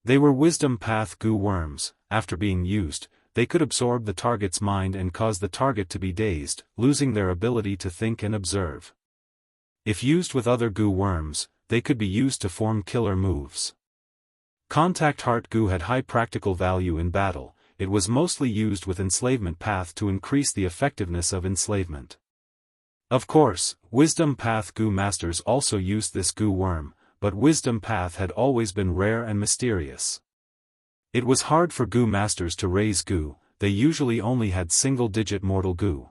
They were Wisdom Path Gu worms, after being used, they could absorb the target's mind and cause the target to be dazed, losing their ability to think and observe. If used with other Gu worms, they could be used to form killer moves. Contact Heart Gu had high practical value in battle, it was mostly used with Enslavement Path to increase the effectiveness of enslavement. Of course, Wisdom Path Gu masters also used this Gu worm, but Wisdom Path had always been rare and mysterious. It was hard for Gu masters to raise Gu, they usually only had single-digit mortal Gu.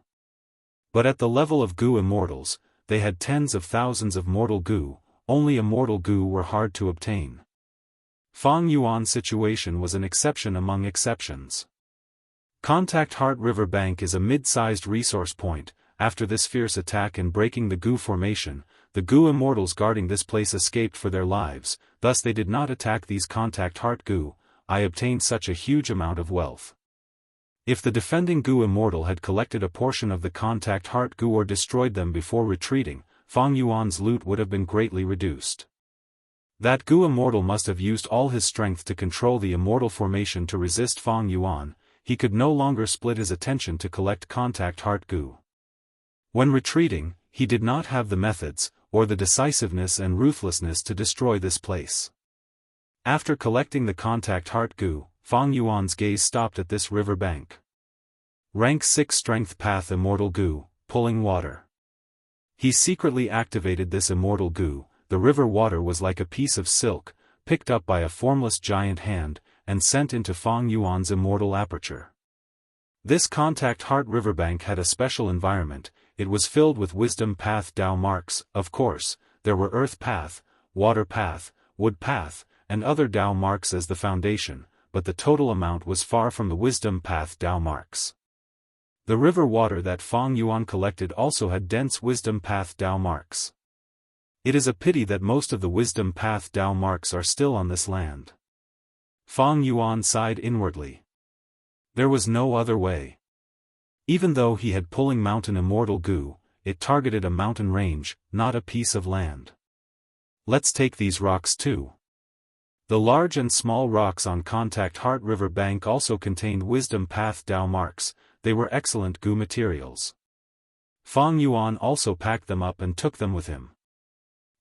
But at the level of Gu immortals, they had tens of thousands of mortal Gu, only immortal Gu were hard to obtain. Fang Yuan's situation was an exception among exceptions. Contact Heart River Bank is a mid-sized resource point. After this fierce attack and breaking the Gu formation, the Gu immortals guarding this place escaped for their lives, thus they did not attack these Contact Heart Gu. I obtained such a huge amount of wealth. If the defending Gu immortal had collected a portion of the Contact Heart Gu or destroyed them before retreating, Fang Yuan's loot would have been greatly reduced. That Gu immortal must have used all his strength to control the immortal formation to resist Fang Yuan, he could no longer split his attention to collect Contact Heart Gu. When retreating, he did not have the methods, or the decisiveness and ruthlessness to destroy this place. After collecting the Contact Heart Gu, Fang Yuan's gaze stopped at this river bank. Rank 6 Strength Path Immortal Gu, pulling water. He secretly activated this immortal Gu, the river water was like a piece of silk, picked up by a formless giant hand, and sent into Fang Yuan's immortal aperture. This Contact Heart Riverbank had a special environment, it was filled with Wisdom Path Dao marks, of course, there were Earth Path, Water Path, Wood Path, and other Dao marks as the foundation, but the total amount was far from the Wisdom Path Dao marks. The river water that Fang Yuan collected also had dense Wisdom Path Dao marks. It is a pity that most of the Wisdom Path Dao marks are still on this land. Fang Yuan sighed inwardly. There was no other way. Even though he had pulling mountain immortal Gu, it targeted a mountain range, not a piece of land. Let's take these rocks too. The large and small rocks on Contact Heart River bank also contained Wisdom Path Dao marks, they were excellent Gu materials. Fang Yuan also packed them up and took them with him.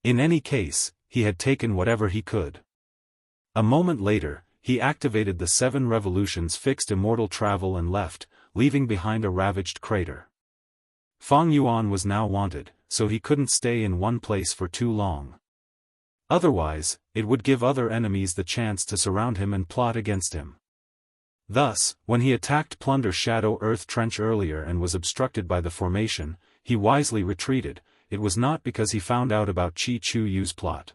In any case, he had taken whatever he could. A moment later, he activated the 7 revolutions fixed immortal travel and left, leaving behind a ravaged crater. Fang Yuan was now wanted, so he couldn't stay in one place for too long. Otherwise, it would give other enemies the chance to surround him and plot against him. Thus, when he attacked Plunder Shadow Earth Trench earlier and was obstructed by the formation, he wisely retreated. It was not because he found out about Qi Chu Yu's plot.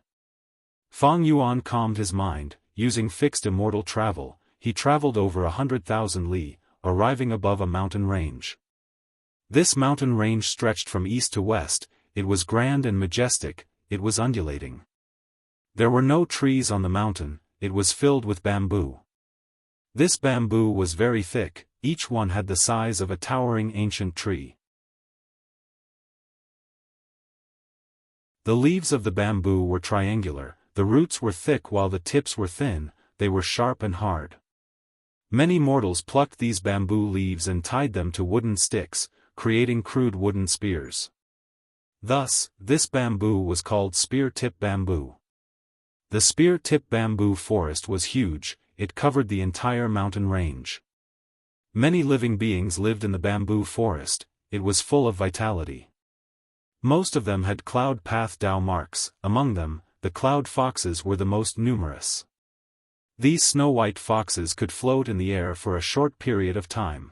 Fang Yuan calmed his mind. Using fixed immortal travel, he traveled over 100,000 li, arriving above a mountain range. This mountain range stretched from east to west. It was grand and majestic, it was undulating. There were no trees on the mountain, it was filled with bamboo. This bamboo was very thick, each one had the size of a towering ancient tree. The leaves of the bamboo were triangular, the roots were thick while the tips were thin, they were sharp and hard. Many mortals plucked these bamboo leaves and tied them to wooden sticks, creating crude wooden spears. Thus, this bamboo was called spear-tip bamboo. The spear-tip bamboo forest was huge, it covered the entire mountain range. Many living beings lived in the bamboo forest, it was full of vitality. Most of them had cloud path Dao marks, among them, the cloud foxes were the most numerous. These snow-white foxes could float in the air for a short period of time.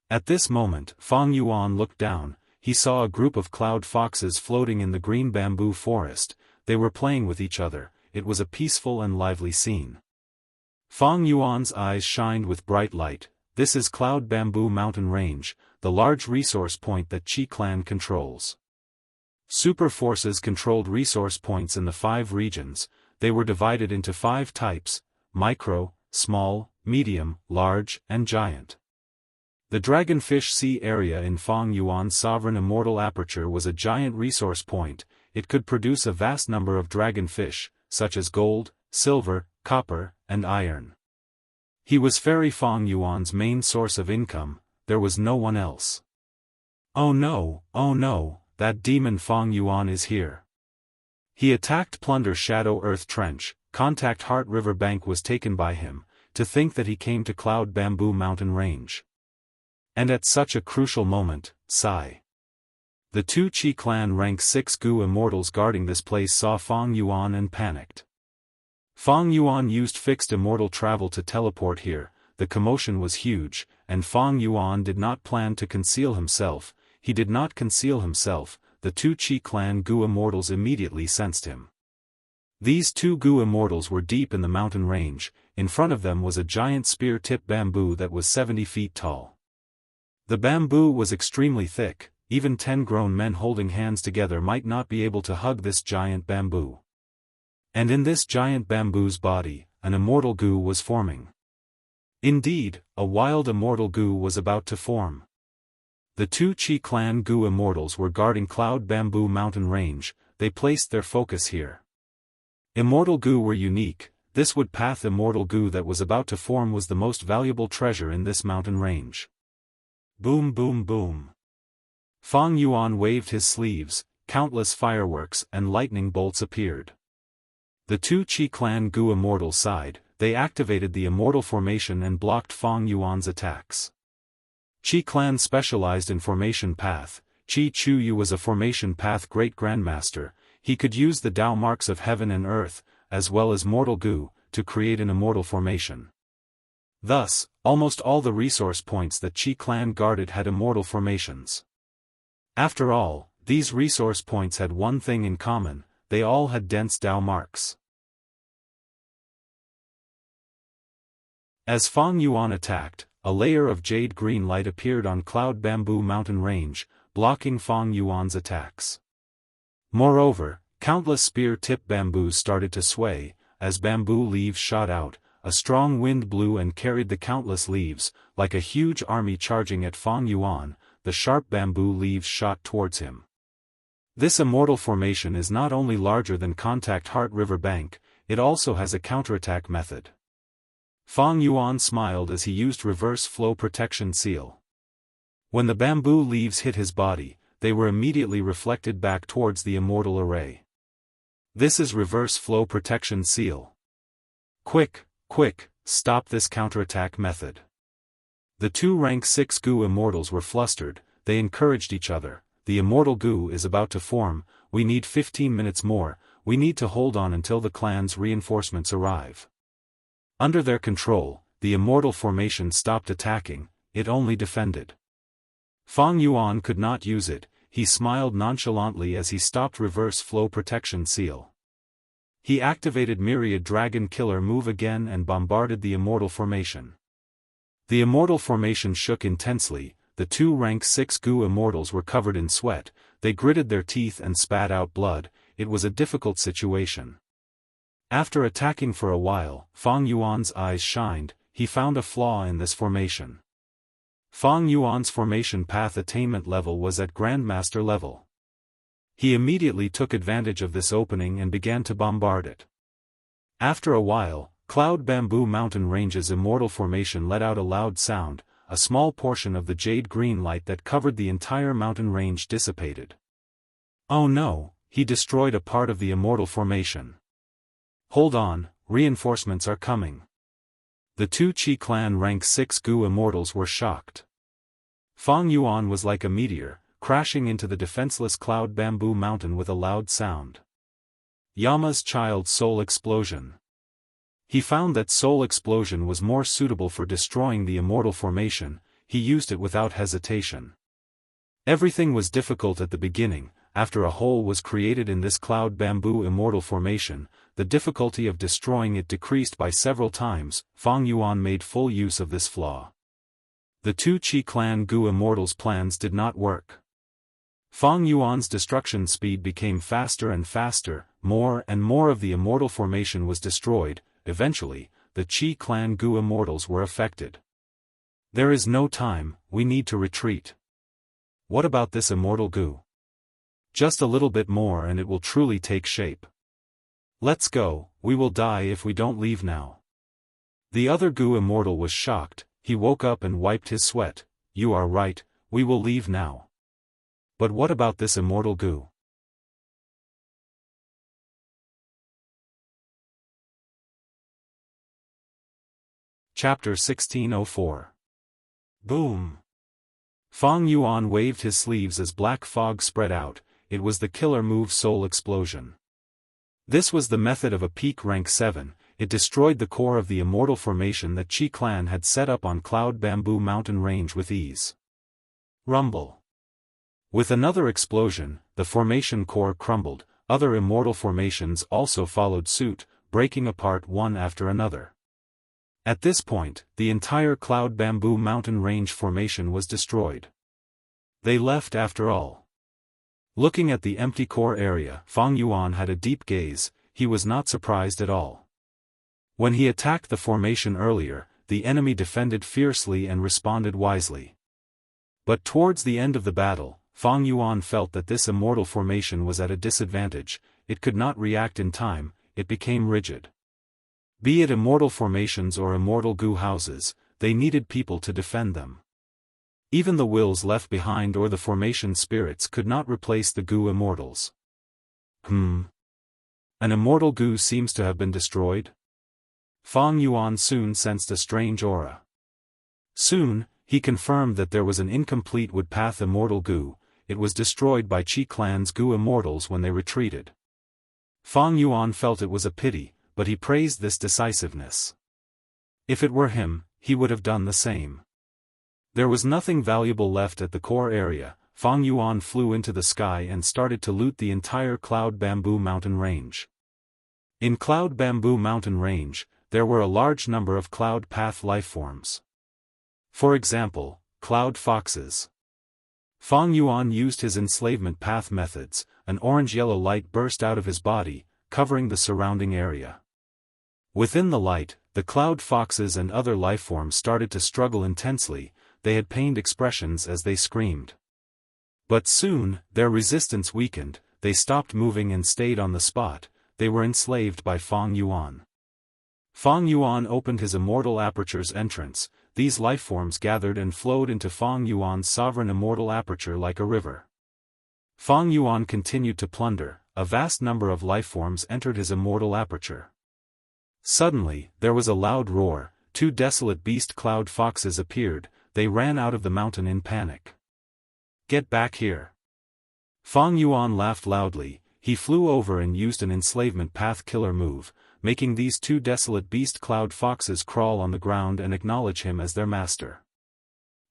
At this moment, Fang Yuan looked down, he saw a group of cloud foxes floating in the green bamboo forest, they were playing with each other, it was a peaceful and lively scene. Fang Yuan's eyes shined with bright light. This is Cloud Bamboo Mountain Range, the large resource point that Qi Clan controls. Super forces controlled resource points in the 5 regions, they were divided into 5 types: micro, small, medium, large, and giant. The Dragonfish Sea area in Fang Yuan's sovereign immortal aperture was a giant resource point, it could produce a vast number of dragonfish, such as gold, silver, copper, and iron. He was Fairy Fang Yuan's main source of income, there was no one else. Oh no, that demon Fang Yuan is here. He attacked Plunder Shadow Earth Trench, Contact Heart River Bank was taken by him, to think that he came to Cloud Bamboo Mountain Range. And at such a crucial moment, sigh. The 2 Qi Clan rank 6 Gu immortals guarding this place saw Fang Yuan and panicked. Fang Yuan used fixed immortal travel to teleport here, the commotion was huge, and Fang Yuan did not plan to conceal himself, he did not conceal himself, the 2 Qi Clan Gu immortals immediately sensed him. These 2 Gu immortals were deep in the mountain range, in front of them was a giant spear-tip bamboo that was 70 feet tall. The bamboo was extremely thick, even 10 grown men holding hands together might not be able to hug this giant bamboo. And in this giant bamboo's body, an immortal Gu was forming. Indeed, a wild immortal Gu was about to form. The 2 Qi Clan Gu immortals were guarding Cloud Bamboo Mountain Range, they placed their focus here. Immortal Gu were unique, this wood path immortal Gu that was about to form was the most valuable treasure in this mountain range. Boom boom boom. Fang Yuan waved his sleeves, countless fireworks and lightning bolts appeared. The 2 Qi Clan Gu immortals sighed, they activated the immortal formation and blocked Fang Yuan's attacks. Qi Clan specialized in formation path, Qi Chu Yu was a formation path great grandmaster, he could use the Dao marks of heaven and earth, as well as mortal Gu, to create an immortal formation. Thus, almost all the resource points that Qi Clan guarded had immortal formations. After all, these resource points had one thing in common, they all had dense Dao marks. As Fang Yuan attacked, a layer of jade green light appeared on Cloud Bamboo Mountain Range, blocking Fang Yuan's attacks. Moreover, countless spear-tip bamboos started to sway, as bamboo leaves shot out, a strong wind blew and carried the countless leaves, like a huge army charging at Fang Yuan, the sharp bamboo leaves shot towards him. This immortal formation is not only larger than Contact Heart River Bank, it also has a counterattack method. Fang Yuan smiled as he used Reverse Flow Protection Seal. When the bamboo leaves hit his body, they were immediately reflected back towards the immortal array. This is Reverse Flow Protection Seal. Quick, stop this counterattack method. The 2 rank 6 Gu immortals were flustered, they encouraged each other, the immortal Gu is about to form, we need 15 minutes more, we need to hold on until the clan's reinforcements arrive. Under their control, the immortal formation stopped attacking, it only defended. Fang Yuan could not use it, he smiled nonchalantly as he stopped reverse flow protection seal. He activated Myriad Dragon Killer move again and bombarded the immortal formation. The immortal formation shook intensely, the two rank 6 Gu immortals were covered in sweat, they gritted their teeth and spat out blood. It was a difficult situation. After attacking for a while, Fang Yuan's eyes shined, he found a flaw in this formation. Fang Yuan's formation path attainment level was at Grandmaster level. He immediately took advantage of this opening and began to bombard it. After a while, Cloud Bamboo Mountain Range's immortal formation let out a loud sound, a small portion of the jade green light that covered the entire mountain range dissipated. Oh no, he destroyed a part of the immortal formation. Hold on, reinforcements are coming. The two Qi clan rank 6 Gu immortals were shocked. Fang Yuan was like a meteor, crashing into the defenseless Cloud Bamboo Mountain with a loud sound. Yama's Child Soul Explosion. He found that Soul Explosion was more suitable for destroying the immortal formation, he used it without hesitation. Everything was difficult at the beginning. After a hole was created in this Cloud Bamboo immortal formation, the difficulty of destroying it decreased by several times. Fang Yuan made full use of this flaw. The two Qi clan Gu immortals' plans did not work. Fang Yuan's destruction speed became faster and faster, more and more of the immortal formation was destroyed. Eventually, the Qi clan Gu immortals were affected. There is no time, we need to retreat. What about this immortal Gu? Just a little bit more and it will truly take shape. Let's go, we will die if we don't leave now. The other Gu immortal was shocked, he woke up and wiped his sweat. You are right, we will leave now. But what about this immortal Gu? Chapter 1604. Boom! Fang Yuan waved his sleeves as black fog spread out. It was the killer move Soul Explosion. This was the method of a peak rank 7, it destroyed the core of the immortal formation that Qi clan had set up on Cloud Bamboo Mountain Range with ease. Rumble. With another explosion, the formation core crumbled, other immortal formations also followed suit, breaking apart one after another. At this point, the entire Cloud Bamboo Mountain Range formation was destroyed. They left after all. Looking at the empty core area, Fang Yuan had a deep gaze, he was not surprised at all. When he attacked the formation earlier, the enemy defended fiercely and responded wisely. But towards the end of the battle, Fang Yuan felt that this immortal formation was at a disadvantage, it could not react in time, it became rigid. Be it immortal formations or immortal Gu houses, they needed people to defend them. Even the wills left behind or the formation spirits could not replace the Gu immortals. An immortal Gu seems to have been destroyed? Fang Yuan soon sensed a strange aura. Soon, he confirmed that there was an incomplete wood path immortal Gu, it was destroyed by Qi clan's Gu immortals when they retreated. Fang Yuan felt it was a pity, but he praised this decisiveness. If it were him, he would have done the same. There was nothing valuable left at the core area. Fang Yuan flew into the sky and started to loot the entire Cloud Bamboo Mountain Range. In Cloud Bamboo Mountain Range, there were a large number of Cloud Path lifeforms. For example, Cloud Foxes. Fang Yuan used his enslavement path methods, an orange-yellow light burst out of his body, covering the surrounding area. Within the light, the Cloud Foxes and other lifeforms started to struggle intensely, they had pained expressions as they screamed. But soon, their resistance weakened, they stopped moving and stayed on the spot, they were enslaved by Fang Yuan. Fang Yuan opened his immortal aperture's entrance, these lifeforms gathered and flowed into Fang Yuan's sovereign immortal aperture like a river. Fang Yuan continued to plunder, a vast number of lifeforms entered his immortal aperture. Suddenly, there was a loud roar, two desolate beast Cloud Foxes appeared, they ran out of the mountain in panic. Get back here! Fang Yuan laughed loudly, he flew over and used an enslavement path killer move, making these two desolate beast cloud foxes crawl on the ground and acknowledge him as their master.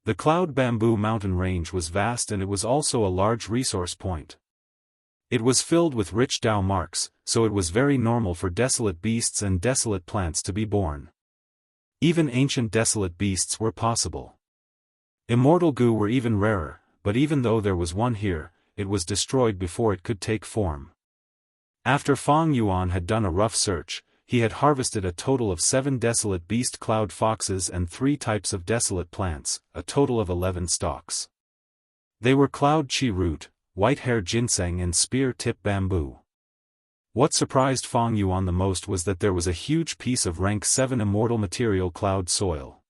The Cloud Bamboo mountain range was vast, and it was also a large resource point. It was filled with rich Dao marks, so it was very normal for desolate beasts and desolate plants to be born. Even ancient desolate beasts were possible. Immortal Gu were even rarer, but even though there was one here, it was destroyed before it could take form. After Fang Yuan had done a rough search, he had harvested a total of 7 desolate beast cloud foxes and 3 types of desolate plants, a total of 11 stalks. They were cloud chi root, white-hair ginseng and spear-tip bamboo. What surprised Fang Yuan the most was that there was a huge piece of rank 7 immortal material cloud soil.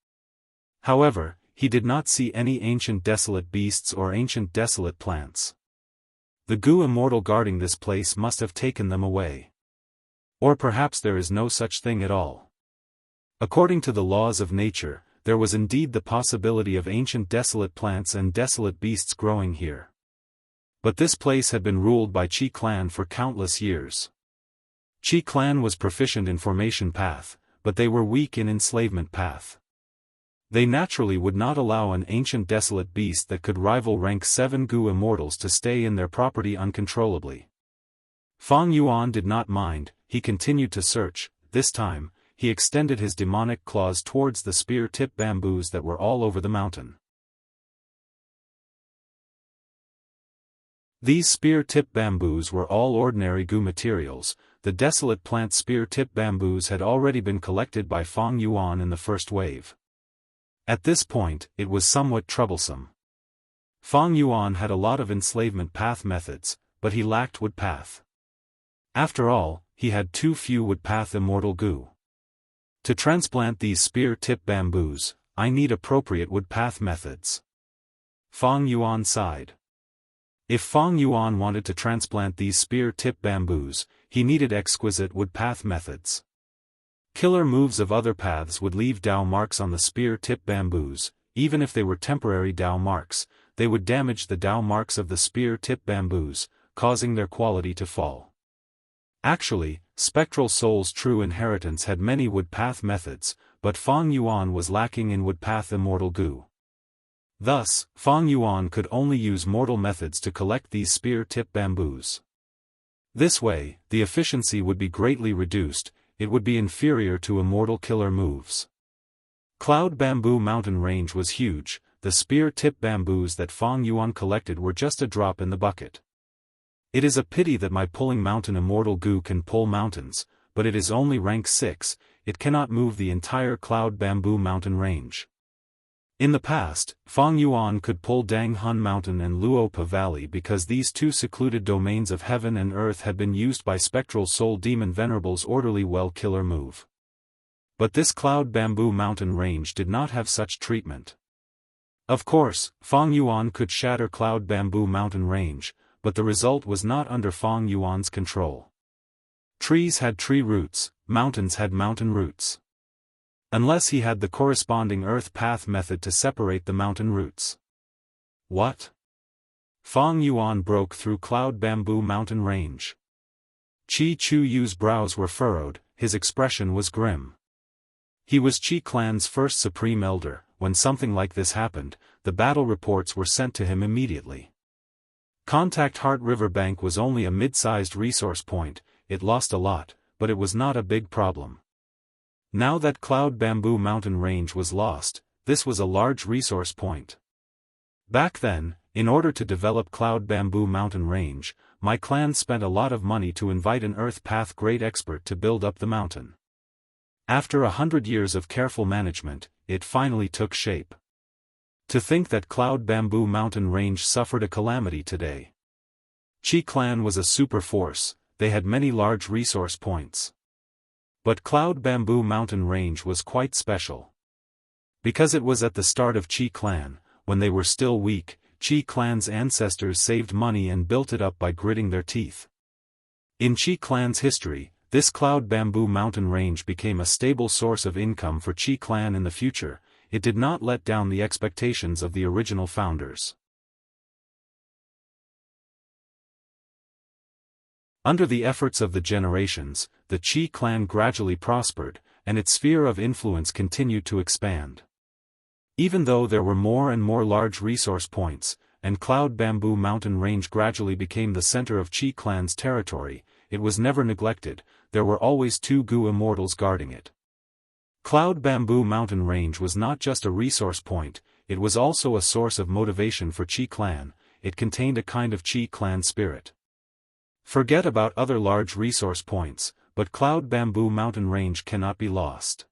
However, he did not see any ancient desolate beasts or ancient desolate plants. The Gu immortal guarding this place must have taken them away. Or perhaps there is no such thing at all. According to the laws of nature, there was indeed the possibility of ancient desolate plants and desolate beasts growing here. But this place had been ruled by Qi clan for countless years. Qi clan was proficient in formation path, but they were weak in enslavement path. They naturally would not allow an ancient desolate beast that could rival rank 7 Gu immortals to stay in their property uncontrollably. Fang Yuan did not mind, he continued to search. This time, he extended his demonic claws towards the spear-tip bamboos that were all over the mountain. These spear-tip bamboos were all ordinary Gu materials. The desolate plant spear-tip bamboos had already been collected by Fang Yuan in the first wave. At this point, it was somewhat troublesome. Fang Yuan had a lot of enslavement path methods, but he lacked wood path. After all, he had too few wood path immortal Gu. To transplant these spear-tip bamboos, I need appropriate wood path methods. Fang Yuan sighed. If Fang Yuan wanted to transplant these spear-tip bamboos, he needed exquisite wood path methods. Killer moves of other paths would leave Dao marks on the spear-tip bamboos. Even if they were temporary Dao marks, they would damage the Dao marks of the spear-tip bamboos, causing their quality to fall. Actually, Spectral Soul's true inheritance had many wood path methods, but Fang Yuan was lacking in wood path immortal Gu. Thus, Fang Yuan could only use mortal methods to collect these spear-tip bamboos. This way, the efficiency would be greatly reduced. It would be inferior to immortal killer moves. Cloud Bamboo mountain range was huge. The spear-tip bamboos that Fang Yuan collected were just a drop in the bucket. It is a pity that my pulling mountain immortal Gu can pull mountains, but it is only rank 6, it cannot move the entire Cloud Bamboo mountain range. In the past, Fang Yuan could pull Dang Hun Mountain and Luopa Valley because these two secluded domains of heaven and earth had been used by Spectral Soul Demon Venerable's orderly well killer move. But this Cloud Bamboo mountain range did not have such treatment. Of course, Fang Yuan could shatter Cloud Bamboo mountain range, but the result was not under Fang Yuan's control. Trees had tree roots, mountains had mountain roots. Unless he had the corresponding earth path method to separate the mountain roots. What? Fang Yuan broke through Cloud Bamboo mountain range. Qi Chu Yu's brows were furrowed, his expression was grim. He was Qi clan's first supreme elder. When something like this happened, the battle reports were sent to him immediately. Contact Heart River Bank was only a mid-sized resource point. It lost a lot, but it was not a big problem. Now that Cloud Bamboo mountain range was lost, this was a large resource point. Back then, in order to develop Cloud Bamboo mountain range, my clan spent a lot of money to invite an earth path great expert to build up the mountain. After 100 years of careful management, it finally took shape. To think that Cloud Bamboo mountain range suffered a calamity today. Qi clan was a super force, they had many large resource points. But Cloud Bamboo mountain range was quite special. Because it was at the start of Qi clan, when they were still weak, Qi clan's ancestors saved money and built it up by gritting their teeth. In Qi clan's history, this Cloud Bamboo mountain range became a stable source of income for Qi clan in the future. It did not let down the expectations of the original founders. Under the efforts of the generations, the Qi clan gradually prospered, and its sphere of influence continued to expand. Even though there were more and more large resource points, and Cloud Bamboo Mountain Range gradually became the center of Qi clan's territory, it was never neglected. There were always 2 Gu immortals guarding it. Cloud Bamboo Mountain Range was not just a resource point, it was also a source of motivation for Qi clan. It contained a kind of Qi clan spirit. Forget about other large resource points, but Cloud Bamboo Mountain Range cannot be lost.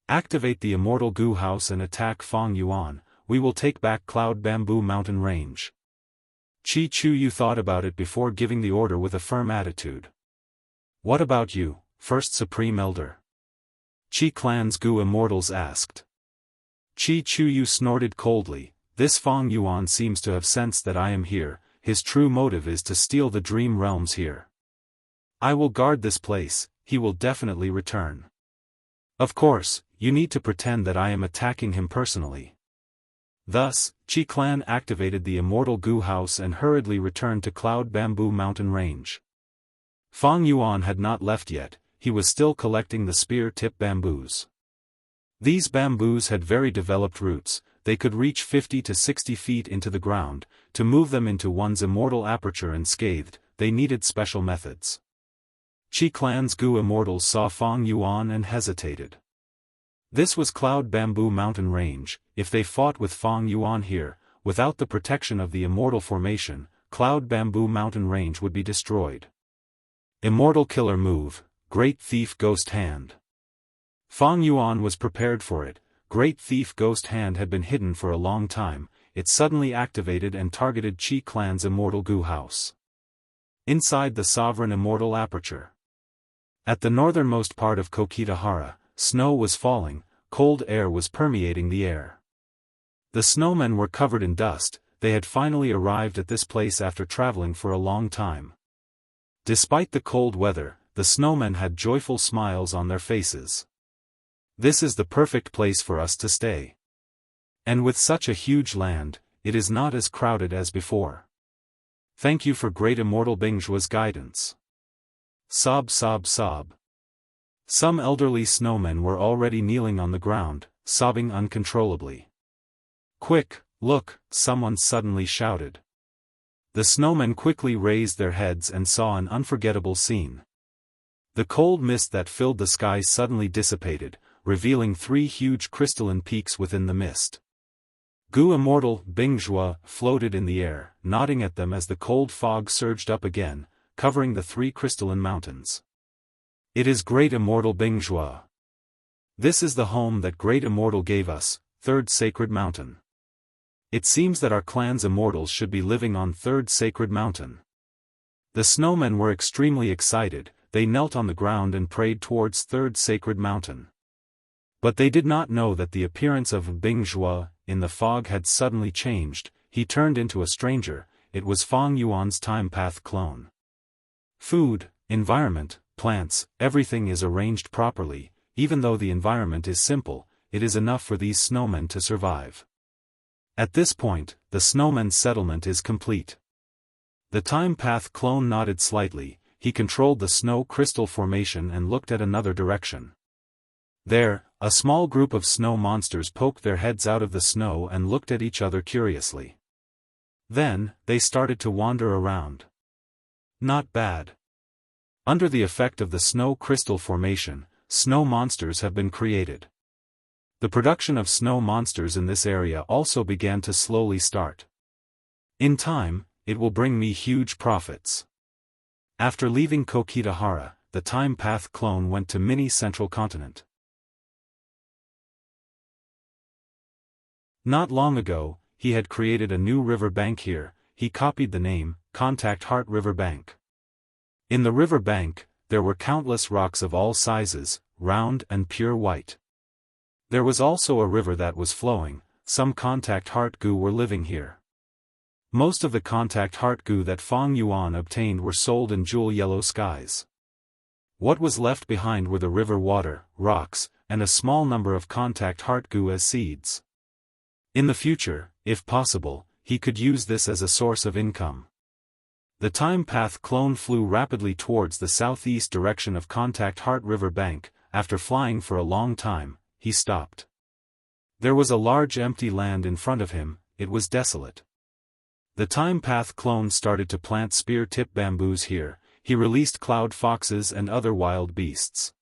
Activate the Immortal Gu House and attack Fang Yuan. We will take back Cloud Bamboo Mountain Range. Qi Chuyu thought about it before giving the order with a firm attitude. What about you, First Supreme Elder? Qi clan's Gu immortals asked. Qi Chuyu snorted coldly. This Fang Yuan seems to have sensed that I am here. His true motive is to steal the dream realms here. I will guard this place. He will definitely return. Of course, you need to pretend that I am attacking him personally. Thus, Qi clan activated the Immortal Gu House and hurriedly returned to Cloud Bamboo Mountain Range. Fang Yuan had not left yet. He was still collecting the spear-tip bamboos. These bamboos had very developed roots. They could reach 50 to 60 feet into the ground. To move them into one's immortal aperture unscathed, they needed special methods. Qi clan's Gu immortals saw Fang Yuan and hesitated. This was Cloud Bamboo Mountain Range. If they fought with Fang Yuan here, without the protection of the Immortal Formation, Cloud Bamboo Mountain Range would be destroyed. Immortal Killer Move, Great Thief Ghost Hand. Fang Yuan was prepared for it. Great Thief Ghost Hand had been hidden for a long time. It suddenly activated and targeted Qi clan's Immortal Gu House. Inside the Sovereign Immortal Aperture. At the northernmost part of Kokitahara, snow was falling, cold air was permeating the air. The snowmen were covered in dust. They had finally arrived at this place after traveling for a long time. Despite the cold weather, the snowmen had joyful smiles on their faces. This is the perfect place for us to stay. And with such a huge land, it is not as crowded as before. Thank you for Great Immortal Bingzhua's guidance. Sob sob sob. Some elderly snowmen were already kneeling on the ground, sobbing uncontrollably. Quick, look, someone suddenly shouted. The snowmen quickly raised their heads and saw an unforgettable scene. The cold mist that filled the sky suddenly dissipated, revealing 3 huge crystalline peaks within the mist. Gu Immortal Bingzhua floated in the air, nodding at them as the cold fog surged up again, covering the 3 crystalline mountains. It is Great Immortal Bingzhua. This is the home that Great Immortal gave us, 3rd Sacred Mountain. It seems that our clan's immortals should be living on 3rd Sacred Mountain. The snowmen were extremely excited. They knelt on the ground and prayed towards 3rd Sacred Mountain. But they did not know that the appearance of Bingzhua in the fog had suddenly changed. He turned into a stranger. It was Fang Yuan's time path clone. Food, environment, plants, everything is arranged properly. Even though the environment is simple, it is enough for these snowmen to survive. At this point, the snowmen's settlement is complete. The time path clone nodded slightly. He controlled the snow crystal formation and looked at another direction. There, a small group of snow monsters poked their heads out of the snow and looked at each other curiously. Then, they started to wander around. Not bad. Under the effect of the snow crystal formation, snow monsters have been created. The production of snow monsters in this area also began to slowly start. In time, it will bring me huge profits. After leaving Kokitahara, the time path clone went to Mini Central Continent. Not long ago, he had created a new river bank here. He copied the name, Contact Heart River Bank. In the river bank, there were countless rocks of all sizes, round and pure white. There was also a river that was flowing. Some Contact Heart Gu were living here. Most of the Contact Heart Gu that Fang Yuan obtained were sold in jewel yellow skies. What was left behind were the river water, rocks, and a small number of Contact Heart Gu as seeds. In the future, if possible, he could use this as a source of income. The Time Path clone flew rapidly towards the southeast direction of Contact Heart River bank. After flying for a long time, he stopped. There was a large empty land in front of him. It was desolate. The Time Path clone started to plant spear-tip bamboos here. He released cloud foxes and other wild beasts.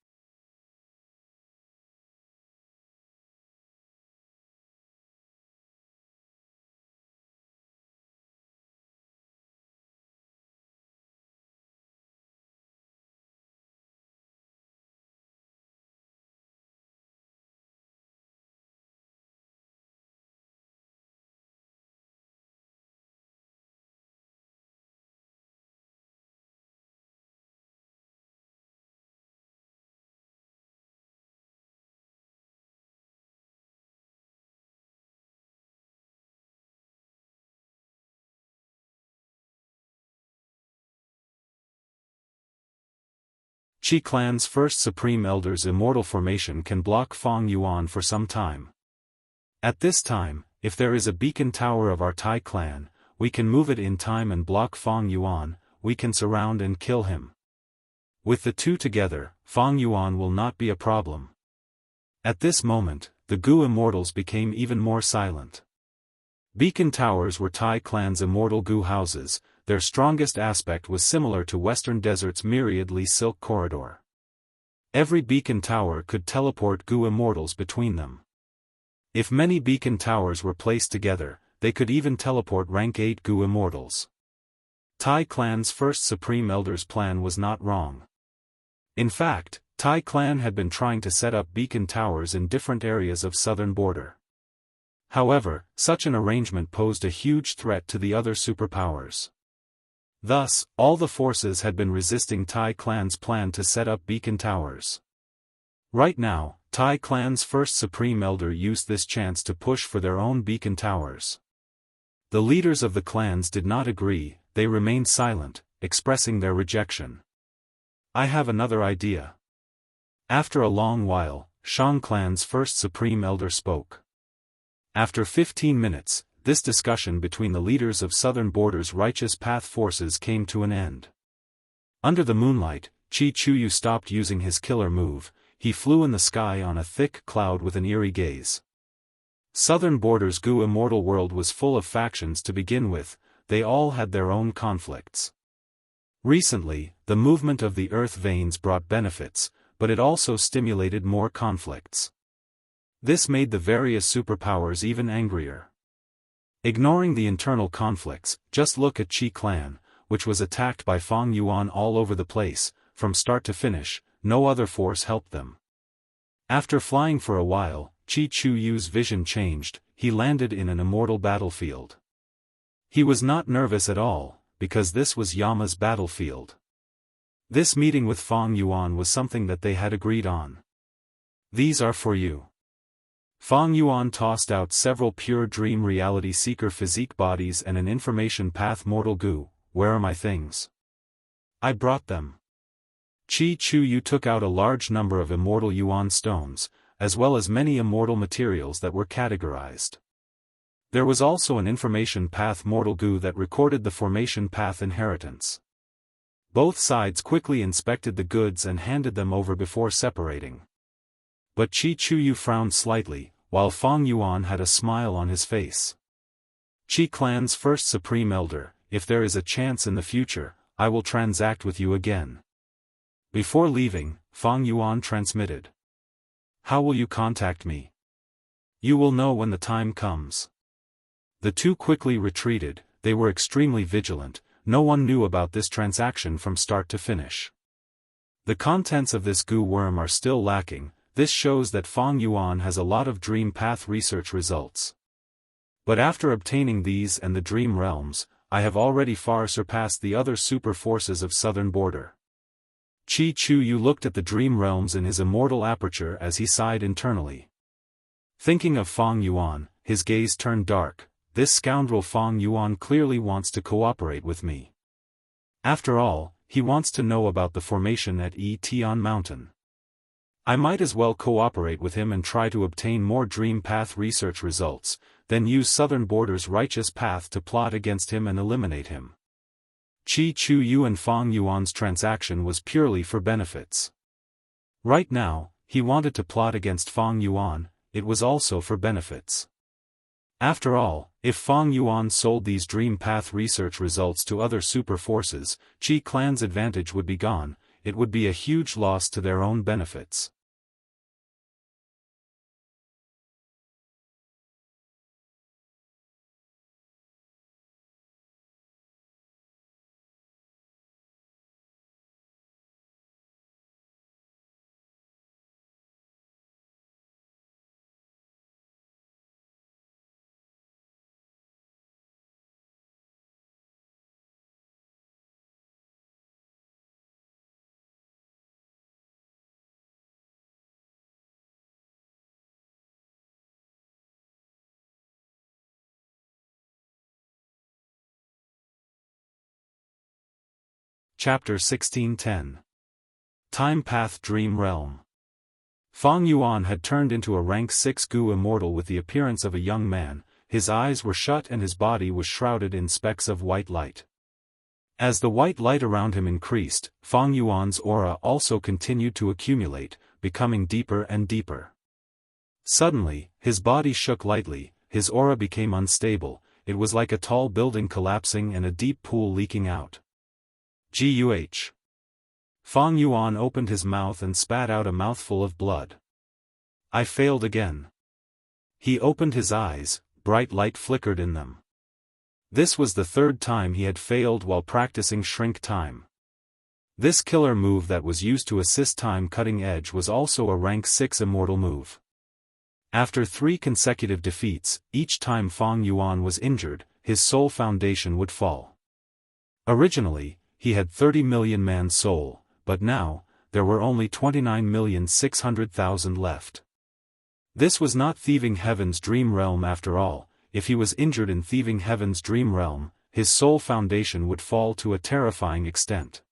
Qi Clan's first Supreme Elder's immortal formation can block Fang Yuan for some time. At this time, if there is a beacon tower of our Tai clan, we can move it in time and block Fang Yuan. We can surround and kill him. With the two together, Fang Yuan will not be a problem. At this moment, the Gu immortals became even more silent. Beacon towers were Tai clan's immortal Gu houses. Their strongest aspect was similar to Western Desert's myriad Li Silk Corridor. Every beacon tower could teleport Gu immortals between them. If many beacon towers were placed together, they could even teleport rank 8 Gu immortals. Tai clan's first Supreme Elder's plan was not wrong. In fact, Tai clan had been trying to set up beacon towers in different areas of southern border. However, such an arrangement posed a huge threat to the other superpowers. Thus, all the forces had been resisting Tai clan's plan to set up beacon towers. Right now, Tai clan's first Supreme Elder used this chance to push for their own beacon towers. The leaders of the clans did not agree. They remained silent, expressing their rejection. I have another idea. After a long while, Shang clan's first Supreme Elder spoke. After 15 minutes, this discussion between the leaders of Southern Border's righteous path forces came to an end. Under the moonlight, Qi Chuyu stopped using his killer move. He flew in the sky on a thick cloud with an eerie gaze. Southern Border's Gu immortal world was full of factions to begin with. They all had their own conflicts. Recently, the movement of the earth veins brought benefits, but it also stimulated more conflicts. This made the various superpowers even angrier. Ignoring the internal conflicts, just look at Qi Clan, which was attacked by Fang Yuan all over the place. From start to finish, no other force helped them. After flying for a while, Qi Chuyu's vision changed. He landed in an immortal battlefield. He was not nervous at all, because this was Yama's battlefield. This meeting with Fang Yuan was something that they had agreed on. These are for you. Fang Yuan tossed out several pure dream reality seeker physique bodies and an information path mortal Gu. Where are my things? I brought them. Qi Chuyu took out a large number of immortal Yuan stones, as well as many immortal materials that were categorized. There was also an information path mortal Gu that recorded the formation path inheritance. Both sides quickly inspected the goods and handed them over before separating. But Qi Chuyu frowned slightly, while Fang Yuan had a smile on his face. Qi Clan's first Supreme Elder, if there is a chance in the future, I will transact with you again. Before leaving, Fang Yuan transmitted. How will you contact me? You will know when the time comes. The two quickly retreated. They were extremely vigilant. No one knew about this transaction from start to finish. The contents of this Gu worm are still lacking. This shows that Fang Yuan has a lot of dream path research results. But after obtaining these and the dream realms, I have already far surpassed the other super forces of Southern Border. Qi Chuyu looked at the dream realms in his immortal aperture as he sighed internally. Thinking of Fang Yuan, his gaze turned dark. This scoundrel Fang Yuan clearly wants to cooperate with me. After all, he wants to know about the formation at Tian Mountain. I might as well cooperate with him and try to obtain more dream path research results, then use Southern Border's righteous path to plot against him and eliminate him. Qi Chu Yu and Fang Yuan's transaction was purely for benefits. Right now, he wanted to plot against Fang Yuan, it was also for benefits. After all, if Fang Yuan sold these Dream Path research results to other super forces, Qi Clan's advantage would be gone, it would be a huge loss to their own benefits. Chapter 1610. Time Path Dream Realm. Fang Yuan had turned into a rank 6 Gu immortal with the appearance of a young man, his eyes were shut and his body was shrouded in specks of white light. As the white light around him increased, Fang Yuan's aura also continued to accumulate, becoming deeper and deeper. Suddenly, his body shook lightly, his aura became unstable, it was like a tall building collapsing and a deep pool leaking out. Guh. Fang Yuan opened his mouth and spat out a mouthful of blood. I failed again. He opened his eyes, bright light flickered in them. This was the third time he had failed while practicing shrink time. This killer move that was used to assist time cutting edge was also a rank 6 immortal move. After 3 consecutive defeats, each time Fang Yuan was injured, his soul foundation would fall. Originally, he had 30 million man soul, but now, there were only 29,600,000 left. This was not Thieving Heaven's dream realm after all, if he was injured in Thieving Heaven's dream realm, his soul foundation would fall to a terrifying extent.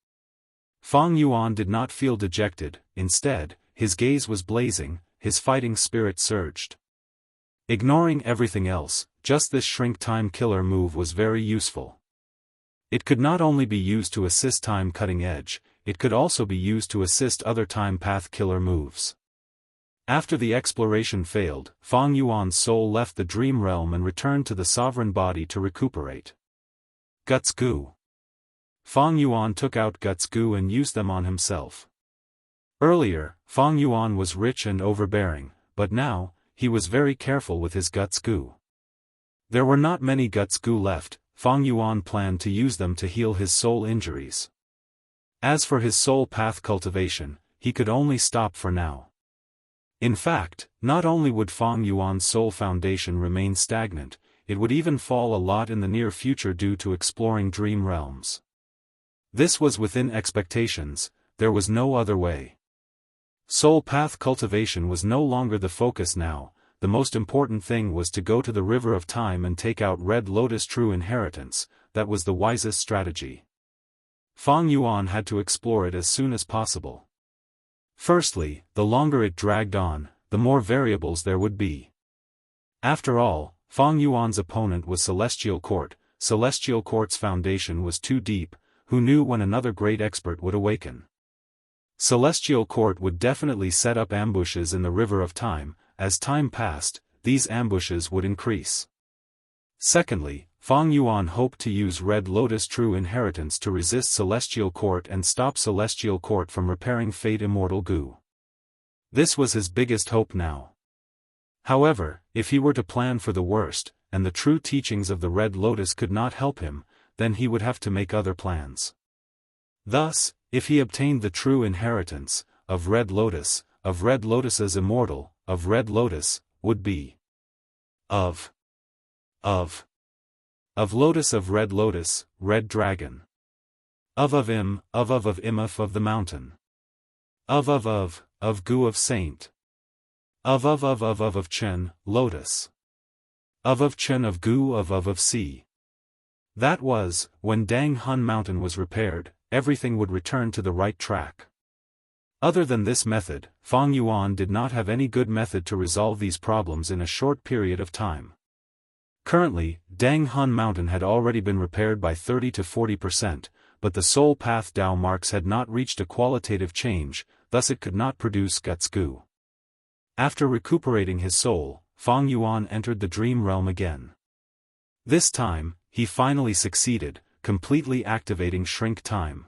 Fang Yuan did not feel dejected, instead, his gaze was blazing, his fighting spirit surged. Ignoring everything else, just this shrink time killer move was very useful. It could not only be used to assist time cutting edge, it could also be used to assist other time path killer moves. After the exploration failed, Fang Yuan's soul left the dream realm and returned to the sovereign body to recuperate. Guts Gu. Fang Yuan took out Guts Gu and used them on himself. Earlier, Fang Yuan was rich and overbearing, but now, he was very careful with his Guts Gu. There were not many Guts Gu left, Fang Yuan planned to use them to heal his soul injuries. As for his soul path cultivation, he could only stop for now. In fact, not only would Fang Yuan's soul foundation remain stagnant, it would even fall a lot in the near future due to exploring dream realms. This was within expectations, there was no other way. Soul path cultivation was no longer the focus now. The most important thing was to go to the River of Time and take out Red Lotus True Inheritance, that was the wisest strategy. Fang Yuan had to explore it as soon as possible. Firstly, the longer it dragged on, the more variables there would be. After all, Fang Yuan's opponent was Celestial Court, Celestial Court's foundation was too deep, who knew when another great expert would awaken. Celestial Court would definitely set up ambushes in the River of Time. As time passed, these ambushes would increase. Secondly, Fang Yuan hoped to use Red Lotus True Inheritance to resist Celestial Court and stop Celestial Court from repairing Fate Immortal Gu. This was his biggest hope now. However, if he were to plan for the worst, and the true teachings of the Red Lotus could not help him, then he would have to make other plans. Thus, if he obtained the true inheritance, of Red Lotus's Immortal, of Red Lotus, would be of Lotus of Red Lotus, Red Dragon. Of Imaf of the Mountain. Of Gu of Saint. Of Chen, Lotus. Of Chen of Gu of Sea. That was, when Dang Hun Mountain was repaired, everything would return to the right track. Other than this method, Fang Yuan did not have any good method to resolve these problems in a short period of time. Currently, Dang Hun Mountain had already been repaired by 30 to 40%, but the soul path Dao marks had not reached a qualitative change, thus it could not produce guts gu. After recuperating his soul, Fang Yuan entered the dream realm again. This time, he finally succeeded, completely activating shrink time.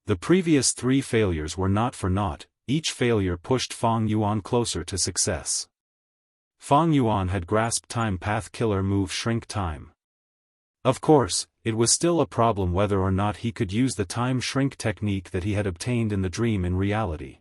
The previous 3 failures were not for naught, each failure pushed Fang Yuan closer to success. Fang Yuan had grasped time path killer move shrink time. Of course, it was still a problem whether or not he could use the time shrink technique that he had obtained in the dream in reality.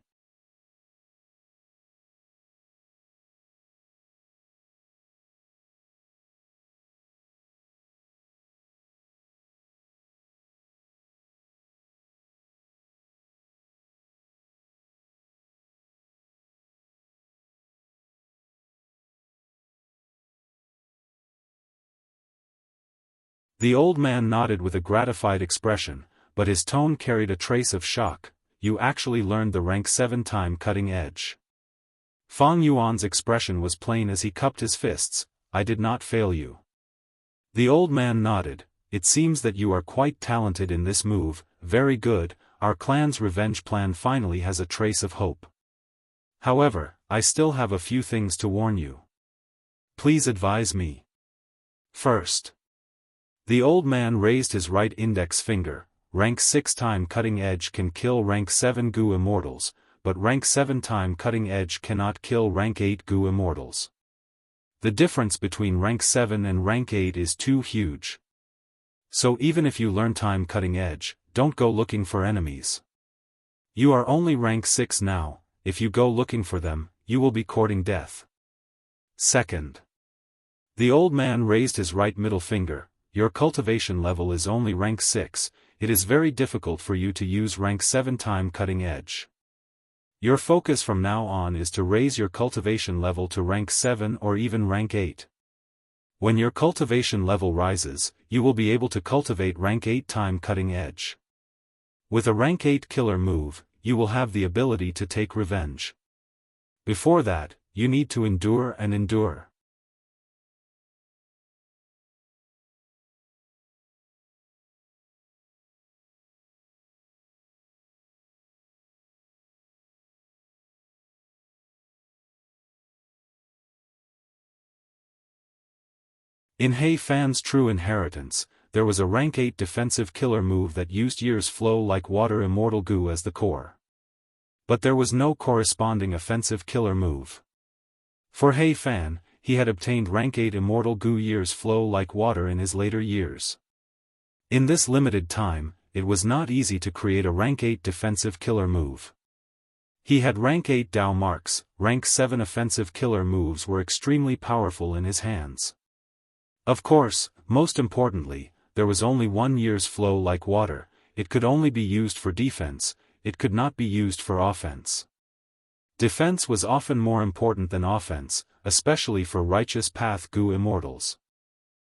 The old man nodded with a gratified expression, but his tone carried a trace of shock. You actually learned the rank 7 time cutting edge. Fang Yuan's expression was plain as he cupped his fists. I did not fail you. The old man nodded. It seems that you are quite talented in this move. Very good, our clan's revenge plan finally has a trace of hope. However, I still have a few things to warn you. Please advise me. First. The old man raised his right index finger. Rank 6 time cutting edge can kill rank 7 gu immortals, but rank 7 time cutting edge cannot kill rank 8 gu immortals. The difference between rank 7 and rank 8 is too huge. So even if you learn time cutting edge, don't go looking for enemies. You are only rank 6 now, if you go looking for them, you will be courting death. Second. The old man raised his right middle finger. Your cultivation level is only rank 6, it is very difficult for you to use rank 7 time cutting edge. Your focus from now on is to raise your cultivation level to rank 7 or even rank 8. When your cultivation level rises, you will be able to cultivate rank 8 time cutting edge. With a rank 8 killer move, you will have the ability to take revenge. Before that, you need to endure and endure. In He Fan's true inheritance, there was a rank 8 defensive killer move that used years flow like water immortal gu as the core. But there was no corresponding offensive killer move. For He Fan, he had obtained rank 8 immortal gu years flow like water in his later years. In this limited time, it was not easy to create a rank 8 defensive killer move. He had rank 8 Dao marks, rank 7 offensive killer moves were extremely powerful in his hands. Of course, most importantly, there was only 1 year's flow like water, it could only be used for defense, it could not be used for offense. Defense was often more important than offense, especially for righteous path gu immortals.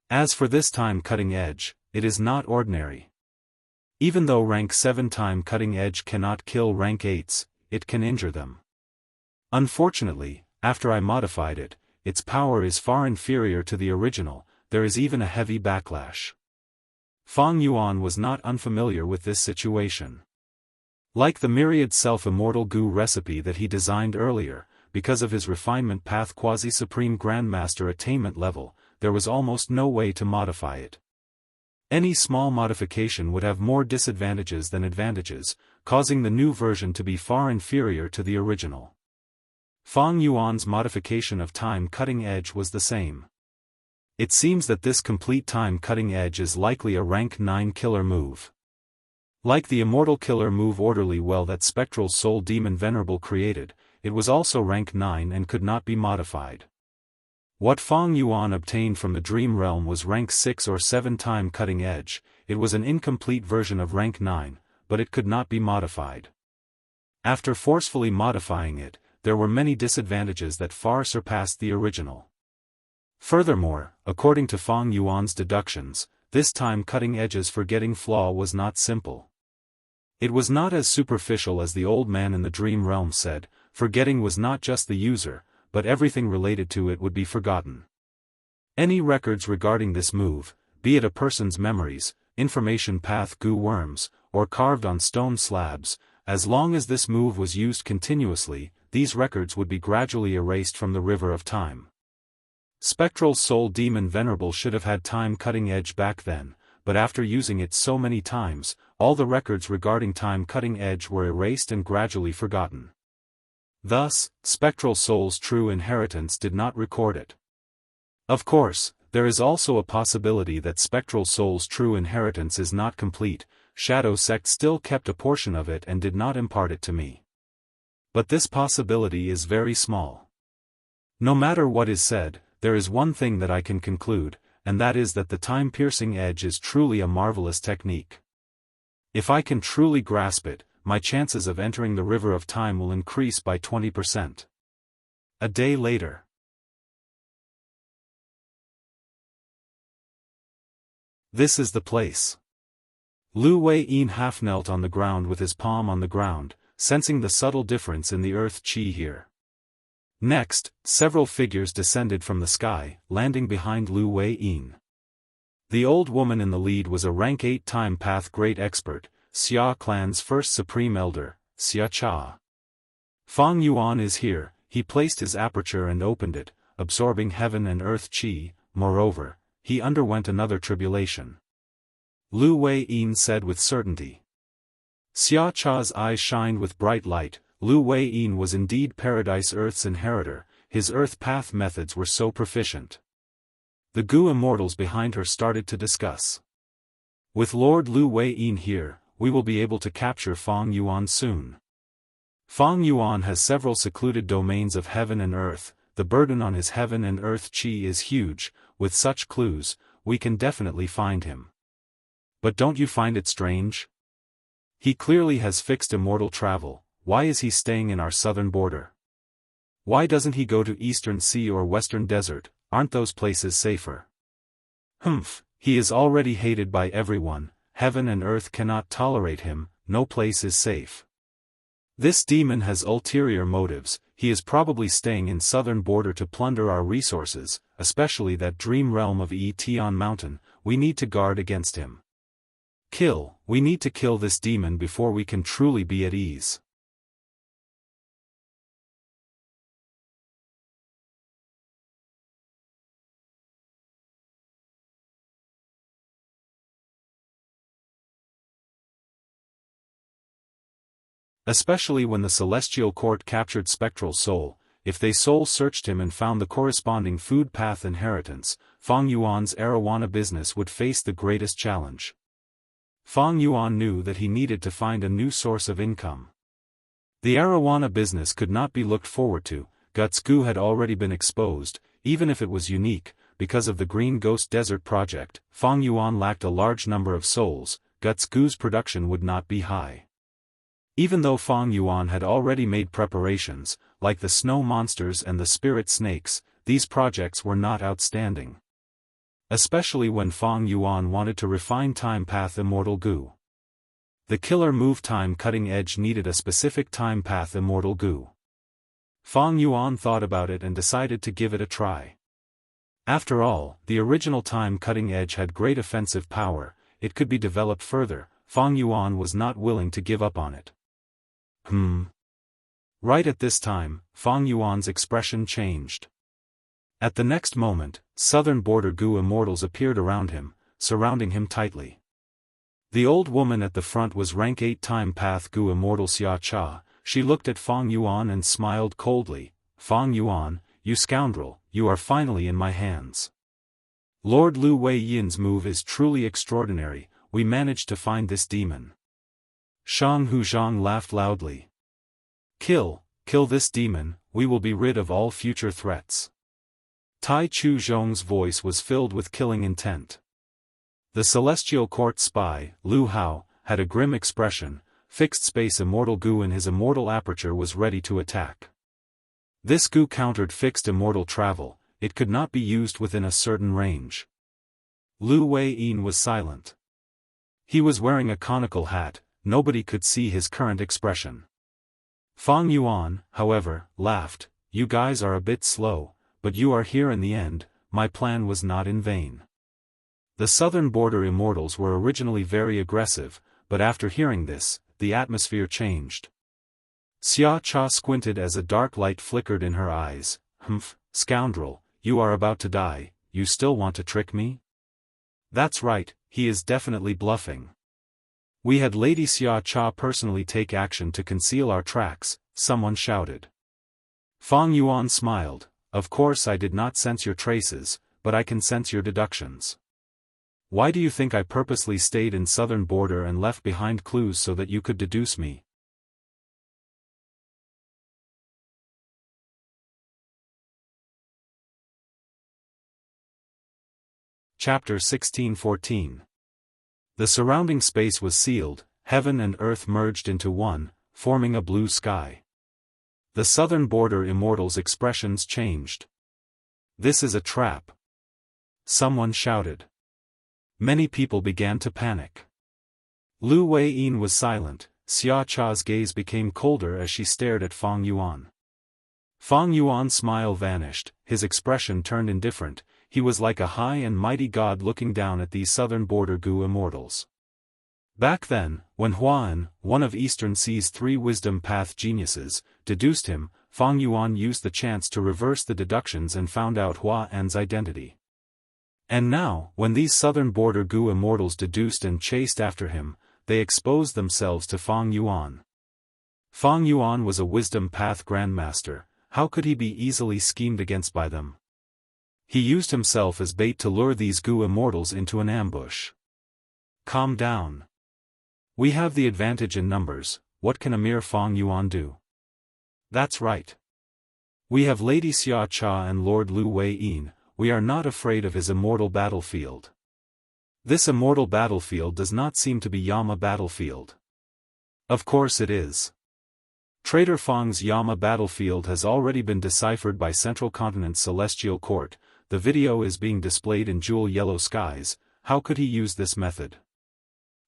As for this time cutting edge, it is not ordinary. Even though rank 7 time cutting edge cannot kill rank 8s, it can injure them. Unfortunately, after I modified it, its power is far inferior to the original. There is even a heavy backlash. Fang Yuan was not unfamiliar with this situation. Like the myriad self-immortal gu recipe that he designed earlier, because of his refinement path quasi-supreme grandmaster attainment level, there was almost no way to modify it. Any small modification would have more disadvantages than advantages, causing the new version to be far inferior to the original. Fang Yuan's modification of time cutting edge was the same. It seems that this complete time cutting edge is likely a rank 9 killer move. Like the immortal killer move Orderly Well that Spectral Soul Demon Venerable created, it was also rank 9 and could not be modified. What Fang Yuan obtained from the Dream Realm was rank 6 or 7 time cutting edge, it was an incomplete version of rank 9, but it could not be modified. After forcefully modifying it, there were many disadvantages that far surpassed the original. Furthermore, according to Fang Yuan's deductions, this time cutting edge's forgetting flaw was not simple. It was not as superficial as the old man in the Dream Realm said, forgetting was not just the user, but everything related to it would be forgotten. Any records regarding this move, be it a person's memories, information path goo worms, or carved on stone slabs. As long as this move was used continuously, these records would be gradually erased from the river of time. Spectral Soul Demon Venerable should have had time cutting edge back then, but after using it so many times, all the records regarding time cutting edge were erased and gradually forgotten. Thus, Spectral Soul's true inheritance did not record it. Of course, there is also a possibility that Spectral Soul's true inheritance is not complete. Shadow Sect still kept a portion of it and did not impart it to me. But this possibility is very small. No matter what is said, there is one thing that I can conclude, and that is that the time-piercing edge is truly a marvelous technique. If I can truly grasp it, my chances of entering the river of time will increase by 20%. A day later. This is the place. Lu Wei-yin half knelt on the ground with his palm on the ground, sensing the subtle difference in the earth chi here. Next, several figures descended from the sky, landing behind Lu Wei-yin. The old woman in the lead was a rank 8 time path great expert, Xia clan's first supreme elder, Xia Cha. Fang Yuan is here. He placed his aperture and opened it, absorbing heaven and earth chi. Moreover, he underwent another tribulation. Lu Wei-yin said with certainty. Xia Cha's eyes shined with bright light. Lu Wei-yin was indeed Paradise Earth's inheritor, his earth path methods were so proficient. The Gu immortals behind her started to discuss. With Lord Lu Wei-yin here, we will be able to capture Fang Yuan soon. Fang Yuan has several secluded domains of heaven and earth. The burden on his heaven and earth chi is huge. With such clues, we can definitely find him. But don't you find it strange? He clearly has fixed immortal travel. Why is he staying in our southern border? Why doesn't he go to Eastern Sea or Western Desert? Aren't those places safer? He is already hated by everyone. Heaven and earth cannot tolerate him. No place is safe. This demon has ulterior motives. He is probably staying in southern border to plunder our resources, especially that dream realm of Tian Mountain. We need to guard against him. We need to kill this demon before we can truly be at ease. Especially when the Celestial Court captured Spectral Soul, if they soul-searched him and found the corresponding food path inheritance, Fang Yuan's arowana business would face the greatest challenge. Fang Yuan knew that he needed to find a new source of income. The arowana business could not be looked forward to. Guts Gu had already been exposed, even if it was unique, because of the Green Ghost Desert project. Fang Yuan lacked a large number of souls. Guts Gu's production would not be high. Even though Fang Yuan had already made preparations, like the snow monsters and the spirit snakes, these projects were not outstanding. Especially when Fang Yuan wanted to refine time path immortal Gu. The killer move time cutting edge needed a specific time path immortal Gu. Fang Yuan thought about it and decided to give it a try. After all, the original time cutting edge had great offensive power. It could be developed further. Fang Yuan was not willing to give up on it. Right at this time, Fang Yuan's expression changed. At the next moment, southern border Gu immortals appeared around him, surrounding him tightly. The old woman at the front was rank 8 time path Gu immortal Xia Cha. She looked at Fang Yuan and smiled coldly. Fang Yuan, you scoundrel, you are finally in my hands. Lord Lu Wei-yin's move is truly extraordinary. We managed to find this demon. Shang Huzhang laughed loudly. Kill this demon, we will be rid of all future threats. Tai Chu Zhong's voice was filled with killing intent. The Celestial Court spy, Lu Hao, had a grim expression. Fixed space immortal Gu in his immortal aperture was ready to attack. This Gu countered fixed immortal travel. It could not be used within a certain range. Lu Wei-yin was silent. He was wearing a conical hat. Nobody could see his current expression. Fang Yuan, however, laughed. You guys are a bit slow, but you are here in the end. My plan was not in vain. The southern border immortals were originally very aggressive, but after hearing this, the atmosphere changed. Xianxia squinted as a dark light flickered in her eyes. "Humph, scoundrel, you are about to die, you still want to trick me?" "That's right, he is definitely bluffing. We had Lady Xianxia personally take action to conceal our tracks," someone shouted. Fang Yuan smiled. "Of course I did not sense your traces, but I can sense your deductions. Why do you think I purposely stayed in southern border and left behind clues so that you could deduce me?" Chapter 1614. The surrounding space was sealed, heaven and earth merged into one, forming a blue sky. The southern border immortals' expressions changed. "This is a trap," someone shouted. Many people began to panic. Lu Weiyin was silent. Xiaocha's gaze became colder as she stared at Fang Yuan. Fang Yuan's smile vanished, his expression turned indifferent. He was like a high and mighty god looking down at these southern border Gu immortals. Back then, when Huan, one of Eastern Sea's 3 wisdom path geniuses, deduced him, Fang Yuan used the chance to reverse the deductions and found out Huan's identity. And now, when these southern border Gu immortals deduced and chased after him, they exposed themselves to Fang Yuan. Fang Yuan was a wisdom path grandmaster. How could he be easily schemed against by them? He used himself as bait to lure these Gu immortals into an ambush. "Calm down. We have the advantage in numbers. What can a mere Fang Yuan do?" "That's right. We have Lady Xiaocha and Lord Lu Weiyin. We are not afraid of his immortal battlefield. This immortal battlefield does not seem to be Yama battlefield." "Of course it is. Traitor Fang's Yama battlefield has already been deciphered by Central Continent's Celestial Court. The video is being displayed in jewel yellow skies. How could he use this method?"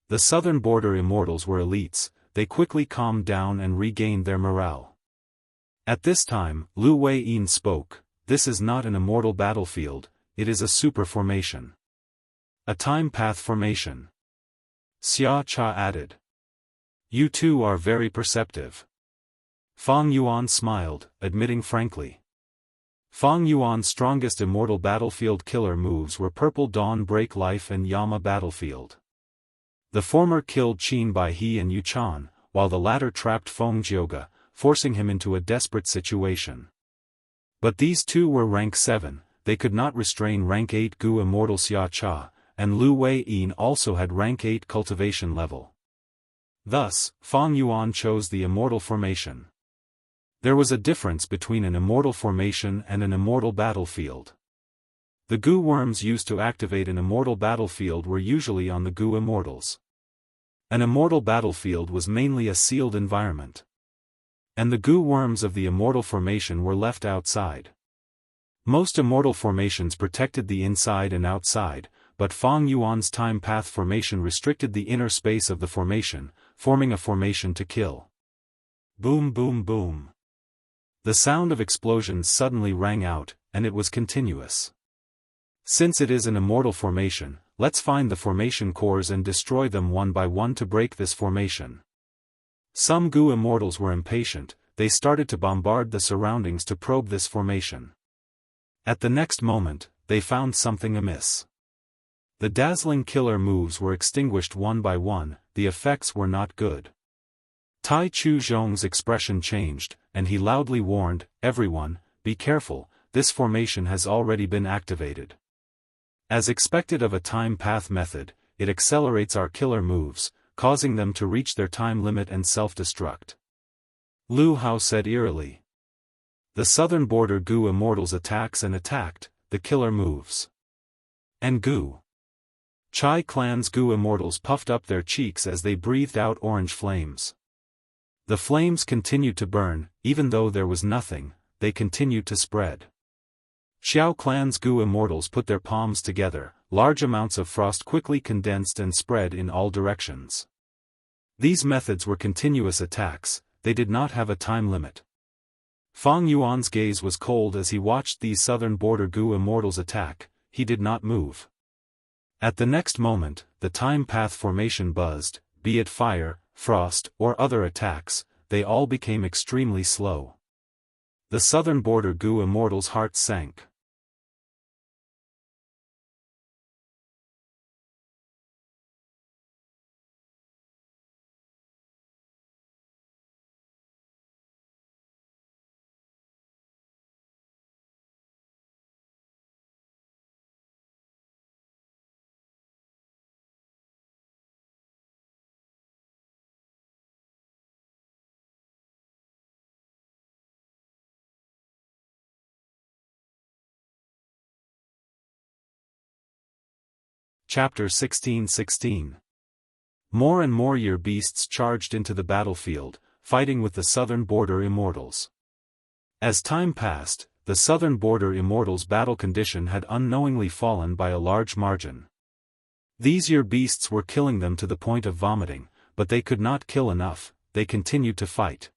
The southern border immortals were elites. They quickly calmed down and regained their morale. At this time, Lu Weiyin spoke. "This is not an immortal battlefield, it is a super formation. A time path formation." Xia Cha added. "You two are very perceptive." Fang Yuan smiled, admitting frankly. Fang Yuan's strongest immortal battlefield killer moves were Purple Dawn Break Life and Yama Battlefield. The former killed Qin Bai He and Yu Chan, while the latter trapped Feng Jioga, forcing him into a desperate situation. But these two were rank 7, they could not restrain rank 8 Gu immortal Xia Cha, and Lu Weiyin also had rank 8 cultivation level. Thus, Fang Yuan chose the immortal formation. There was a difference between an immortal formation and an immortal battlefield. The Gu worms used to activate an immortal battlefield were usually on the Gu immortals. An immortal battlefield was mainly a sealed environment. And the Gu worms of the immortal formation were left outside. Most immortal formations protected the inside and outside, but Fang Yuan's time path formation restricted the inner space of the formation, forming a formation to kill. Boom boom boom. The sound of explosions suddenly rang out, and it was continuous. Since it is an immortal formation, let's find the formation cores and destroy them one by one to break this formation. Some Gu immortals were impatient, they started to bombard the surroundings to probe this formation. At the next moment, they found something amiss. The dazzling killer moves were extinguished one by one, the effects were not good. Tai Chu Zhong's expression changed, and he loudly warned, "Everyone, be careful, this formation has already been activated." As expected of a time path method, it accelerates our killer moves, causing them to reach their time limit and self-destruct. Lu Hao said eerily. The southern border Gu immortals attacks and attacked, the killer moves. And Gu Chai clan's Gu immortals puffed up their cheeks as they breathed out orange flames. The flames continued to burn, even though there was nothing, they continued to spread. Xiao clan's Gu immortals put their palms together, large amounts of frost quickly condensed and spread in all directions. These methods were continuous attacks, they did not have a time limit. Fang Yuan's gaze was cold as he watched these southern border Gu immortals attack, he did not move. At the next moment, the time path formation buzzed, be it fire, frost, or other attacks, they all became extremely slow. The southern border Gu Immortal's heart sank. Chapter 16:16. More and more year beasts charged into the battlefield, fighting with the southern border immortals. As time passed, the southern border immortals' battle condition had unknowingly fallen by a large margin. These year beasts were killing them to the point of vomiting, but they could not kill enough, they continued to fight.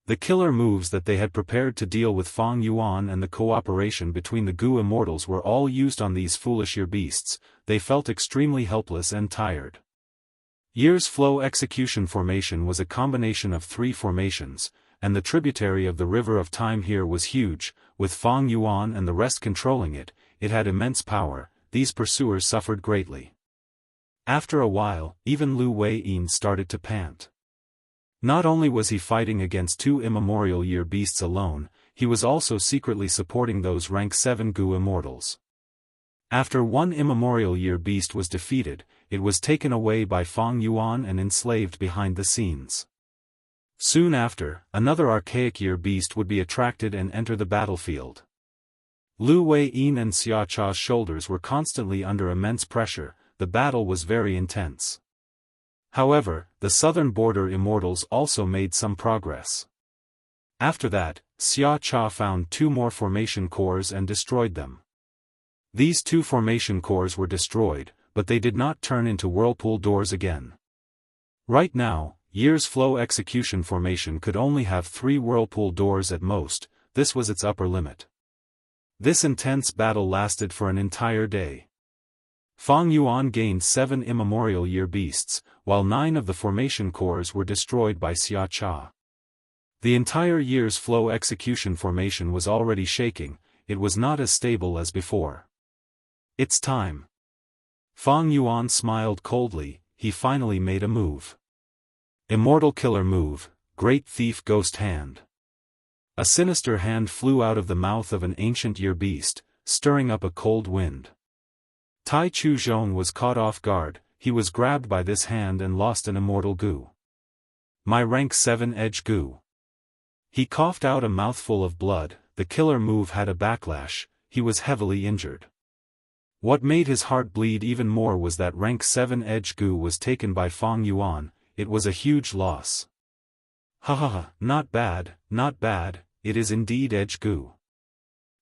The killer moves that they had prepared to deal with Fang Yuan and the cooperation between the Gu immortals were all used on these foolish year beasts. They felt extremely helpless and tired. Year's flow execution formation was a combination of 3 formations, and the tributary of the river of time here was huge, with Fang Yuan and the rest controlling it. It had immense power. These pursuers suffered greatly. After a while, even Lu Weiyin started to pant. Not only was he fighting against 2 immemorial year beasts alone, he was also secretly supporting those rank 7 Gu immortals. After one immemorial year beast was defeated, it was taken away by Fang Yuan and enslaved behind the scenes. Soon after, another archaic year beast would be attracted and enter the battlefield. Lu Weiyin and Xia Cha's shoulders were constantly under immense pressure. The battle was very intense. However, the southern border immortals also made some progress. After that, Xia Cha found 2 more formation cores and destroyed them. These 2 formation cores were destroyed, but they did not turn into whirlpool doors again. Right now, Year's flow execution formation could only have 3 whirlpool doors at most. This was its upper limit. This intense battle lasted for an entire day. Fang Yuan gained 7 immemorial year beasts, while 9 of the formation cores were destroyed by Xia Cha. The entire Year's flow execution formation was already shaking. It was not as stable as before. It's time. Fang Yuan smiled coldly. He finally made a move. Immortal killer move, Great Thief Ghost Hand. A sinister hand flew out of the mouth of an ancient year beast, stirring up a cold wind. Tai Chu Zhong was caught off guard. He was grabbed by this hand and lost an immortal Gu. My rank 7 edge Gu. He coughed out a mouthful of blood. The killer move had a backlash. He was heavily injured. What made his heart bleed even more was that rank 7 edge Gu was taken by Fang Yuan. It was a huge loss. Ha ha ha, not bad, it is indeed edge Gu.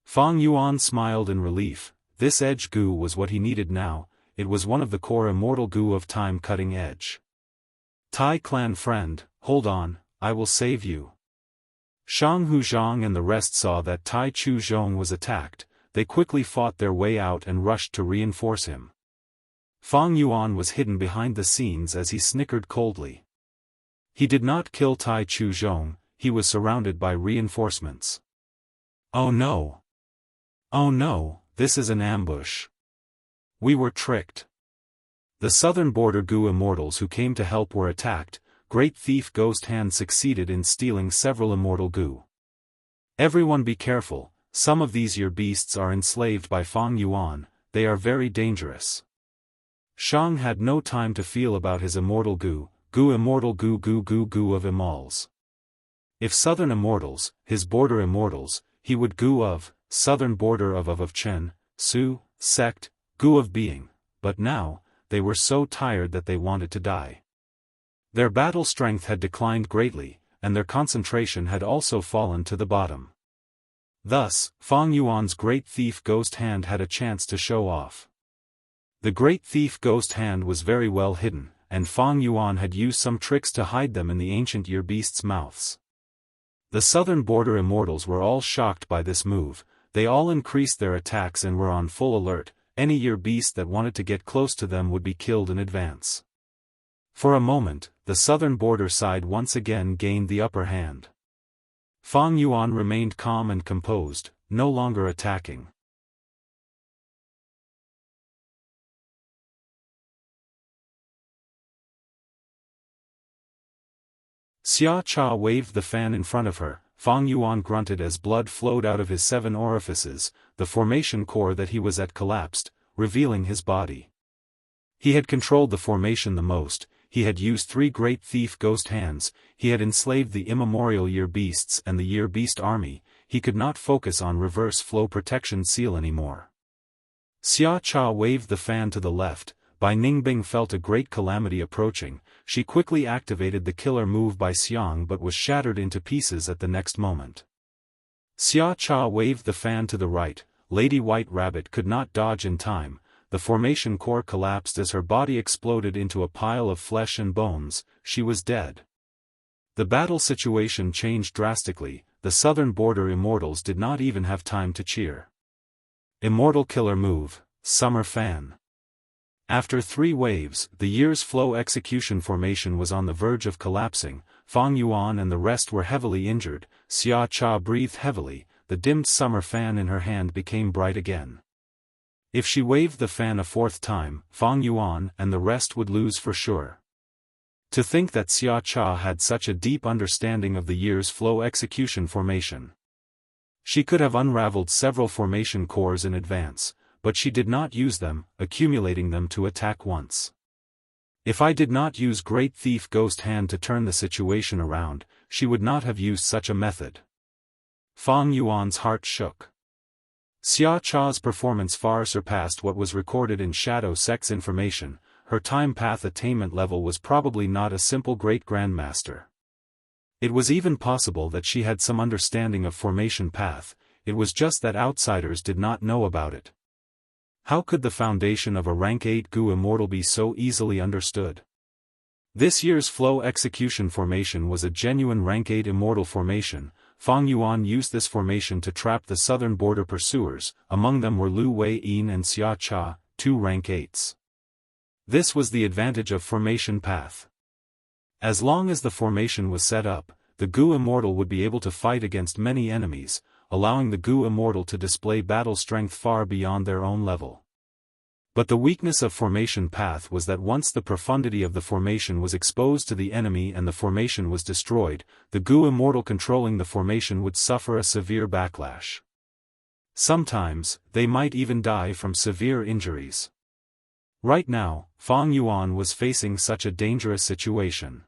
Fang Yuan smiled in relief. This edge Gu was what he needed now. It was one of the core immortal Gu of time cutting edge. Tai clan friend, hold on, I will save you. Jianghu Zhang and the rest saw that Tai Chu Zhong was attacked. They quickly fought their way out and rushed to reinforce him. Fang Yuan was hidden behind the scenes as he snickered coldly. He did not kill Tai Chu Zhong. He was surrounded by reinforcements. Oh no! Oh no, this is an ambush. We were tricked. The southern border Gu immortals who came to help were attacked. Great Thief Ghost Hand succeeded in stealing several immortal Gu. Everyone be careful, some of these year beasts are enslaved by Fang Yuan. They are very dangerous. Shang had no time to feel about his immortal Gu, immortal Gu of Immals. If southern immortals, his border immortals, he would Gu of, southern border of Chen, Su, sect, Gu of being, but now, they were so tired that they wanted to die. Their battle strength had declined greatly, and their concentration had also fallen to the bottom. Thus, Fang Yuan's Great Thief Ghost Hand had a chance to show off. The Great Thief Ghost Hand was very well hidden, and Fang Yuan had used some tricks to hide them in the ancient year beasts' mouths. The southern border immortals were all shocked by this move. They all increased their attacks and were on full alert. any year beast that wanted to get close to them would be killed in advance. For a moment, the southern border side once again gained the upper hand. Fang Yuan remained calm and composed, no longer attacking. Xianxia waved the fan in front of her. Fang Yuan grunted as blood flowed out of his 7 orifices. The formation core that he was at collapsed, revealing his body. He had controlled the formation the most. He had used 3 great thief ghost hands. He had enslaved the immemorial year beasts and the year beast army. He could not focus on reverse flow protection seal anymore. Xianxia waved the fan to the left. Bai Ningbing felt a great calamity approaching. She quickly activated the killer move by Xiang but was shattered into pieces at the next moment. Xianxia waved the fan to the right. Lady White Rabbit could not dodge in time. The formation core collapsed as her body exploded into a pile of flesh and bones. She was dead. The battle situation changed drastically. The southern border immortals did not even have time to cheer. Immortal killer move, Summer Fan. After 3 waves, the year's flow execution formation was on the verge of collapsing. Fang Yuan and the rest were heavily injured. Xianxia breathed heavily. The dimmed summer fan in her hand became bright again. If she waved the fan a 4th time, Fang Yuan and the rest would lose for sure. To think that Xianxia had such a deep understanding of the year's flow execution formation. She could have unraveled several formation cores in advance, but she did not use them, accumulating them to attack once. If I did not use Great Thief Ghost Hand to turn the situation around, she would not have used such a method. Fang Yuan's heart shook. Xianxia's performance far surpassed what was recorded in Shadow Sects information. Her time path attainment level was probably not a simple Great Grandmaster. It was even possible that she had some understanding of formation path. It was just that outsiders did not know about it. How could the foundation of a rank 8 Gu Immortal be so easily understood? This year's flow execution formation was a genuine rank 8 Immortal formation. Fang Yuan used this formation to trap the southern border pursuers. Among them were Lu Wei-yin and Xianxia, 2 rank 8s. This was the advantage of formation path. As long as the formation was set up, the Gu Immortal would be able to fight against many enemies, allowing the Gu Immortal to display battle strength far beyond their own level. But the weakness of formation path was that once the profundity of the formation was exposed to the enemy and the formation was destroyed, the Gu Immortal controlling the formation would suffer a severe backlash. Sometimes, they might even die from severe injuries. Right now, Fang Yuan was facing such a dangerous situation.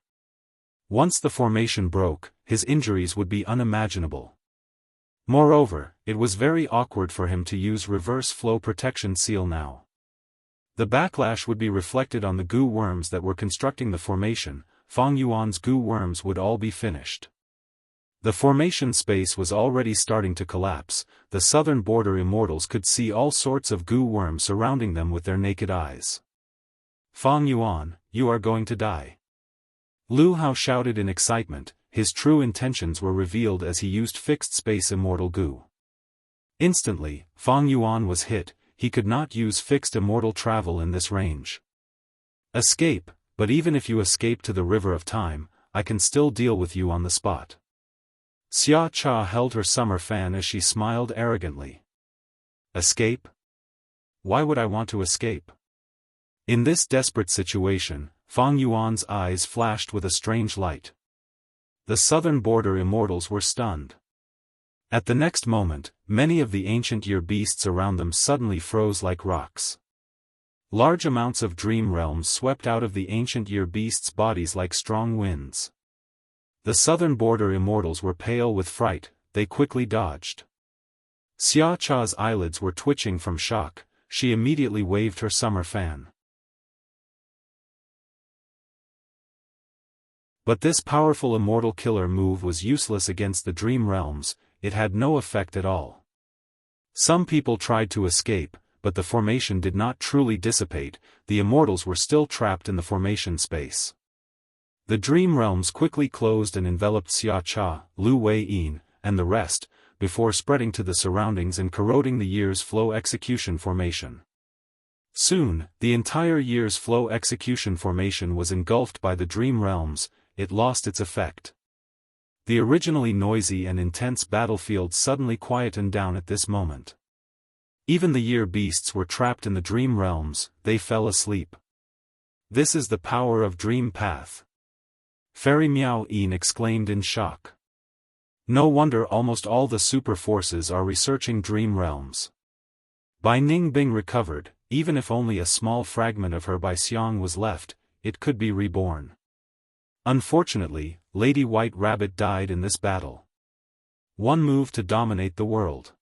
Once the formation broke, his injuries would be unimaginable. Moreover, it was very awkward for him to use reverse flow protection seal now. The backlash would be reflected on the Gu worms that were constructing the formation. Fang Yuan's Gu worms would all be finished. The formation space was already starting to collapse. The southern border immortals could see all sorts of Gu worms surrounding them with their naked eyes. Fang Yuan, you are going to die. Lu Hao shouted in excitement. His true intentions were revealed as he used fixed space immortal Gu. Instantly, Fang Yuan was hit. He could not use fixed immortal travel in this range. Escape, but even if you escape to the river of time, I can still deal with you on the spot. Xianxia held her summer fan as she smiled arrogantly. Escape? Why would I want to escape? In this desperate situation, Fang Yuan's eyes flashed with a strange light. The southern border immortals were stunned. At the next moment, many of the ancient year beasts around them suddenly froze like rocks. Large amounts of dream realms swept out of the ancient year beasts' bodies like strong winds. The southern border immortals were pale with fright. They quickly dodged. Xianxia's eyelids were twitching from shock. She immediately waved her summer fan. But this powerful immortal killer move was useless against the dream realms. It had no effect at all. Some people tried to escape, but the formation did not truly dissipate. The immortals were still trapped in the formation space. The dream realms quickly closed and enveloped Xianxia, Lu Wei-yin, and the rest, before spreading to the surroundings and corroding the year's flow execution formation. Soon, the entire year's flow execution formation was engulfed by the dream realms. It lost its effect. The originally noisy and intense battlefield suddenly quietened down at this moment. Even the year beasts were trapped in the dream realms, they fell asleep. This is the power of Dream Path. Fairy Miao Yin exclaimed in shock. No wonder almost all the super forces are researching dream realms. Bai Ningbing recovered, even if only a small fragment of her Bai Xiang was left, it could be reborn. Unfortunately, Lady White Rabbit died in this battle. One move to dominate the world.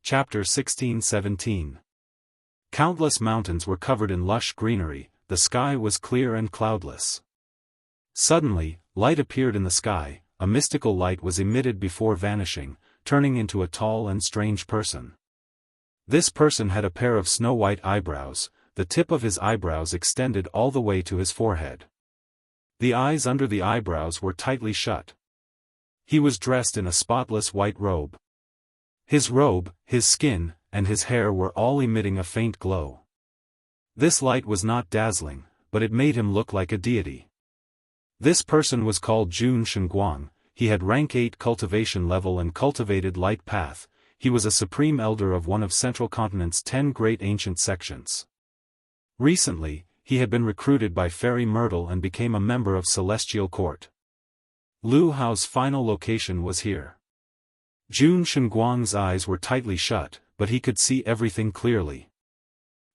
Chapter 16-17. Countless mountains were covered in lush greenery, the sky was clear and cloudless. Suddenly, light appeared in the sky, a mystical light was emitted before vanishing, turning into a tall and strange person. This person had a pair of snow-white eyebrows, the tip of his eyebrows extended all the way to his forehead. The eyes under the eyebrows were tightly shut. He was dressed in a spotless white robe. His robe, his skin, and his hair were all emitting a faint glow. This light was not dazzling, but it made him look like a deity. This person was called Jun Shenguang. He had rank 8 cultivation level and cultivated light path. He was a supreme elder of one of Central Continent's 10 great ancient sections. Recently, he had been recruited by Fairy Myrtle and became a member of Celestial Court. Lu Hao's final location was here. Jun Shenguang's eyes were tightly shut, but he could see everything clearly.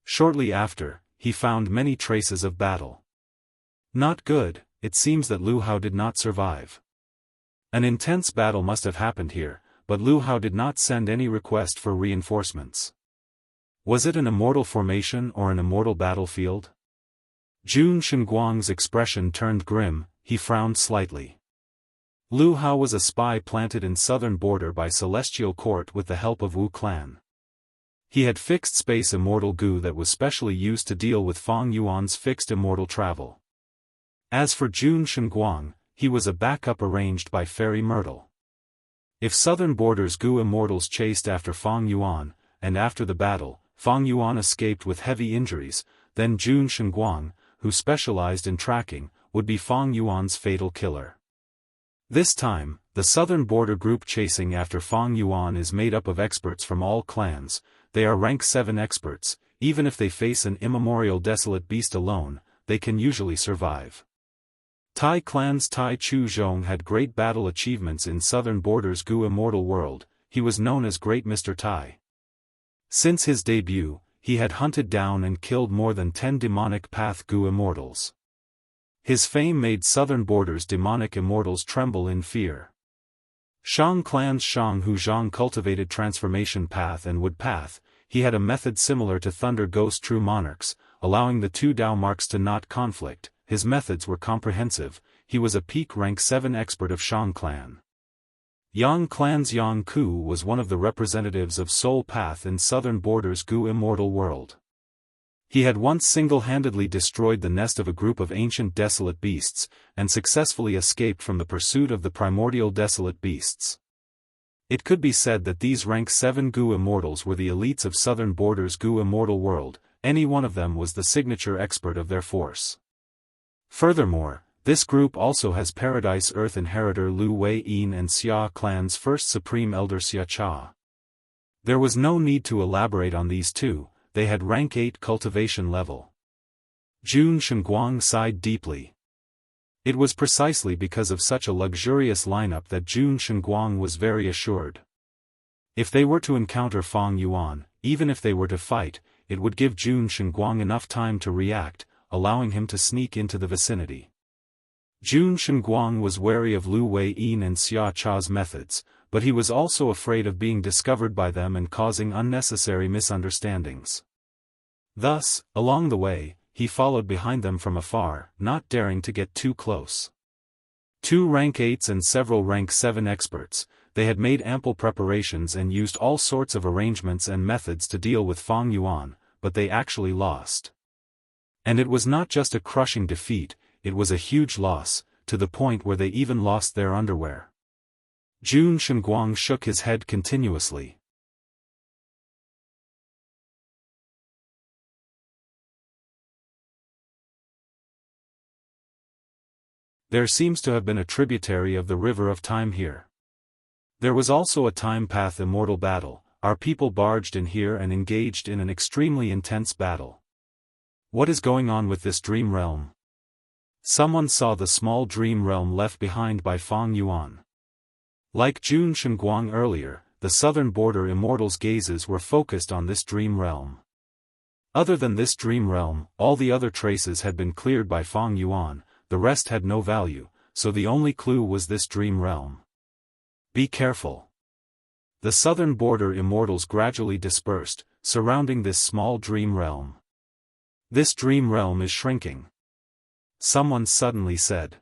Shortly after, he found many traces of battle. Not good, it seems that Lu Hao did not survive. An intense battle must have happened here, but Lu Hao did not send any request for reinforcements. Was it an immortal formation or an immortal battlefield? Jun Shenguang's expression turned grim, he frowned slightly. Lu Hao was a spy planted in southern border by Celestial Court with the help of Wu clan. He had fixed space immortal goo that was specially used to deal with Fang Yuan's fixed immortal travel. As for Jun Shenguang, he was a backup arranged by Fairy Myrtle. If southern borders goo immortals chased after Fang Yuan, and after the battle, Fang Yuan escaped with heavy injuries, then Jun Shenguang, who specialized in tracking, would be Fang Yuan's fatal killer. This time, the southern border group chasing after Fang Yuan is made up of experts from all clans. They are rank 7 experts. Even if they face an immemorial desolate beast alone, they can usually survive. Tai clan's Tai Chu Zhong had great battle achievements in southern borders goo immortal world. He was known as Great Mr. Tai. Since his debut, he had hunted down and killed more than 10 demonic path goo immortals. His fame made southern borders demonic immortals tremble in fear. Shang clan's Shang Hu Zhang cultivated transformation path and wood path. He had a method similar to Thunder Ghost True Monarchs, allowing the two Dao marks to not conflict. His methods were comprehensive. He was a peak rank 7 expert of Shang clan. Yang clan's Yang Ku was one of the representatives of Soul Path in southern borders goo immortal world. He had once single-handedly destroyed the nest of a group of ancient desolate beasts, and successfully escaped from the pursuit of the primordial desolate beasts. It could be said that these rank 7 goo immortals were the elites of southern borders goo immortal world. Any one of them was the signature expert of their force. Furthermore, this group also has Paradise Earth inheritor Lu Wei Yin and Xia clan's first supreme elder Xia Cha. There was no need to elaborate on these two. They had rank 8 cultivation level. Jun Shenguang sighed deeply. It was precisely because of such a luxurious lineup that Jun Shenguang was very assured. If they were to encounter Fang Yuan, even if they were to fight, it would give Jun Shenguang enough time to react, allowing him to sneak into the vicinity. Jun Shenguang was wary of Lu Wei Yin and Xia Cha's methods, but he was also afraid of being discovered by them and causing unnecessary misunderstandings. Thus, along the way, he followed behind them from afar, not daring to get too close. 2 rank 8s and several rank 7 experts, they had made ample preparations and used all sorts of arrangements and methods to deal with Fang Yuan, but they actually lost. And it was not just a crushing defeat, it was a huge loss. to the point where they even lost their underwear. Jun Shenguang shook his head continuously. There seems to have been a tributary of the river of time here. There was also a time path immortal battle. Our people barged in here and engaged in an extremely intense battle. What is going on with this dream realm? Someone saw the small dream realm left behind by Fang Yuan. Like Jun Shenguang earlier, the southern border immortals' gazes were focused on this dream realm. Other than this dream realm, all the other traces had been cleared by Fang Yuan. The rest had no value, so the only clue was this dream realm. Be careful. The southern border immortals gradually dispersed, surrounding this small dream realm. This dream realm is shrinking. Someone suddenly said.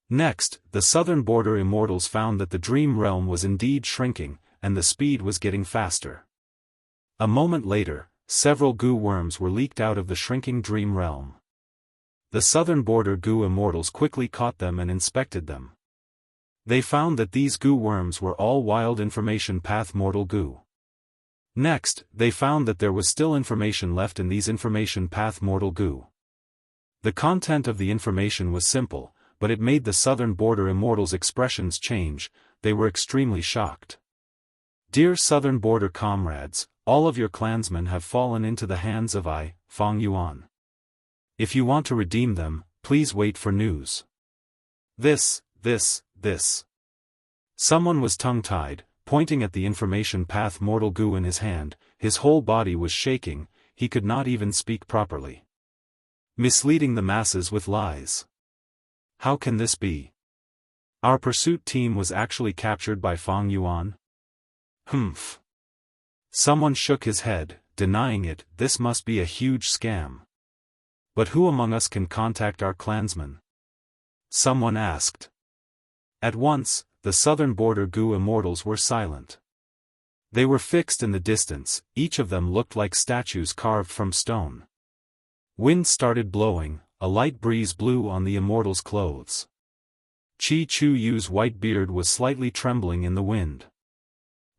Next, the southern border immortals found that the dream realm was indeed shrinking, and the speed was getting faster. A moment later, several goo worms were leaked out of the shrinking dream realm. The southern border goo immortals quickly caught them and inspected them. They found that these goo worms were all wild information path mortal goo. Next, they found that there was still information left in these information path mortal goo. The content of the information was simple, but it made the southern border immortals' expressions change. They were extremely shocked. Dear southern border comrades, all of your clansmen have fallen into the hands of Fang Yuan. If you want to redeem them, please wait for news. This. Someone was tongue-tied, pointing at the information path mortal goo in his hand. His whole body was shaking, he could not even speak properly. Misleading the masses with lies. How can this be? Our pursuit team was actually captured by Fang Yuan? Humph. Someone shook his head, denying it. This must be a huge scam. But who among us can contact our clansmen? Someone asked. At once, the southern border goo immortals were silent. They were fixed in the distance, each of them looked like statues carved from stone. Wind started blowing, a light breeze blew on the immortals' clothes. Chi Chu Yu's white beard was slightly trembling in the wind.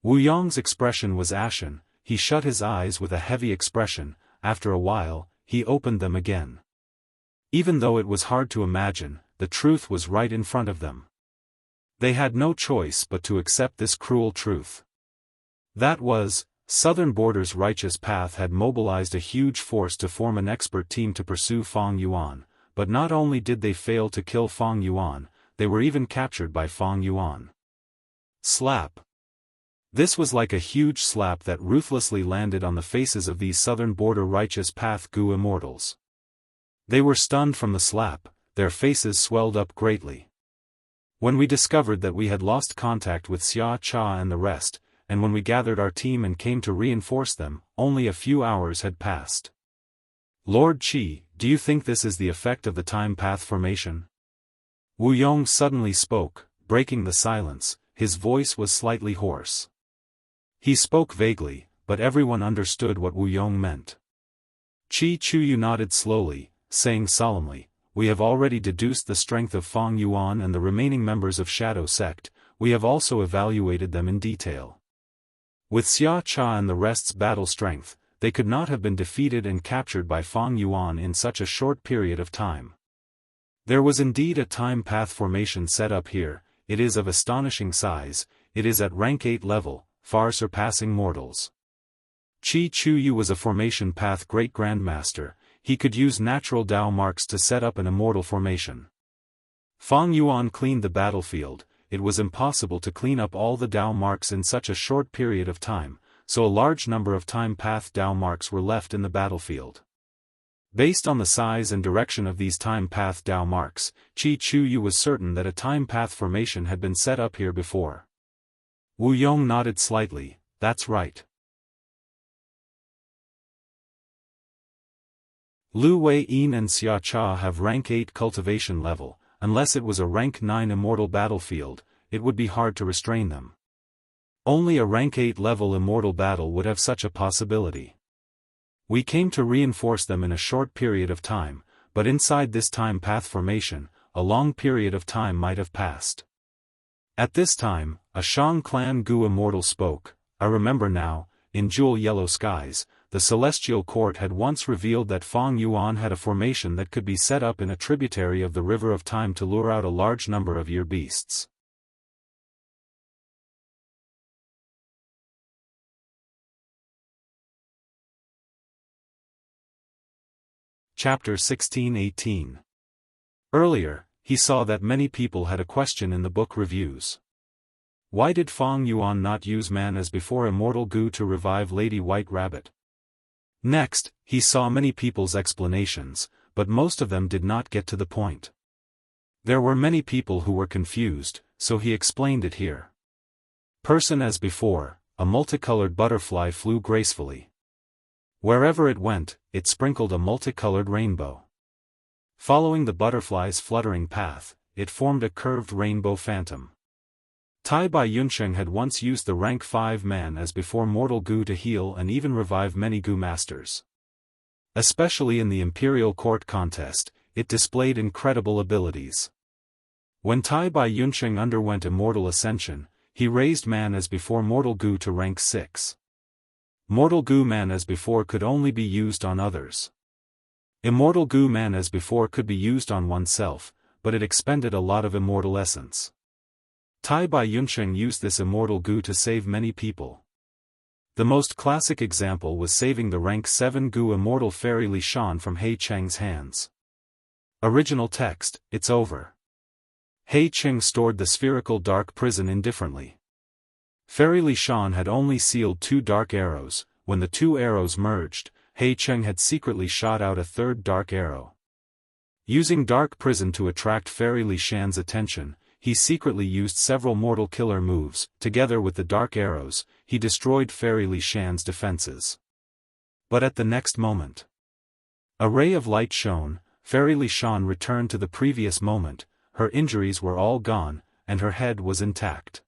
Wu Yong's expression was ashen, he shut his eyes with a heavy expression. After a while, he opened them again. Even though it was hard to imagine, the truth was right in front of them. They had no choice but to accept this cruel truth. That was, Southern Border's righteous path had mobilized a huge force to form an expert team to pursue Fang Yuan, but not only did they fail to kill Fang Yuan, they were even captured by Fang Yuan. Slap. This was like a huge slap that ruthlessly landed on the faces of these Southern Border righteous path goo immortals. They were stunned from the slap, their faces swelled up greatly. When we discovered that we had lost contact with Xia Cha and the rest, and when we gathered our team and came to reinforce them, only a few hours had passed. Lord Qi, do you think this is the effect of the time path formation? Wu Yong suddenly spoke, breaking the silence. His voice was slightly hoarse. He spoke vaguely, but everyone understood what Wu Yong meant. Chi Chuyu nodded slowly, saying solemnly, "We have already deduced the strength of Fang Yuan and the remaining members of Shadow Sect. We have also evaluated them in detail. With Xia Cha and the rest's battle strength, they could not have been defeated and captured by Fang Yuan in such a short period of time. There was indeed a time path formation set up here. It is of astonishing size, it is at rank 8 level, far surpassing mortals." Chi Chuyu was a formation path great grandmaster, he could use natural Dao marks to set up an immortal formation. Fang Yuan cleaned the battlefield. It was impossible to clean up all the Dao marks in such a short period of time, so a large number of time path Dao marks were left in the battlefield. Based on the size and direction of these time path Dao marks, Chi Chuyu was certain that a time path formation had been set up here before. Wu Yong nodded slightly, "That's right." Lu Wei Yin and Xia Cha have rank 8 cultivation level. Unless it was a rank 9 immortal battlefield, it would be hard to restrain them. Only a rank 8 level immortal battle would have such a possibility. We came to reinforce them in a short period of time, but inside this time path formation, a long period of time might have passed. At this time, a Shang clan Gu immortal spoke. I remember now, in jewel yellow skies, the celestial court had once revealed that Feng Yuan had a formation that could be set up in a tributary of the river of time to lure out a large number of year beasts. Chapter 16-18. Earlier, he saw that many people had a question in the book reviews. Why did Feng Yuan not use man as before Immortal Gu to revive Lady White Rabbit? Next, he saw many people's explanations, but most of them did not get to the point. There were many people who were confused, so he explained it here. Person as before, a multicolored butterfly flew gracefully. Wherever it went, it sprinkled a multicolored rainbow. Following the butterfly's fluttering path, it formed a curved rainbow phantom. Tai Bai Yunsheng had once used the rank 5 man as before Mortal Gu to heal and even revive many Gu masters. Especially in the Imperial Court contest, it displayed incredible abilities. When Tai Bai Yunsheng underwent Immortal Ascension, he raised man as before Mortal Gu to rank 6. Mortal Gu man as before could only be used on others. Immortal Gu man as before could be used on oneself, but it expended a lot of immortal essence. Tai Bai Yunsheng used this Immortal Gu to save many people. The most classic example was saving the rank 7 Gu immortal Fairy Li Shan from He Cheng's hands. Original text, it's over. He Cheng stored the spherical dark prison indifferently. Fairy Li Shan had only sealed 2 dark arrows. When the 2 arrows merged, He Cheng had secretly shot out a 3rd dark arrow. Using dark prison to attract Fairy Li Shan's attention, he secretly used several mortal killer moves. Together with the dark arrows, he destroyed Fairy Li Shan's defenses. But at the next moment, a ray of light shone. Fairy Li Shan returned to the previous moment. Her injuries were all gone, and her head was intact.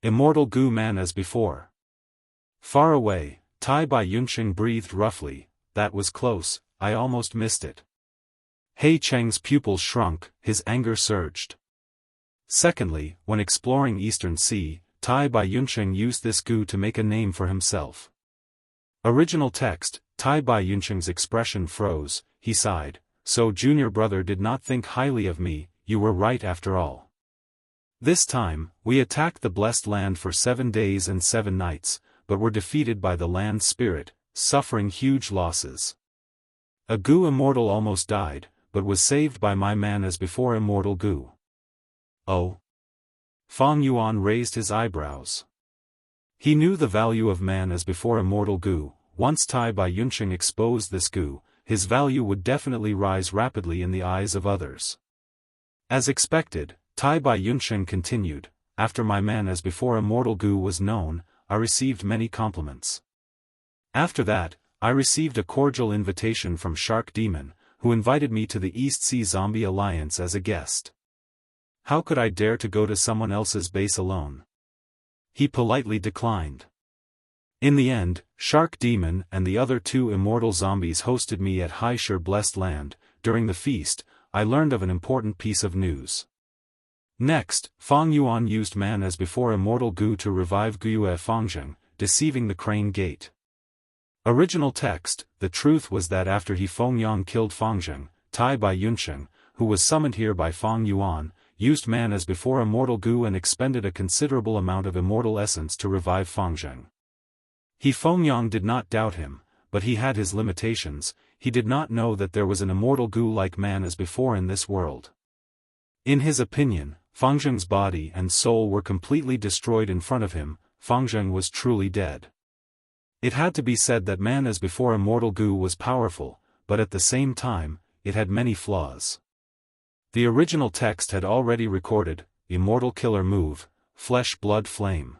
Immortal Gu man as before. Far away, Tai Bai Yunsheng breathed roughly. That was close, I almost missed it. He Cheng's pupils shrunk, his anger surged. Secondly, when exploring Eastern Sea, Tai Bai Yunsheng used this Gu to make a name for himself. Original text, Tai Bai Yunsheng's expression froze. He sighed. So junior brother did not think highly of me. You were right after all. This time, we attacked the blessed land for 7 days and 7 nights, but were defeated by the land spirit, suffering huge losses. A Gu immortal almost died, but was saved by my man as before Immortal Gu. Oh. Feng Yuan raised his eyebrows. He knew the value of man as before Immortal Gu. Once Tai Bai Yunsheng exposed this Gu, his value would definitely rise rapidly in the eyes of others. As expected, Tai Bai Yunsheng continued, after my man as before Immortal Gu was known, I received many compliments. After that, I received a cordial invitation from Shark Demon, who invited me to the East Sea Zombie Alliance as a guest. How could I dare to go to someone else's base alone? He politely declined. In the end, Shark Demon and the other 2 immortal zombies hosted me at Haishur Blessed Land. During the feast, I learned of an important piece of news. Next, Feng Yuan used man as before Immortal Gu to revive Guyue Fengzheng, deceiving the Crane Gate. Original text, the truth was that after Feng Yang killed Fengzheng, Tai Bai Yunsheng, who was summoned here by Feng Yuan, used man as before Immortal Gu and expended a considerable amount of immortal essence to revive Fengzheng. Feng Yang did not doubt him, but he had his limitations. He did not know that there was an Immortal Gu like man as before in this world. In his opinion, Fengzheng's body and soul were completely destroyed in front of him. Fengzheng was truly dead. It had to be said that man as before Immortal Gu was powerful, but at the same time, it had many flaws. The original text had already recorded, Immortal Killer Move, Flesh Blood Flame.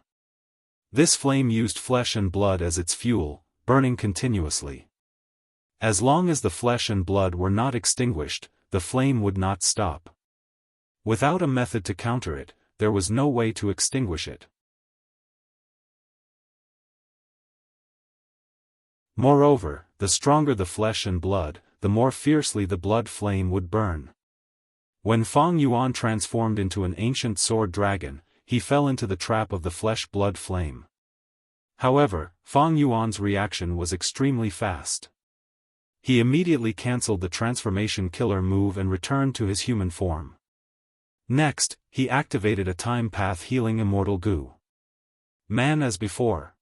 This flame used flesh and blood as its fuel, burning continuously. As long as the flesh and blood were not extinguished, the flame would not stop. Without a method to counter it, there was no way to extinguish it. Moreover, the stronger the flesh and blood, the more fiercely the blood flame would burn. When Fang Yuan transformed into an ancient sword dragon, he fell into the trap of the flesh-blood flame. However, Fang Yuan's reaction was extremely fast. He immediately cancelled the transformation killer move and returned to his human form. Next, he activated a time path healing immortal goo. Man as before.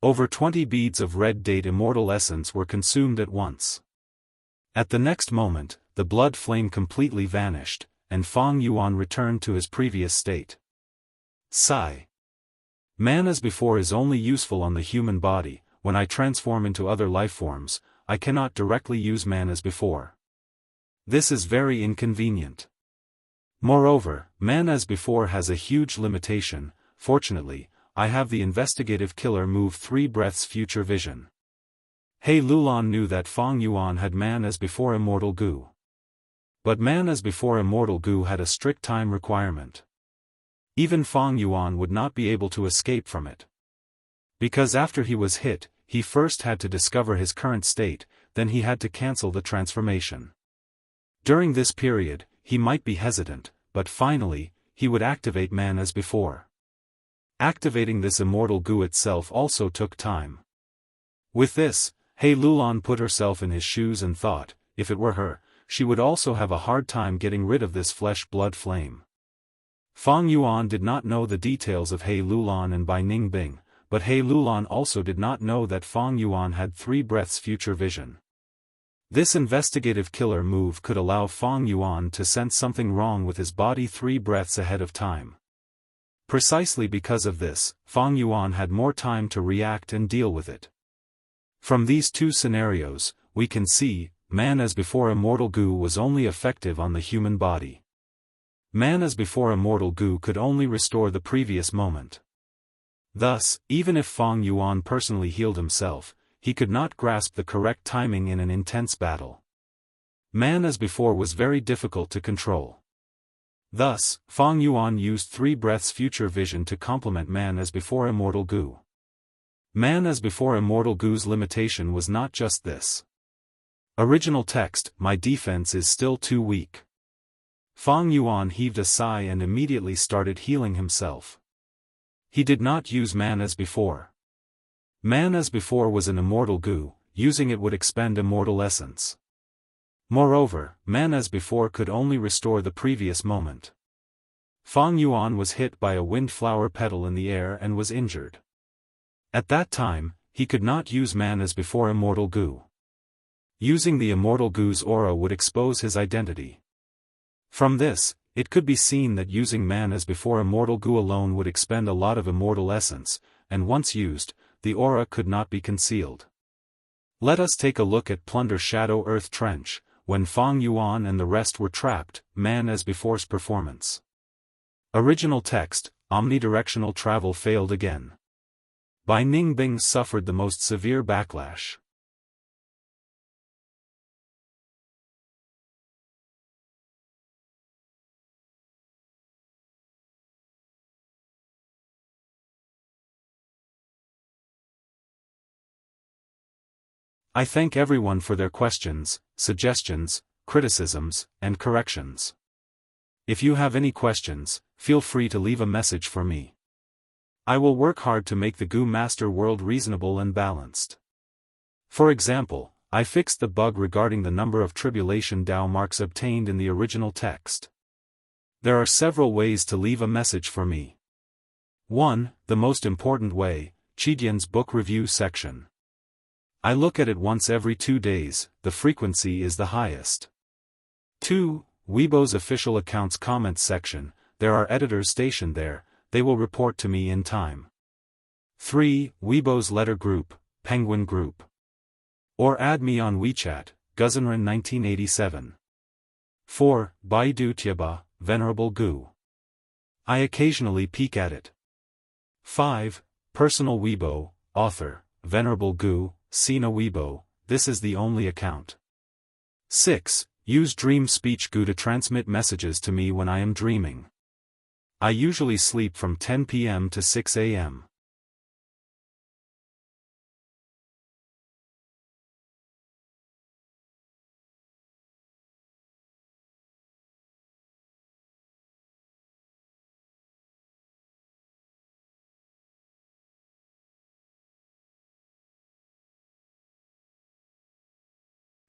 Over 20 beads of red date immortal essence were consumed at once. At the next moment, the blood flame completely vanished, and Fang Yuan returned to his previous state. Sigh. Man as before is only useful on the human body. When I transform into other lifeforms, I cannot directly use man as before. This is very inconvenient. Moreover, man as before has a huge limitation. Fortunately, I have the investigative killer move 3 breaths future vision. He Lulan knew that Fang Yuan had man as before immortal goo. But man as before immortal goo had a strict time requirement. Even Fang Yuan would not be able to escape from it. Because after he was hit, he first had to discover his current state, then he had to cancel the transformation. During this period, he might be hesitant, but finally, he would activate man as before. Activating this immortal goo itself also took time. With this, He Lulan put herself in his shoes and thought, if it were her, she would also have a hard time getting rid of this flesh-blood flame. Fang Yuan did not know the details of He Lulan and Bai Ningbing, but He Lulan also did not know that Fang Yuan had 3 breaths future vision. This investigative killer move could allow Fang Yuan to sense something wrong with his body 3 breaths ahead of time. Precisely because of this, Fang Yuan had more time to react and deal with it. From these 2 scenarios, we can see, man as before immortal goo was only effective on the human body. Man as before immortal goo could only restore the previous moment. Thus, even if Fang Yuan personally healed himself, he could not grasp the correct timing in an intense battle. Man as before was very difficult to control. Thus, Fang Yuan used 3 breaths future vision to complement man as before immortal goo. Man as before immortal goo's limitation was not just this. Original text, my defense is still too weak. Fang Yuan heaved a sigh and immediately started healing himself. He did not use man as before. Man as before was an immortal goo, using it would expend immortal essence. Moreover, man as before could only restore the previous moment. Fang Yuan was hit by a wind flower petal in the air and was injured. At that time, he could not use man as before immortal goo. Using the immortal goo's aura would expose his identity. From this, it could be seen that using man as before immortal goo alone would expend a lot of immortal essence, and once used, the aura could not be concealed. Let us take a look at Plunder Shadow Earth Trench. When Fang Yuan and the rest were trapped, man as before's performance. Original text, omnidirectional travel failed again. Bai Ningbing suffered the most severe backlash. I thank everyone for their questions, suggestions, criticisms, and corrections. If you have any questions, feel free to leave a message for me. I will work hard to make the Goo Master world reasonable and balanced. For example, I fixed the bug regarding the number of tribulation Dao marks obtained in the original text. There are several ways to leave a message for me. 1. The most important way, Chidian's book review section. I look at it once every 2 days, the frequency is the highest. 2. Weibo's official accounts comments section, there are editors stationed there, they will report to me in time. 3. Weibo's letter group, Penguin Group. Or add me on WeChat, Guzanren 1987. 4. Baidu Tieba, Venerable Goo. I occasionally peek at it. 5. Personal Weibo, author, Venerable Goo, Sina Weibo, this is the only account. 6. Use Dream Speech Goo to transmit messages to me when I am dreaming. I usually sleep from 10 p.m. to 6 a.m.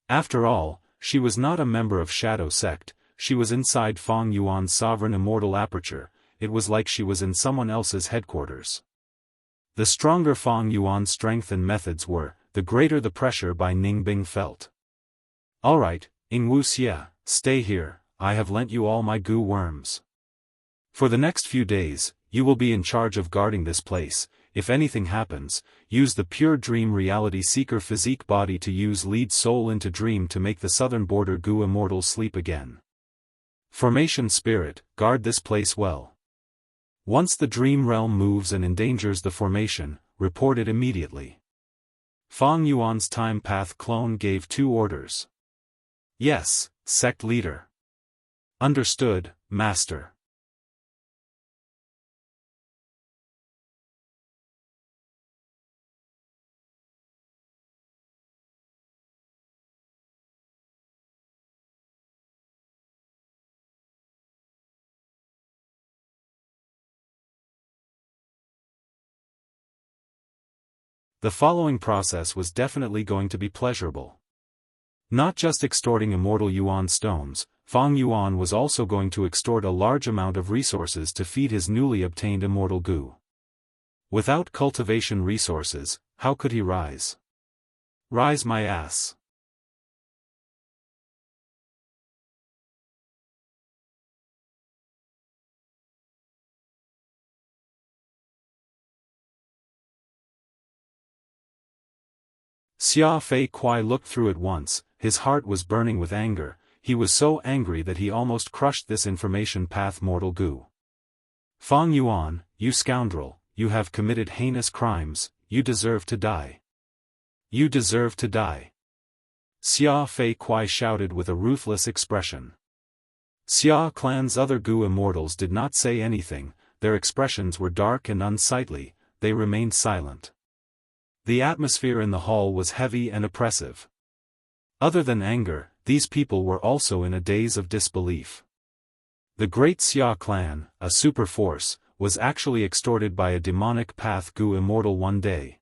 After all, she was not a member of Shadow Sect, she was inside Fang Yuan's sovereign immortal aperture, it was like she was in someone else's headquarters. The stronger Fang Yuan's strength and methods were, the greater the pressure Bai Ningbing felt. Alright, Wuxia, stay here, I have lent you all my goo worms. For the next few days, you will be in charge of guarding this place. If anything happens, use the pure dream reality seeker physique body to use lead soul into dream to make the southern border goo immortals sleep again. Formation spirit, guard this place well. Once the dream realm moves and endangers the formation, report it immediately. Fang Yuan's time path clone gave 2 orders. Yes, sect leader. Understood, master. The following process was definitely going to be pleasurable. Not just extorting immortal yuan stones, Fang Yuan was also going to extort a large amount of resources to feed his newly obtained immortal goo. Without cultivation resources, how could he rise? Rise my ass. Xia Fei Kuai looked through it once, his heart was burning with anger, he was so angry that he almost crushed this information path mortal goo. Fang Yuan, you scoundrel, you have committed heinous crimes, you deserve to die. You deserve to die. Xia Fei Kuai shouted with a ruthless expression. Xia clan's other goo immortals did not say anything, their expressions were dark and unsightly, they remained silent. The atmosphere in the hall was heavy and oppressive. Other than anger, these people were also in a daze of disbelief. The great Xia clan, a super force, was actually extorted by a demonic path goo immortal one day.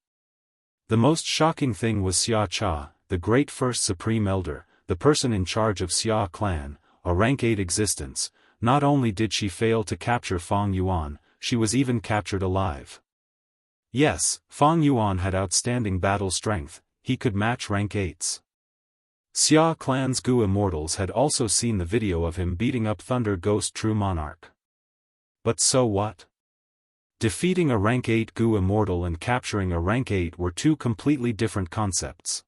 The most shocking thing was Xia Cha, the great first supreme elder, the person in charge of Xia clan, a rank 8 existence. Not only did she fail to capture Fang Yuan, she was even captured alive. Yes, Fang Yuan had outstanding battle strength, he could match rank 8s. Xia clan's goo immortals had also seen the video of him beating up Thunder Ghost True Monarch. But so what? Defeating a rank 8 goo immortal and capturing a rank 8 were 2 completely different concepts.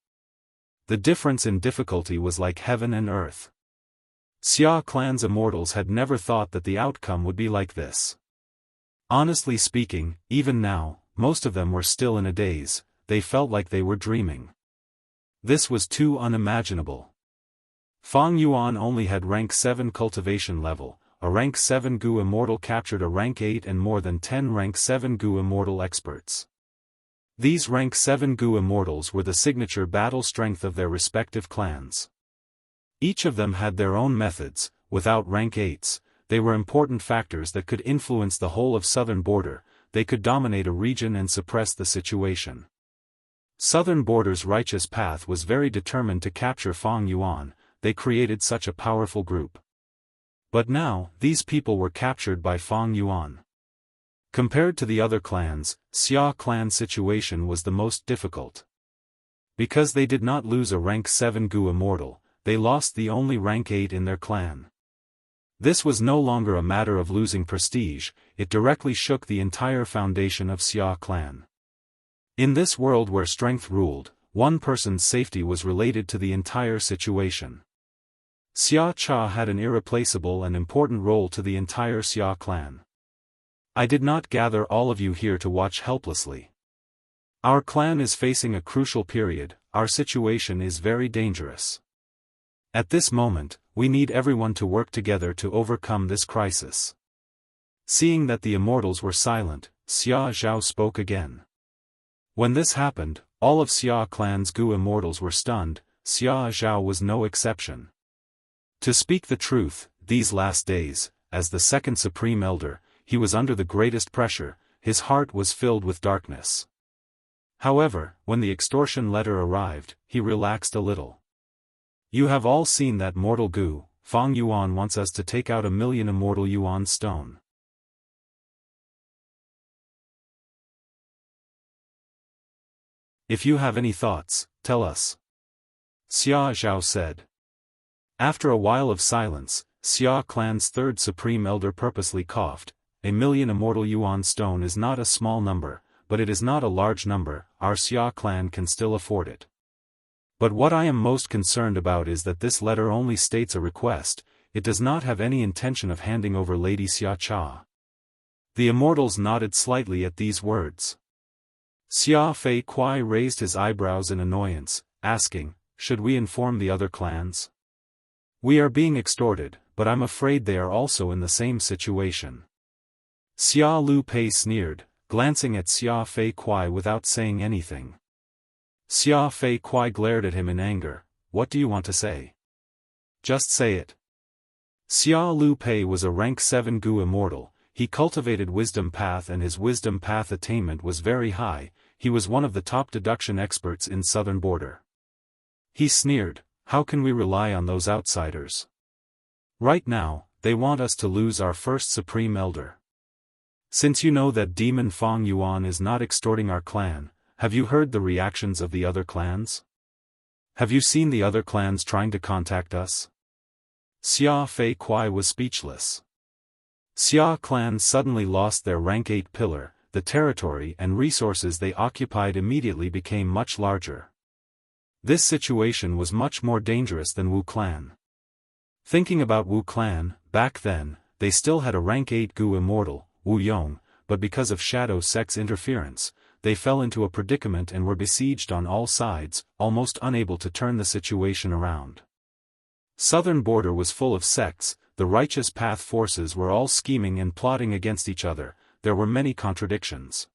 The difference in difficulty was like heaven and earth. Xia clan's immortals had never thought that the outcome would be like this. Honestly speaking, even now, most of them were still in a daze, they felt like they were dreaming. This was too unimaginable. Fang Yuan only had rank 7 cultivation level, a rank 7 goo immortal captured a rank 8 and more than 10 rank 7 goo immortal experts. These rank 7 goo immortals were the signature battle strength of their respective clans. Each of them had their own methods, without rank 8s, they were important factors that could influence the whole of southern border, they could dominate a region and suppress the situation. Southern Border's righteous path was very determined to capture Fang Yuan, they created such a powerful group. But now, these people were captured by Fang Yuan. Compared to the other clans, Xia clan's situation was the most difficult. Because they did not lose a rank 7 goo immortal, they lost the only rank 8 in their clan. This was no longer a matter of losing prestige, it directly shook the entire foundation of Xia clan. In this world where strength ruled, one person's safety was related to the entire situation. Xia Cha had an irreplaceable and important role to the entire Xia clan. I did not gather all of you here to watch helplessly. Our clan is facing a crucial period, our situation is very dangerous. At this moment, we need everyone to work together to overcome this crisis. Seeing that the immortals were silent, Xia Zhao spoke again. When this happened, all of Xia clan's goo immortals were stunned, Xia Zhao was no exception. To speak the truth, these last days, as the second supreme elder, he was under the greatest pressure, his heart was filled with darkness. However, when the extortion letter arrived, he relaxed a little. You have all seen that mortal Gu. Fang Yuan wants us to take out 1,000,000 immortal yuan stone. If you have any thoughts, tell us. Xia Zhao said. After a while of silence, Xia clan's third supreme elder purposely coughed. 1,000,000 immortal yuan stone is not a small number, but it is not a large number. Our Xia clan can still afford it. But what I am most concerned about is that this letter only states a request. It does not have any intention of handing over Lady Xia Cha. The immortals nodded slightly at these words. Xia Fei Kuai raised his eyebrows in annoyance, asking, should we inform the other clans? We are being extorted, but I'm afraid they are also in the same situation. Xia Lu Pei sneered, glancing at Xia Fei Kuai without saying anything. Xia Fei Kuai glared at him in anger. What do you want to say? Just say it. Xia Lu Pei was a rank 7 Gu immortal. He cultivated wisdom path and his wisdom path attainment was very high. He was one of the top deduction experts in southern border. He sneered, how can we rely on those outsiders? Right now, they want us to lose our first supreme elder. Since you know that demon Fang Yuan is not extorting our clan, have you heard the reactions of the other clans? Have you seen the other clans trying to contact us? Xia Fei Kuai was speechless. Xia clan suddenly lost their rank 8 pillar, the territory and resources they occupied immediately became much larger. This situation was much more dangerous than Wu clan. Thinking about Wu clan, back then, they still had a rank 8 Gu immortal, Wu Yong, but because of Shadow Sect's interference, they fell into a predicament and were besieged on all sides, almost unable to turn the situation around. Southern border was full of sects, the righteous path forces were all scheming and plotting against each other, there were many contradictions.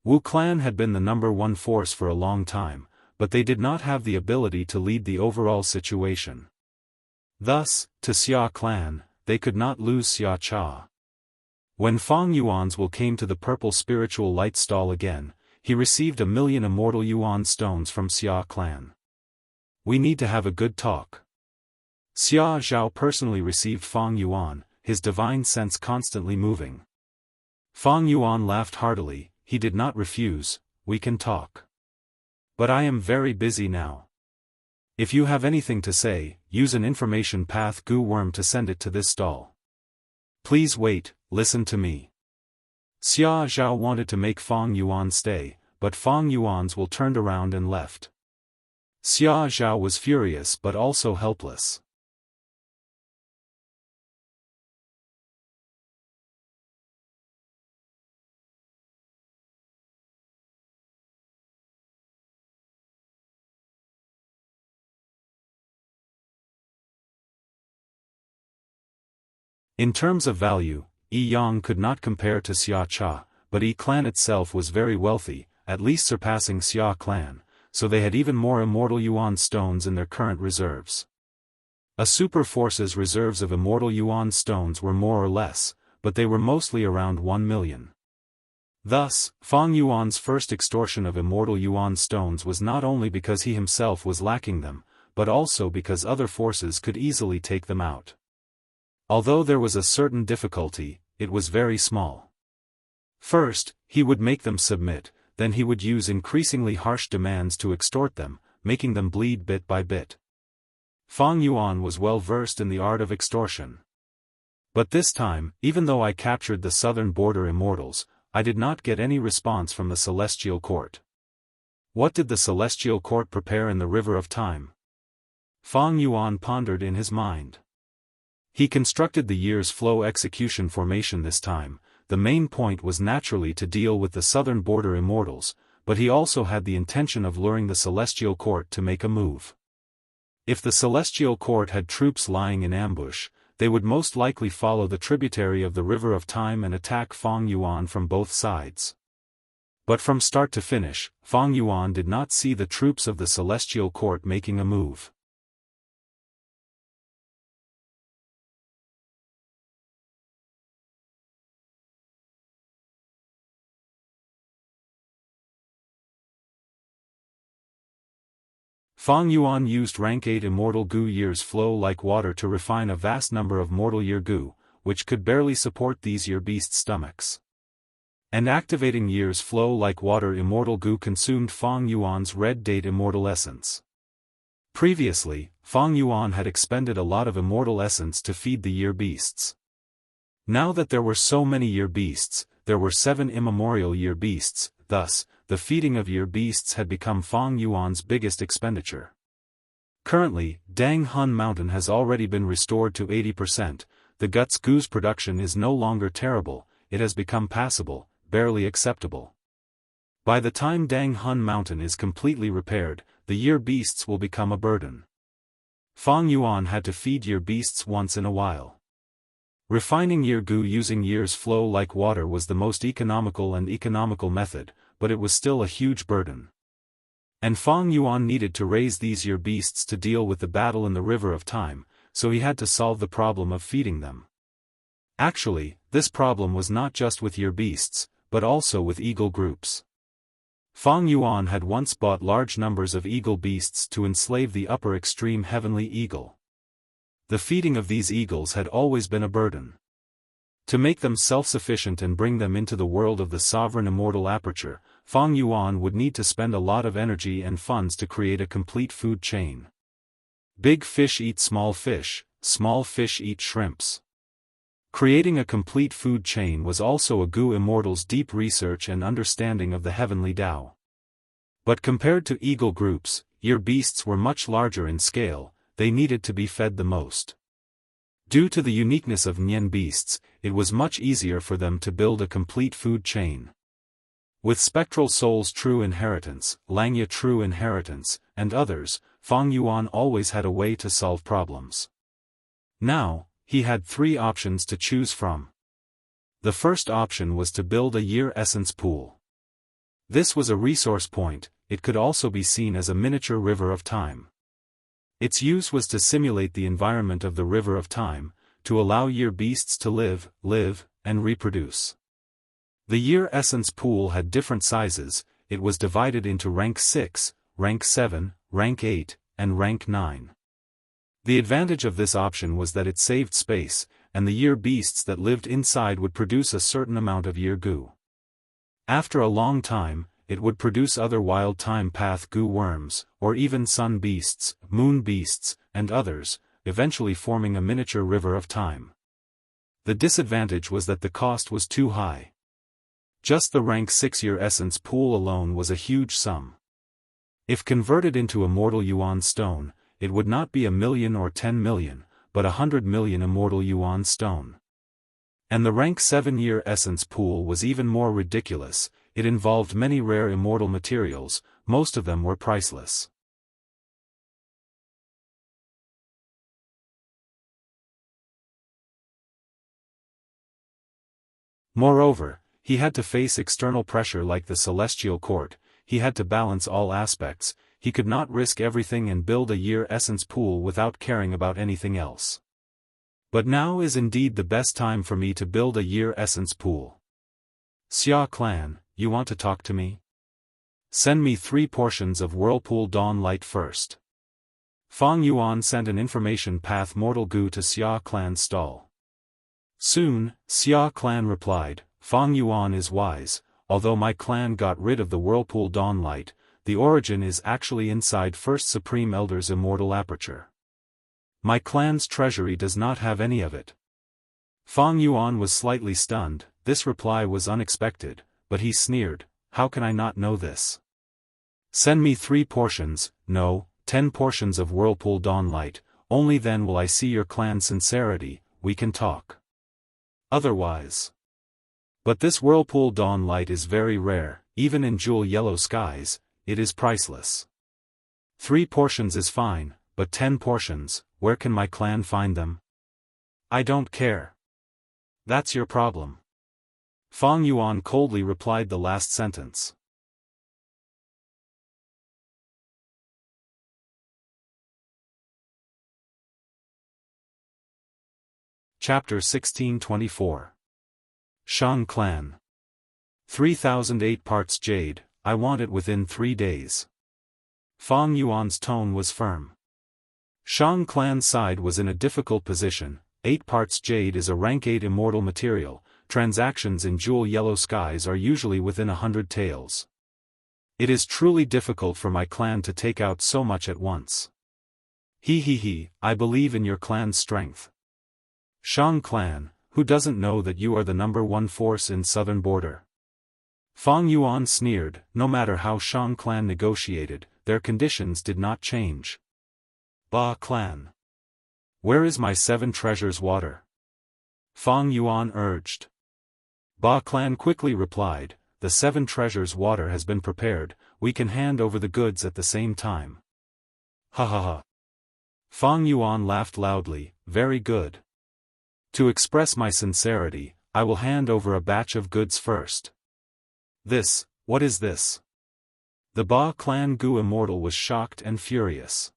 Wu clan had been the #1 force for a long time, but they did not have the ability to lead the overall situation. Thus, to Xia clan, they could not lose Xia Cha. When Fang Yuan's will came to the purple spiritual light stall again, he received 1,000,000 immortal yuan stones from Xia clan. We need to have a good talk. Xia Zhao personally received Fang Yuan, his divine sense constantly moving. Fang Yuan laughed heartily, he did not refuse, we can talk. But I am very busy now. If you have anything to say, use an information path Gu worm to send it to this stall. Please wait, listen to me. Xia Zhao wanted to make Fang Yuan stay, but Fang Yuan's will turned around and left. Xia Zhao was furious but also helpless. In terms of value, Yi Yang could not compare to Xia Cha, but Yi clan itself was very wealthy, at least surpassing Xia clan, so they had even more immortal yuan stones in their current reserves. A super force's reserves of immortal yuan stones were more or less, but they were mostly around 1,000,000. Thus, Fang Yuan's first extortion of immortal yuan stones was not only because he himself was lacking them, but also because other forces could easily take them out. Although there was a certain difficulty, it was very small. First, he would make them submit, then he would use increasingly harsh demands to extort them, making them bleed bit by bit. Fang Yuan was well versed in the art of extortion. But this time, even though I captured the southern border immortals, I did not get any response from the Celestial Court. What did the Celestial Court prepare in the River of Time? Fang Yuan pondered in his mind. He constructed the year's flow execution formation this time. The main point was naturally to deal with the southern border immortals, but he also had the intention of luring the Celestial Court to make a move. If the Celestial Court had troops lying in ambush, they would most likely follow the tributary of the River of Time and attack Fang Yuan from both sides. But from start to finish, Fang Yuan did not see the troops of the Celestial Court making a move. Fang Yuan used rank 8 immortal gu years flow like water to refine a vast number of mortal year gu, which could barely support these year beasts' stomachs. And activating years flow like water immortal gu consumed Fang Yuan's red date immortal essence. Previously, Fang Yuan had expended a lot of immortal essence to feed the year beasts. Now that there were so many year beasts, there were 7 immemorial year beasts, thus, the feeding of year beasts had become Fang Yuan's biggest expenditure. Currently, Dang Hun Mountain has already been restored to 80%, the guts gu's production is no longer terrible, it has become passable, barely acceptable. By the time Dang Hun Mountain is completely repaired, the year beasts will become a burden. Fang Yuan had to feed year beasts once in a while. Refining year gu using years flow like water was the most economical method, but it was still a huge burden. And Fang Yuan needed to raise these year beasts to deal with the battle in the River of Time, so he had to solve the problem of feeding them. Actually, this problem was not just with year beasts, but also with eagle groups. Fang Yuan had once bought large numbers of eagle beasts to enslave the upper extreme heavenly eagle. The feeding of these eagles had always been a burden. To make them self-sufficient and bring them into the world of the sovereign immortal aperture, Fang Yuan would need to spend a lot of energy and funds to create a complete food chain. Big fish eat small fish eat shrimps. Creating a complete food chain was also a gu immortal's deep research and understanding of the heavenly Tao. But compared to eagle groups, year beasts were much larger in scale, they needed to be fed the most. Due to the uniqueness of Nian beasts, it was much easier for them to build a complete food chain. With Spectral Soul's True Inheritance, Langya True Inheritance, and others, Fang Yuan always had a way to solve problems. Now, he had 3 options to choose from. The first option was to build a year essence pool. This was a resource point, it could also be seen as a miniature river of time. Its use was to simulate the environment of the River of Time, to allow year beasts to live, and reproduce. The year essence pool had different sizes, it was divided into rank 6, rank 7, rank 8, and rank 9. The advantage of this option was that it saved space, and the year beasts that lived inside would produce a certain amount of year gu. After a long time, it would produce other wild time path gu worms, or even sun beasts, moon beasts, and others, eventually forming a miniature river of time. The disadvantage was that the cost was too high. Just the rank 6 year essence pool alone was a huge sum. If converted into immortal yuan stone, it would not be 1 million or 10 million, but 100 million immortal yuan stone. And the rank 7 year essence pool was even more ridiculous, it involved many rare immortal materials, most of them were priceless. Moreover, he had to face external pressure like the celestial court, he had to balance all aspects, he could not risk everything and build a year essence pool without caring about anything else. But now is indeed the best time for me to build a year essence pool. Xia clan, you want to talk to me? Send me 3 portions of Whirlpool Dawn Light first. Fang Yuan sent an information path mortal gu to Xia clan's stall. Soon, Xia clan replied, Fang Yuan is wise, although my clan got rid of the Whirlpool Dawn Light, the origin is actually inside First Supreme Elder's immortal aperture. My clan's treasury does not have any of it. Fang Yuan was slightly stunned, this reply was unexpected, but he sneered, how can I not know this? Send me 3 portions, no, 10 portions of Whirlpool Dawn Light, only then will I see your clan's sincerity, we can talk. Otherwise. But this Whirlpool Dawn Light is very rare, even in jewel yellow skies, it is priceless. 3 portions is fine, but 10 portions, where can my clan find them? I don't care. That's your problem. Fang Yuan coldly replied the last sentence. Chapter 1624. Shang Clan. 3008 parts jade, I want it within 3 days. Fang Yuan's tone was firm. Shang clan's side was in a difficult position. 8 parts jade is a rank 8 immortal material. Transactions in jewel yellow skies are usually within 100 taels. It is truly difficult for my clan to take out so much at once. He, I believe in your clan's strength. Shang clan, who doesn't know that you are the #1 force in southern border? Fang Yuan sneered. No matter how Shang clan negotiated, their conditions did not change. Ba clan. Where is my 7 treasures water? Fang Yuan urged. Ba clan quickly replied, the 7 treasures water has been prepared, we can hand over the goods at the same time. Ha ha ha. Fang Yuan laughed loudly, very good. To express my sincerity, I will hand over a batch of goods first. What is this? The Ba clan Gu Immortal was shocked and furious.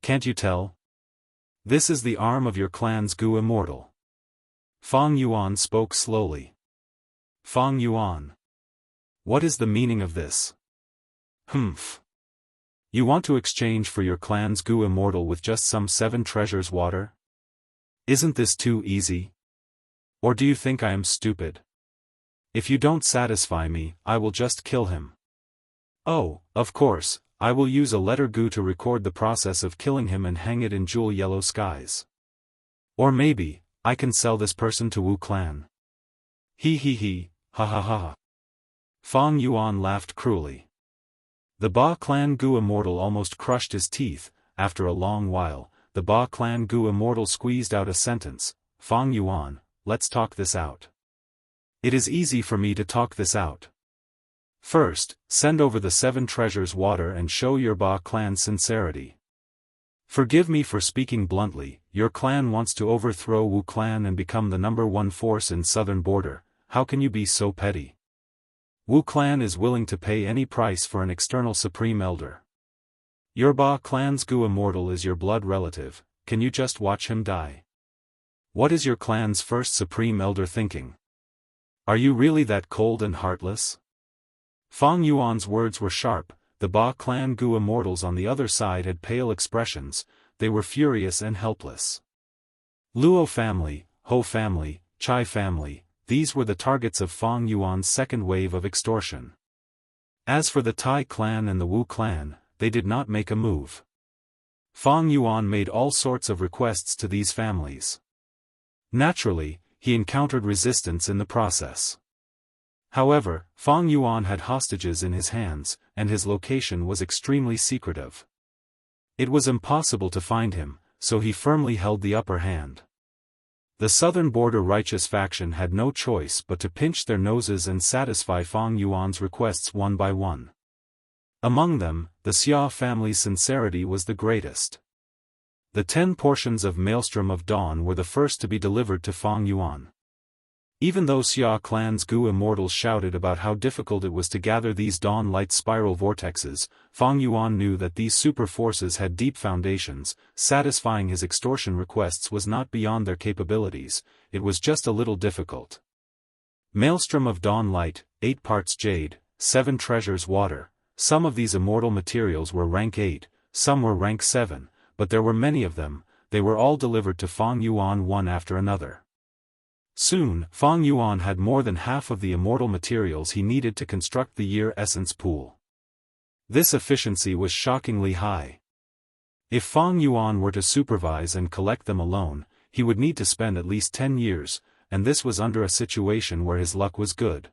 Can't you tell? This is the arm of your clan's Gu Immortal. Fang Yuan spoke slowly. Fang Yuan. What is the meaning of this? Humph. You want to exchange for your clan's Gu Immortal with just some 7 treasures water? Isn't this too easy? Or do you think I am stupid? If you don't satisfy me, I will just kill him. Oh, of course, I will use a letter Gu to record the process of killing him and hang it in jewel yellow skies. Or maybe, I can sell this person to Wu clan. He, ha ha ha. Fang Yuan laughed cruelly. The Ba clan Gu Immortal almost crushed his teeth. After a long while, the Ba clan Gu Immortal squeezed out a sentence. Fang Yuan, let's talk this out. It is easy for me to talk this out. First, send over the 7 treasures water and show your Ba clan's sincerity. Forgive me for speaking bluntly, your clan wants to overthrow Wu clan and become the #1 force in southern border. How can you be so petty? Wu clan is willing to pay any price for an external supreme elder. Your Ba clan's Gu Immortal is your blood relative, can you just watch him die? What is your clan's first supreme elder thinking? Are you really that cold and heartless? Fang Yuan's words were sharp. The Ba clan Gu Immortals on the other side had pale expressions, they were furious and helpless. Luo family, Ho family, Chai family, these were the targets of Fang Yuan's second wave of extortion. As for the Tai clan and the Wu clan, they did not make a move. Fang Yuan made all sorts of requests to these families. Naturally, he encountered resistance in the process. However, Fang Yuan had hostages in his hands, and his location was extremely secretive. It was impossible to find him, so he firmly held the upper hand. The southern border righteous faction had no choice but to pinch their noses and satisfy Fang Yuan's requests one by one. Among them, the Xia family's sincerity was the greatest. The 10 portions of Maelstrom of Dawn were the first to be delivered to Fang Yuan. Even though Xia clan's Gu Immortals shouted about how difficult it was to gather these dawn light spiral vortexes, Fang Yuan knew that these super forces had deep foundations. Satisfying his extortion requests was not beyond their capabilities, it was just a little difficult. Maelstrom of Dawn light, 8 parts jade, 7 treasures water. Some of these immortal materials were rank 8, some were rank 7, but there were many of them. They were all delivered to Fang Yuan one after another. Soon, Fang Yuan had more than half of the immortal materials he needed to construct the year essence pool. This efficiency was shockingly high. If Fang Yuan were to supervise and collect them alone, he would need to spend at least 10 years, and this was under a situation where his luck was good.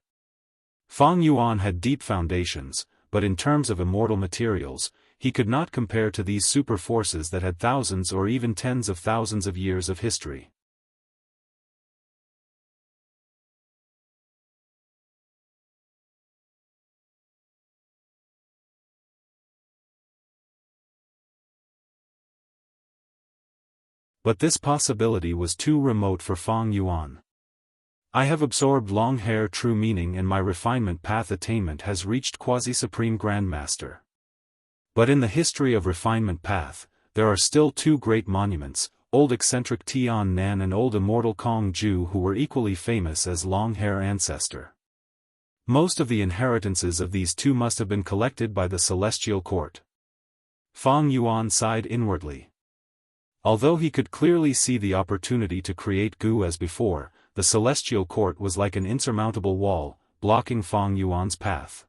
Fang Yuan had deep foundations, but in terms of immortal materials, he could not compare to these super forces that had thousands or even tens of thousands of years of history. But this possibility was too remote for Fang Yuan. I have absorbed long hair true meaning and my refinement path attainment has reached quasi-supreme grandmaster. But in the history of refinement path, there are still 2 great monuments, old eccentric Tian Nan and old immortal Kong Ju who were equally famous as long hair ancestor. Most of the inheritances of these 2 must have been collected by the celestial court. Fang Yuan sighed inwardly. Although he could clearly see the opportunity to create goo as before, the celestial court was like an insurmountable wall, blocking Fang Yuan's path.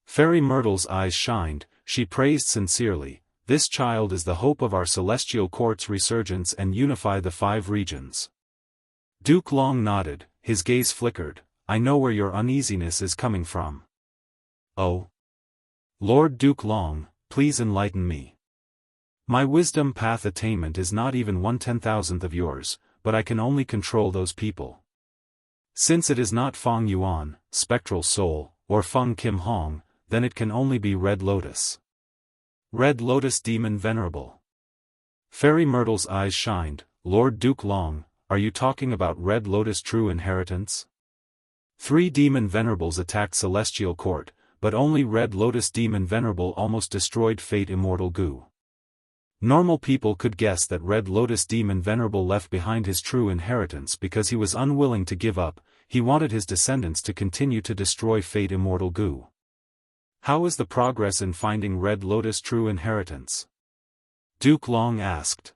Fairy Myrtle's eyes shined, she praised sincerely, "This child is the hope of our celestial court's resurgence and unify the 5 regions." Duke Long nodded, his gaze flickered, "I know where your uneasiness is coming from." "Oh? Lord Duke Long, please enlighten me. My wisdom path attainment is not even 1/10,000th of yours, but I can only control those people. Since it is not Fang Yuan, Spectral Soul, or Feng Kim Hong, then it can only be Red Lotus." Red Lotus Demon Venerable. Fairy Myrtle's eyes shined, "Lord Duke Long, are you talking about Red Lotus True Inheritance?" 3 demon venerables attacked Celestial Court, but only Red Lotus Demon Venerable almost destroyed Fate Immortal Goo. Normal people could guess that Red Lotus Demon Venerable left behind his true inheritance because he was unwilling to give up, he wanted his descendants to continue to destroy Fate Immortal Goo. "How is the progress in finding Red Lotus True Inheritance?" Duke Long asked.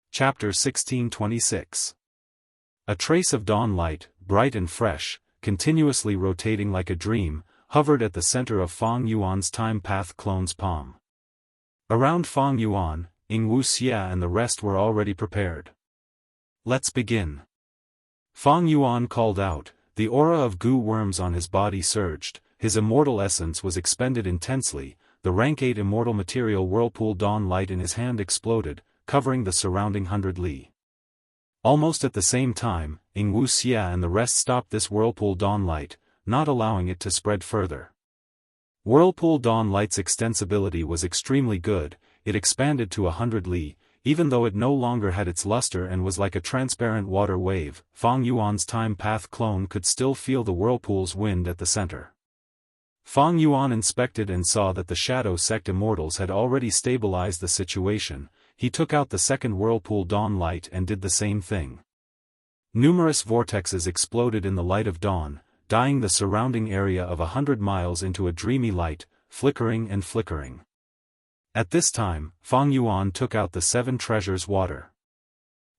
Chapter 1626. A trace of dawn light, bright and fresh, continuously rotating like a dream, hovered at the center of Fang Yuan's time path clone's palm. Around Fang Yuan, Wuxia and the rest were already prepared. "Let's begin." Fang Yuan called out, the aura of goo worms on his body surged, his immortal essence was expended intensely, the rank 8 immortal material whirlpool dawn light in his hand exploded, covering the surrounding 100 li. Almost at the same time, Wuxia and the rest stopped this whirlpool dawn light, not allowing it to spread further. Whirlpool dawn light's extensibility was extremely good, it expanded to 100 li, even though it no longer had its luster and was like a transparent water wave. Fang Yuan's time path clone could still feel the whirlpool's wind at the center. Fang Yuan inspected and saw that the Shadow Sect Immortals had already stabilized the situation. He took out the second whirlpool dawn light and did the same thing. Numerous vortexes exploded in the light of dawn, dyeing the surrounding area of 100 miles into a dreamy light, flickering and flickering. At this time, Fang Yuan took out the 7 treasures water.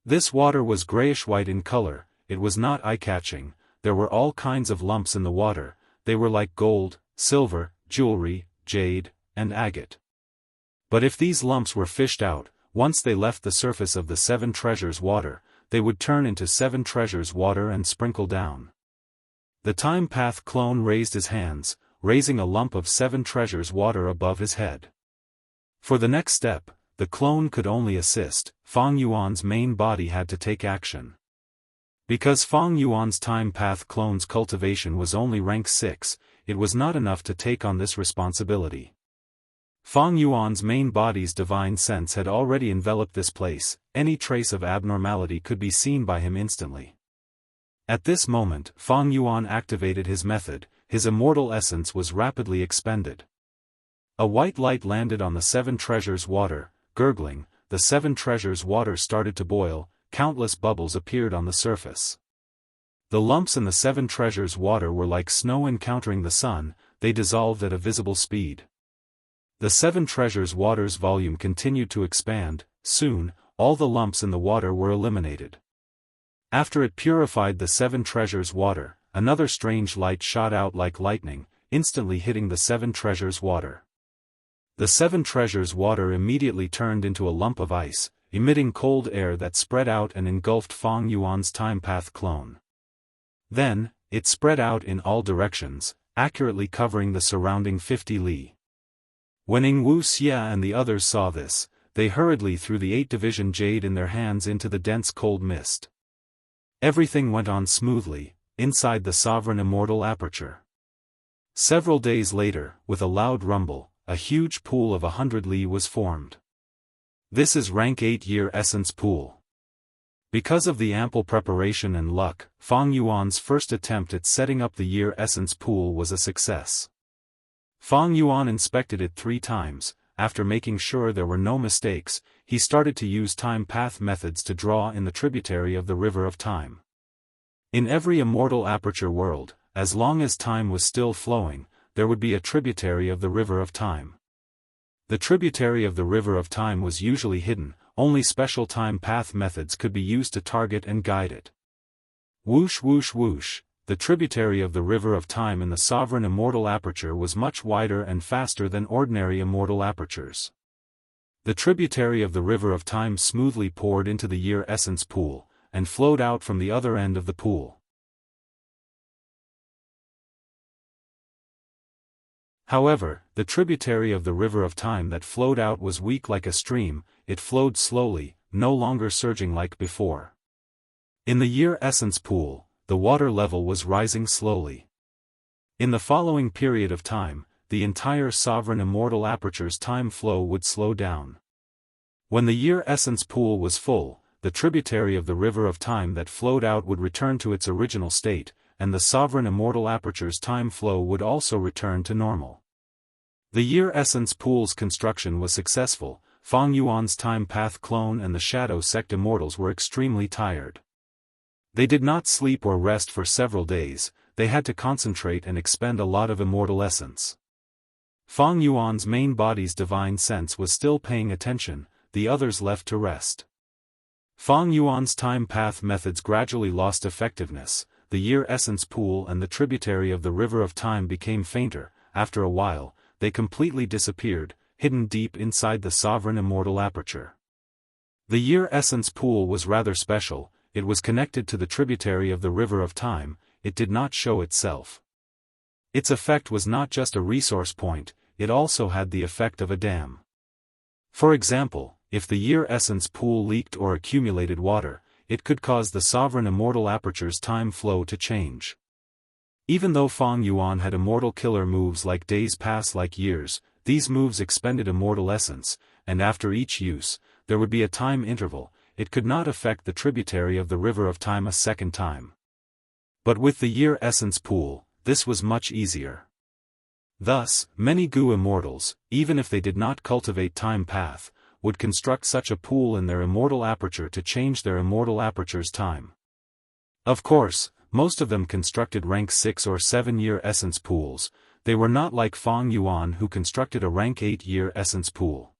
This water was grayish-white in color, it was not eye-catching, there were all kinds of lumps in the water, they were like gold, silver, jewelry, jade, and agate. But if these lumps were fished out, once they left the surface of the 7 treasures water, they would turn into 7 treasures water and sprinkle down. The time path clone raised his hands, raising a lump of 7 treasures water above his head. For the next step, the clone could only assist, Fang Yuan's main body had to take action. Because Fang Yuan's time path clone's cultivation was only rank 6, it was not enough to take on this responsibility. Fang Yuan's main body's divine sense had already enveloped this place, any trace of abnormality could be seen by him instantly. At this moment, Fang Yuan activated his method, his immortal essence was rapidly expended. A white light landed on the 7 treasures water, gurgling, the 7 treasures water started to boil, countless bubbles appeared on the surface. The lumps in the 7 treasures water were like snow encountering the sun, they dissolved at a visible speed. The 7 treasures water's volume continued to expand, soon, all the lumps in the water were eliminated. After it purified the 7 treasures water, another strange light shot out like lightning, instantly hitting the 7 treasures water. The 7 treasures water immediately turned into a lump of ice, emitting cold air that spread out and engulfed Fang Yuan's time path clone. Then, it spread out in all directions, accurately covering the surrounding 50 li. When Wuxia and the others saw this, they hurriedly threw the 8-division jade in their hands into the dense cold mist. Everything went on smoothly, inside the sovereign immortal aperture. Several days later, with a loud rumble, a huge pool of 100 li was formed. This is rank 8 year essence pool. Because of the ample preparation and luck, Fang Yuan's first attempt at setting up the year essence pool was a success. Fang Yuan inspected it 3 times. After making sure there were no mistakes, he started to use time path methods to draw in the tributary of the river of time. In every immortal aperture world, as long as time was still flowing, there would be a tributary of the river of time. The tributary of the river of time was usually hidden, only special time path methods could be used to target and guide it. Whoosh whoosh whoosh, the tributary of the river of time in the sovereign immortal aperture was much wider and faster than ordinary immortal apertures. The tributary of the river of time smoothly poured into the year essence pool, and flowed out from the other end of the pool. However, the tributary of the river of time that flowed out was weak like a stream. It flowed slowly, no longer surging like before. In the year essence pool, the water level was rising slowly. In the following period of time, the entire sovereign immortal aperture's time flow would slow down. When the year essence pool was full, the tributary of the river of time that flowed out would return to its original state, and the sovereign immortal aperture's time flow would also return to normal. The year essence pool's construction was successful. Fang Yuan's time path clone and the shadow sect immortals were extremely tired. They did not sleep or rest for several days. They had to concentrate and expend a lot of immortal essence. Fang Yuan's main body's divine sense was still paying attention, the others left to rest. Fang Yuan's time path methods gradually lost effectiveness. The year essence pool and the tributary of the river of time became fainter. After a while, they completely disappeared, hidden deep inside the sovereign immortal aperture. The year essence pool was rather special. It was connected to the tributary of the river of time. It did not show itself. Its effect was not just a resource point, it also had the effect of a dam. For example, if the year essence pool leaked or accumulated water, it could cause the sovereign immortal aperture's time flow to change. Even though Fang Yuan had immortal killer moves like days pass like years, these moves expended immortal essence, and after each use, there would be a time interval. It could not affect the tributary of the river of time a second time. But with the year essence pool, this was much easier. Thus, many Gu immortals, even if they did not cultivate time path, would construct such a pool in their immortal aperture to change their immortal aperture's time. Of course, most of them constructed rank 6 or 7 year essence pools. They were not like Fang Yuan who constructed a rank 8 year essence pool.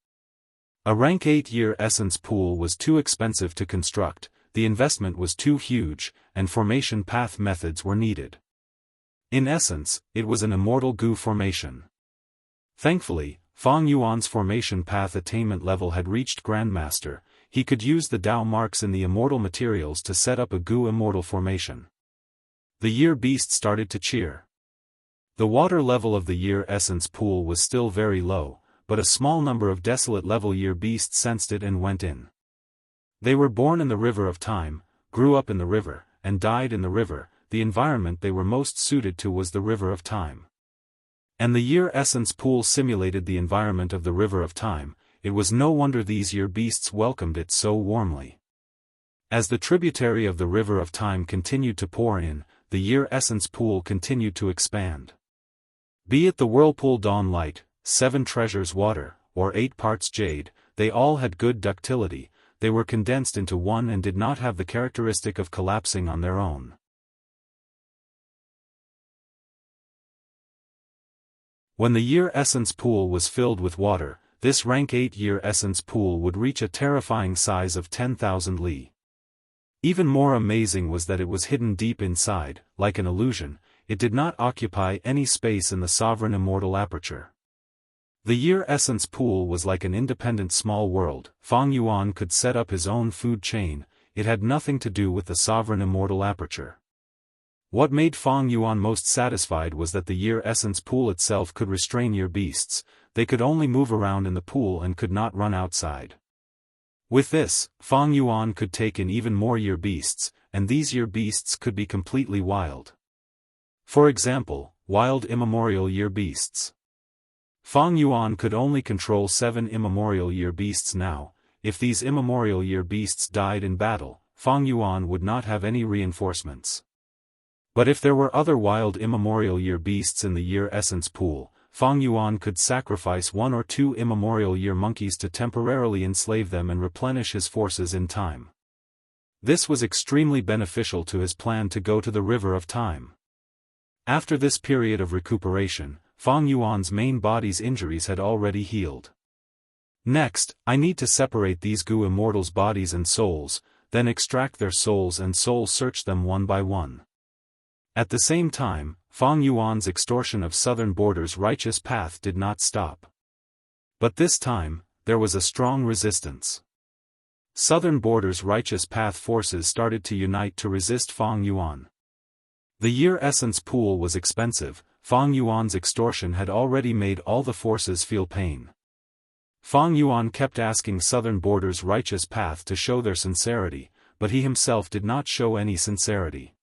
A rank 8 year essence pool was too expensive to construct, the investment was too huge, and formation path methods were needed. In essence, it was an immortal Gu formation. Thankfully, Fang Yuan's formation path attainment level had reached Grandmaster. He could use the Dao marks in the immortal materials to set up a Gu immortal formation. The year beast started to cheer. The water level of the year essence pool was still very low, but a small number of desolate level year beasts sensed it and went in. They were born in the river of time, grew up in the river, and died in the river. The environment they were most suited to was the river of time. And the year essence pool simulated the environment of the river of time. It was no wonder these year beasts welcomed it so warmly. As the tributary of the river of time continued to pour in, the year essence pool continued to expand. Be it the whirlpool dawn light, 7 treasures water, or 8 parts jade, they all had good ductility. They were condensed into one and did not have the characteristic of collapsing on their own. When the year essence pool was filled with water, this rank 8 year essence pool would reach a terrifying size of 10,000 li. Even more amazing was that it was hidden deep inside, like an illusion. It did not occupy any space in the sovereign immortal aperture. The year essence pool was like an independent small world. Fang Yuan could set up his own food chain. It had nothing to do with the sovereign immortal aperture. What made Fang Yuan most satisfied was that the year essence pool itself could restrain year beasts. They could only move around in the pool and could not run outside. With this, Fang Yuan could take in even more year beasts, and these year beasts could be completely wild. For example, wild immemorial year beasts. Fang Yuan could only control 7 immemorial year beasts now. If these immemorial year beasts died in battle, Fang Yuan would not have any reinforcements. But if there were other wild immemorial year beasts in the year essence pool, Fang Yuan could sacrifice 1 or 2 immemorial year monkeys to temporarily enslave them and replenish his forces in time. This was extremely beneficial to his plan to go to the River of Time. After this period of recuperation, Fang Yuan's main body's injuries had already healed. Next, I need to separate these Gu immortals' bodies and souls, then extract their souls and soul-search them one by one. At the same time, Fang Yuan's extortion of Southern Border's righteous path did not stop. But this time, there was a strong resistance. Southern Border's righteous path forces started to unite to resist Fang Yuan. The year essence pool was expensive. Fang Yuan's extortion had already made all the forces feel pain. Fang Yuan kept asking Southern Border's righteous path to show their sincerity, but he himself did not show any sincerity.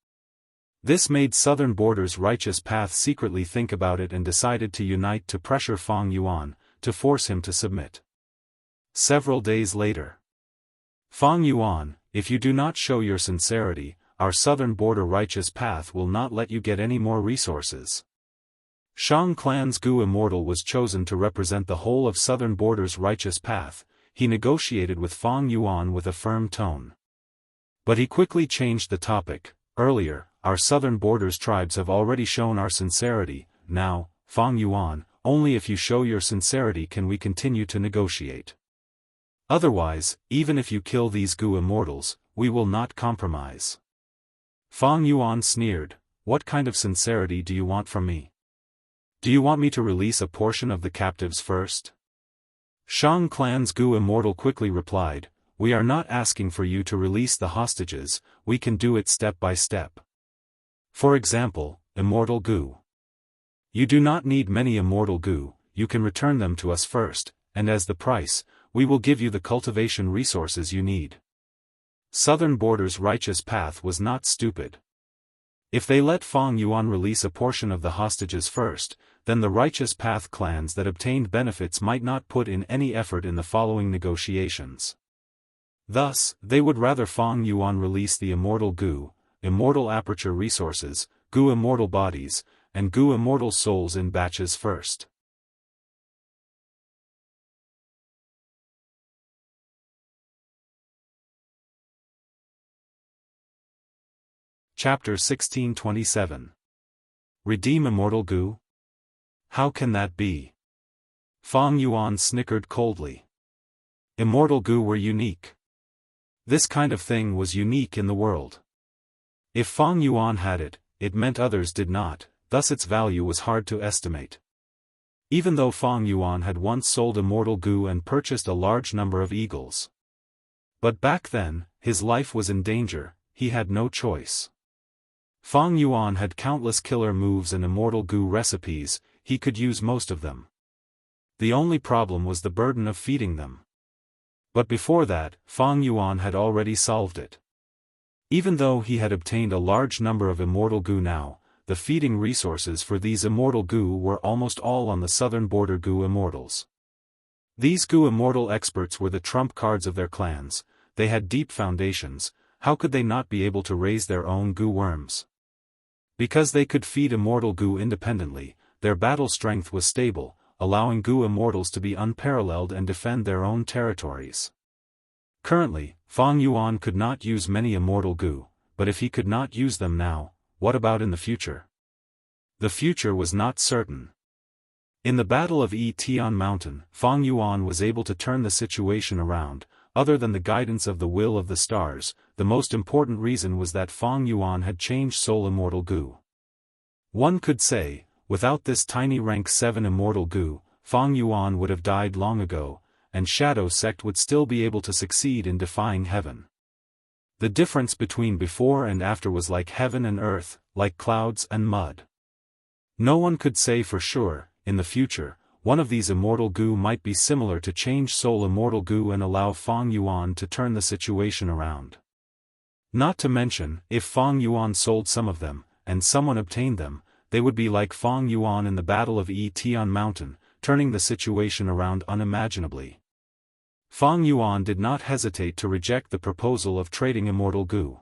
This made Southern Border's righteous path secretly think about it and decided to unite to pressure Fang Yuan, to force him to submit. Several days later. Fang Yuan, if you do not show your sincerity, our Southern Border righteous path will not let you get any more resources. Shang clan's Gu Immortal was chosen to represent the whole of Southern Border's righteous path. He negotiated with Fang Yuan with a firm tone. But he quickly changed the topic. Earlier, our Southern Border's tribes have already shown our sincerity. Now, Fang Yuan, only if you show your sincerity can we continue to negotiate. Otherwise, even if you kill these Gu Immortals, we will not compromise. Fang Yuan sneered, what kind of sincerity do you want from me? Do you want me to release a portion of the captives first? Shang clan's Gu Immortal quickly replied, we are not asking for you to release the hostages, we can do it step by step. For example, Immortal Gu. You do not need many Immortal Gu, you can return them to us first, and as the price, we will give you the cultivation resources you need. Southern Border's righteous path was not stupid. If they let Fang Yuan release a portion of the hostages first, then the righteous path clans that obtained benefits might not put in any effort in the following negotiations. Thus, they would rather Fang Yuan release the Immortal Gu, Immortal Aperture resources, Gu Immortal bodies, and Gu Immortal souls in batches first. Chapter 1627. Redeem Immortal Gu? How can that be? Fang Yuan snickered coldly. Immortal Gu were unique. This kind of thing was unique in the world. If Fang Yuan had it, it meant others did not, thus its value was hard to estimate. Even though Fang Yuan had once sold Immortal Gu and purchased a large number of eagles. But back then, his life was in danger, he had no choice. Fang Yuan had countless killer moves and Immortal Gu recipes, he could use most of them. The only problem was the burden of feeding them. But before that, Fang Yuan had already solved it. Even though he had obtained a large number of Immortal Gu now, the feeding resources for these Immortal Gu were almost all on the Southern Border Gu Immortals. These Gu Immortal experts were the trump cards of their clans, they had deep foundations, how could they not be able to raise their own Gu worms? Because they could feed Immortal Gu independently, their battle strength was stable, allowing Gu Immortals to be unparalleled and defend their own territories. Currently, Fang Yuan could not use many Immortal Gu, but if he could not use them now, what about in the future? The future was not certain. In the Battle of Tian Mountain, Fang Yuan was able to turn the situation around. Other than the guidance of the will of the stars, the most important reason was that Fang Yuan had changed Soul Immortal Gu. One could say, without this tiny rank 7 Immortal Gu, Fang Yuan would have died long ago, and Shadow Sect would still be able to succeed in defying heaven. The difference between before and after was like heaven and earth, like clouds and mud. No one could say for sure, in the future, one of these Immortal Gu might be similar to Change Soul Immortal Gu and allow Fang Yuan to turn the situation around. Not to mention, if Fang Yuan sold some of them, and someone obtained them, they would be like Fang Yuan in the Battle of Tian Mountain, turning the situation around unimaginably. Fang Yuan did not hesitate to reject the proposal of trading immortal goo.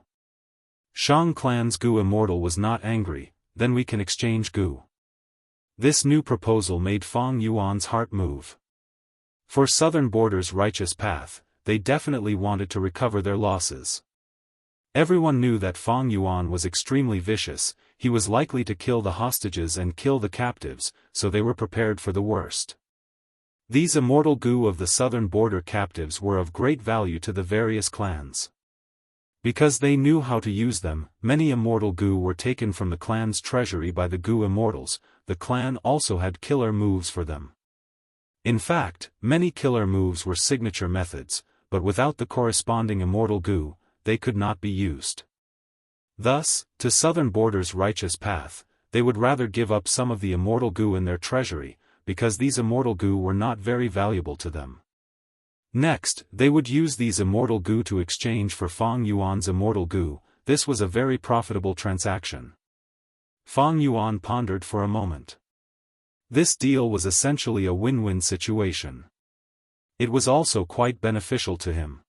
Shang clan's goo immortal was not angry. Then we can exchange goo. This new proposal made Fang Yuan's heart move. For Southern Border's righteous path, they definitely wanted to recover their losses. Everyone knew that Fang Yuan was extremely vicious. He was likely to kill the hostages and kill the captives, so they were prepared for the worst. These immortal goo of the Southern Border captives were of great value to the various clans. Because they knew how to use them, many immortal goo were taken from the clan's treasury by the goo immortals. The clan also had killer moves for them. In fact, many killer moves were signature methods, but without the corresponding immortal goo, they could not be used. Thus, to Southern Border's righteous path, they would rather give up some of the immortal goo in their treasury, because these immortal goo were not very valuable to them. Next, they would use these immortal goo to exchange for Fang Yuan's immortal goo. This was a very profitable transaction. Fang Yuan pondered for a moment. This deal was essentially a win-win situation. It was also quite beneficial to him.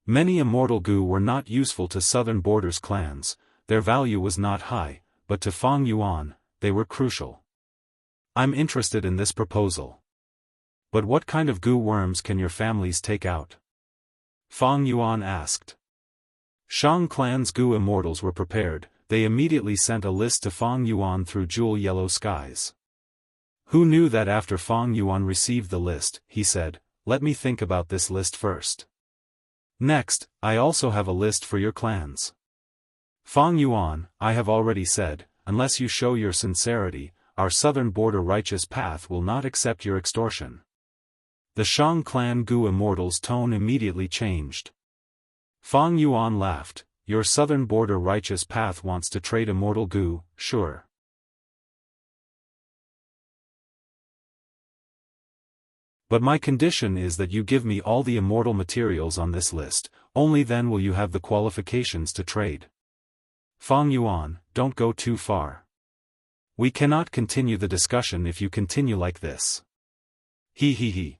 Many immortal goo were not useful to Southern Border's clans, their value was not high, but to Fang Yuan, they were crucial. I'm interested in this proposal. But what kind of goo worms can your families take out? Fang Yuan asked. Shang clan's goo immortals were prepared. They immediately sent a list to Fang Yuan through Jewel Yellow Skies. Who knew that after Fang Yuan received the list, he said, "Let me think about this list first. Next, I also have a list for your clans." Fang Yuan, I have already said, unless you show your sincerity, our Southern Border righteous path will not accept your extortion. The Shang clan goo immortal's tone immediately changed. Fang Yuan laughed. Your Southern Border righteous path wants to trade immortal goo, sure. But my condition is that you give me all the immortal materials on this list, only then will you have the qualifications to trade. Fang Yuan, don't go too far. We cannot continue the discussion if you continue like this. He.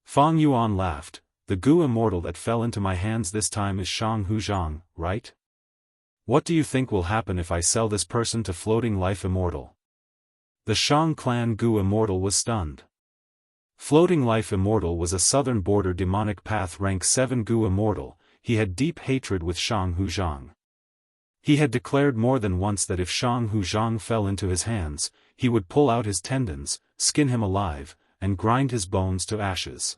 Fang Yuan laughed. The goo immortal that fell into my hands this time is Shang Huzhang, right? What do you think will happen if I sell this person to Floating Life Immortal? The Shang clan goo immortal was stunned. Floating Life Immortal was a Southern Border demonic path rank 7 goo immortal. He had deep hatred with Shang Huzhang. He had declared more than once that if Shang Huzhang fell into his hands, he would pull out his tendons, skin him alive, and grind his bones to ashes.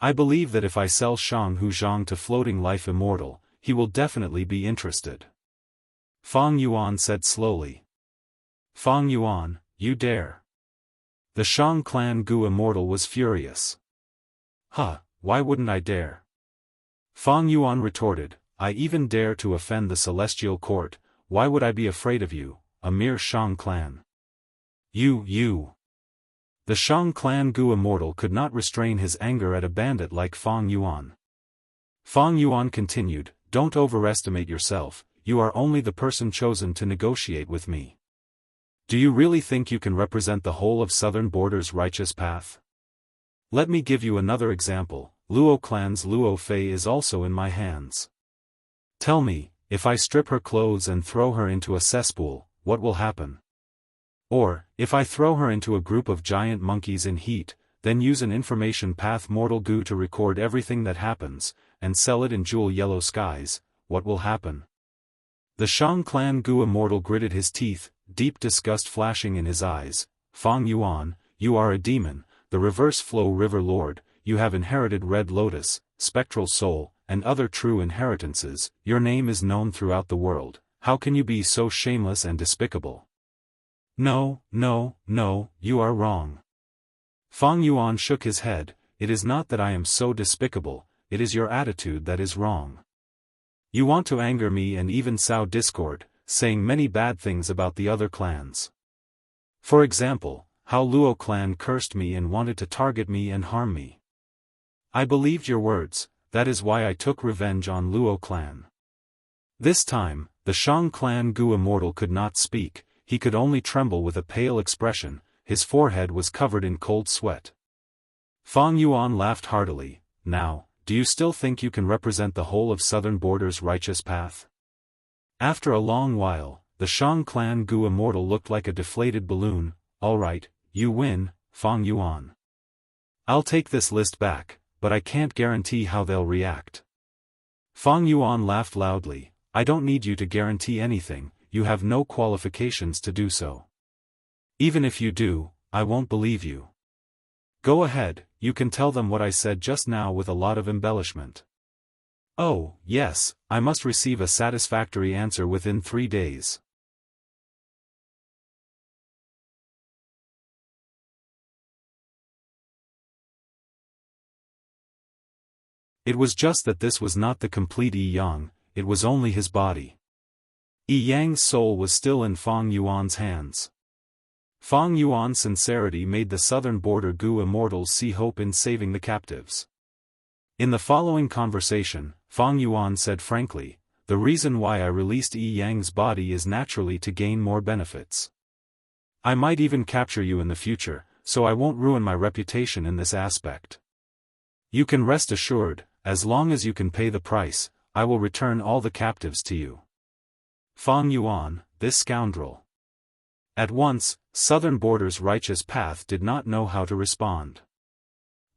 I believe that if I sell Shang Huzhang to Floating Life Immortal, he will definitely be interested. Fang Yuan said slowly. Fang Yuan, you dare. The Shang clan goo immortal was furious. Why wouldn't I dare? Fang Yuan retorted, I even dare to offend the Celestial Court. Why would I be afraid of you, a mere Shang clan? You. The Shang clan goo immortal could not restrain his anger at a bandit like Fang Yuan. Fang Yuan continued, don't overestimate yourself, you are only the person chosen to negotiate with me. Do you really think you can represent the whole of Southern Border's righteous path? Let me give you another example. Luo clan's Luo Fei is also in my hands. Tell me, if I strip her clothes and throw her into a cesspool, what will happen? Or, if I throw her into a group of giant monkeys in heat, then use an information path mortal goo to record everything that happens, and sell it in Jewel Yellow Skies, what will happen? The Shang clan goo immortal gritted his teeth, deep disgust flashing in his eyes. Fang Yuan, you are a demon, the reverse flow river lord, you have inherited Red Lotus, Spectral Soul, and other true inheritances, your name is known throughout the world, how can you be so shameless and despicable? No, you are wrong. Fang Yuan shook his head, it is not that I am so despicable, it is your attitude that is wrong. You want to anger me and even sow discord, saying many bad things about the other clans. For example, how Luo clan cursed me and wanted to target me and harm me. I believed your words, that is why I took revenge on Luo clan. This time, the Shang clan goo immortal could not speak, he could only tremble with a pale expression, his forehead was covered in cold sweat. Fang Yuan laughed heartily. Now, do you still think you can represent the whole of Southern Border's righteous path? After a long while, the Shang clan Gu Immortal looked like a deflated balloon. All right, you win, Fang Yuan. I'll take this list back, but I can't guarantee how they'll react. Fang Yuan laughed loudly. I don't need you to guarantee anything, you have no qualifications to do so. Even if you do, I won't believe you. Go ahead, you can tell them what I said just now with a lot of embellishment. Oh, yes, I must receive a satisfactory answer within 3 days. It was just that this was not the complete Yi Yang, it was only his body. Yi Yang's soul was still in Fang Yuan's hands. Fang Yuan's sincerity made the Southern Border Gu Immortals see hope in saving the captives. In the following conversation, Fang Yuan said frankly, the reason why I released Yi Yang's body is naturally to gain more benefits. I might even capture you in the future, so I won't ruin my reputation in this aspect. You can rest assured, as long as you can pay the price, I will return all the captives to you. Fang Yuan, this scoundrel. At once, Southern Border's righteous path did not know how to respond.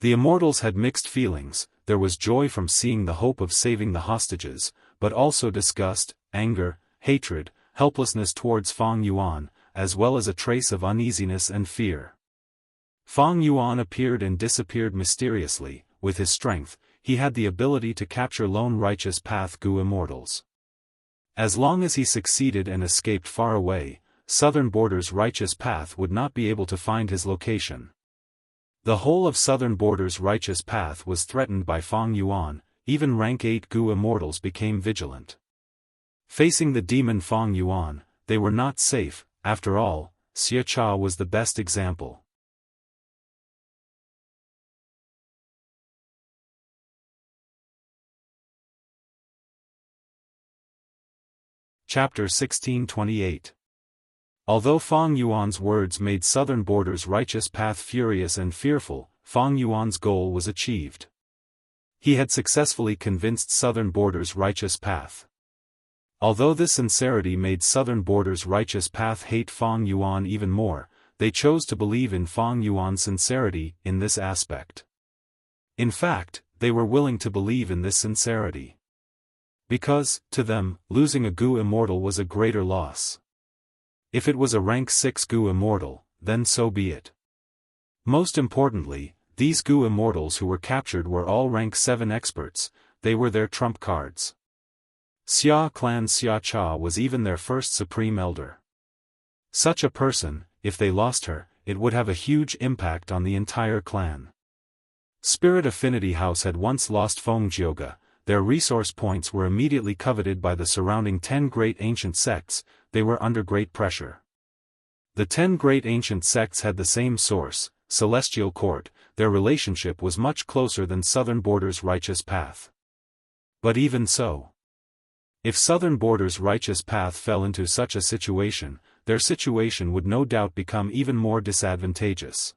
The immortals had mixed feelings. There was joy from seeing the hope of saving the hostages, but also disgust, anger, hatred, helplessness towards Fang Yuan, as well as a trace of uneasiness and fear. Fang Yuan appeared and disappeared mysteriously. With his strength, he had the ability to capture lone righteous path Gu Immortals. As long as he succeeded and escaped far away, Southern Border's righteous path would not be able to find his location. The whole of Southern Border's righteous path was threatened by Fang Yuan. Even rank 8 Gu Immortals became vigilant. Facing the demon Fang Yuan, they were not safe. After all, Xianxia was the best example. Chapter 1628. Although Fang Yuan's words made Southern Border's righteous path furious and fearful, Fang Yuan's goal was achieved. He had successfully convinced Southern Border's righteous path. Although this sincerity made Southern Border's righteous path hate Fang Yuan even more, they chose to believe in Fang Yuan's sincerity in this aspect. In fact, they were willing to believe in this sincerity. Because, to them, losing a Gu Immortal was a greater loss. If it was a rank 6 Gu Immortal, then so be it. Most importantly, these Gu Immortals who were captured were all rank 7 experts. They were their trump cards. Xia clan Xianxia was even their first supreme elder. Such a person, if they lost her, it would have a huge impact on the entire clan. Spirit Affinity House had once lost Fengjioga. Their resource points were immediately coveted by the surrounding 10 great ancient sects. They were under great pressure. The 10 great ancient sects had the same source, Celestial Court. Their relationship was much closer than Southern Border's righteous path. But even so, if Southern Border's righteous path fell into such a situation, their situation would no doubt become even more disadvantageous.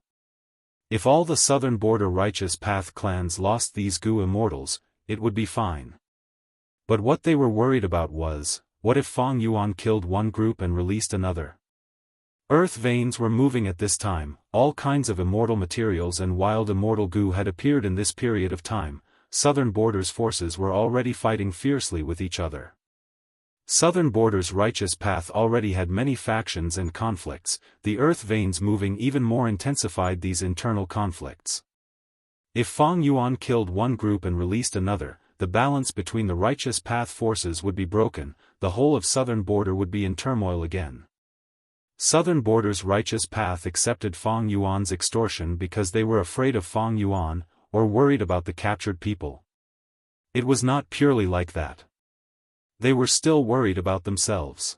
If all the Southern Border righteous path clans lost these Gu Immortals, it would be fine. But what they were worried about was, what if Fang Yuan killed one group and released another? Earth veins were moving at this time. All kinds of immortal materials and wild immortal Gu had appeared in this period of time. Southern Border's forces were already fighting fiercely with each other. Southern Border's righteous path already had many factions and conflicts. The earth veins moving even more intensified these internal conflicts. If Fang Yuan killed one group and released another, the balance between the righteous path forces would be broken. The whole of Southern Border would be in turmoil again. Southern Border's righteous path accepted Fang Yuan's extortion because they were afraid of Fang Yuan, or worried about the captured people. It was not purely like that. They were still worried about themselves.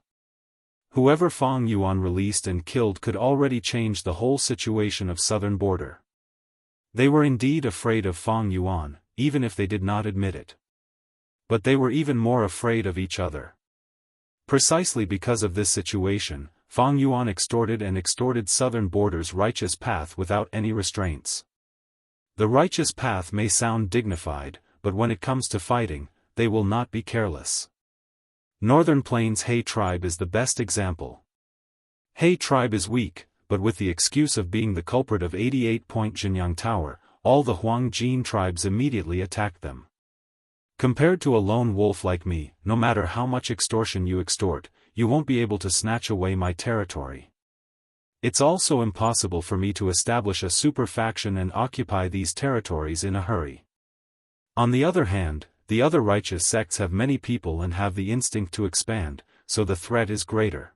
Whoever Fang Yuan released and killed could already change the whole situation of Southern Border. They were indeed afraid of Fang Yuan, even if they did not admit it. But they were even more afraid of each other. Precisely because of this situation, Fang Yuan extorted southern border's righteous path without any restraints. The righteous path may sound dignified, but when it comes to fighting, they will not be careless. Northern Plains He tribe is the best example. He tribe is weak, but with the excuse of being the culprit of 88-point Jinyang Tower, all the Huang Jin tribes immediately attacked them. Compared to a lone wolf like me, no matter how much extortion you extort, you won't be able to snatch away my territory. It's also impossible for me to establish a super faction and occupy these territories in a hurry. On the other hand, the other righteous sects have many people and have the instinct to expand, so the threat is greater.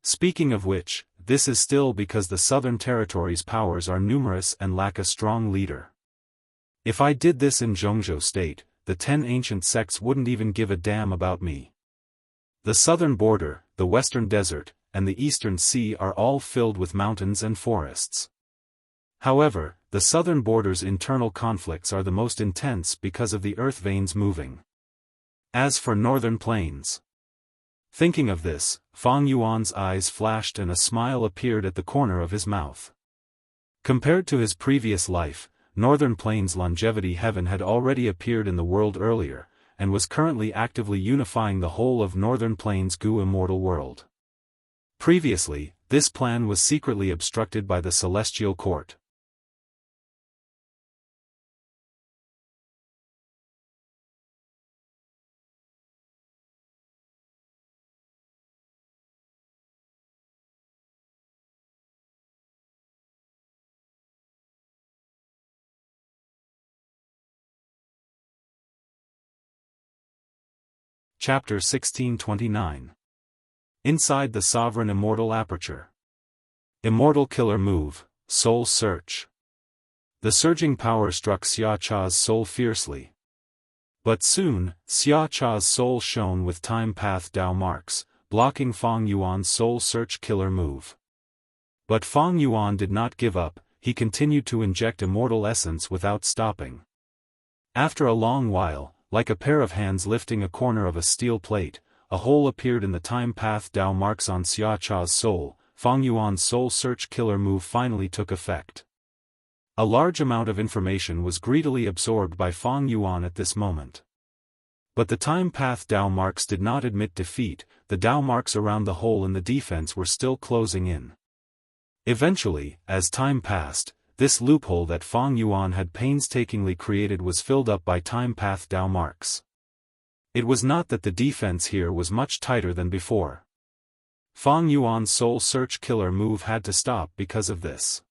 Speaking of which, this is still because the southern territories' powers are numerous and lack a strong leader. If I did this in Zhongzhou state, the 10 ancient sects wouldn't even give a damn about me. The southern border, the western desert, and the eastern sea are all filled with mountains and forests. However, the southern border's internal conflicts are the most intense because of the earth veins moving. As for northern plains. Thinking of this, Fang Yuan's eyes flashed and a smile appeared at the corner of his mouth. Compared to his previous life, Northern Plains Longevity Heaven had already appeared in the world earlier, and was currently actively unifying the whole of Northern Plains Gu Immortal world. Previously, this plan was secretly obstructed by the Celestial Court. Chapter 1629. Inside the Sovereign Immortal Aperture. Immortal Killer Move, Soul Search. The surging power struck Xia Cha's soul fiercely. But soon, Xia Cha's soul shone with time path Dao marks, blocking Fang Yuan's soul search killer move. But Fang Yuan did not give up, he continued to inject immortal essence without stopping. After a long while, like a pair of hands lifting a corner of a steel plate, a hole appeared in the time path Dao marks on Xia Cha's soul. Fang Yuan's soul search killer move finally took effect. A large amount of information was greedily absorbed by Fang Yuan at this moment. But the time path Dao marks did not admit defeat, the Dao marks around the hole in the defense were still closing in. Eventually, as time passed, this loophole that Fang Yuan had painstakingly created was filled up by time path Dao marks. It was not that the defense here was much tighter than before. Fang Yuan's soul search killer move had to stop because of this.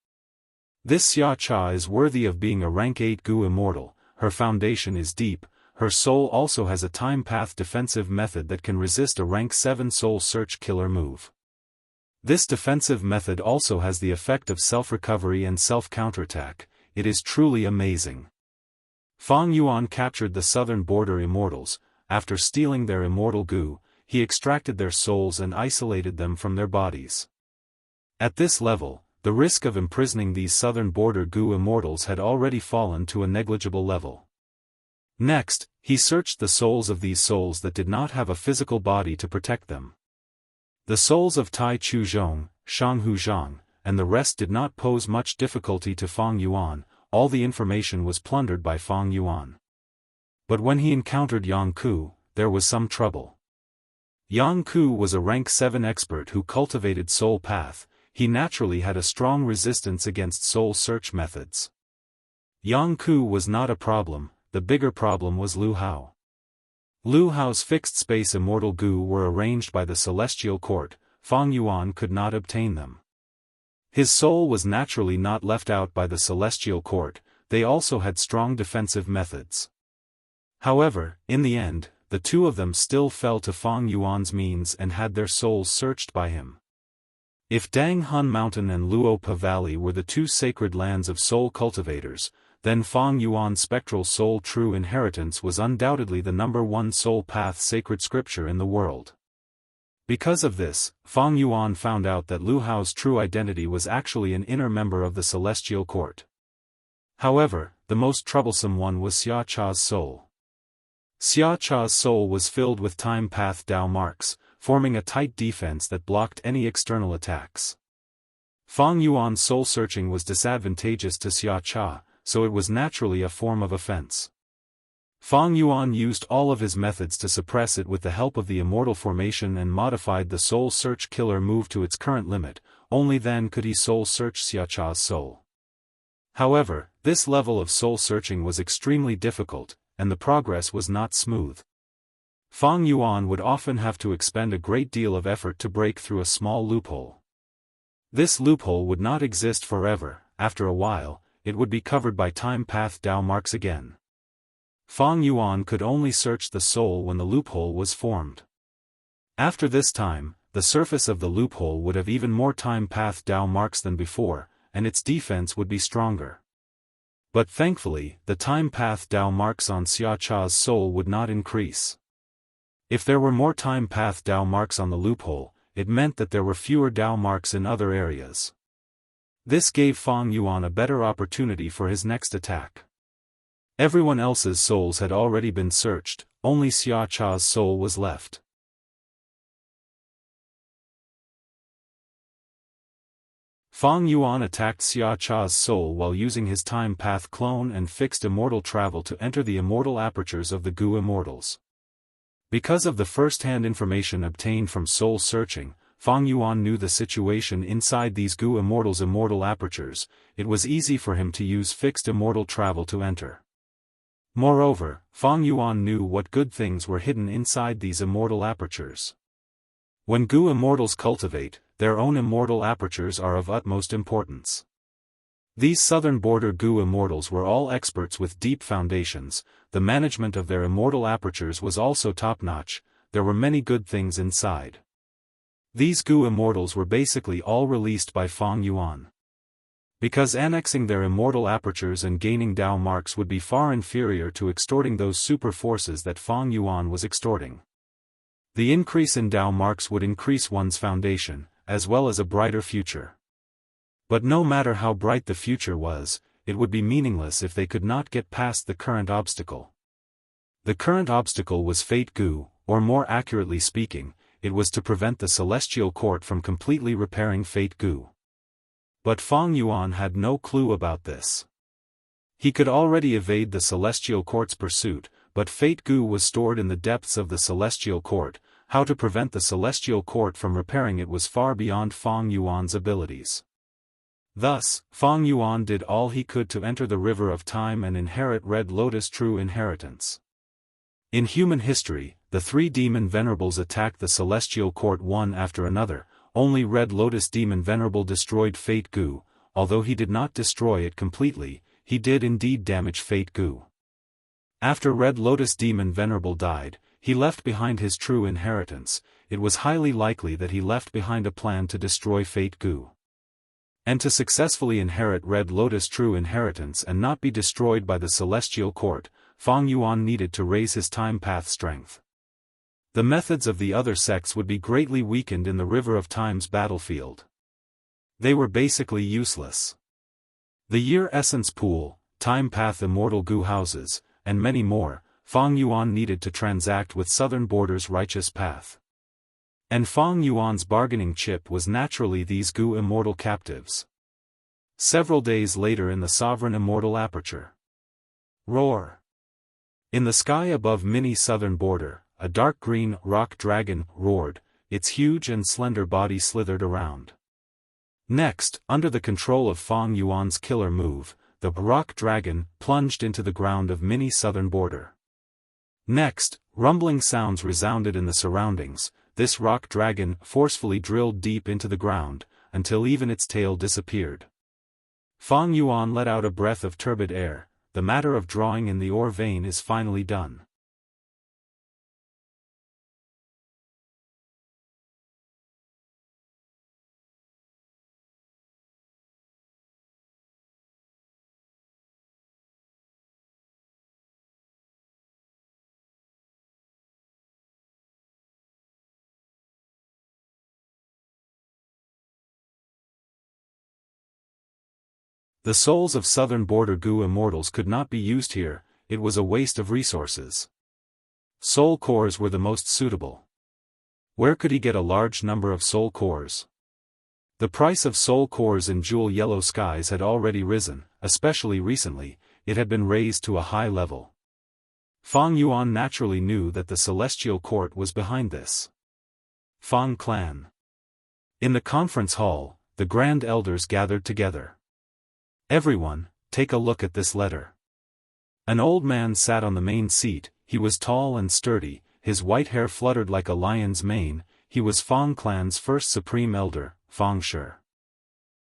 This Xia Cha is worthy of being a rank 8 Gu Immortal, her foundation is deep, her soul also has a time path defensive method that can resist a rank 7 soul search killer move. This defensive method also has the effect of self-recovery and self-counterattack. It is truly amazing. Fang Yuan captured the southern border immortals. After stealing their immortal Gu, he extracted their souls and isolated them from their bodies. At this level, the risk of imprisoning these southern border Gu immortals had already fallen to a negligible level. Next, he searched the souls of these souls that did not have a physical body to protect them. The souls of Tai Chu Zhong, Shanghu Zhang, and the rest did not pose much difficulty to Fang Yuan. All the information was plundered by Fang Yuan. But when he encountered Yang Ku, there was some trouble. Yang Ku was a rank 7 expert who cultivated soul path. He naturally had a strong resistance against soul search methods. Yang Ku was not a problem, the bigger problem was Lu Hao. Lu Hao's fixed-space immortal Gu were arranged by the Celestial Court. Fang Yuan could not obtain them. His soul was naturally not left out by the Celestial Court, they also had strong defensive methods. However, in the end, the two of them still fell to Fang Yuan's means and had their souls searched by him. If Dang Hun Mountain and Luopa Valley were the two sacred lands of soul cultivators, then Fang Yuan's spectral soul true inheritance was undoubtedly the #1 soul path sacred scripture in the world. Because of this, Fang Yuan found out that Lu Hao's true identity was actually an inner member of the Celestial Court. However, the most troublesome one was Xia Cha's soul. Xia Cha's soul was filled with time path Dao marks. forming a tight defense that blocked any external attacks. Fang Yuan's soul-searching was disadvantageous to Xiacha, so it was naturally a form of offense. Fang Yuan used all of his methods to suppress it with the help of the Immortal formation and modified the Soul Search Killer move to its current limit. Only then could he soul-search Xiacha's soul. However, this level of soul-searching was extremely difficult, and the progress was not smooth. Fang Yuan would often have to expend a great deal of effort to break through a small loophole. This loophole would not exist forever. After a while, it would be covered by time path Dao marks again. Fang Yuan could only search the soul when the loophole was formed. After this time, the surface of the loophole would have even more time path Dao marks than before, and its defense would be stronger. But thankfully, the time path Dao marks on Xiacha's soul would not increase. If there were more time path Dao marks on the loophole, it meant that there were fewer Dao marks in other areas. This gave Fang Yuan a better opportunity for his next attack. Everyone else's souls had already been searched, only Xiacha's soul was left. Fang Yuan attacked Xiacha's soul while using his time path clone and fixed immortal travel to enter the immortal apertures of the Gu Immortals. Because of the first-hand information obtained from soul searching, Fang Yuan knew the situation inside these Gu Immortals' immortal apertures. It was easy for him to use fixed immortal travel to enter. Moreover, Fang Yuan knew what good things were hidden inside these immortal apertures. When Gu Immortals cultivate, their own immortal apertures are of utmost importance. These southern border Gu Immortals were all experts with deep foundations. The management of their immortal apertures was also top-notch. There were many good things inside. These Gu Immortals were basically all released by Fang Yuan. Because annexing their immortal apertures and gaining Dao marks would be far inferior to extorting those super forces that Fang Yuan was extorting. The increase in Dao marks would increase one's foundation, as well as a brighter future. But no matter how bright the future was, it would be meaningless if they could not get past the current obstacle. The current obstacle was Fate Gu, or more accurately speaking, it was to prevent the Celestial Court from completely repairing Fate Gu. But Fang Yuan had no clue about this. He could already evade the Celestial Court's pursuit, but Fate Gu was stored in the depths of the Celestial Court. How to prevent the Celestial Court from repairing it was far beyond Fang Yuan's abilities. Thus, Fang Yuan did all he could to enter the River of Time and inherit Red Lotus' true inheritance. In human history, the three demon venerables attacked the Celestial Court one after another. Only Red Lotus Demon Venerable destroyed Fate Gu. Although he did not destroy it completely, he did indeed damage Fate Gu. After Red Lotus Demon Venerable died, he left behind his true inheritance. It was highly likely that he left behind a plan to destroy Fate Gu. And to successfully inherit Red Lotus' true inheritance and not be destroyed by the Celestial Court, Fang Yuan needed to raise his time path strength. The methods of the other sects would be greatly weakened in the River of Time's battlefield. They were basically useless. The Year Essence Pool, Time Path Immortal Gu Houses, and many more, Fang Yuan needed to transact with Southern Border's righteous path. And Fang Yuan's bargaining chip was naturally these Gu Immortal captives. Several days later in the Sovereign Immortal Aperture. Roar! In the sky above Mini Southern Border, a dark green rock dragon roared, its huge and slender body slithered around. Next, under the control of Fang Yuan's killer move, the rock dragon plunged into the ground of Mini Southern Border. Next, rumbling sounds resounded in the surroundings. This rock dragon forcefully drilled deep into the ground, until even its tail disappeared. Fang Yuan let out a breath of turbid air. The matter of drawing in the ore vein is finally done. The souls of Southern Border Gu Immortals could not be used here. It was a waste of resources. Soul cores were the most suitable. Where could he get a large number of soul cores? The price of soul cores in jewel yellow skies had already risen, especially recently, it had been raised to a high level. Fang Yuan naturally knew that the Celestial Court was behind this. Fang Clan. In the conference hall, the Grand Elders gathered together. Everyone, take a look at this letter. An old man sat on the main seat. He was tall and sturdy, his white hair fluttered like a lion's mane. He was Fang Clan's first Supreme Elder, Fang Shi.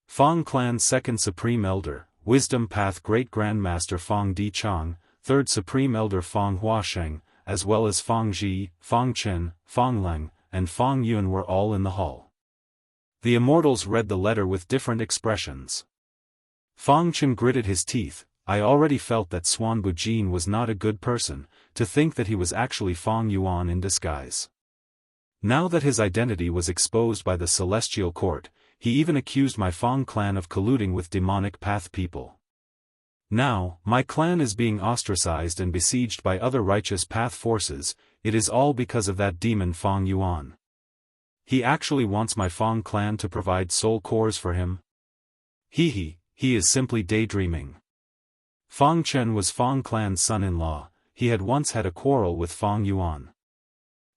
Fang Clan's second Supreme Elder, Wisdom Path Great Grandmaster Fang Di Chang, third Supreme Elder Fang Huasheng, as well as Fang Ji, Fang Chen, Fang Leng, and Fang Yun were all in the hall. The immortals read the letter with different expressions. Fang Chen gritted his teeth. I already felt that Swan Bujin was not a good person, to think that he was actually Fang Yuan in disguise. Now that his identity was exposed by the Celestial Court, he even accused my Fang clan of colluding with demonic path people. Now, my clan is being ostracized and besieged by other righteous path forces. It is all because of that demon Fang Yuan. He actually wants my Fang clan to provide soul cores for him? He is simply daydreaming. Fang Chen was Fang clan's son-in-law. He had once had a quarrel with Fang Yuan.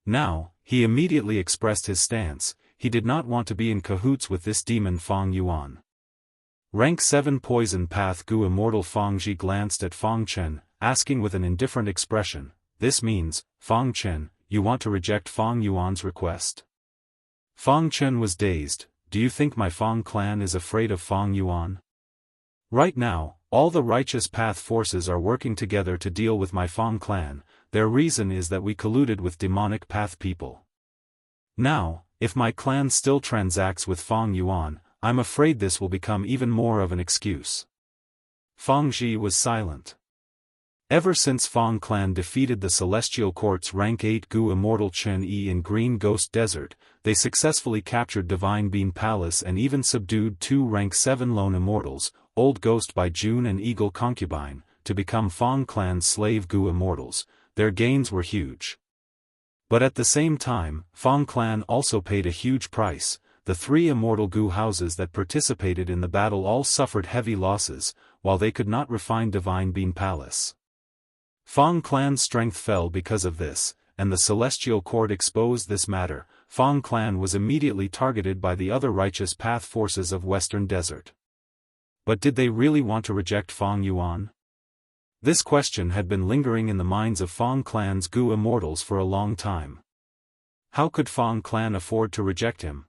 Now, he immediately expressed his stance. He did not want to be in cahoots with this demon Fang Yuan. Rank 7 Poison Path Gu Immortal Fang Ji glanced at Fang Chen, asking with an indifferent expression, "This means, Fang Chen, you want to reject Fang Yuan's request?" Fang Chen was dazed. Do you think my Fang clan is afraid of Fang Yuan? Right now, all the righteous path forces are working together to deal with my Fang clan. Their reason is that we colluded with demonic path people. Now, if my clan still transacts with Fang Yuan, I'm afraid this will become even more of an excuse. Fang Ji was silent. Ever since Fang clan defeated the Celestial Court's rank 8 Gu Immortal Chen Yi in Green Ghost Desert, they successfully captured Divine Beam Palace and even subdued 2 rank 7 lone immortals, Old Ghost by June and Eagle Concubine, to become Fang clan's slave Gu Immortals. Their gains were huge. But at the same time, Fang clan also paid a huge price. The 3 immortal Gu houses that participated in the battle all suffered heavy losses, while they could not refine Divine Beam Palace. Fang clan's strength fell because of this, and the Celestial Court exposed this matter. Fang clan was immediately targeted by the other righteous path forces of Western Desert. But did they really want to reject Fang Yuan? This question had been lingering in the minds of Fang clan's Gu immortals for a long time. How could Fang clan afford to reject him?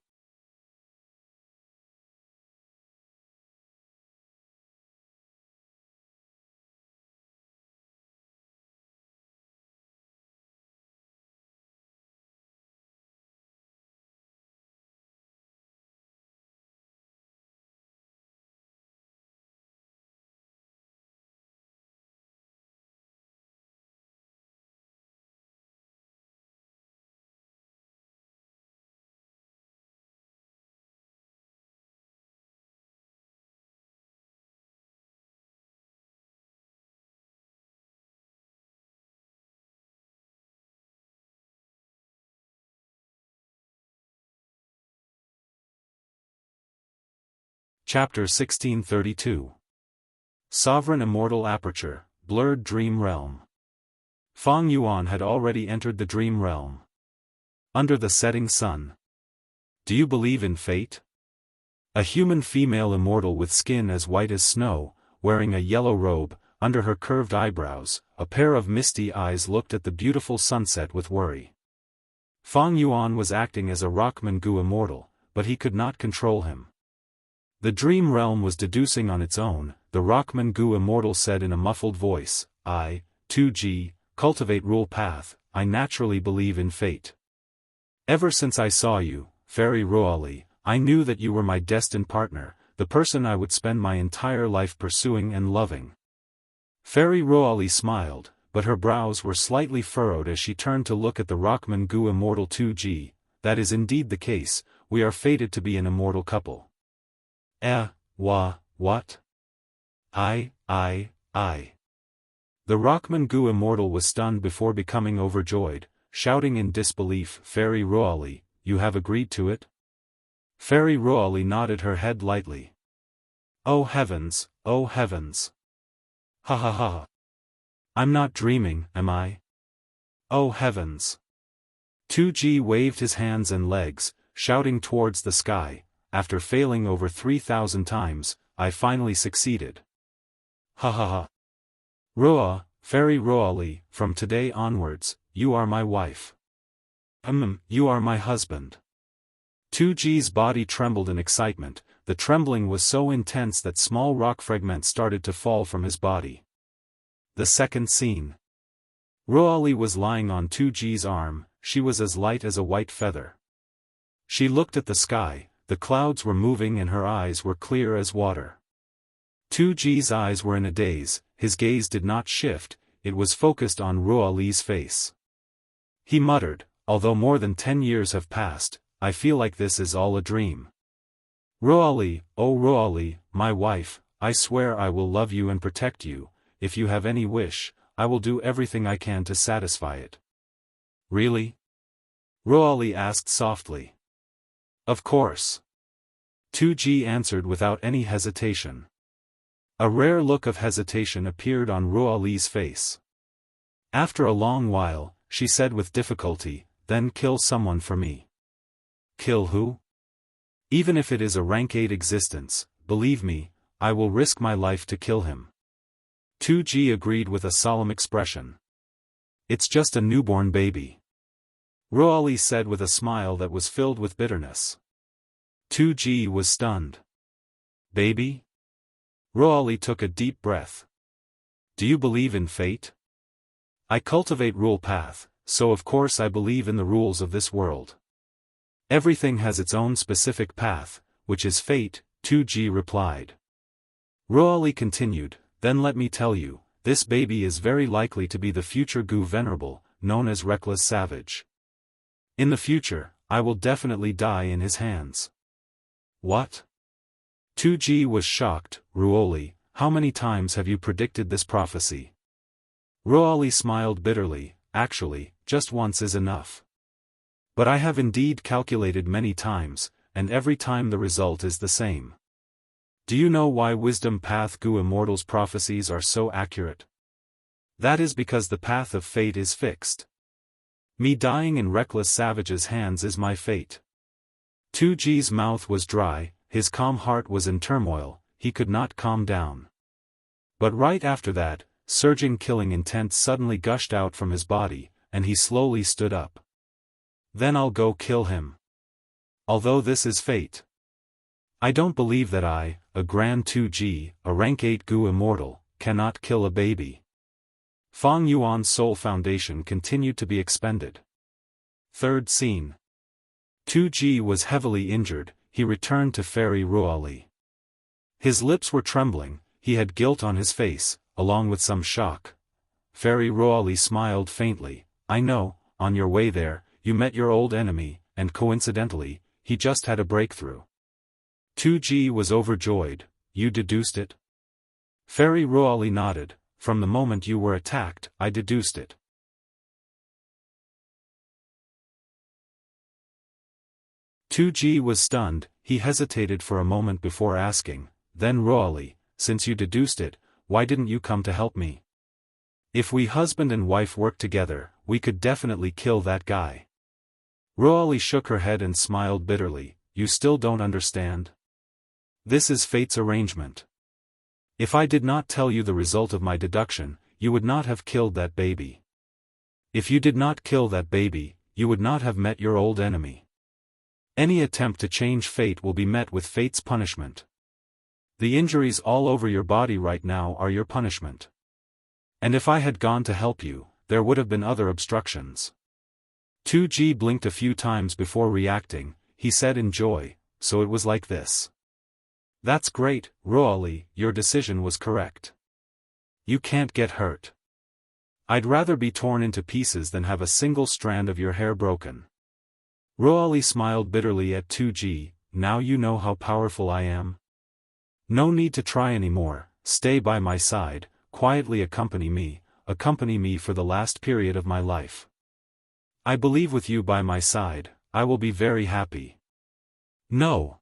Chapter 1632. Sovereign Immortal Aperture, Blurred Dream Realm. Fang Yuan had already entered the dream realm. Under the setting sun. Do you believe in fate? A human female immortal with skin as white as snow, wearing a yellow robe, under her curved eyebrows, a pair of misty eyes looked at the beautiful sunset with worry. Fang Yuan was acting as a Rockman Gu immortal, but he could not control him. The dream realm was deducing on its own. The Rockman Gu immortal said in a muffled voice, I, 2G, cultivate rule path, I naturally believe in fate. Ever since I saw you, Fairy Roali, I knew that you were my destined partner, the person I would spend my entire life pursuing and loving. Fairy Roali smiled, but her brows were slightly furrowed as she turned to look at the Rockman Gu immortal 2G. That is indeed the case, we are fated to be an immortal couple. What? I. The Rockman Gu immortal was stunned before becoming overjoyed, shouting in disbelief, Fairy Roali, you have agreed to it? Fairy Ruali nodded her head lightly. Oh heavens, oh heavens. Ha ha ha. I'm not dreaming, am I? Oh heavens. 2G waved his hands and legs, shouting towards the sky. After failing over 3,000 times, I finally succeeded. Ha ha ha. Rua, Fairy Ruali, from today onwards, you are my wife. You are my husband. 2G's body trembled in excitement. The trembling was so intense that small rock fragments started to fall from his body. The second scene. Ruali was lying on 2G's arm. She was as light as a white feather. She looked at the sky, the clouds were moving and her eyes were clear as water. 2G's eyes were in a daze, his gaze did not shift, it was focused on Ruali's face. He muttered, although more than 10 years have passed, I feel like this is all a dream. Ruali, oh Ruali, my wife, I swear I will love you and protect you. If you have any wish, I will do everything I can to satisfy it. Really? Ruali asked softly. Of course. 2G answered without any hesitation. A rare look of hesitation appeared on Ruali's face. After a long while, she said with difficulty, then kill someone for me. Kill who? Even if it is a rank 8 existence, believe me, I will risk my life to kill him. 2G agreed with a solemn expression. It's just a newborn baby. Ruali said with a smile that was filled with bitterness. 2G was stunned. Baby? Ruali took a deep breath. Do you believe in fate? I cultivate rule path, so of course I believe in the rules of this world. Everything has its own specific path, which is fate, 2G replied. Ruali continued, then let me tell you, this baby is very likely to be the future Gu Venerable, known as Reckless Savage. In the future, I will definitely die in his hands. What? 2G was shocked. Ruali, how many times have you predicted this prophecy? Ruali smiled bitterly, actually, just once is enough. But I have indeed calculated many times, and every time the result is the same. Do you know why Wisdom Path Gu Immortal's prophecies are so accurate? That is because the path of fate is fixed. Me dying in Reckless Savage's hands is my fate. 2G's mouth was dry, his calm heart was in turmoil, he could not calm down. But right after that, surging killing intent suddenly gushed out from his body, and he slowly stood up. Then I'll go kill him. Although this is fate. I don't believe that I, a Grand 2G, a rank 8 Gu Immortal, cannot kill a baby. Fang Yuan's soul foundation continued to be expended. Third scene. 2G was heavily injured, he returned to Fairy Ruali. His lips were trembling, he had guilt on his face, along with some shock. Fairy Ruali smiled faintly, I know, on your way there, you met your old enemy, and coincidentally, he just had a breakthrough. 2G was overjoyed, you deduced it? Fairy Ruali nodded, from the moment you were attacked, I deduced it. 2G was stunned, he hesitated for a moment before asking, then Ruali, since you deduced it, why didn't you come to help me? If we husband and wife work together, we could definitely kill that guy. Ruali shook her head and smiled bitterly, you still don't understand? This is fate's arrangement. If I did not tell you the result of my deduction, you would not have killed that baby. If you did not kill that baby, you would not have met your old enemy. Any attempt to change fate will be met with fate's punishment. The injuries all over your body right now are your punishment. And if I had gone to help you, there would have been other obstructions. 2G blinked a few times before reacting, he said in joy, so it was like this. That's great, Ruali, your decision was correct. You can't get hurt. I'd rather be torn into pieces than have a single strand of your hair broken. Ruali smiled bitterly at 2G, now you know how powerful I am. No need to try anymore, stay by my side, quietly accompany me for the last period of my life. I believe with you by my side, I will be very happy. No.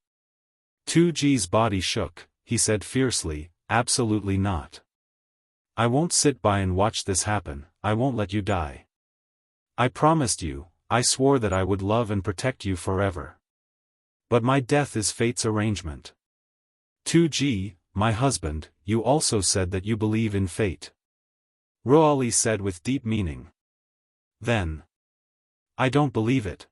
2G's body shook. He said fiercely, absolutely not. I won't sit by and watch this happen, I won't let you die. I promised you, I swore that I would love and protect you forever. But my death is fate's arrangement. 2G, my husband, you also said that you believe in fate. Ruali said with deep meaning. Then. I don't believe it.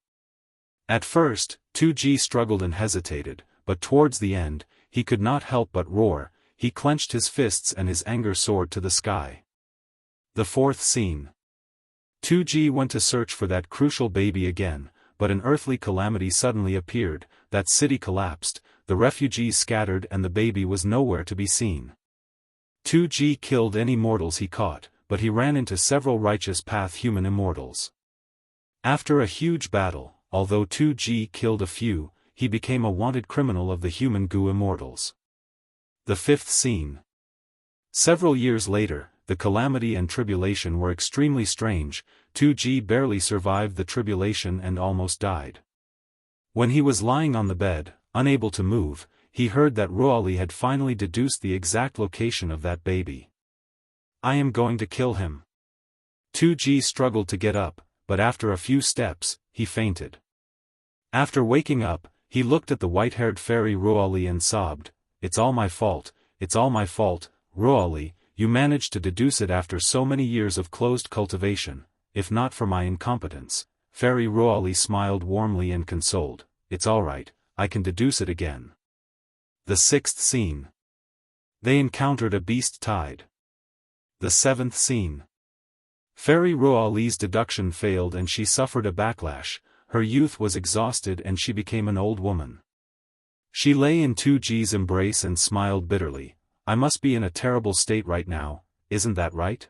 At first, 2G struggled and hesitated, but towards the end, he could not help but roar. He clenched his fists and his anger soared to the sky. The fourth scene. 2G went to search for that crucial baby again, but an earthly calamity suddenly appeared, that city collapsed, the refugees scattered and the baby was nowhere to be seen. 2G killed any mortals he caught, but he ran into several righteous path human immortals. After a huge battle, although 2G killed a few, he became a wanted criminal of the human Gu immortals. The fifth scene. Several years later, the calamity and tribulation were extremely strange. 2G barely survived the tribulation and almost died. When he was lying on the bed, unable to move, he heard that Ruali had finally deduced the exact location of that baby. I am going to kill him. 2G struggled to get up, but after a few steps, he fainted. After waking up, he looked at the white-haired fairy Ruali and sobbed, "It's all my fault, it's all my fault, Ruali, you managed to deduce it after so many years of closed cultivation, if not for my incompetence." Fairy Ruali smiled warmly and consoled, "It's alright, I can deduce it again." The sixth scene. They encountered a beast tide. The seventh scene. Fairy Ruali's deduction failed and she suffered a backlash. Her youth was exhausted and she became an old woman. She lay in 2G's embrace and smiled bitterly. I must be in a terrible state right now, isn't that right?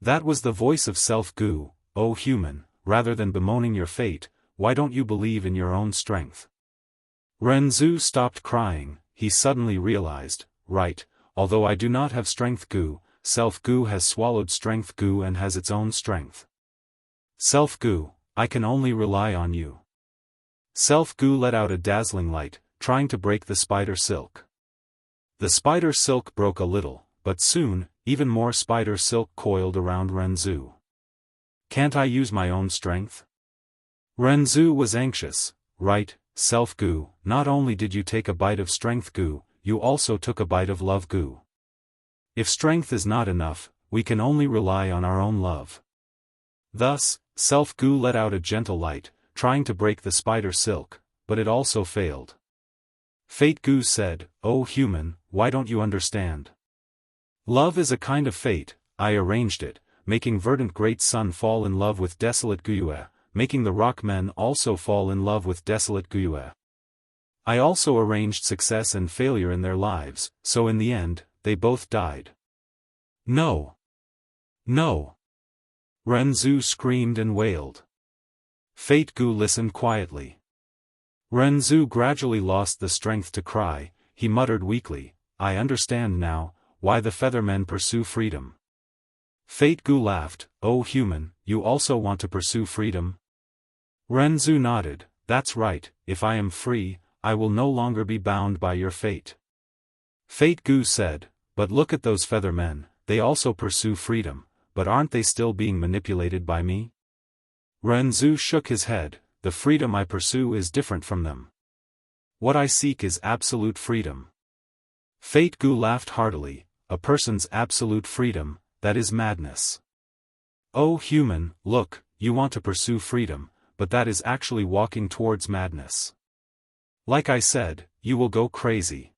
That was the voice of self-Gu. "O human, rather than bemoaning your fate, why don't you believe in your own strength?" Renzu stopped crying. He suddenly realized, right, although I do not have strength Gu, self-Gu has swallowed strength Gu and has its own strength. Self-Gu, I can only rely on you. Self-Gu let out a dazzling light, trying to break the spider silk. The spider silk broke a little, but soon, even more spider silk coiled around Renzu. Can't I use my own strength? Renzu was anxious. Right, self-Gu, not only did you take a bite of strength Gu, you also took a bite of love Gu. If strength is not enough, we can only rely on our own love. Thus, self-Gu let out a gentle light, trying to break the spider silk, but it also failed. Fate Gu said, "O human, why don't you understand? Love is a kind of fate. I arranged it, making verdant great sun fall in love with desolate Guyue, making the rock men also fall in love with desolate Guyue. I also arranged success and failure in their lives, so in the end, they both died." No! No! Renzu screamed and wailed. Fate Gu listened quietly. Renzu gradually lost the strength to cry. He muttered weakly, "I understand now, why the feathermen pursue freedom." Fate Gu laughed, "O human, you also want to pursue freedom?" Renzu nodded, "That's right, if I am free, I will no longer be bound by your fate." Fate Gu said, "But look at those feathermen, they also pursue freedom, but aren't they still being manipulated by me?" Renzu shook his head, "The freedom I pursue is different from them. What I seek is absolute freedom." Fate Gu laughed heartily, "A person's absolute freedom, that is madness. O human, look, you want to pursue freedom, but that is actually walking towards madness. Like I said, you will go crazy.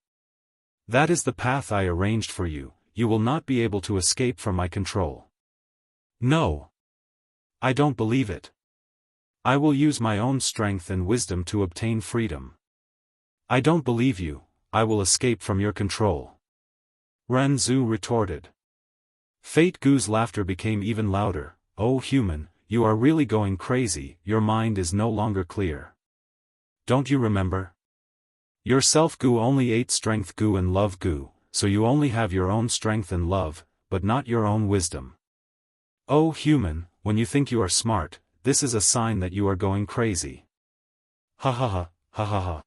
That is the path I arranged for you, you will not be able to escape from my control." No. I don't believe it. I will use my own strength and wisdom to obtain freedom. I don't believe you, I will escape from your control. Ren Zhu retorted. Fate Gu's laughter became even louder. Oh human, you are really going crazy, your mind is no longer clear. Don't you remember? Your self Gu only ate strength Gu and love Gu, so you only have your own strength and love, but not your own wisdom. Oh human, when you think you are smart, this is a sign that you are going crazy. Ha ha ha, ha ha ha.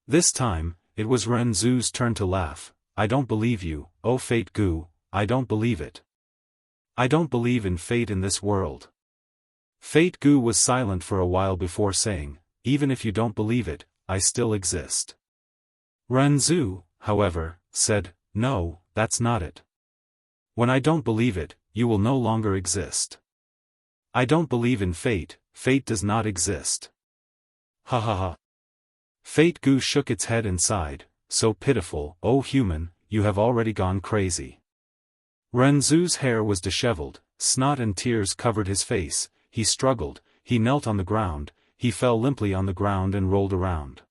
This time, it was Ren Zhu's turn to laugh. I don't believe you, oh Fate Gu, I don't believe it. I don't believe in fate in this world. Fate Gu was silent for a while before saying, even if you don't believe it, I still exist. Ren Zhu, however, said, no, that's not it. When I don't believe it, you will no longer exist. I don't believe in fate, fate does not exist. Ha ha ha. Fate Gu shook its head and sighed, so pitiful, oh human, you have already gone crazy. Ren Zhu's hair was disheveled, snot and tears covered his face, he struggled, he knelt on the ground, he fell limply on the ground and rolled around.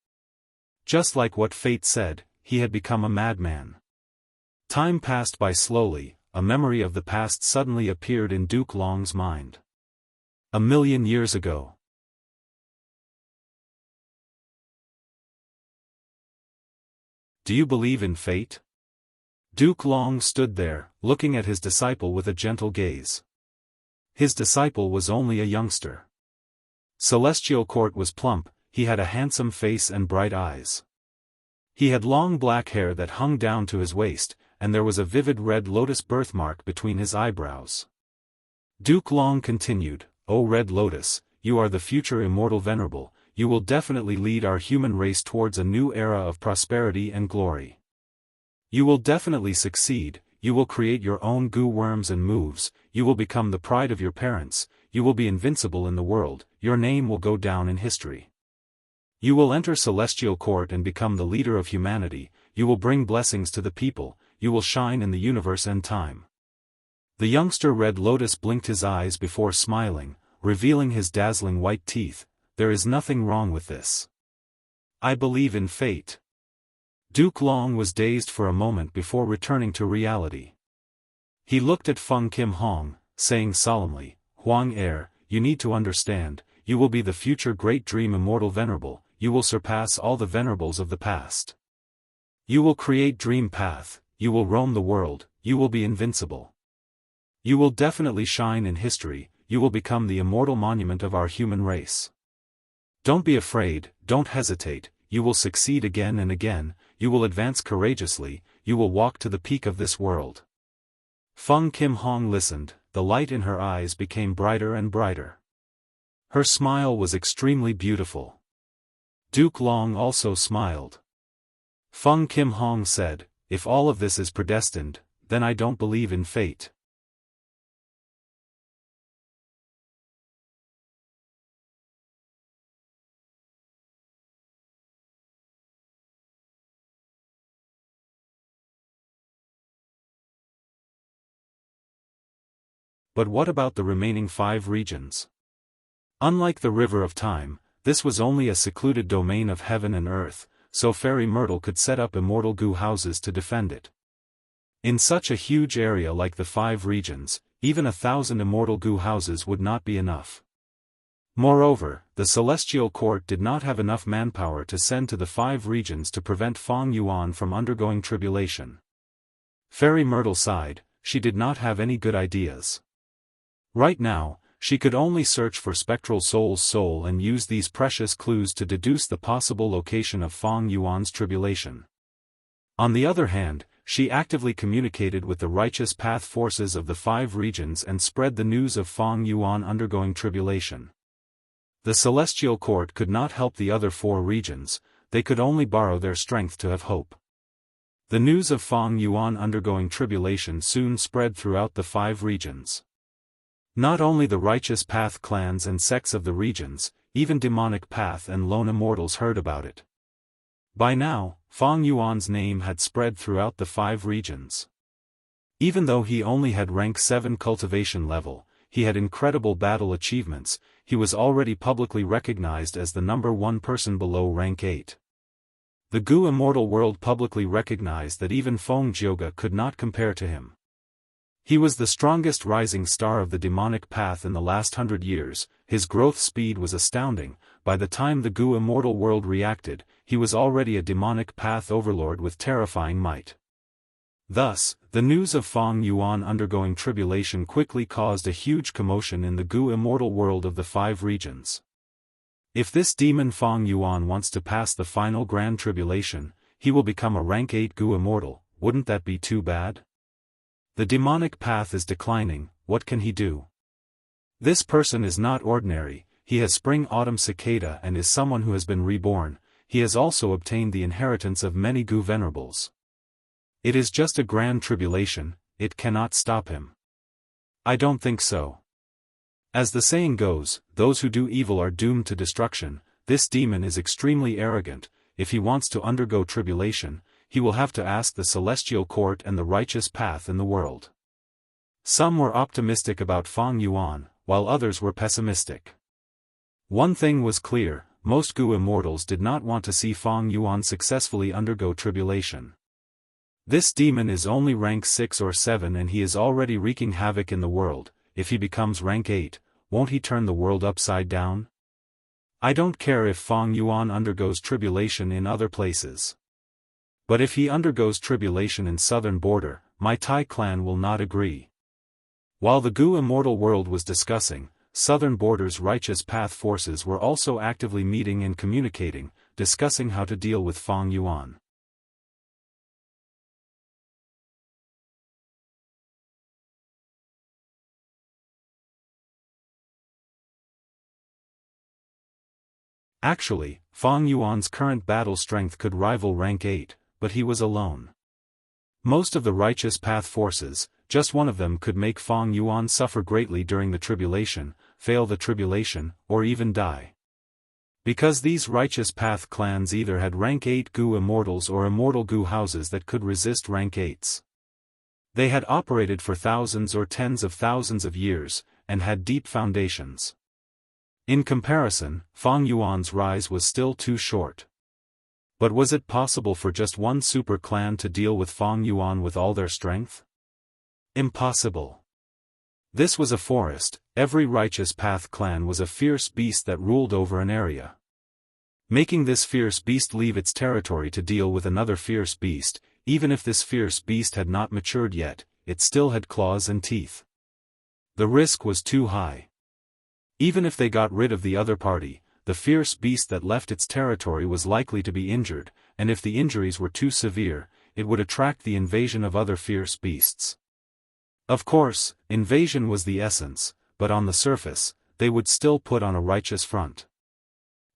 Just like what fate said, he had become a madman. Time passed by slowly, a memory of the past suddenly appeared in Duke Long's mind. 1,000,000 years ago. Do you believe in fate? Duke Long stood there, looking at his disciple with a gentle gaze. His disciple was only a youngster. Celestial Court was plump, he had a handsome face and bright eyes. He had long black hair that hung down to his waist, and there was a vivid red lotus birthmark between his eyebrows. Duke Long continued, O Red Lotus, you are the future immortal venerable, you will definitely lead our human race towards a new era of prosperity and glory. You will definitely succeed, you will create your own goo worms and moves, you will become the pride of your parents, you will be invincible in the world, your name will go down in history. You will enter Celestial Court and become the leader of humanity, you will bring blessings to the people, you will shine in the universe and time. The youngster Red Lotus blinked his eyes before smiling, revealing his dazzling white teeth. There is nothing wrong with this. I believe in fate. Duke Long was dazed for a moment before returning to reality. He looked at Feng Kim Hong, saying solemnly, Huang Er, you need to understand, you will be the future great dream immortal venerable, you will surpass all the venerables of the past. You will create dream path, you will roam the world, you will be invincible. You will definitely shine in history, you will become the immortal monument of our human race. Don't be afraid, don't hesitate, you will succeed again and again, you will advance courageously, you will walk to the peak of this world. Feng Kim Hong listened, the light in her eyes became brighter and brighter. Her smile was extremely beautiful. Duke Long also smiled. Feng Kim Hong said, if all of this is predestined, then I don't believe in fate. But what about the remaining 5 regions? Unlike the River of Time, this was only a secluded domain of heaven and earth, so Fairy Myrtle could set up immortal goo houses to defend it. In such a huge area like the 5 regions, even 1,000 immortal goo houses would not be enough. Moreover, the Celestial Court did not have enough manpower to send to the 5 regions to prevent Feng Yuan from undergoing tribulation. Fairy Myrtle sighed, she did not have any good ideas. Right now, she could only search for Spectral Soul's soul and use these precious clues to deduce the possible location of Feng Yuan's tribulation. On the other hand, she actively communicated with the righteous path forces of the 5 regions and spread the news of Feng Yuan undergoing tribulation. The Celestial Court could not help the other 4 regions, they could only borrow their strength to have hope. The news of Feng Yuan undergoing tribulation soon spread throughout the 5 regions. Not only the righteous path clans and sects of the regions, even demonic path and lone immortals heard about it. By now, Feng Yuan's name had spread throughout the 5 regions. Even though he only had rank 7 cultivation level, he had incredible battle achievements, he was already publicly recognized as the #1 person below rank 8. The Gu Immortal world publicly recognized that even Feng Jioge could not compare to him. He was the strongest rising star of the demonic path in the last 100 years, his growth speed was astounding. By the time the Gu Immortal world reacted, he was already a demonic path overlord with terrifying might. Thus, the news of Feng Yuan undergoing tribulation quickly caused a huge commotion in the Gu Immortal world of the 5 regions. If this demon Feng Yuan wants to pass the final grand tribulation, he will become a rank 8 Gu Immortal. Wouldn't that be too bad? The demonic path is declining, what can he do? This person is not ordinary, he has spring-autumn cicada and is someone who has been reborn. He has also obtained the inheritance of many Gu venerables. It is just a grand tribulation, it cannot stop him. I don't think so. As the saying goes, those who do evil are doomed to destruction. This demon is extremely arrogant. If he wants to undergo tribulation, he will have to ask the celestial court and the righteous path in the world. Some were optimistic about Feng Yuan, while others were pessimistic. One thing was clear, most Gu immortals did not want to see Feng Yuan successfully undergo tribulation. This demon is only rank 6 or 7 and he is already wreaking havoc in the world. If he becomes rank 8, won't he turn the world upside down? I don't care if Feng Yuan undergoes tribulation in other places. But if he undergoes tribulation in southern border, my Tai clan will not agree. While the Gu Immortal world was discussing, southern border's righteous path forces were also actively meeting and communicating, discussing how to deal with Feng Yuan. Actually, Feng Yuan's current battle strength could rival rank 8, but he was alone. Most of the righteous path forces, just one of them could make Feng Yuan suffer greatly during the tribulation, fail the tribulation, or even die. Because these righteous path clans either had rank 8 Gu immortals or immortal Gu houses that could resist rank 8s. They had operated for thousands or tens of thousands of years, and had deep foundations. In comparison, Feng Yuan's rise was still too short. But was it possible for just one super clan to deal with Feng Yuan with all their strength? Impossible. This was a forest, every righteous path clan was a fierce beast that ruled over an area. Making this fierce beast leave its territory to deal with another fierce beast, even if this fierce beast had not matured yet, it still had claws and teeth. The risk was too high. Even if they got rid of the other party, the fierce beast that left its territory was likely to be injured, and if the injuries were too severe, it would attract the invasion of other fierce beasts. Of course, invasion was the essence, but on the surface, they would still put on a righteous front.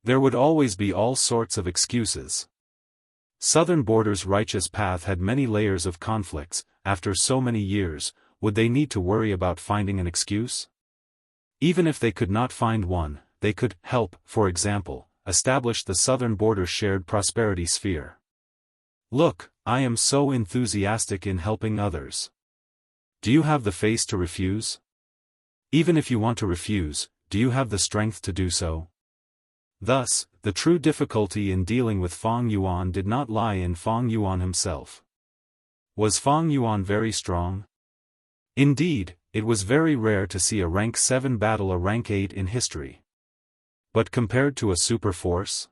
There would always be all sorts of excuses. Southern Border's righteous path had many layers of conflicts. After so many years, would they need to worry about finding an excuse? Even if they could not find one, they could help, for example, establish the Southern Border shared prosperity sphere. Look, I am so enthusiastic in helping others. Do you have the face to refuse? Even if you want to refuse, do you have the strength to do so? Thus, the true difficulty in dealing with Feng Yuan did not lie in Feng Yuan himself. Was Feng Yuan very strong? Indeed, it was very rare to see a rank 7 battle a rank 8 in history. But compared to a super force?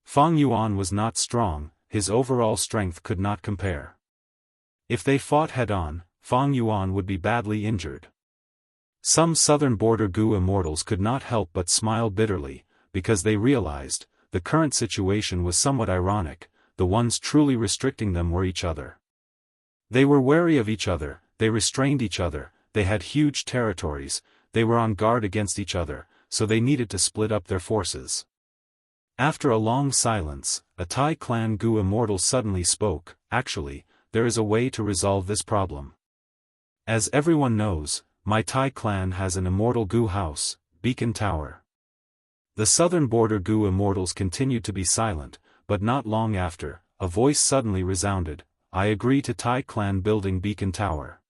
Feng Yuan was not strong, his overall strength could not compare. If they fought head-on, Feng Yuan would be badly injured. Some Southern Border Gu immortals could not help but smile bitterly, because they realized, the current situation was somewhat ironic, the ones truly restricting them were each other. They were wary of each other, they restrained each other, they had huge territories, they were on guard against each other, so they needed to split up their forces. After a long silence, a Tai clan Gu immortal suddenly spoke. Actually, there is a way to resolve this problem. As everyone knows, my Tai clan has an immortal Gu house, Beacon Tower. The Southern Border Gu immortals continued to be silent, but not long after, a voice suddenly resounded. I agree to Tai clan building Beacon Tower.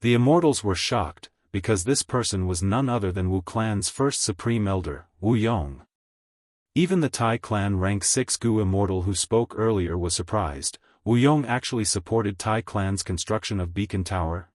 The immortals were shocked, because this person was none other than Wu clan's first supreme elder, Wu Yong. Even the Tai clan rank 6 Gu Immortal who spoke earlier was surprised. Wu Yong actually supported Tai clan's construction of Beacon Tower.